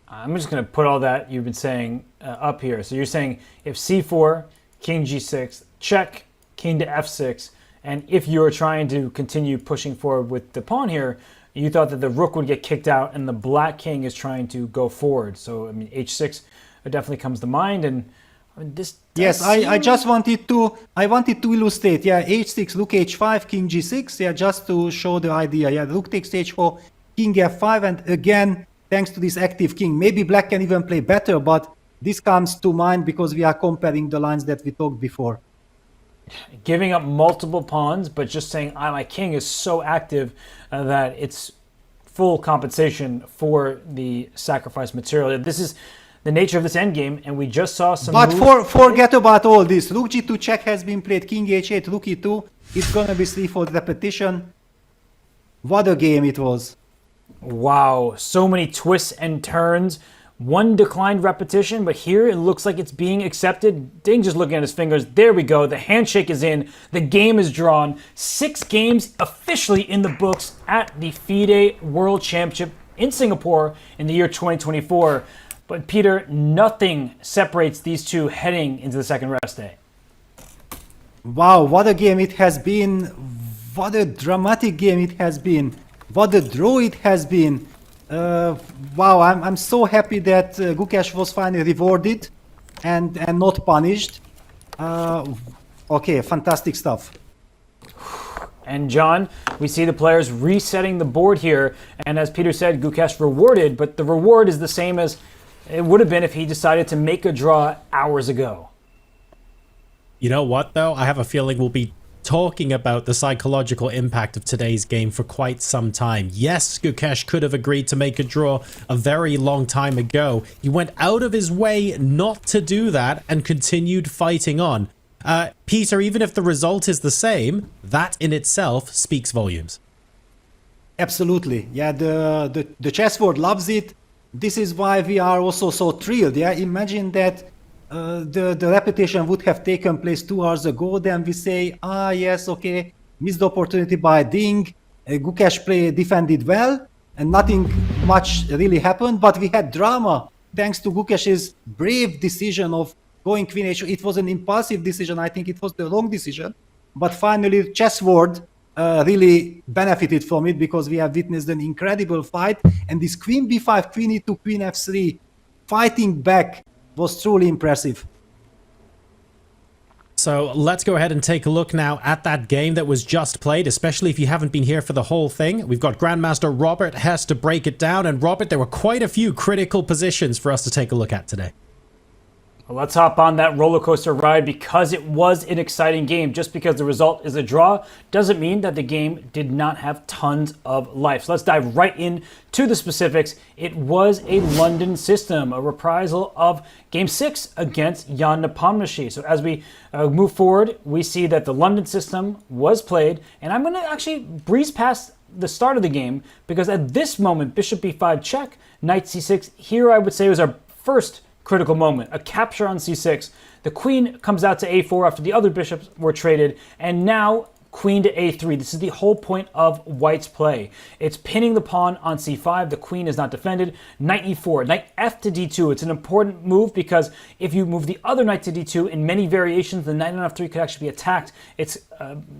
S12: I'm just going to put all that you've been saying up here. So you're saying if c4, king g6, check, king to f6, and if you're trying to continue pushing forward with the pawn here, you thought that the rook would get kicked out and the black king is trying to go forward. So, I mean, h6 definitely comes to mind. And I mean, this.
S11: Yes, I just wanted to illustrate. Yeah, h6, rook h5, king g6. Yeah, just to show the idea. Yeah, rook takes h4, king f5, and again, thanks to this active king, maybe black can even play better, but this comes to mind because we are comparing the lines that we talked before.
S12: Giving up multiple pawns, but just saying, my king is so active that it's full compensation for the sacrifice material. This is the nature of this endgame, and we just saw some
S11: But
S12: moves.
S11: forget about all this. Rook g2 check has been played, king h8, rook e2. It's going to be 3-4 repetition. What a game it was.
S12: Wow, so many twists and turns. One declined repetition, but here it looks like it's being accepted. Ding just looking at his fingers. There we go. The handshake is in. The game is drawn. 6 games officially in the books at the FIDE World Championship in Singapore in the year 2024. But Peter, nothing separates these two heading into the second rest day.
S11: Wow, what a game it has been. What a dramatic game it has been. What a draw it has been. Wow, I'm so happy that Gukesh was finally rewarded and not punished. Okay, fantastic stuff.
S12: And John, we see the players resetting the board here. And as Peter said, Gukesh rewarded, but the reward is the same as it would have been if he decided to make a draw hours ago.
S10: You know what, though? I have a feeling we'll be talking about the psychological impact of today's game for quite some time. Yes, Gukesh could have agreed to make a draw a very long time ago. He went out of his way not to do that and continued fighting on. Peter, even if the result is the same, that in itself speaks volumes.
S11: Absolutely. Yeah, the chess world loves it. This is why we are also so thrilled. Yeah, imagine that the repetition would have taken place 2 hours ago. Then we say, yes, okay, missed opportunity by Ding. Gukesh defended well, and nothing much really happened. But we had drama thanks to Gukesh's brave decision of going Queen H2. It was an impulsive decision. I think it was the wrong decision. But finally, chess world really benefited from it because we have witnessed an incredible fight. And this Queen B5, Queen E2, Queen F3 fighting back was truly impressive.
S10: So let's go ahead and take a look now at that game that was just played, especially if you haven't been here for the whole thing. We've got Grandmaster Robert Hess to break it down. And Robert, there were quite a few critical positions for us to take a look at today.
S12: Well, let's hop on that roller coaster ride because it was an exciting game. Just because the result is a draw doesn't mean that the game did not have tons of life. So let's dive right into the specifics. It was a London system, a reprisal of Game 6 against Jan Nepomniachtchi. So as we move forward, we see that the London system was played, and I'm going to actually breeze past the start of the game because at this moment, Bishop B5 check, Knight C6. Here I would say was our first critical moment, a capture on C6. The queen comes out to A4 after the other bishops were traded, and now queen to A3. This is the whole point of White's play. It's pinning the pawn on C5. The queen is not defended. Knight E4, knight F to D2. It's an important move because if you move the other knight to D2 in many variations, the knight on F3 could actually be attacked. It's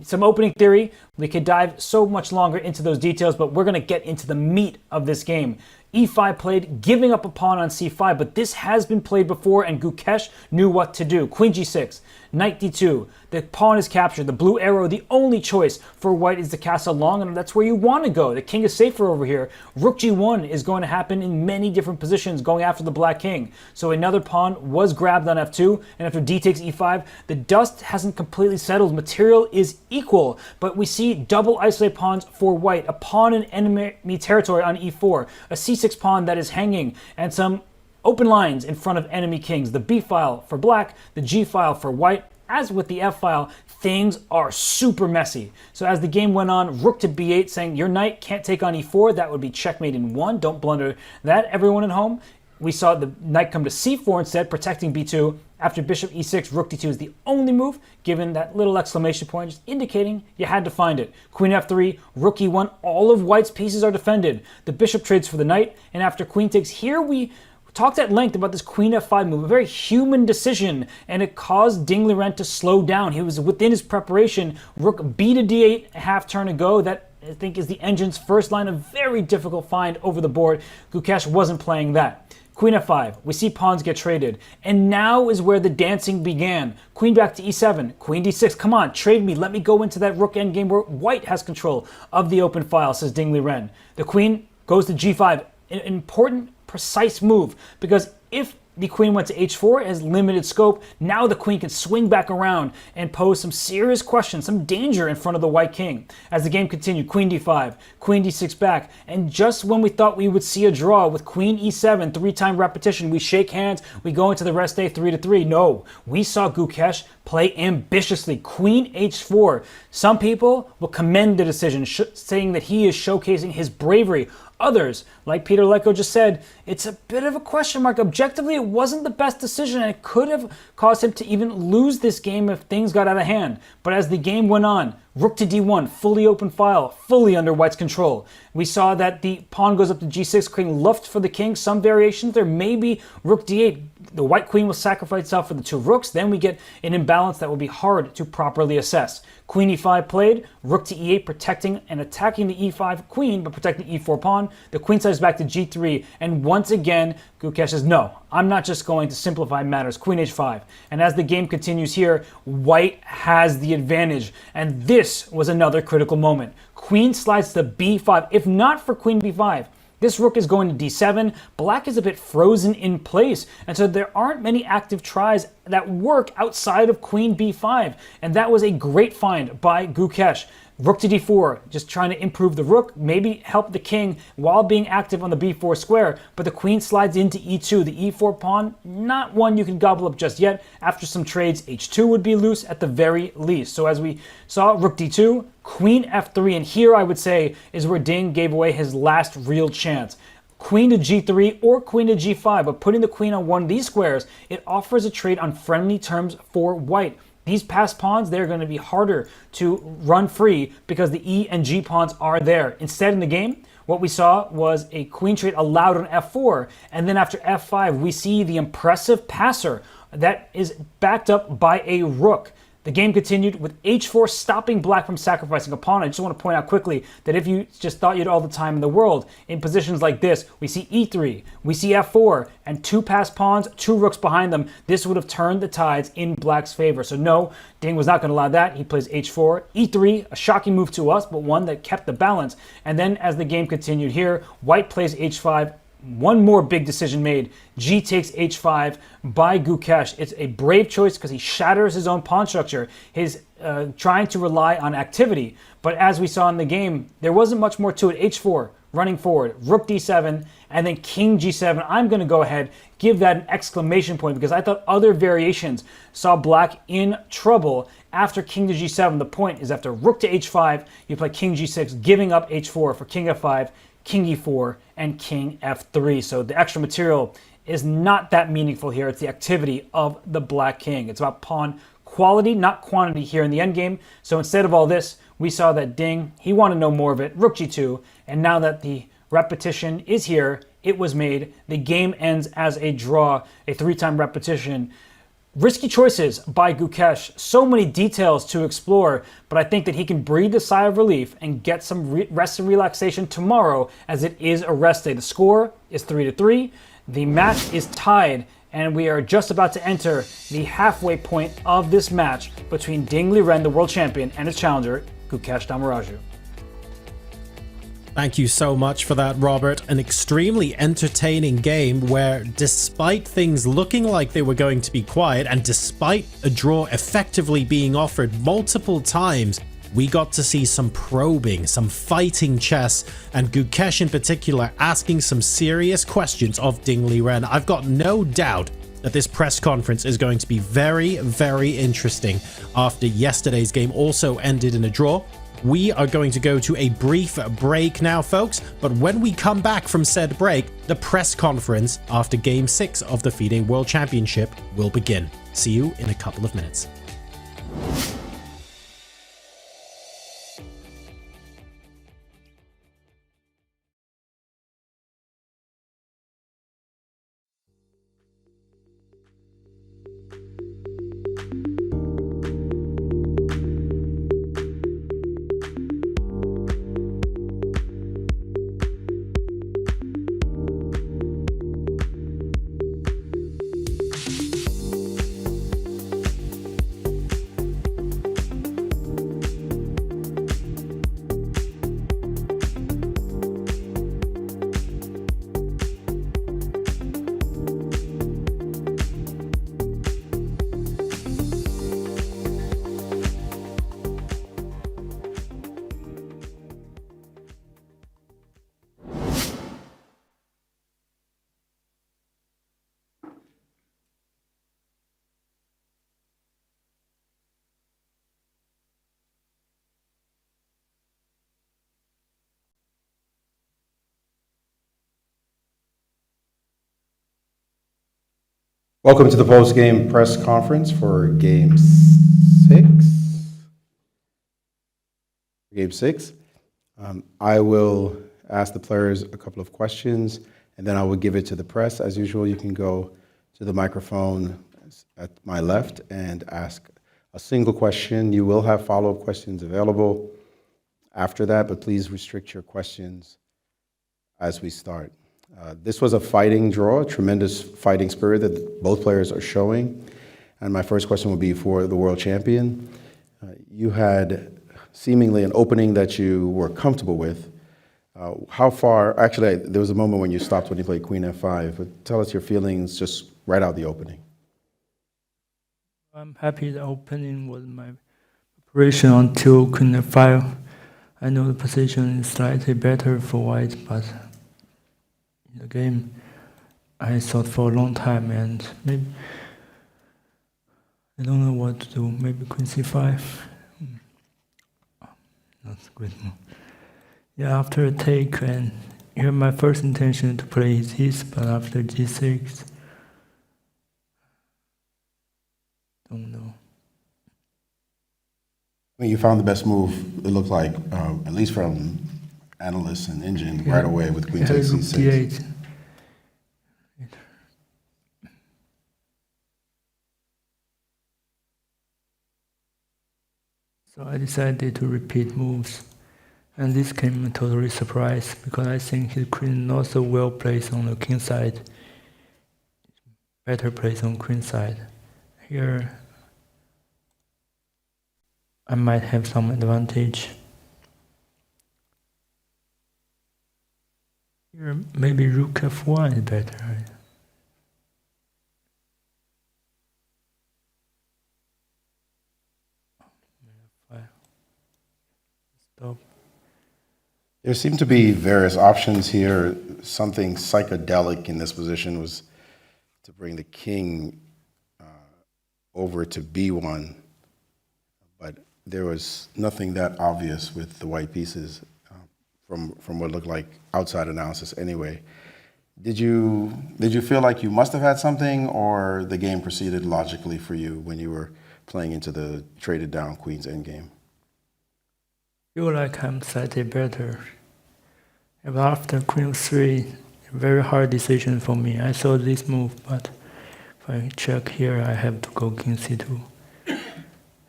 S12: some opening theory. We could dive so much longer into those details, but we're going to get into the meat of this game. E5 played, giving up a pawn on C5, but this has been played before and Gukesh knew what to do. Queen G6, Knight D2, the pawn is captured. The blue arrow, the only choice for White is the castle long, and that's where you want to go. The king is safer over here. Rook G1 is going to happen in many different positions going after the black king. So another pawn was grabbed on F2, and after D takes E5, the dust hasn't completely settled. Material is equal, but we see double isolated pawns for White. A pawn in enemy territory on E4, a C6 pawn that is hanging, and some open lines in front of enemy kings. The B file for black, the G file for White. As with the F file, things are super messy. So as the game went on, rook to B8 saying your knight can't take on E4. That would be checkmate in 1. Don't blunder that, everyone at home. We saw the knight come to C4 instead, protecting B2. After bishop E6, rook D2 is the only move, given that little exclamation point, just indicating you had to find it. Queen F3, rook E1, all of White's pieces are defended. The bishop trades for the knight, and after queen takes, here we talked at length about this Queen F5 move, a very human decision, and it caused Ding Liren to slow down. He was within his preparation. Rook B to D8, a half turn ago. That, I think, is the engine's first line, a very difficult find over the board. Gukesh wasn't playing that. Queen F5, we see pawns get traded, and now is where the dancing began. Queen back to E7, Queen D6, come on, trade me, let me go into that rook endgame where White has control of the open file, says Ding Liren. The queen goes to G5, an important, precise move, because if the queen went to H4, it has limited scope. Now the queen can swing back around and pose some serious questions, some danger in front of the white king. As the game continued, Queen D5, Queen D6 back, and just when we thought we would see a draw with Queen E7, 3-time repetition, we shake hands, we go into the rest day 3-3. No, we saw Gukesh play ambitiously. Queen H4. Some people will commend the decision, saying that he is showcasing his bravery. Others, like Peter Lecko just said, it's a bit of a question mark. Objectively, it wasn't the best decision, and it could have caused him to even lose this game if things got out of hand. But as the game went on, rook to D1, fully open file, fully under White's control. We saw that the pawn goes up to G6, creating luft for the king. Some variations there may be rook D8. The white queen will sacrifice itself for the two rooks. Then we get an imbalance that will be hard to properly assess. Queen E5 played, rook to E8, protecting and attacking the E5 queen, but protecting the E4 pawn. The queen side is back to G3, and once again, Gukesh says, no, I'm not just going to simplify matters. Queen H5. And as the game continues here, White has the advantage, and this was another critical moment. Queen slides to B5. If not for Queen B5, this rook is going to D7. Black is a bit frozen in place, and so there aren't many active tries that work outside of Queen B5, and that was a great find by Gukesh. Rook to d4, just trying to improve the rook, maybe help the king while being active on the b4 square, but the queen slides into e2. The e4 pawn, not one you can gobble up just yet. After some trades, h2 would be loose at the very least. So as we saw, rook d2, queen f3, and here I would say is where Ding gave away his last real chance. Queen to g3 or queen to g5, but putting the queen on one of these squares, it offers a trade on friendly terms for white. These passed pawns, they're going to be harder to run free because the E and G pawns are there. Instead, in the game, what we saw was a queen trade allowed on f4, and then after f5, we see the impressive passer that is backed up by a rook. The game continued with h4 stopping black from sacrificing a pawn. I just want to point out quickly that if you just thought you had all the time in the world, in positions like this, we see e3, we see f4, and two passed pawns, two rooks behind them. This would have turned the tides in black's favor. So no, Ding was not going to allow that. He plays h4, e3, a shocking move to us, but one that kept the balance. And then as the game continued here, white plays h5, one more big decision made. G takes h5 by Gukesh. It's a brave choice because he shatters his own pawn structure. He's trying to rely on activity. But as we saw in the game, there wasn't much more to it. h4, running forward, rook d7, and then king g7. I'm going to go ahead, give that an exclamation point because I thought other variations saw black in trouble after king to g7. The point is after rook to h5, you play king g6, giving up h4 for king f5, king e4, and king f3. So the extra material is not that meaningful here. It's the activity of the black king. It's about pawn quality, not quantity here in the endgame. So instead of all this, we saw that Ding, he wanted no more of it. Rook g2, and now that the repetition is here, it was made. The game ends as a draw, a 3-time repetition. Risky choices by Gukesh. So many details to explore, but I think that he can breathe a sigh of relief and get some rest and relaxation tomorrow as it is a rest day. The score is 3-3. The match is tied, and we are just about to enter the halfway point of this match between Ding Liren, the world champion, and his challenger, Gukesh Dommaraju.
S10: Thank you so much for that, Robert. An extremely entertaining game where, despite things looking like they were going to be quiet, and despite a draw effectively being offered multiple times, we got to see some probing, some fighting chess, and Gukesh in particular asking some serious questions of Ding Liren. I've got no doubt that this press conference is going to be very, very interesting after yesterday's game also ended in a draw. We are going to go to a brief break now, folks, but when we come back from said break, the press conference after Game 6 of the FIDE World Championship will begin. See you in a couple of minutes.
S1: Welcome to the post-game press conference for Game 6. Game 6. I will ask the players a couple of questions, and then I will give it to the press. As usual, you can go to the microphone at my left and ask a single question. You will have follow-up questions available after that, but please restrict your questions as we start. This was a fighting draw, a tremendous fighting spirit that both players are showing. And my first question will be for the world champion. You had seemingly an opening that you were comfortable with. How far, actually, there was a moment when you stopped when you played Queen F5, but tell us your feelings just right out the opening.
S8: I'm happy the opening was my preparation until Queen F5.
S22: I know the position is slightly better for white, but in the game, I thought for a long time, and maybe I don't know what to do. Maybe queen c5. That's a good move. Yeah, after a take, and here my first intention to play is this, but after g6, don't know.
S1: I mean, you found the best move, it looked like, at least from analysts and engine, right away with queen takes c6.
S22: d8. So I decided to repeat moves, and this came a totally surprise because I think his queen not so well placed on the king side, better placed on queen side. Here I might have some advantage. Here maybe rook f1 is better. Stop.
S1: There seem to be various options here. Something psychedelic in this position was to bring the king over to b1, but there was nothing that obvious with the white pieces from what looked like outside analysis anyway. Did you feel like you must have had something, or the game proceeded logically for you when you were playing into the traded down queen's endgame?
S22: Feel like I'm slightly better. But after queen 3, very hard decision for me. I saw this move, but if I check here, I have to go king c2.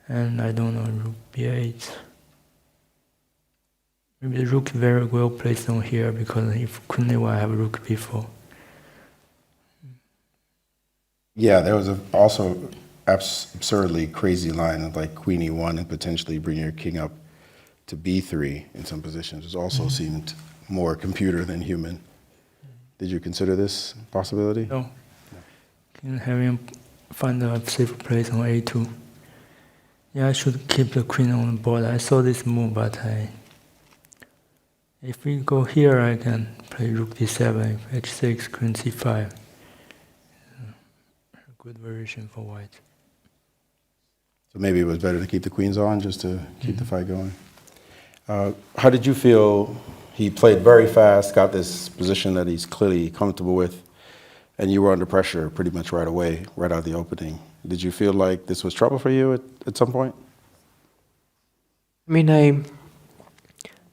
S22: And I don't know, rook b8. Maybe the rook is very well placed on here, because if queen a1, I have rook b4.
S1: Yeah, there was also absurdly crazy line of like queen e1 and potentially bring your king up to b3 in some positions. It also seemed more computer than human. Did you consider this possibility?
S22: No. Can having find a safe place on a2. Yeah, I should keep the queen on the board. I saw this move, but if we go here, I can play rook d7, h6, queen c5. A good variation for white.
S1: So maybe it was better to keep the queens on just to keep the fight going. How did you feel? He played very fast, got this position that he's clearly comfortable with, and you were under pressure pretty much right away, right out of the opening. Did you feel like this was trouble for you at some point?
S22: I mean,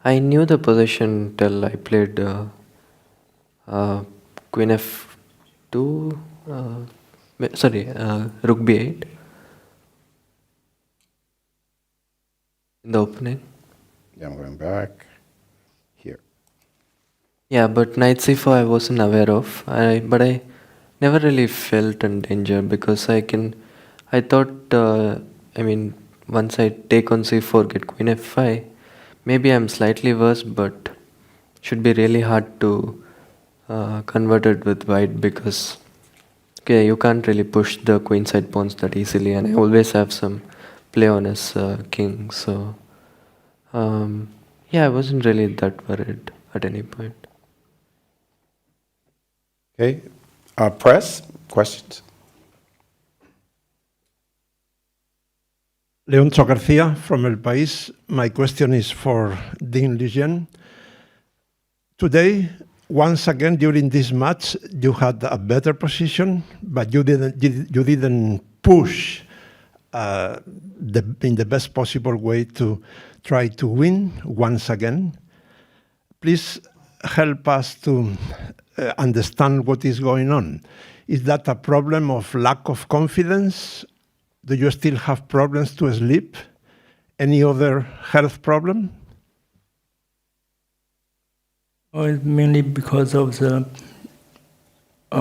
S22: I knew the position till I played queen f2, rook b8 in the opening.
S1: Yeah, I'm going back here.
S22: Yeah, but knight c4 I wasn't aware of. But I never really felt in danger because I thought, once I take on c4, get queen f5, maybe I'm slightly worse, but should be really hard to convert it with white because you can't really push the queenside pawns that easily, and I always have some play on his king, so I wasn't really that worried at any point.
S1: Okay, press, questions?
S8: Leoncho Garcia from El País. My question is for Ding Liren. Today, once again during this match, you had a better position, but you didn't push in the best possible way to try to win once again. Please help us to understand what is going on. Is that a problem of lack of confidence? Do you still have problems to sleep? Any other health problem?
S22: Oh, it's mainly because of the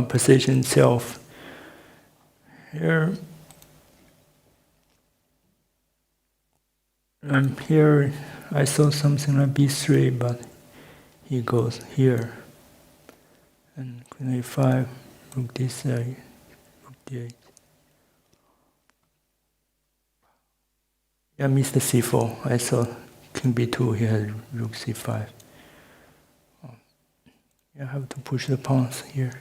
S22: position itself. Here I saw something like b3, but he goes here. And queen a5, rook d7, rook d8. Yeah, missed the c4. I saw
S13: king b2, he has rook c5. Yeah, I have to push the pawns here.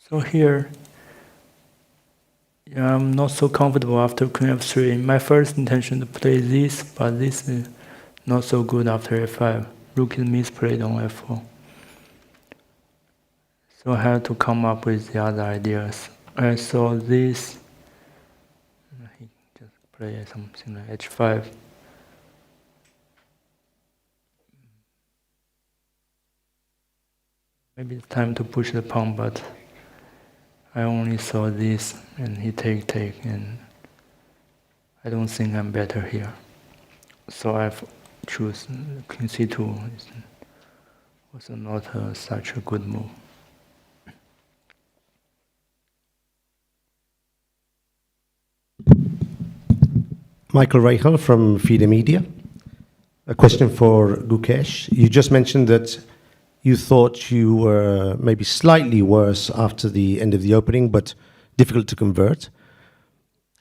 S13: So here, yeah, I'm not so comfortable after queen f3. My first intention to play this, but this is not so good after f5. Rook is misplayed on f4. So I had to come up with the other ideas. I saw this. He just play something like h5. Maybe it's time to push the pawn, but I only saw this, and he take, and I don't think I'm better here. So I've chosen king c2. It's also not such a good move.
S14: Michael Reichel from FIDE Media. A question for Gukesh. You just mentioned that you thought you were maybe slightly worse after the end of the opening, but difficult to convert.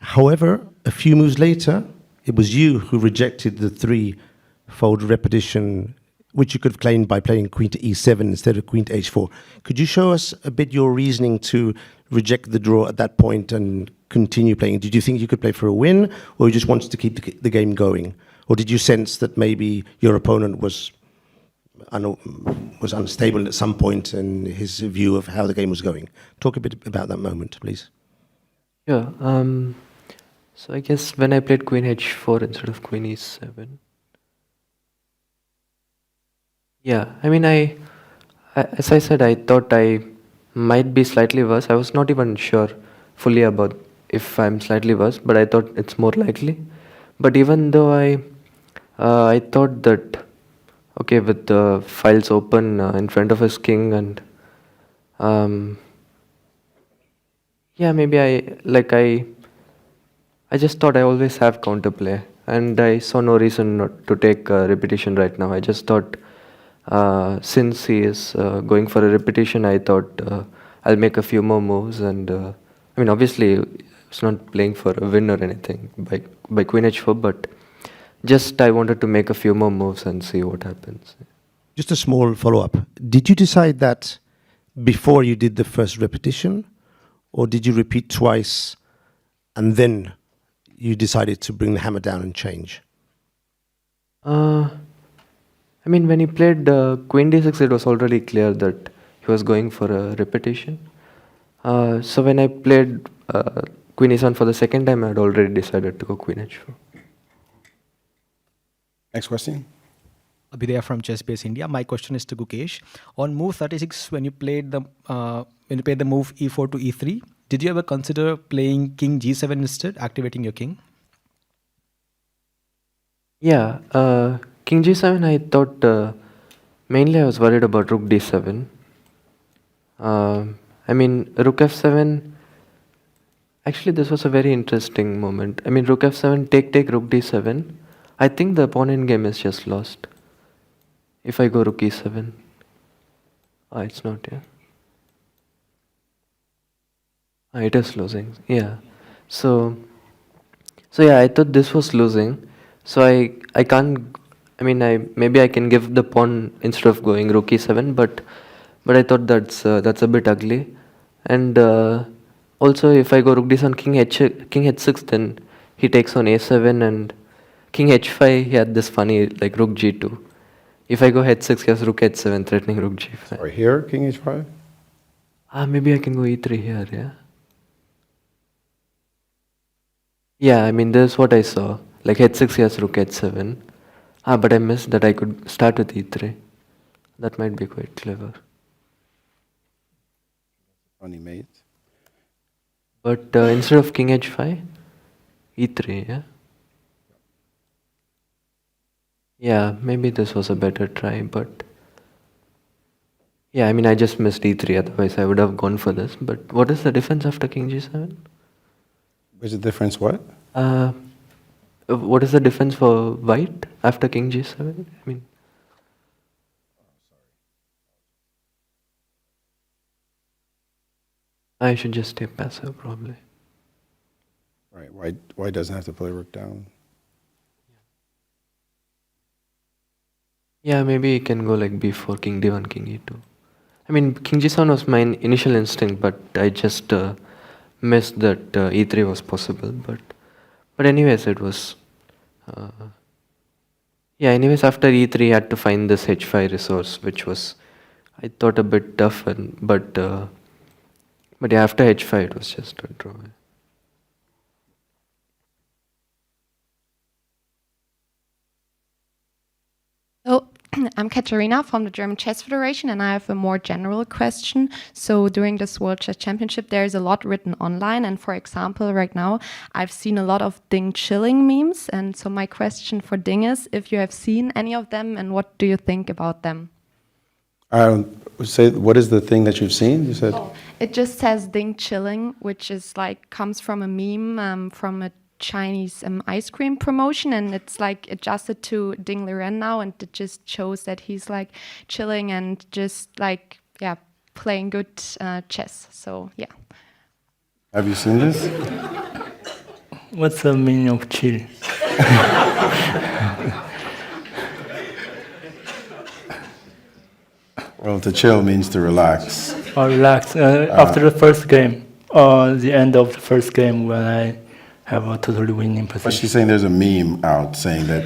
S14: However, a few moves later, it was you who rejected the three-fold repetition, which you could have claimed by playing queen to e7 instead of queen to h4. Could you show us a bit your reasoning to reject the draw at that point and continue playing? Did you think you could play for a win, or you just wanted to keep the game going? Or did you sense that maybe your opponent was unstable at some point in his view of how the game was going? Talk a bit about that moment, please.
S22: Yeah. So I guess when I played queen h4 instead of queen e7. Yeah, I mean, as I said, I thought I might be slightly worse. I was not even sure fully about if I'm slightly worse, but I thought it's more likely. But even though I thought that, okay, with the files open in front of his king, and yeah, maybe I just thought I always have counterplay, and I saw no reason not to take a repetition right now. I just thought, since he is going for a repetition, I thought I'll make a few more moves, and I mean, obviously, it's not playing for a win or anything by queen h4, but just I wanted to make a few more moves and see what happens.
S14: Just a small follow-up. Did you decide that before you did the first repetition, or did you repeat twice and then you decided to bring the hammer down and change?
S22: I mean, when he played queen d6, it was already clear that he was going for a repetition. So when I played queen e7 for the second time, I had already decided to go queen h4.
S1: Next question.
S16: Abhidaya from Chessbase India. My question is to Gukesh. On move 36, when you played the move e4 to e3, did you ever consider playing king g7 instead, activating your king?
S22: Yeah, king g7, I thought mainly I was worried about rook d7. I mean, rook f7, actually this was a very interesting moment. I mean, rook f7, take, rook d7. I think the pawn in game is just lost. If I go rook e7. It's not, yeah. It is losing, yeah. So yeah, I thought this was losing. So I can't, I mean, maybe I can give the pawn instead of going rook e7, but I thought that's a bit ugly. And also if I go rook d7, king h6, then he takes on a7, and king h5, he had this funny like rook g2. If I go h6, he has rook h7 threatening rook g5.
S1: Sorry, here, king h5?
S22: Maybe I can go e3 here, yeah. Yeah, I mean, this is what I saw. Like h6, he has rook h7. But I missed that I could start with e3. That might be quite clever.
S1: Funny mate.
S22: But instead of king h5, e3, yeah? Yeah, maybe this was a better try, but yeah, I mean, I just missed e3, otherwise I would have gone for this. But what is the defense after king g7?
S1: What's the difference, what?
S22: What is the defense for white after king g7? I mean, I should just stay passive, probably.
S1: Right. Why doesn't have to play rook down?
S22: Yeah, maybe you can go like b4, king d1, king e2. I mean, king g7 was my initial instinct, but I just missed that e3 was possible. But anyways, it was. Yeah, anyways, after e3, I had to find this h5 resource, which was, I thought, a bit tough, but yeah, after h5, it was just a draw.
S4: So, I'm Katerina from the German Chess Federation, and I have a more general question. So during this World Chess Championship, there is a lot written online, and for example, right now, I've seen a lot of Ding chilling memes, and so my question for Ding is, if you have seen any of them, and what do you think about them?
S1: Say, what is the thing that you've seen? You said.
S4: It just says Ding chilling, which is like, comes from a meme from a Chinese ice cream promotion, and it's like adjusted to Ding Liren now, and it just shows that he's like chilling and just like, yeah, playing good chess. So yeah.
S1: Have you seen this?
S13: What's the meaning of chill?
S1: Well, to chill means to relax.
S13: Or relax. After the first game, or the end of the first game, when I have a totally winning position.
S1: But she's saying there's a meme out saying that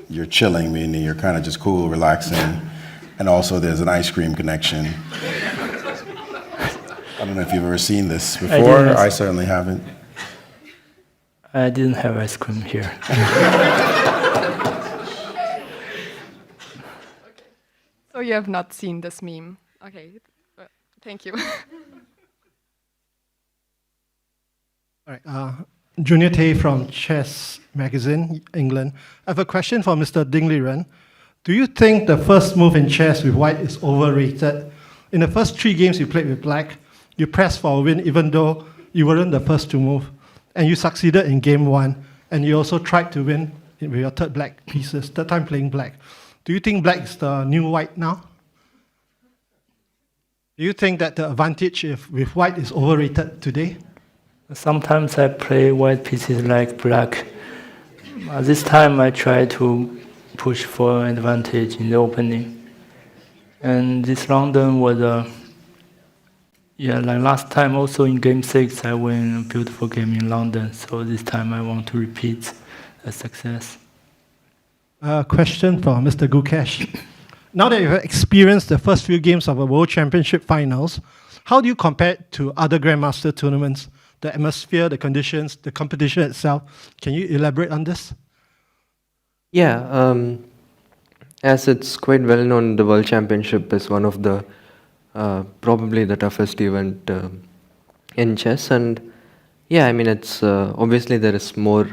S1: you're chilling, meaning you're kind of just cool, relaxing, and also there's an ice cream connection. I don't know if you've ever seen this before. I certainly haven't.
S13: I didn't have ice cream here.
S4: So you have not seen this meme. Okay, thank you.
S17: All right, Junior Tay from Chess Magazine, England. I have a question for Mr. Ding Liren. Do you think the first move in chess with white is overrated? In the first 3 games you played with black, you pressed for a win even though you weren't the first to move. And you succeeded in game 1, and you also tried to win with your third black pieces, third time playing black. Do you think black is the new white now? Do you think that the advantage with white is overrated today?
S13: Sometimes I play white pieces like black. This time I try to push for advantage in the opening. And this London was like last time also in game 6 I win a beautiful game in London. So this time I want to repeat the success.
S17: Question for Mr. Gukesh. Now that you've experienced the first few games of a World Championship finals, how do you compare it to other Grandmaster tournaments? The atmosphere, the conditions, the competition itself. Can you elaborate on this?
S22: Yeah, as it's quite well known, the World Championship is one of the probably the toughest event in chess, and yeah, I mean it's obviously there is more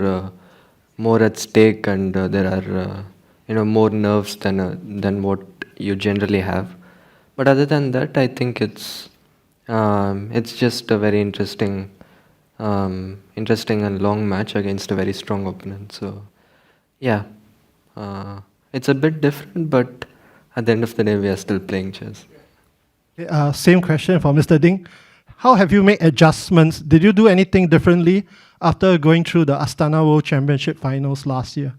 S22: at stake, and there are more nerves than what you generally have. But other than that, I think it's just a very interesting and long match against a very strong opponent. So yeah, it's a bit different, but at the end of the day, we are still playing chess.
S17: Same question for Mr. Ding. How have you made adjustments? Did you do anything differently after going through the Astana World Championship finals last year?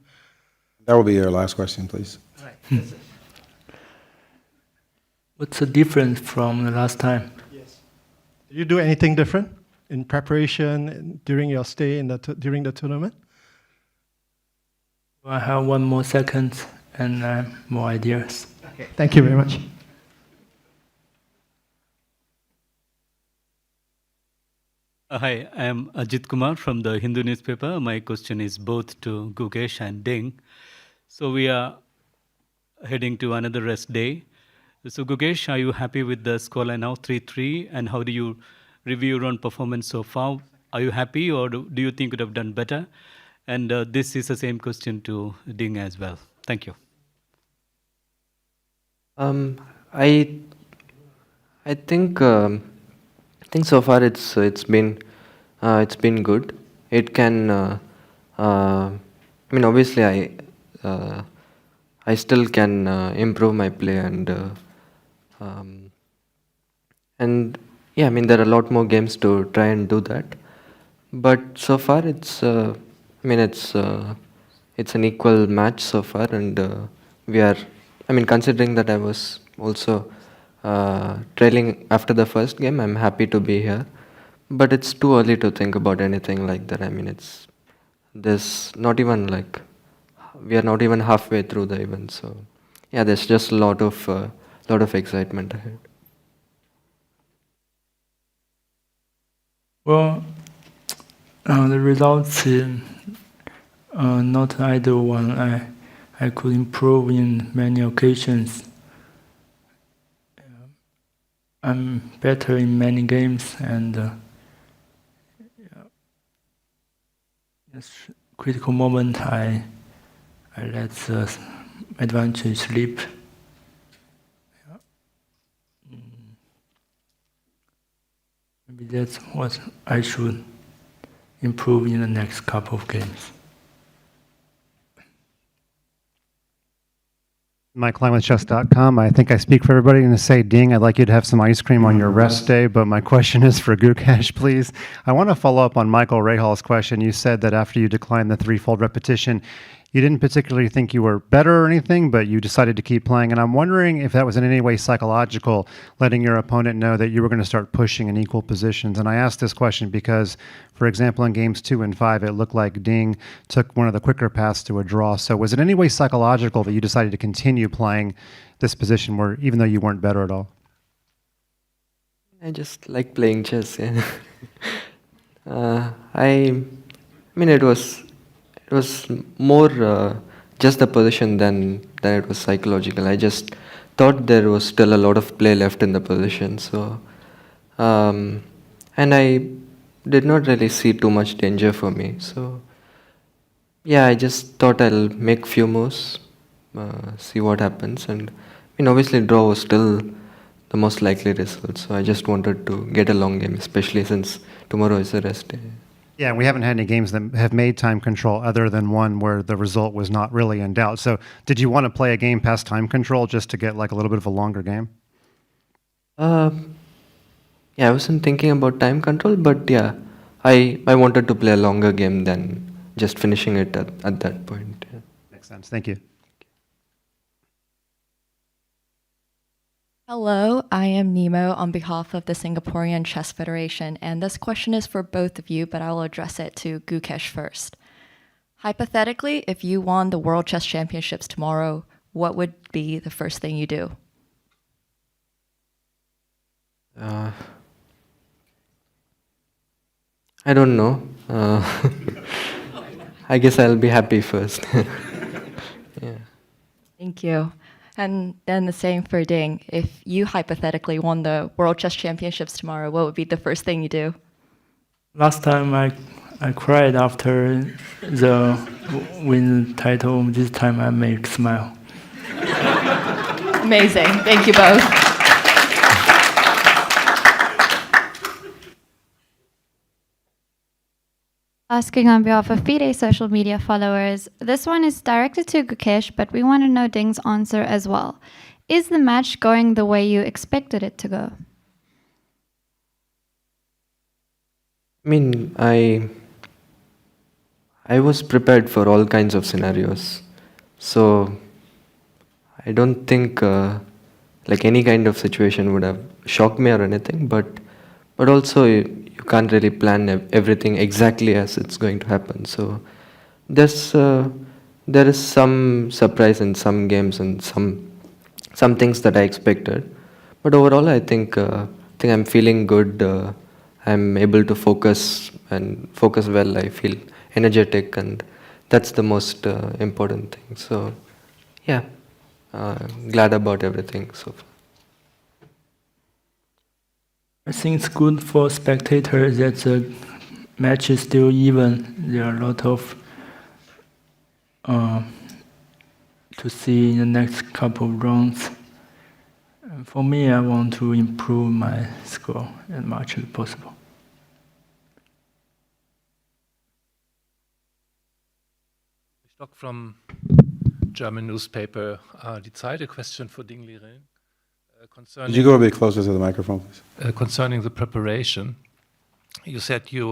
S1: That will be your last question, please.
S13: What's the difference from the last time?
S17: Yes. Did you do anything different in preparation during your stay during the tournament?
S13: I have 1 more second and more ideas.
S17: Okay. Thank you very much.
S18: Hi, I am Ajit Kumar from the Hindu newspaper. My question is both to Gukesh and Ding. So we are heading to another rest day. So Gukesh, are you happy with the scoreline now, 3-3? And how do you review your own performance so far? Are you happy, or do you think you could have done better? And this is the same question to Ding as well. Thank you.
S22: I think so far it's been good. It can I mean obviously I still can improve my play, and yeah, yeah, I mean, there are a lot more games to try and do that. But so far, it's an equal match so far, and we are. I mean, considering that I was also trailing after the first game, I'm happy to be here. But it's too early to think about anything like that. I mean, there's not even like we are not even halfway through the event, so yeah, there's just a lot of excitement ahead.
S13: Well, the results not ideal one. I could improve in many occasions. I'm better in many games, and this critical moment I let the advantage slip. Maybe that's what I should improve in the next couple of games.
S9: Mike Klein with chess.com. I think I speak for everybody and to say, Ding, I'd like you to have some ice cream on your rest day, but my question is for Gukesh, please. I want to follow up on Michael Rahal's question. You said that after you declined the threefold repetition, you didn't particularly think you were better or anything, but you decided to keep playing. And I'm wondering if that was in any way psychological, letting your opponent know that you were going to start pushing in equal positions. And I asked this question because, for example, in games 2 and 5, it looked like Ding took one of the quicker paths to a draw. So was it in any way psychological that you decided to continue playing this position where, even though you weren't better at all?
S22: I just like playing chess. Yeah. I mean, it was more just the position than it was psychological. I just thought there was still a lot of play left in the position. So, and I did not really see too much danger for me. So, yeah, I just thought I'll make few moves, see what happens. And I mean, obviously, draw was still the most likely result. So I just wanted to get a long game, especially since tomorrow is a rest day.
S9: Yeah, we haven't had any games that have made time control other than one where the result was not really in doubt. So did you want to play a game past time control just to get like a little bit of a longer game?
S22: Yeah, I wasn't thinking about time control, but yeah, I wanted to play a longer game than just finishing it at that point. Yeah.
S9: Makes sense. Thank you.
S2: Hello, I am Nemo on behalf of the Singaporean Chess Federation, and this question is for both of you, but I will address it to Gukesh first. Hypothetically, if you won the World Chess Championships tomorrow, what would be the first thing you do?
S22: I don't know. I guess I'll be happy first. Yeah.
S2: Thank you. And then the same for Ding. If you hypothetically won the World Chess Championships tomorrow, what would be the first thing you do?
S13: Last time I cried after the win title. This time I made smile.
S2: Amazing. Thank you both.
S15: Asking on behalf of FIDE social media followers, this one is directed to Gukesh, but we want to know Ding's answer as well. Is the match going the way you expected it to go?
S22: I mean, I was prepared for all kinds of scenarios, so I don't think like any kind of situation would have shocked me or anything. But also you can't really plan everything exactly as it's going to happen. So there is some surprise in some games and some things that I expected. But overall, I think I'm feeling good. I'm able to focus well. I feel energetic, and that's the most important thing. So, yeah, glad about everything so far.
S13: I think it's good for spectators that the match is still even. There are a lot of to see in the next couple of rounds. And for me, I want to improve my score as much as possible.
S19: Stock from German newspaper Die Zeit, a question for Ding Liren.
S1: Could you go a bit closer to the microphone, please?
S3: Concerning the preparation, you said you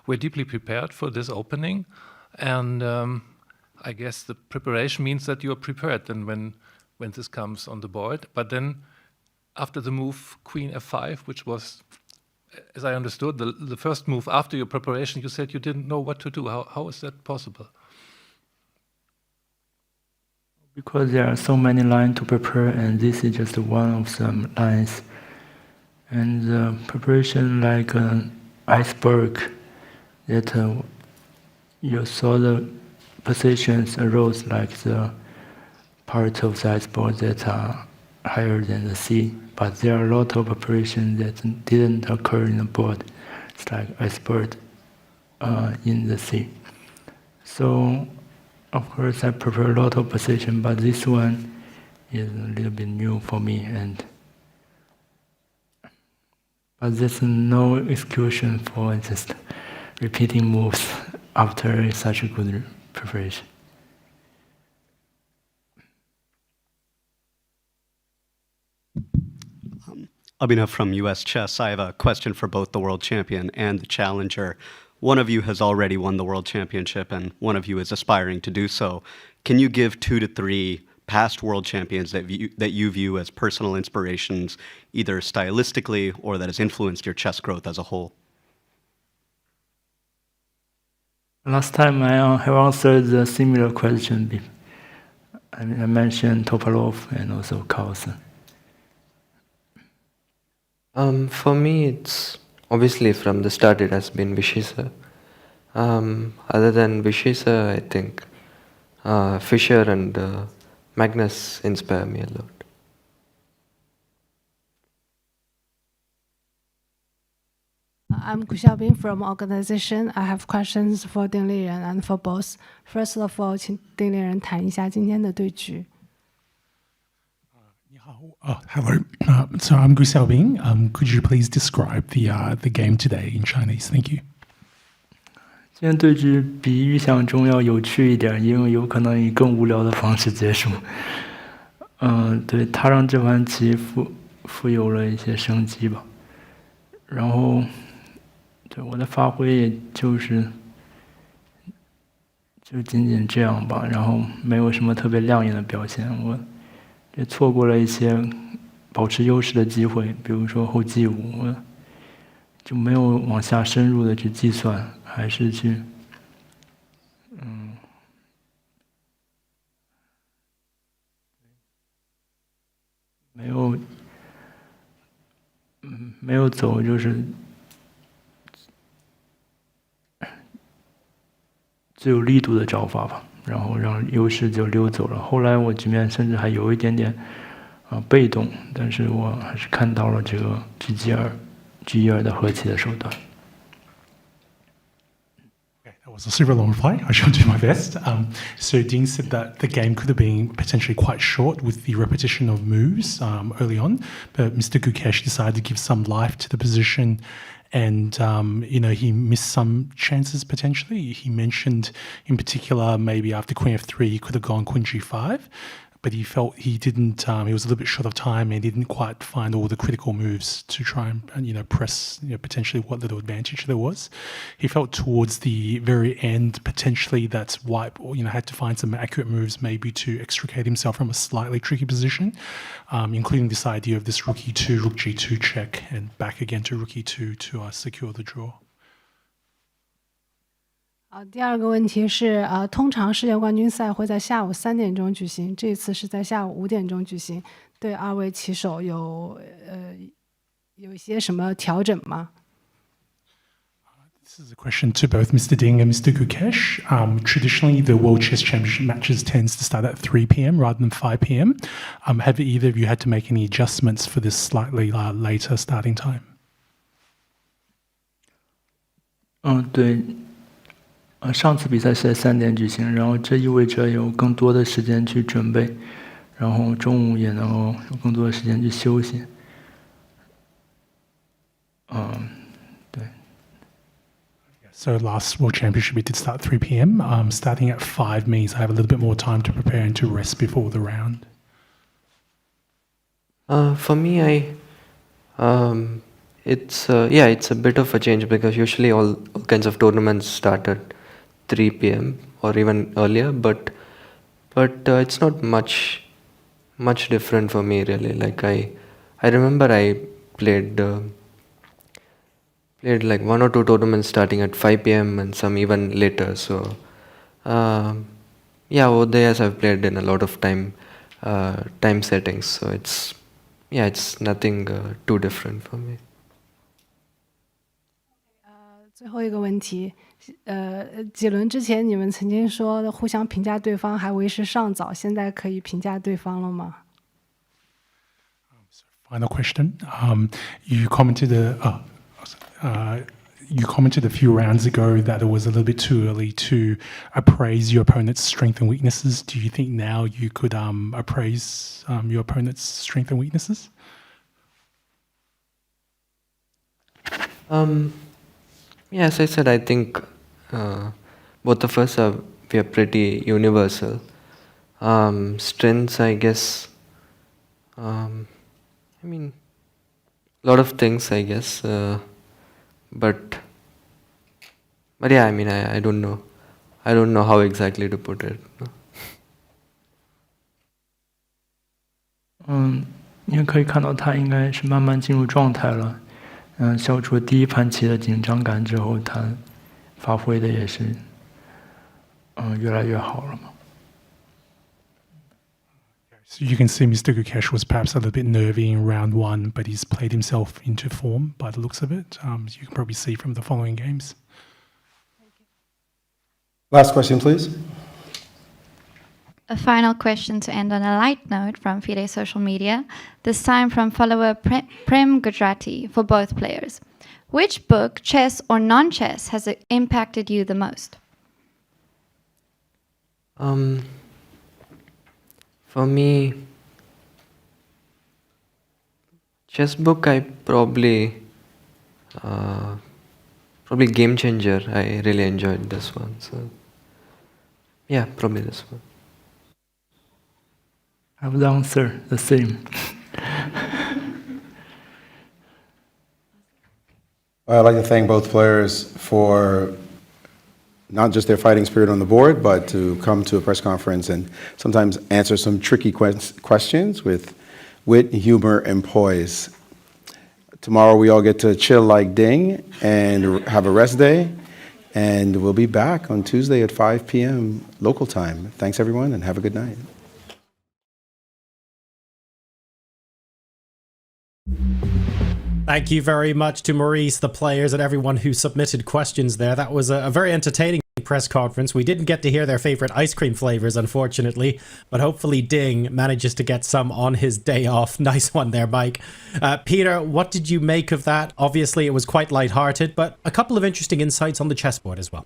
S3: were deeply prepared for this opening, and I guess the preparation means that you are prepared then when this comes on the board. But then after the move Queen F5, which was, as I understood, the first move after your preparation, you said you didn't know what to do. How is that possible?
S13: Because there are so many lines to prepare, and this is just one of the lines. And the preparation like an iceberg, that you saw the positions arose like the part of the iceberg that are higher than the sea. But there are a lot of operations that didn't occur in the board. It's like iceberg in the sea. So, of course, I prepare a lot of position, but this one is a little bit new for me. But there's no excuse for just repeating moves after such a good preparation.
S20: Abhinav from US Chess. I have a question for both the world champion and the challenger. One of you has already won the world championship and one of you is aspiring to do so. Can you give 2 to 3 past world champions that you view as personal inspirations, either stylistically or that has influenced your chess growth as a whole?
S13: Last time I have answered a similar question. I mentioned Topalov and also Carlsen.
S22: For me, it's obviously from the start it has been Vishy sir. Other than Vishy sir, I think Fischer and Magnus inspire me a lot.
S21: I'm Gu Xiaobing from organization. I have questions for Ding Liren and for both. First of all, 请丁立人谈一下今天的对局。
S24: Hello. So I'm Gu Xiaobing. Could you please describe the game today in Chinese? Thank you.
S13: 今天对局比预想中要有趣一点，因为有可能以更无聊的方式结束。对，他让这盘棋富有了一些生机吧。然后，对我的发挥也就仅仅这样吧，然后没有什么特别亮眼的表现。我也错过了一些保持优势的机会，比如说后G5，我就没有往下深入的去计算，还是去没有走就是最有力度的招法吧，然后让优势就溜走了。后来我局面甚至还有一点点被动，但是我还是看到了这个G2的和棋的手段。
S24: That was a super long reply. I shall do my best. So Ding said that the game could have been potentially quite short with the repetition of moves early on, but Mr. Gukesh decided to give some life to the position. And, he missed some chances potentially. He mentioned in particular, maybe after Queen F3, he could have gone Queen G5, but he felt he didn't, he was a little bit short of time and he didn't quite find all the critical moves to try and, press, potentially what little advantage there was. He felt towards the very end, potentially that White, had to find some accurate moves maybe to extricate himself from a slightly tricky position, including this idea of this Rook E2, Rook G2 check and back again to Rook E2 to secure the draw.
S21: 第二个问题是，通常世界冠军赛会在下午3点钟举行，这次是在下午5点钟举行，对二位棋手有一些什么调整吗？
S24: This is a question to both Mr. Ding and Mr. Gukesh. Traditionally, the World Chess Championship matches tends to start at 3 p.m. rather than 5 p.m. Have either of you had to make any adjustments for this slightly later starting time?
S13: 对。上次比赛是在3点举行，然后这意味着有更多的时间去准备，然后中午也能够有更多的时间去休息。对。
S24: So last World Championship we did start 3 p.m. Starting at 5 means I have a little bit more time to prepare and to rest before the round.
S22: For me, it's a bit of a change because usually all kinds of tournaments start at 3 p.m. or even earlier, but it's not much different for me really. Like I remember I played like 1 or 2 tournaments starting at 5 p.m. and some even later. So over the years I've played in a lot of time settings. So it's nothing too different for me.
S21: 最后一个问题，几轮之前你们曾经说互相评价对方还为时尚早，现在可以评价对方了吗？
S24: Final question. You commented a few rounds ago that it was a little bit too early to appraise your opponent's strengths and weaknesses. Do you think now you could appraise your opponent's strengths and weaknesses?
S22: As I said, I think both of us we are pretty universal. Strengths, I guess. I mean, a lot of things, I guess. But yeah, I mean, I don't know. I don't know how exactly to put it.
S13: 因为可以看到他应该是慢慢进入状态了。消除第一盘棋的紧张感之后，他发挥的也是越来越好了嘛。
S24: So you can see Mr. Gukesh was perhaps a little bit nervy in round 1, but he's played himself into form by the looks of it. You can probably see from the following games.
S1: Last question, please.
S15: A final question to end on a light note from FIDE social media, this time from follower Prem Gujarati for both players. Which book, chess or non-chess, has impacted you the most?
S22: For me, chess book, I probably Game Changer. I really enjoyed this one. So yeah, probably this one.
S13: I would answer the same.
S1: I'd like to thank both players for not just their fighting spirit on the board, but to come to a press conference and sometimes answer some tricky questions with wit, humor, and poise. Tomorrow we all get to chill like Ding and have a rest day, and we'll be back on Tuesday at 5 p.m. local time. Thanks everyone, and have a good night.
S10: Thank you very much to Maurice, the players, and everyone who submitted questions there. That was a very entertaining press conference. We didn't get to hear their favorite ice cream flavors, unfortunately, but hopefully Ding manages to get some on his day off. Nice one there, Mike. Peter, what did you make of that? Obviously, it was quite lighthearted, but a couple of interesting insights on the chessboard as well.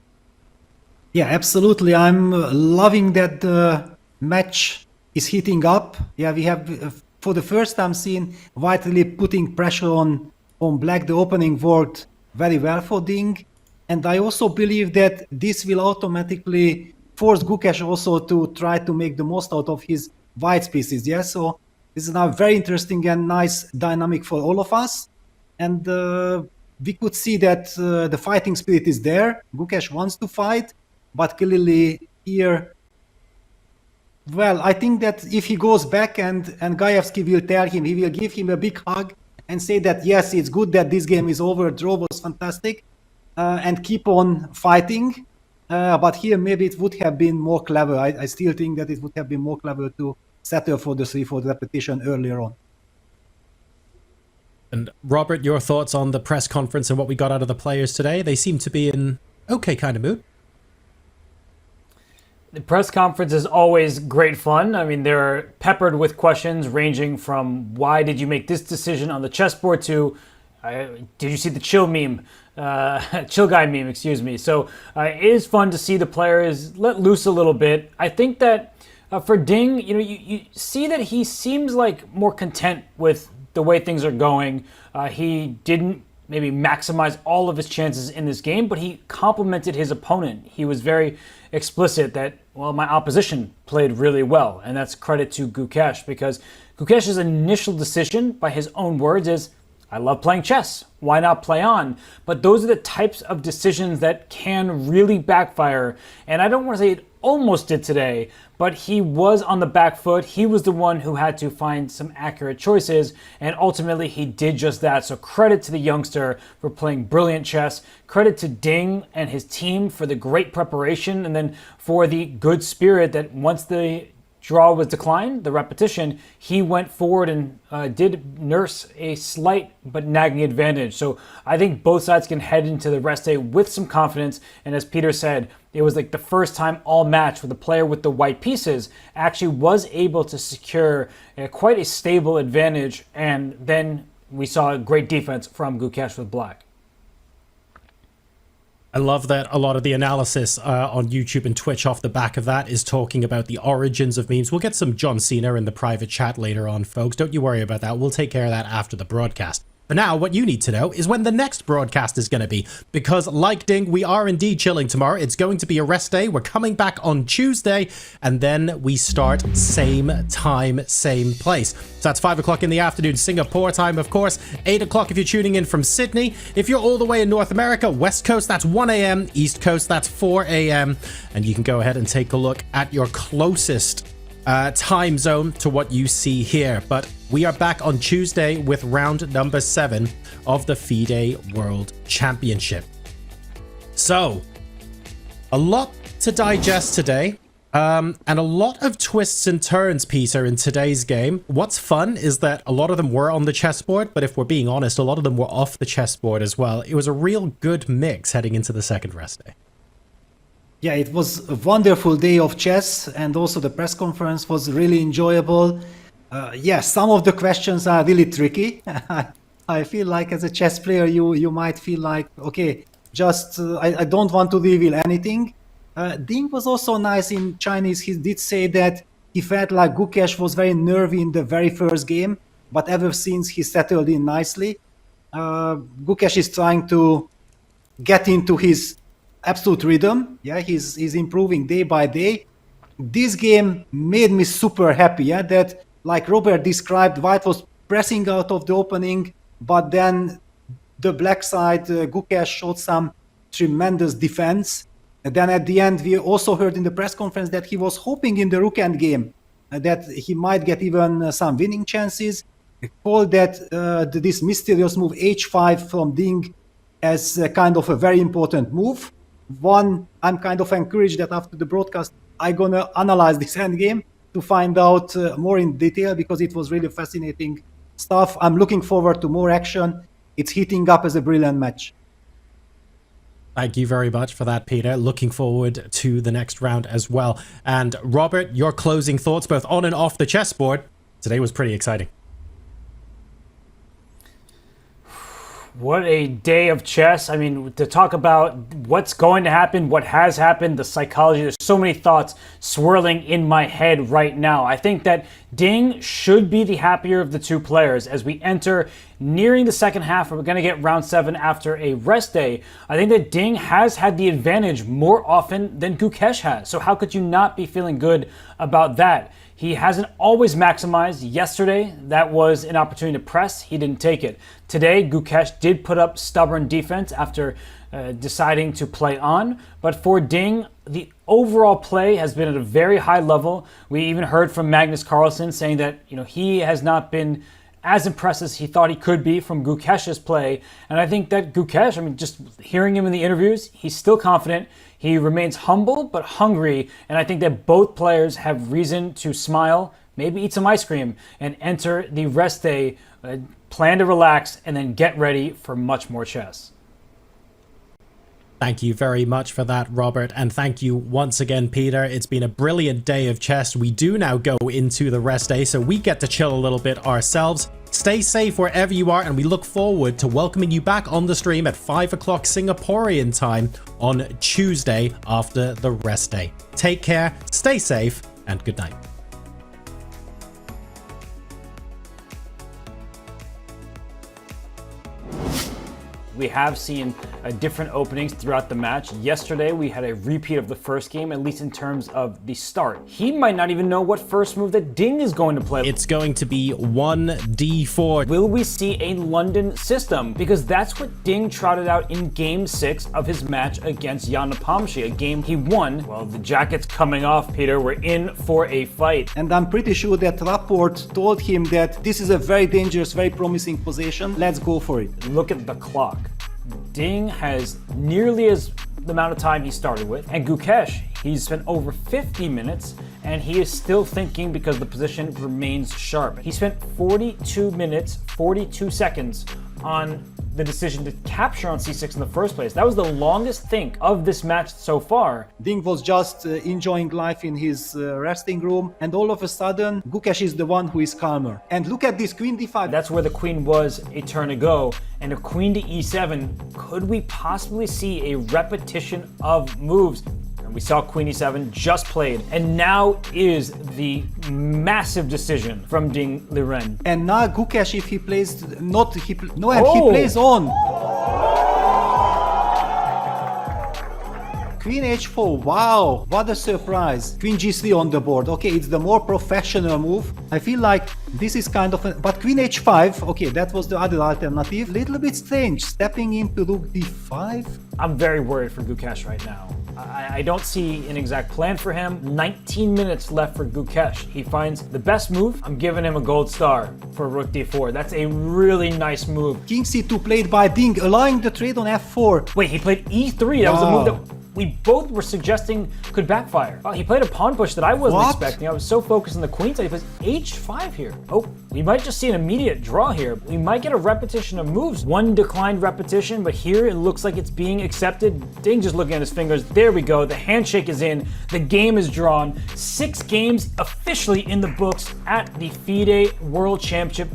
S11: Yeah, absolutely. I'm loving that the match is heating up. Yeah, we have... for the first time seen White really putting pressure on Black. The opening worked very well for Ding. And I also believe that this will automatically force Gukesh also to try to make the most out of his White pieces. Yeah, so this is now very interesting and nice dynamic for all of us. And we could see that the fighting spirit is there. Gukesh wants to fight, but clearly here, well, I think that if he goes back and Gaevsky will tell him, he will give him a big hug and say that, yes, it's good that this game is over, draw was fantastic, and keep on fighting. But here maybe it would have been more clever. I still think that it would have been more clever to settle for the 3-4 repetition earlier on.
S10: And Robert, your thoughts on the press conference and what we got out of the players today? They seem to be in okay kind of mood.
S12: The press conference is always great fun. I mean, they're peppered with questions ranging from why did you make this decision on the chessboard to did you see the chill meme, chill guy meme, excuse me. So it is fun to see the players let loose a little bit. I think that for Ding, you see that he seems like more content with the way things are going. He didn't maybe maximize all of his chances in this game, but he complimented his opponent. He was very explicit that, well, my opposition played really well, and that's credit to Gukesh, because Gukesh's initial decision, by his own words, is, I love playing chess. Why not play on? But those are the types of decisions that can really backfire. And I don't want to say it almost did today, but he was on the back foot. He was the one who had to find some accurate choices, and ultimately he did just that. So credit to the youngster for playing brilliant chess. Credit to Ding and his team for the great preparation, and then for the good spirit that once the draw was declined, the repetition, he went forward and did nurse a slight but nagging advantage. So I think both sides can head into the rest day with some confidence. And as Peter said, it was like the first time all match where the player with the white pieces actually was able to secure quite a stable advantage. And then we saw a great defense from Gukesh with black.
S10: I love that a lot of the analysis on YouTube and Twitch off the back of that is talking about the origins of memes. We'll get some John Cena in the private chat later on, folks. Don't you worry about that. We'll take care of that after the broadcast. But now what you need to know is when the next broadcast is going to be, because like Ding, we are indeed chilling tomorrow. It's going to be a rest day. We're coming back on Tuesday, and then we start same time, same place. So that's 5 o'clock in the afternoon, Singapore time, of course. 8 o'clock if you're tuning in from Sydney. If you're all the way in North America, West Coast, that's 1 a.m. East Coast, that's 4 a.m. And you can go ahead and take a look at your closest time zone to what you see here. But we are back on Tuesday with round number 7 of the FIDE World Championship. So, a lot to digest today, and a lot of twists and turns, Peter, in today's game. What's fun is that a lot of them were on the chessboard, but if we're being honest, a lot of them were off the chessboard as well. It was a real good mix heading into the second rest day.
S11: Yeah, it was a wonderful day of chess, and also the press conference was really enjoyable. Yes, some of the questions are really tricky. I feel like as a chess player, you might feel like, okay, just I don't want to reveal anything. Ding was also nice in Chinese. He did say that he felt like Gukesh was very nervy in the very first game, but ever since he settled in nicely. Gukesh is trying to get into his absolute rhythm. Yeah, he's improving day by day. This game made me super happy. Yeah, that like Robert described, White was pressing out of the opening, but then the black side, Gukesh showed some tremendous defense. And then at the end, we also heard in the press conference that he was hoping in the rook endgame that he might get even some winning chances. He called that this mysterious move h5 from Ding as a kind of a very important move. One, I'm kind of encouraged that after the broadcast, I'm going to analyze this endgame to find out more in detail, because it was really fascinating stuff. I'm looking forward to more action. It's heating up as a brilliant match.
S10: Thank you very much for that, Peter. Looking forward to the next round as well. And Robert, your closing thoughts, both on and off the chessboard. Today was pretty exciting.
S12: What a day of chess. I mean, to talk about what's going to happen, what has happened, the psychology, there's so many thoughts swirling in my head right now. I think that Ding should be the happier of the two players as we enter nearing the second half. We're going to get round 7 after a rest day. I think that Ding has had the advantage more often than Gukesh has. So how could you not be feeling good about that? He hasn't always maximized. Yesterday, that was an opportunity to press. He didn't take it. Today, Gukesh did put up stubborn defense after deciding to play on. But for Ding, the overall play has been at a very high level. We even heard from Magnus Carlsen saying that he has not been as impressed as he thought he could be from Gukesh's play. And I think that Gukesh, just hearing him in the interviews, he's still confident. He remains humble but hungry, and I think that both players have reason to smile, maybe eat some ice cream, and enter the rest day, plan to relax, and then get ready for much more chess.
S10: Thank you very much for that, Robert. And thank you once again, Peter. It's been a brilliant day of chess. We do now go into the rest day, so we get to chill a little bit ourselves. Stay safe wherever you are, and we look forward to welcoming you back on the stream at 5 o'clock Singaporean time on Tuesday after the rest day. Take care, stay safe, and good night.
S12: We have seen different openings throughout the match. Yesterday, we had a repeat of the first game, at least in terms of the start. He might not even know what first move that Ding is going to play.
S10: It's going to be 1d4.
S12: Will we see a London system? Because that's what Ding trotted out in Game 6 of his match against Jan Nepomniachtchi, a game he won. Well, the jacket's coming off, Peter. We're in for a fight.
S11: And I'm pretty sure that Rapport told him that this is a very dangerous, very promising position. Let's go for it.
S12: Look at the clock. Ding has nearly the amount of time he started with, and Gukesh, he's spent over 50 minutes, and he is still thinking because the position remains sharp. He spent 42 minutes, 42 seconds on the decision to capture on c6 in the first place. That was the longest think of this match so far.
S11: Ding was just enjoying life in his resting room, and all of a sudden, Gukesh is the one who is calmer. And look at this, queen d5.
S12: That's where the queen was a turn ago, and a queen to e7. Could we possibly see a repetition of moves? And we saw queen e7 just played, and now is the massive decision from Ding Liren.
S11: And now Gukesh, if he plays he plays on. Queen h4, wow, what a surprise. Queen g3 on the board. Okay, it's the more professional move. I feel like this is kind of but queen h5, okay, that was the other alternative. Little bit strange, stepping into rook d5.
S12: I'm very worried for Gukesh right now. I don't see an exact plan for him. 19 minutes left for Gukesh. He finds the best move. I'm giving him a gold star for rook d4. That's a really nice move.
S11: King c2 played by Ding, allowing the trade on f4.
S12: Wait, he played e3. That was a move that we both were suggesting could backfire. He played a pawn push that I wasn't expecting. I was so focused on the queen side. He plays h5 here. Oh, we might just see an immediate draw here. We might get a repetition of moves. One declined repetition, but here it looks like it's being accepted. Ding just looking at his fingers. There we go. The handshake is in. The game is drawn. 6 games officially in the books at the FIDE World Championship.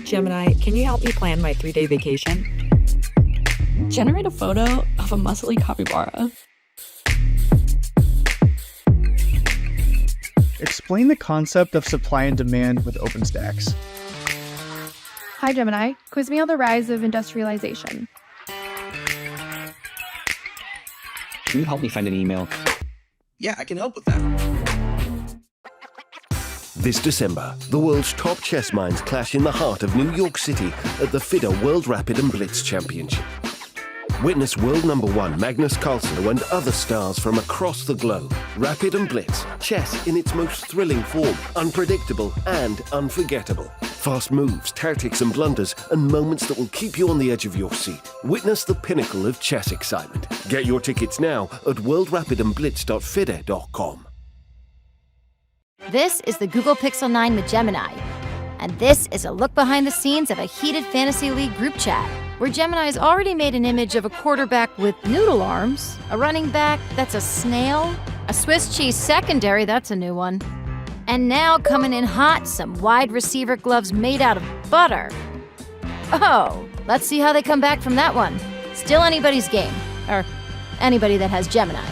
S5: Gemini, can you help me plan my 3-day vacation? Generate a photo of a muscly capybara.
S6: Explain the concept of supply and demand with OpenStax.
S7: Hi Gemini, quiz me on the rise of industrialization.
S23: Can you help me find an email?
S25: Yeah, I can help with that.
S26: This December, the world's top chess minds clash in the heart of New York City at the FIDE World Rapid and Blitz Championship. Witness world #1 Magnus Carlsen and other stars from across the globe. Rapid and Blitz, chess in its most thrilling form, unpredictable and unforgettable. Fast moves, tactics and blunders, and moments that will keep you on the edge of your seat. Witness the pinnacle of chess excitement. Get your tickets now at worldrapidandblitz.fide.com.
S27: This is the Google Pixel 9 with Gemini, and this is a look behind the scenes of a heated Fantasy League group chat, where Gemini has already made an image of a quarterback with noodle arms, a running back that's a snail, a Swiss cheese secondary, that's a new one, and now coming in hot, some wide receiver gloves made out of butter. Oh, let's see how they come back from that one. Still anybody's game, or anybody that has Gemini.